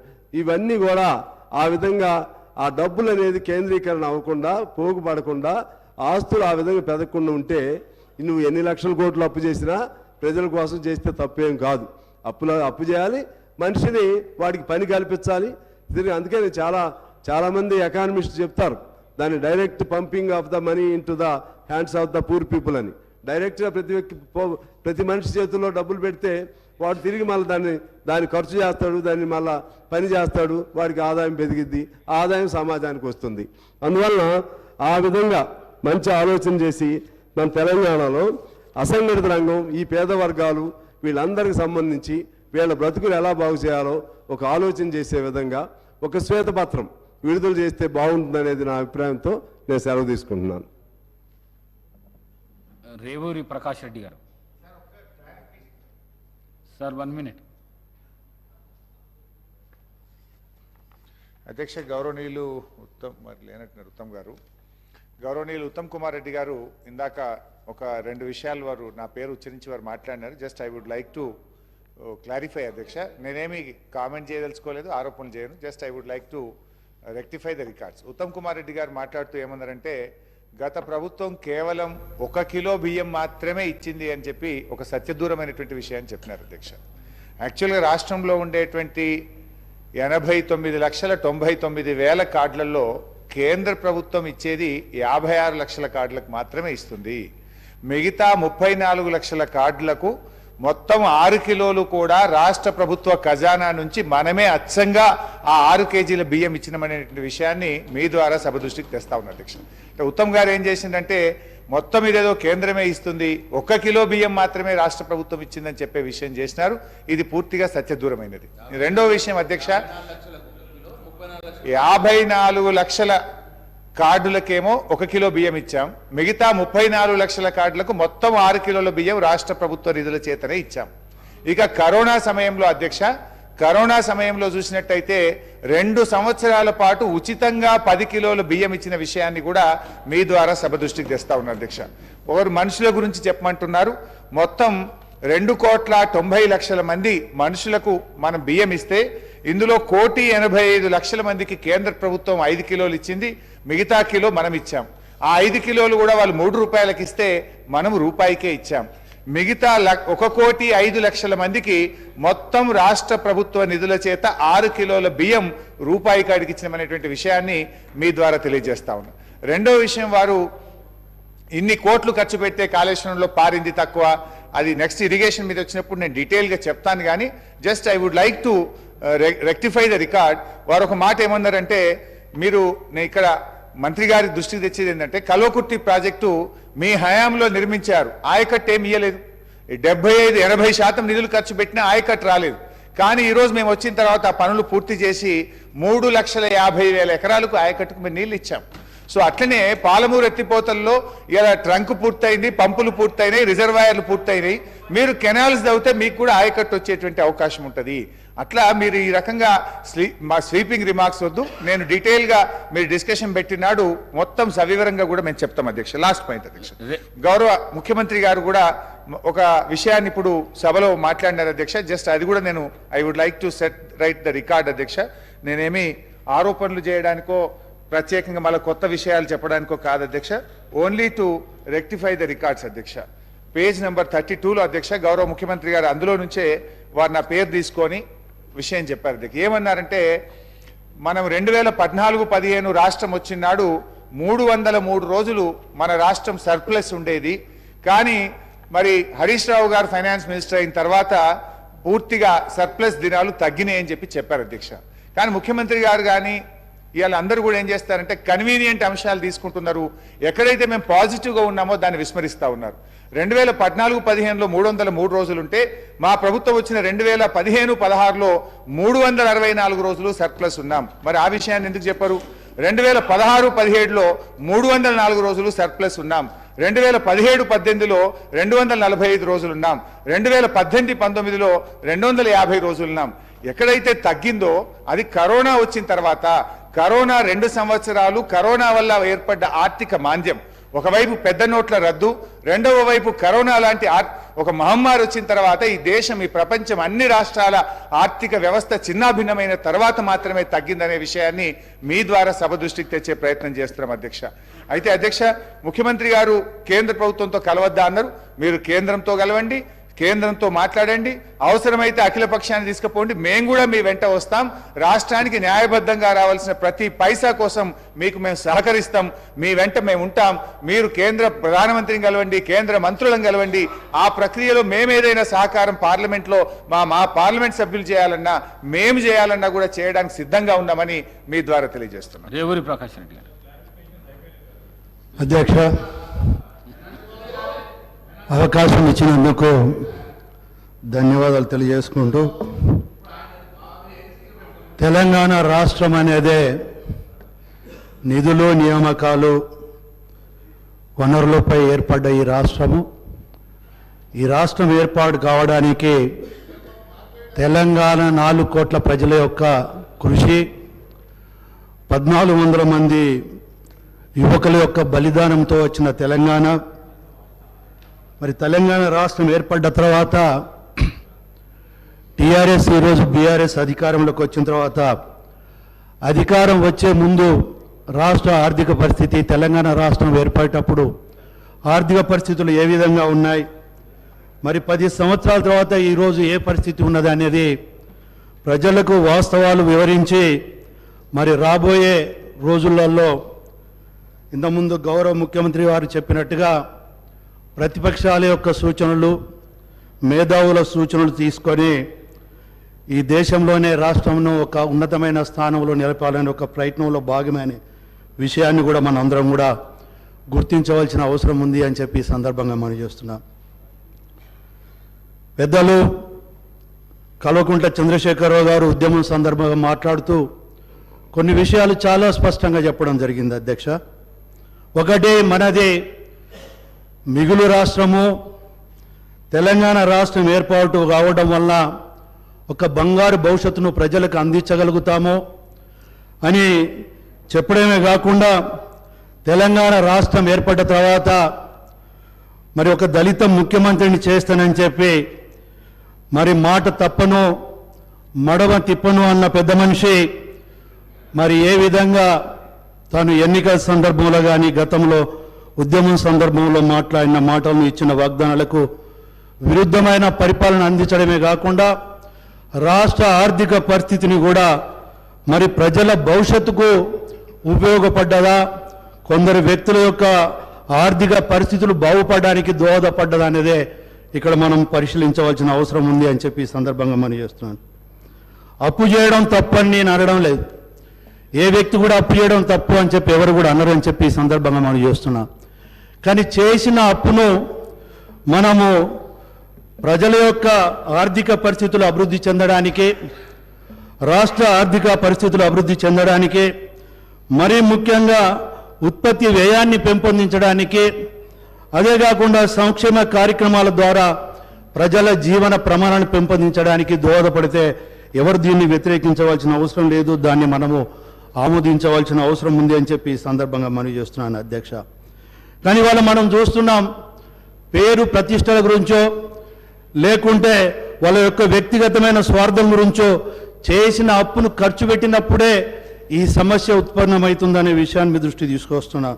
O: ఇవన్నీ కూడా ఆ విధంగా ఆ డబ్బులు అనేది కేంద్రీకరణ అవ్వకుండా, పోగుపడకుండా, ఆస్తులు ఆ విధంగా పెదగకుండా ఉంటే నువ్వు ఎన్ని లక్షల కోట్లు అప్పు చేసినా ప్రజల కోసం చేస్తే తప్పేం కాదు. అప్పు చేయాలి, మనిషిని వాడికి పని కల్పించాలి. అందుకని చాలామంది ఎకానమిస్ట్ చెప్తారు దాన్ని direct pumping of the money in to the hands of the poor people అని. డైరెక్ట్గా ప్రతి మనిషి చేతుల్లో డబ్బులు పెడితే వాడు తిరిగి మళ్ళీ దాన్ని ఖర్చు చేస్తాడు, దాన్ని మళ్ళీ పని చేస్తాడు, వాడికి ఆదాయం పెరిగిద్ది, ఆదాయం సమాజానికి వస్తుంది. అందువలన ఆ విధంగా మంచి ఆలోచన చేసి మన తెలంగాణలో అసంఘటిత రంగం, ఈ పేద వర్గాలు వీళ్ళందరికీ సంబంధించి వీళ్ళ బ్రతుకులు ఎలా బాగు చేయాలో ఒక ఆలోచన చేసే విధంగా ఒక శ్వేతపత్రం విడుదల చేస్తే బాగుంటుందనేది నా అభిప్రాయంతో నేను సెలవు తీసుకుంటున్నాను.
D: రేవూరి ప్రకాష్ రెడ్డి గారు. Sir 1 minute.
A: అధ్యక్ష, గౌరవనీయులు ఉత్తమ్ గారు, గౌరవనీయులు ఉత్తమ్ కుమార్ రెడ్డి గారు ఇందాక ఒక 2 విషయాలు వారు నా పేరు ఉచ్చరించి వారు మాట్లాడినారు. Just I would like to clarify అధ్యక్ష. నేనేమి కామెంట్ చేయదలుచుకోలేదు, ఆరోపణలు చేయను. Just I would like to rectify the records. Uttam Kumar Reddy గారు మాట్లాడుతూ ఏమన్నారంటే గత ప్రభుత్వం కేవలం 1 కిలో బియ్యం మాత్రమే ఇచ్చింది అని చెప్పి ఒక సత్యదూరమైనటువంటి విషయాన్ని చెప్పినారు అధ్యక్ష. యాక్చువల్గా రాష్ట్రంలో ఉండేటువంటి 89,99,000 కార్డులలో కేంద్ర ప్రభుత్వం ఇచ్చేది 56 లక్షల కార్డులకు మాత్రమే ఇస్తుంది. మిగతా 34 లక్షల కార్డులకు మొత్తం 6 కిలోలు కూడా రాష్ట్ర ప్రభుత్వ ఖజానా నుంచి మనమే అచ్చంగా ఆ 6 కేజీల బియ్యం ఇచ్చినమనేటువంటి విషయాన్ని మీ ద్వారా సభ దృష్టికి తెస్తా ఉన్నారు అధ్యక్ష. ఉత్తమ్ గారు ఏం చేసిందంటే మొత్తం ఇదేదో కేంద్రమే ఇస్తుంది, 1 కిలో బియ్యం మాత్రమే రాష్ట్ర ప్రభుత్వం ఇచ్చిందని చెప్పే విషయం చేసినారు. ఇది పూర్తిగా సత్యదూరమైనది. రెండో విషయం అధ్యక్ష, 54 లక్షల కార్డులకేమో 1 కిలో బియ్యం ఇచ్చాం, మిగతా 34 లక్షల కార్డులకు మొత్తం 6 కిలోల బియ్యం రాష్ట్ర ప్రభుత్వ నిధుల చేతనే ఇచ్చాం. ఇక కరోనా సమయంలో అధ్యక్ష, కరోనా సమయంలో చూసినట్టయితే 2 సంవత్సరాల పాటు ఉచితంగా 10 కిలోల బియ్యం ఇచ్చిన విషయాన్ని కూడా మీ ద్వారా సభ దృష్టికి తెస్తా ఉన్నారు అధ్యక్ష. ఒకరు మనుషుల గురించి చెప్పమంటున్నారు. మొత్తం 2,90,00,000 మంది మనుషులకు మనం బియ్యం ఇస్తే ఇందులో 1,85,00,000 మందికి కేంద్ర ప్రభుత్వం 5 కిలోలు ఇచ్చింది, మిగతా కిలో మనం ఇచ్చాం. ఆ 5 కిలోలు కూడా వాళ్ళు 3 రూపాయలకి ఇస్తే మనం రూపాయికే ఇచ్చాం. మిగతా 1,05,00,000 మందికి మొత్తం రాష్ట్ర ప్రభుత్వ నిధుల చేత 6 కిలోల బియ్యం రూపాయి కాడికి ఇచ్చినటువంటి విషయాన్ని మీ ద్వారా తెలియజేస్తా ఉన్నా. రెండో విషయం, వారు ఇన్ని కోట్లు ఖర్చు పెడితే కాళేశ్వరంలో పారింది తక్కువ, అది నెక్స్ట్ ఇరిగేషన్ మీద వచ్చినప్పుడు నేను డీటెయిల్గా చెప్తాను. కానీ just I would like to rectify the record. వారు ఒక మాట ఏమన్నారంటే, మీరు నేను ఇక్కడ మంత్రి గారి దృష్టికి తెచ్చేది ఏంటంటే కల్వకుర్తి ప్రాజెక్టు మీ హయాంలో నిర్మించారు, ఆయకట్టు ఏమి ఇయ్యలేదు. 75-80% నిధులు ఖర్చు పెట్టినా ఆయకట్టు రాలేదు. కానీ ఈరోజు మేము వచ్చిన తర్వాత ఆ పనులు పూర్తి చేసి 3,50,000 ఎకరాలకు ఆయకట్టుకు మేము నీళ్ళు ఇచ్చాం. సో అట్లనే పాలమూరు ఎత్తిపోతల్లో ఇలా ట్రంక్ పూర్తయింది, పంపులు పూర్తయినాయి, రిజర్వాయర్లు పూర్తయినాయి. మీరు కెనాల్స్ తవ్వితే మీకు కూడా ఆయకట్టు వచ్చేటువంటి అవకాశం ఉంటుంది. అట్లా మీరు ఈ రకంగా మా స్వీపింగ్ రిమార్క్స్ వద్దు, నేను డీటెయిల్గా మీరు డిస్కషన్ పెట్టినాడు మొత్తం సవివరంగా కూడా మేము చెప్తాం అధ్యక్ష. లాస్ట్ పాయింట్ అధ్యక్ష, గౌరవ ముఖ్యమంత్రి గారు కూడా ఒక విషయాన్ని ఇప్పుడు సభలో మాట్లాడినారు అధ్యక్ష. జస్ట్ అది కూడా నేను I would like to set right the record అధ్యక్ష. నేనేమి ఆరోపణలు చేయడానికో ప్రత్యేకంగా మళ్ళీ కొత్త విషయాలు చెప్పడానికో కాదు అధ్యక్ష, only to rectify the records అధ్యక్ష. పేజ్ నెంబర్ 32లో అధ్యక్ష గౌరవ ముఖ్యమంత్రి గారు అందులో నుంచే వారు నా పేరు తీసుకొని విషయం చెప్పారు అధ్యక్ష. ఏమన్నారంటే, మనం 2014-15 రాష్ట్రం వచ్చినాడు 303 రోజులు మన రాష్ట్రం సర్ప్లస్ ఉండేది. కానీ మరి హరీష్ రావు గారు ఫైనాన్స్ మినిస్టర్ అయిన తర్వాత పూర్తిగా సర్ప్లస్ దినాలు తగ్గినాయి అని చెప్పారు అధ్యక్ష. కానీ ముఖ్యమంత్రి గారు కానీ ఇవాళ అందరూ కూడా ఏం చేస్తారంటే కన్వీనియంట్ అంశాలు తీసుకుంటున్నారు. ఎక్కడైతే మేము పాజిటివ్గా ఉన్నామో దాన్ని విస్మరిస్తూ ఉన్నారు. 2014-15లో 303 రోజులుంటే మా ప్రభుత్వం వచ్చిన 2015-16లో 364 రోజులు సర్ప్లస్ ఉన్నాం. మరి ఆ విషయాన్ని ఎందుకు చెప్పరు? 2016-17లో 304 రోజులు సర్ప్లస్ ఉన్నాం. 2017-18లో 245 రోజులున్నాం. 2018-19లో 250 రోజులున్నాం. ఎక్కడైతే తగ్గిందో అది కరోనా వచ్చిన తర్వాత, కరోనా 2 సంవత్సరాలు కరోనా వల్ల ఏర్పడ్డ ఆర్థిక మాంద్యం, ఒకవైపు పెద్ద నోట్ల రద్దు, రెండవ వైపు కరోనా లాంటి ఒక మహమ్మారి వచ్చిన తర్వాత ఈ దేశం, ఈ ప్రపంచం, అన్ని రాష్ట్రాల ఆర్థిక వ్యవస్థ చిన్నాభిన్నమైన తర్వాత మాత్రమే తగ్గిందనే విషయాన్ని మీ ద్వారా సభ దృష్టికి తెచ్చే ప్రయత్నం చేస్తున్నాం అధ్యక్ష. అయితే అధ్యక్ష, ముఖ్యమంత్రి గారు కేంద్ర ప్రభుత్వంతో కలవద్దా అన్నారు. మీరు కేంద్రంతో కలవండి, కేంద్రంతో మాట్లాడండి, అవసరమైతే అఖిల పక్షాన్ని తీసుకుపోండి, మేము కూడా మీ వెంట వస్తాం. రాష్ట్రానికి న్యాయబద్ధంగా రావాల్సిన ప్రతి పైసా కోసం మీకు మేము సహకరిస్తాం, మీ వెంట మేము ఉంటాం. మీరు కేంద్ర ప్రధానమంత్రిని కలవండి, కేంద్ర మంత్రులను కలవండి. ఆ ప్రక్రియలో మేమేదైనా సహకారం పార్లమెంట్లో మా పార్లమెంట్ సభ్యులు చేయాలన్నా, మేము చేయాలన్నా కూడా చేయడానికి సిద్ధంగా ఉన్నామని మీ ద్వారా తెలియజేస్తున్నాం.
D: రేవూరి ప్రకాష్ రెడ్డి గారు.
P: అధ్యక్ష, అవకాశం ఇచ్చినందుకు ధన్యవాదాలు తెలియజేసుకుంటూ తెలంగాణ రాష్ట్రం అనేదే నిధులు నియామకాలు వనరులపై ఏర్పడ్డ ఈ రాష్ట్రము. ఈ రాష్ట్రం ఏర్పాటు కావడానికి తెలంగాణ 4 కోట్ల ప్రజల యొక్క కృషి, 1400 మంది యువకుల యొక్క బలిదానంతో వచ్చిన తెలంగాణ. మరి తెలంగాణ రాష్ట్రం ఏర్పడ్డ తర్వాత టీఆర్ఎస్ ఈరోజు బీఆర్ఎస్ అధికారంలోకి వచ్చిన తర్వాత అధికారం వచ్చే ముందు రాష్ట్ర ఆర్థిక పరిస్థితి, తెలంగాణ రాష్ట్రం ఏర్పడేటప్పుడు ఆర్థిక పరిస్థితులు ఏ విధంగా ఉన్నాయి, మరి 10 సంవత్సరాల తర్వాత ఈరోజు ఏ పరిస్థితి ఉన్నది అనేది ప్రజలకు వాస్తవాలు వివరించి మరి రాబోయే రోజులలో ఇంతకుముందు గౌరవ ముఖ్యమంత్రి వారు చెప్పినట్టుగా ప్రతిపక్షాల యొక్క సూచనలు, మేధావుల సూచనలు తీసుకొని ఈ దేశంలోనే రాష్ట్రంను ఒక ఉన్నతమైన స్థానంలో నిలపాలనే ఒక ప్రయత్నంలో భాగమైన విషయాన్ని కూడా మన అందరం కూడా గుర్తించవలసిన అవసరం ఉంది అని చెప్పి ఈ సందర్భంగా మనం చేస్తున్నాం. పెద్దలు కల్వకుంట్ల చంద్రశేఖరరావు గారు ఉద్యమం సందర్భంగా మాట్లాడుతూ కొన్ని విషయాలు చాలా స్పష్టంగా చెప్పడం జరిగింది అధ్యక్ష. ఒకటి, మనది మిగులు రాష్ట్రము, తెలంగాణ రాష్ట్రం ఏర్పాటు కావడం వల్ల ఒక బంగారు భవిష్యత్తును ప్రజలకు అందించగలుగుతాము అని చెప్పడమే కాకుండా తెలంగాణ రాష్ట్రం ఏర్పడ్డ తర్వాత మరి ఒక దళిత ముఖ్యమంత్రిని చేస్తానని చెప్పి మరి మాట తప్పను మడవ తిప్పను అన్న పెద్ద మనిషి మరి ఏ విధంగా తాను ఎన్నికల సందర్భంలో కానీ గతంలో ఉద్యమం సందర్భంలో మాట్లాడిన మాటలను ఇచ్చిన వాగ్దానాలకు విరుద్ధమైన పరిపాలన అందించడమే కాకుండా రాష్ట్ర ఆర్థిక పరిస్థితిని కూడా మరి ప్రజల భవిష్యత్తుకు ఉపయోగపడ్డదా, కొందరు వ్యక్తుల యొక్క ఆర్థిక పరిస్థితులు బాగుపడడానికి దోహదపడ్డదా అనేదే ఇక్కడ మనం పరిశీలించవలసిన అవసరం ఉంది అని చెప్పి ఈ సందర్భంగా మనం చేస్తున్నాను. అప్పు చేయడం తప్పని నేను అనడం లేదు, ఏ వ్యక్తి కూడా అప్పు చేయడం తప్పు అని చెప్పి ఎవరు కూడా అనరు అని చెప్పి ఈ సందర్భంగా మనం చేస్తున్నాం. కానీ చేసిన అప్పును మనము ప్రజల యొక్క ఆర్థిక పరిస్థితులు అభివృద్ధి చెందడానికి, రాష్ట్ర ఆర్థిక పరిస్థితులు అభివృద్ధి చెందడానికి, మరీ ముఖ్యంగా ఉత్పత్తి వ్యయాన్ని పెంపొందించడానికి, అదే కాకుండా సంక్షేమ కార్యక్రమాల ద్వారా ప్రజల జీవన ప్రమాణాన్ని పెంపొందించడానికి దోహదపడితే ఎవరు దీన్ని వ్యతిరేకించవలసిన అవసరం లేదు, దాన్ని మనము ఆమోదించవలసిన అవసరం ఉంది అని చెప్పి ఈ సందర్భంగా మనవి చేస్తున్నాను అధ్యక్ష. కానీ ఇవాళ మనం చూస్తున్నాం, పేరు ప్రతిష్టల గురించో లేకుంటే వాళ్ళ యొక్క వ్యక్తిగతమైన స్వార్థం గురించో చేసిన అప్పును ఖర్చు పెట్టినప్పుడే ఈ సమస్య ఉత్పన్నమవుతుందనే విషయాన్ని మీ దృష్టి తీసుకొస్తున్నా.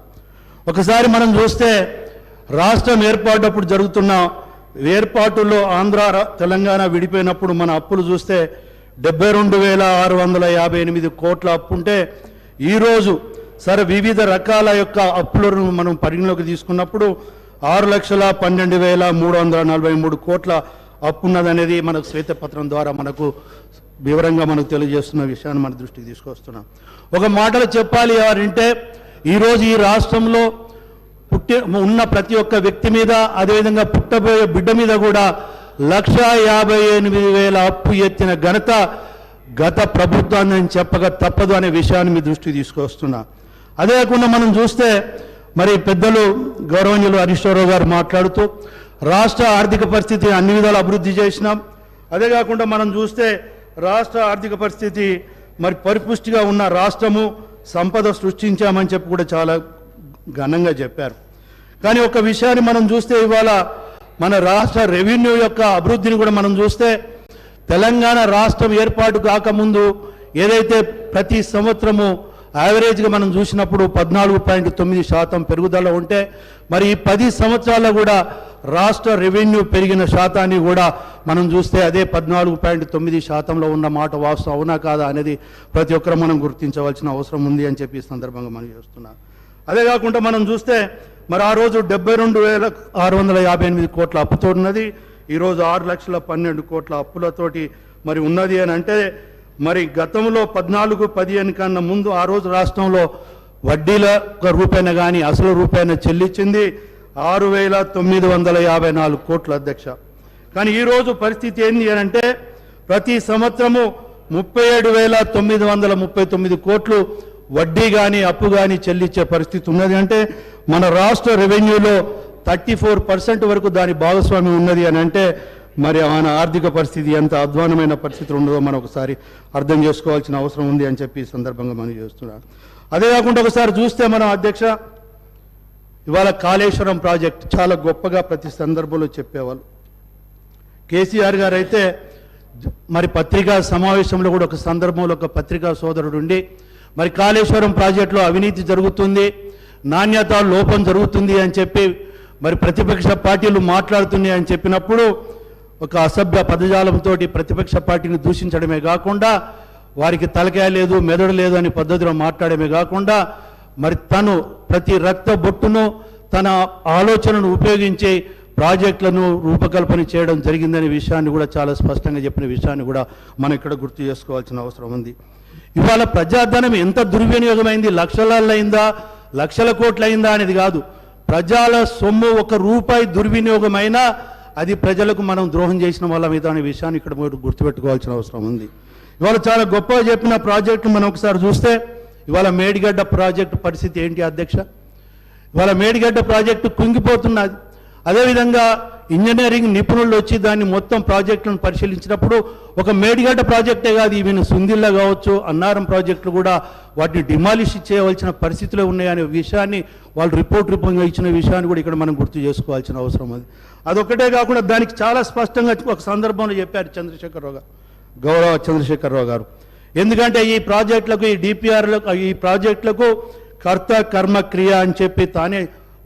P: ఒకసారి మనం చూస్తే రాష్ట్రం ఏర్పాటప్పుడు జరుగుతున్న ఏర్పాటులో ఆంధ్ర తెలంగాణ విడిపోయినప్పుడు మన అప్పులు చూస్తే 72,658 కోట్ల అప్పు ఉంటే ఈరోజు సరే వివిధ రకాల యొక్క అప్పులను మనం పరిగణలోకి తీసుకున్నప్పుడు 6,12,343 కోట్ల అప్పు ఉన్నదనేది మనకు శ్వేతపత్రం ద్వారా మనకు వివరంగా మనకు తెలియజేస్తున్న విషయాన్ని మన దృష్టికి తీసుకొస్తున్నాం. ఒక మాటలో చెప్పాలి అంటే ఈరోజు ఈ రాష్ట్రంలో ఉన్న ప్రతి ఒక్క వ్యక్తి మీద, అదేవిధంగా పుట్టబోయే బిడ్డ మీద కూడా 1,58,000 అప్పు ఎత్తిన ఘనత గత ప్రభుత్వాన్ని నేను చెప్పక తప్పదు అనే విషయాన్ని మీ దృష్టికి తీసుకొస్తున్నా. అదే కాకుండా మనం చూస్తే మరి పెద్దలు గౌరవనీయులు హరీశ్వరరావు గారు మాట్లాడుతూ రాష్ట్ర ఆర్థిక పరిస్థితి అన్ని విధాలు అభివృద్ధి చేసినాం. అదే కాకుండా మనం చూస్తే రాష్ట్ర ఆర్థిక పరిస్థితి మరి పరిపుష్టిగా ఉన్న రాష్ట్రము, సంపద సృష్టించామని చెప్పి కూడా చాలా ఘనంగా చెప్పారు. కానీ ఒక విషయాన్ని మనం చూస్తే ఇవాళ మన రాష్ట్ర రెవెన్యూ యొక్క అభివృద్ధిని కూడా మనం చూస్తే తెలంగాణ రాష్ట్రం ఏర్పాటు కాకముందు ఏదైతే ప్రతి సంవత్సరము యావరేజ్గా మనం చూసినప్పుడు 14.9% పెరుగుదల ఉంటే మరి ఈ 10 సంవత్సరాల్లో కూడా రాష్ట్ర రెవెన్యూ పెరిగిన శాతాన్ని కూడా మనం చూస్తే అదే 14.9%లో ఉన్న మాట వాస్తవం అవునా కాదా అనేది ప్రతి ఒక్కరు మనం గుర్తించవలసిన అవసరం ఉంది అని చెప్పి ఈ సందర్భంగా మనం చేస్తున్నాం. అదే కాకుండా మనం చూస్తే మరి ఆ రోజు 72,658 కోట్ల అప్పుతో ఉన్నది, ఈరోజు 6,12,000 కోట్ల అప్పులతోటి మరి ఉన్నది అని అంటే మరి గతంలో 14-15 కన్నా ముందు ఆ రోజు రాష్ట్రంలో వడ్డీల రూపాయన కానీ అసలు రూపాయన చెల్లించింది 6,954 కోట్ల అధ్యక్ష. కానీ ఈరోజు పరిస్థితి ఏంటి అని అంటే ప్రతి సంవత్సరము 37,939 కోట్లు వడ్డీ కానీ అప్పు కానీ చెల్లించే పరిస్థితి ఉన్నది. అంటే మన రాష్ట్ర రెవెన్యూలో 34% వరకు దాని భాగస్వామ్యం ఉన్నది అని అంటే మరి మన ఆర్థిక పరిస్థితి ఎంత అధ్వానమైన పరిస్థితులు ఉన్నదో మనం ఒకసారి అర్థం చేసుకోవాల్సిన అవసరం ఉంది అని చెప్పి ఈ సందర్భంగా మనం చేస్తున్నాం. అదే కాకుండా ఒకసారి చూస్తే మనం అధ్యక్ష ఇవాళ కాళేశ్వరం ప్రాజెక్ట్ చాలా గొప్పగా ప్రతి సందర్భంలో చెప్పేవాళ్ళు. కేసీఆర్ గారు అయితే మరి పత్రికా సమావేశంలో కూడా ఒక సందర్భంలో ఒక పత్రికా సోదరుడు ఉండి మరి కాళేశ్వరం ప్రాజెక్టులో అవినీతి జరుగుతుంది, నాణ్యత లోపం జరుగుతుంది అని చెప్పి మరి ప్రతిపక్ష పార్టీలు మాట్లాడుతున్నాయి అని చెప్పినప్పుడు ఒక అసభ్య పదజాలంతో ప్రతిపక్ష పార్టీని దూషించడమే కాకుండా వారికి తలకాయ లేదు మెదడు లేదు అని పద్ధతిలో మాట్లాడమే కాకుండా మరి తను ప్రతి రక్త బొట్టును తన ఆలోచనను ఉపయోగించి ప్రాజెక్టులను రూపకల్పన చేయడం జరిగిందనే విషయాన్ని కూడా చాలా స్పష్టంగా చెప్పిన విషయాన్ని కూడా మనం ఇక్కడ గుర్తు చేసుకోవాల్సిన అవసరం ఉంది. ఇవాళ ప్రజాధనం ఎంత దుర్వినియోగమైంది, లక్షలలో అయిందా లక్షల కోట్ల అయిందా అనేది కాదు, ప్రజల సొమ్ము 1 రూపాయి దుర్వినియోగమైనా అది ప్రజలకు మనం ద్రోహం చేసిన వాళ్ళ మీద అనే విషయాన్ని ఇక్కడ గుర్తుపెట్టుకోవాల్సిన అవసరం ఉంది. ఇవాళ చాలా గొప్పగా చెప్పిన ప్రాజెక్టు మనం ఒకసారి చూస్తే ఇవాళ మేడిగడ్డ ప్రాజెక్టు పరిస్థితి ఏంటి అధ్యక్ష? ఇవాళ మేడిగడ్డ ప్రాజెక్టు కుంగిపోతున్నది. అదేవిధంగా ఇంజనీరింగ్ నిపుణులు వచ్చి దాన్ని మొత్తం ప్రాజెక్టులను పరిశీలించినప్పుడు ఒక మేడిగడ్డ ప్రాజెక్టే కాదు, ఈవెన్ సుందిల్లా కావచ్చు అన్నారం ప్రాజెక్టులు కూడా వాటిని డిమాలిష్ చేయవలసిన పరిస్థితులు ఉన్నాయనే విషయాన్ని వాళ్ళు రిపోర్ట్ రూపంగా ఇచ్చిన విషయాన్ని కూడా ఇక్కడ మనం గుర్తు చేసుకోవాల్సిన అవసరం ఉంది. అదొక్కటే కాకుండా దానికి చాలా స్పష్టంగా ఒక సందర్భంలో చెప్పారు చంద్రశేఖరరావు గారు, గౌరవ చంద్రశేఖరరావు గారు. ఎందుకంటే ఈ ప్రాజెక్టులకు ఈ డిపిఆర్లకు ఈ ప్రాజెక్టులకు కర్త కర్మ క్రియ అని చెప్పి తానే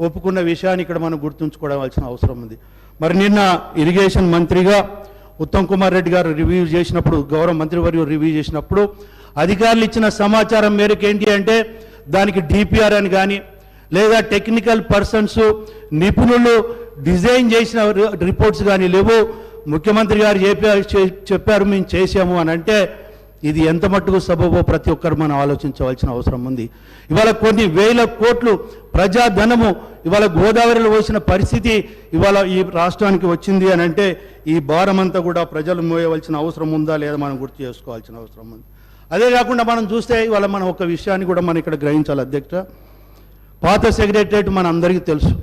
P: ఒప్పుకున్న విషయాన్ని ఇక్కడ మనం గుర్తుంచుకోవాల్సిన అవసరం ఉంది. మరి నిన్న ఇరిగేషన్ మంత్రిగా ఉత్తమ్ కుమార్ రెడ్డి గారు రివ్యూ చేసినప్పుడు, గౌరవ మంత్రివర్యులు రివ్యూ చేసినప్పుడు అధికారులు ఇచ్చిన సమాచారం మేరకు ఏంటి అంటే దానికి డిపిఆర్ అని కానీ లేదా టెక్నికల్ పర్సన్స్ నిపుణులు డిజైన్ చేసిన రిపోర్ట్స్ కానీ లేవు. ముఖ్యమంత్రి గారు చెప్పారు మేము చేసాము అని అంటే ఇది ఎంత మట్టుకు సబబో ప్రతి ఒక్కరు మనం ఆలోచించవలసిన అవసరం ఉంది. ఇవాళ కొన్ని వేల కోట్లు ప్రజాధనము ఇవాళ గోదావరిలో వచ్చిన పరిస్థితి ఇవాళ ఈ రాష్ట్రానికి వచ్చింది అని అంటే ఈ భారం అంతా కూడా ప్రజలు మోయవలసిన అవసరం ఉందా లేదా మనం గుర్తు చేసుకోవాల్సిన అవసరం ఉంది. అదే కాకుండా మనం చూస్తే ఇవాళ మనం ఒక విషయాన్ని కూడా మనం ఇక్కడ గ్రహించాలి అధ్యక్ష. పాత సెక్రటరియట్ మన అందరికీ తెలుసు.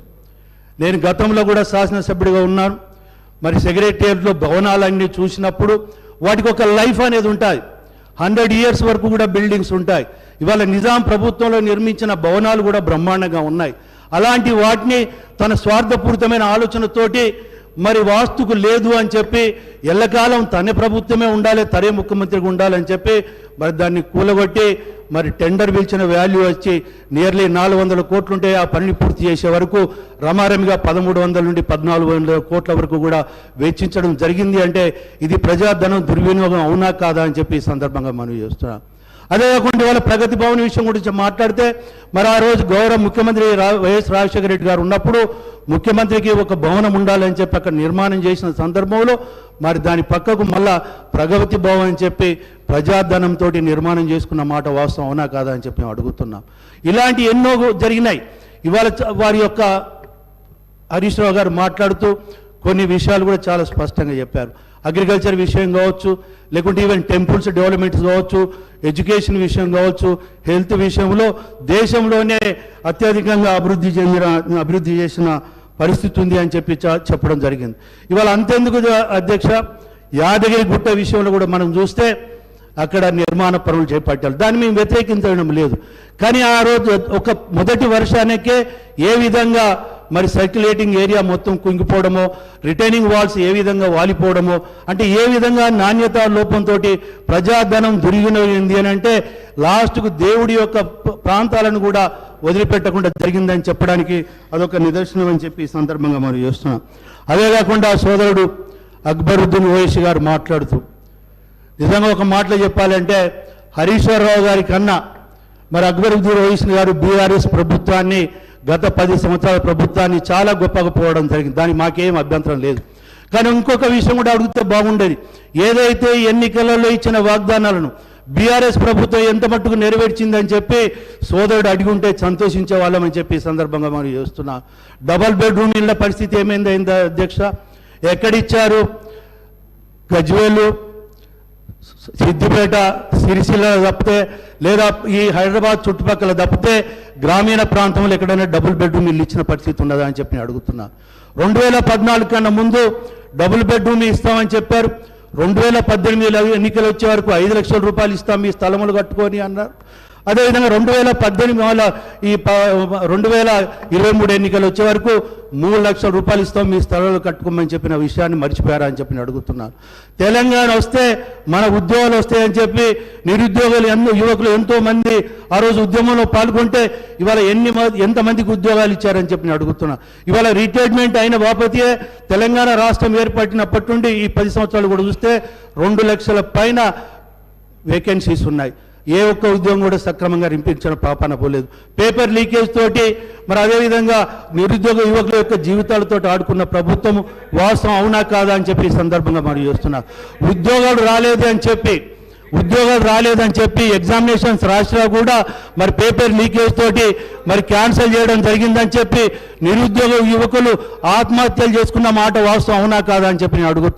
P: నేను గతంలో కూడా శాసనసభ్యుడిగా ఉన్నాను. మరి సెక్రటరియట్లో భవనాలన్నీ చూసినప్పుడు వాటికి ఒక లైఫ్ అనేది ఉంటుంది. 100 years వరకు కూడా బిల్డింగ్స్ ఉంటాయి. ఇవాళ నిజాం ప్రభుత్వంలో నిర్మించిన భవనాలు కూడా బ్రహ్మాండంగా ఉన్నాయి. అలాంటి వాటిని తన స్వార్థపూరితమైన ఆలోచనతోటి మరి వాస్తుకు లేదు అని చెప్పి ఎల్లకాలం తన ప్రభుత్వమే ఉండాలి, తనే ముఖ్యమంత్రిగా ఉండాలని చెప్పి మరి దాన్ని కూలగొట్టి మరి టెండర్ పిలిచిన వాల్యూ వచ్చి నియర్లీ 400 కోట్లు ఉంటే ఆ పనిని పూర్తి చేసే వరకు రమారమిగా 1300 నుండి 1400 కోట్ల వరకు కూడా వెచ్చించడం జరిగింది. అంటే ఇది ప్రజాధనం దుర్వినియోగం అవునా కాదా అని చెప్పి ఈ సందర్భంగా మనం చేస్తున్నాం. అదే కాకుండా వాళ్ళ ప్రగతి భవన్ విషయం గురించి మాట్లాడితే మరి ఆ రోజు గౌరవ ముఖ్యమంత్రి వైఎస్ రాజశేఖర రెడ్డి గారు ఉన్నప్పుడు ముఖ్యమంత్రికి ఒక భవనం ఉండాలని చెప్పి అక్కడ నిర్మాణం చేసిన సందర్భంలో మరి దాని పక్కకు మళ్ళా ప్రగతి భవన్ అని చెప్పి ప్రజాధనంతో నిర్మాణం చేసుకున్న మాట వాస్తవం అవునా కాదా అని చెప్పి మేము అడుగుతున్నాం. ఇలాంటి ఎన్నో జరిగినాయి. ఇవాళ వారి యొక్క హరీష్ రావు గారు మాట్లాడుతూ కొన్ని విషయాలు కూడా చాలా స్పష్టంగా చెప్పారు. అగ్రికల్చర్ విషయం కావచ్చు, లేకుంటే ఈవెన్ టెంపుల్స్ డెవలప్మెంట్స్ కావచ్చు, ఎడ్యుకేషన్ విషయం కావచ్చు, హెల్త్ విషయంలో దేశంలోనే అత్యధికంగా అభివృద్ధి చేసిన పరిస్థితి ఉంది అని చెప్పి చెప్పడం జరిగింది. ఇవాళ అంతెందుకు అధ్యక్ష, యాదగిరి గుట్ట విషయంలో కూడా మనం చూస్తే అక్కడ నిర్మాణ పనులు చేపట్టారు. దాన్ని మేము వ్యతిరేకించడం లేదు. కానీ ఆ రోజు ఒక మొదటి వర్షానికే ఏ విధంగా మరి సర్క్యులేటింగ్ ఏరియా మొత్తం కుంగిపోవడమో, రిటైనింగ్ వాల్స్ ఏ విధంగా వాలిపోవడమో, అంటే ఏ విధంగా నాణ్యత లోపంతో ప్రజాధనం దుర్వినియోగమైంది అని అంటే లాస్ట్కు దేవుడి యొక్క ప్రాంతాలను కూడా వదిలిపెట్టకుండా జరిగిందని చెప్పడానికి అదొక నిదర్శనం అని చెప్పి ఈ సందర్భంగా మనం చేస్తున్నాం. అదే కాకుండా సోదరుడు అక్బరుద్దీన్ ఓవైసీ గారు మాట్లాడుతూ నిజంగా ఒక మాటలో చెప్పాలంటే హరీశ్వరరావు గారి కన్నా మరి అక్బరుద్దీన్ ఓవైసీ గారు బీఆర్ఎస్ ప్రభుత్వాన్ని గత 10 సంవత్సరాల ప్రభుత్వాన్ని చాలా గొప్పగా పోవడం జరిగింది. దానికి మాకేం అభ్యంతరం లేదు. కానీ ఇంకొక విషయం కూడా అడిగితే బాగుండేది. ఏదైతే ఎన్నికలలో ఇచ్చిన వాగ్దానాలను బీఆర్ఎస్ ప్రభుత్వం ఎంత మట్టుకు నెరవేర్చిందని చెప్పి సోదరుడు అడిగి ఉంటే సంతోషించే వాళ్ళమని చెప్పి ఈ సందర్భంగా మనం చేస్తున్నాం. డబల్ బెడ్రూమ్ ఇళ్ళ పరిస్థితి ఏమైంది అధ్యక్ష? ఎక్కడిచ్చారు? గజ్వేలు, సిద్దిపేట సిరిసిల్ల తప్పితే లేదా ఈ హైదరాబాద్ చుట్టుపక్కల తప్పితే గ్రామీణ ప్రాంతంలో ఎక్కడైనా డబుల్ బెడ్రూమ్ ఇల్లు ఇచ్చిన పరిస్థితి ఉన్నదా అని చెప్పి నేను అడుగుతున్నా. 2014 కన్నా ముందు డబుల్ బెడ్రూమ్ ఇస్తామని చెప్పారు. 2018 ఎన్నికలు వచ్చే వరకు 5 లక్షల రూపాయలు ఇస్తాం మీ స్థలములు కట్టుకొని అన్నారు. అదేవిధంగా 2018 ఈ 2023 ఎన్నికలు వచ్చే వరకు 3 లక్షల రూపాయలు ఇస్తాం మీ స్థలాలు కట్టుకోమని చెప్పిన విషయాన్ని మర్చిపోయారా అని చెప్పి అడుగుతున్నాను. తెలంగాణ వస్తే మన ఉద్యోగాలు వస్తాయని చెప్పి నిరుద్యోగులు యువకులు ఎంతో మంది ఆ రోజు ఉద్యమంలో పాల్గొంటే ఇవాళ ఎంతమందికి ఉద్యోగాలు ఇచ్చారని చెప్పి నేను అడుగుతున్నా. ఇవాళ రిటైర్మెంట్ అయిన బాపతియే తెలంగాణ రాష్ట్రం ఏర్పడినప్పటి నుండి ఈ 10 సంవత్సరాలు కూడా చూస్తే 2 లక్షల పైన వేకెన్సీస్ ఉన్నాయి. ఏ ఒక్క ఉద్యోగం కూడా సక్రమంగా రింపించిన పాపాన పోలేదు. పేపర్ లీకేజ్ తోటి మరి అదేవిధంగా నిరుద్యోగ యువకుల యొక్క జీవితాలతో ఆడుకున్న ప్రభుత్వం వాస్తవం అవునా కాదా అని చెప్పి ఈ సందర్భంగా మరి చేస్తున్నా. ఉద్యోగాలు రాలేదని చెప్పి ఎగ్జామినేషన్స్ రాసినా కూడా మరి పేపర్ లీకేజ్ తోటి మరి క్యాన్సిల్ చేయడం జరిగిందని చెప్పి నిరుద్యోగ యువకులు ఆత్మహత్యలు చేసుకున్న మాట వాస్తవం అవునా కాదా అని చెప్పి నేను అడుగుతున్నా.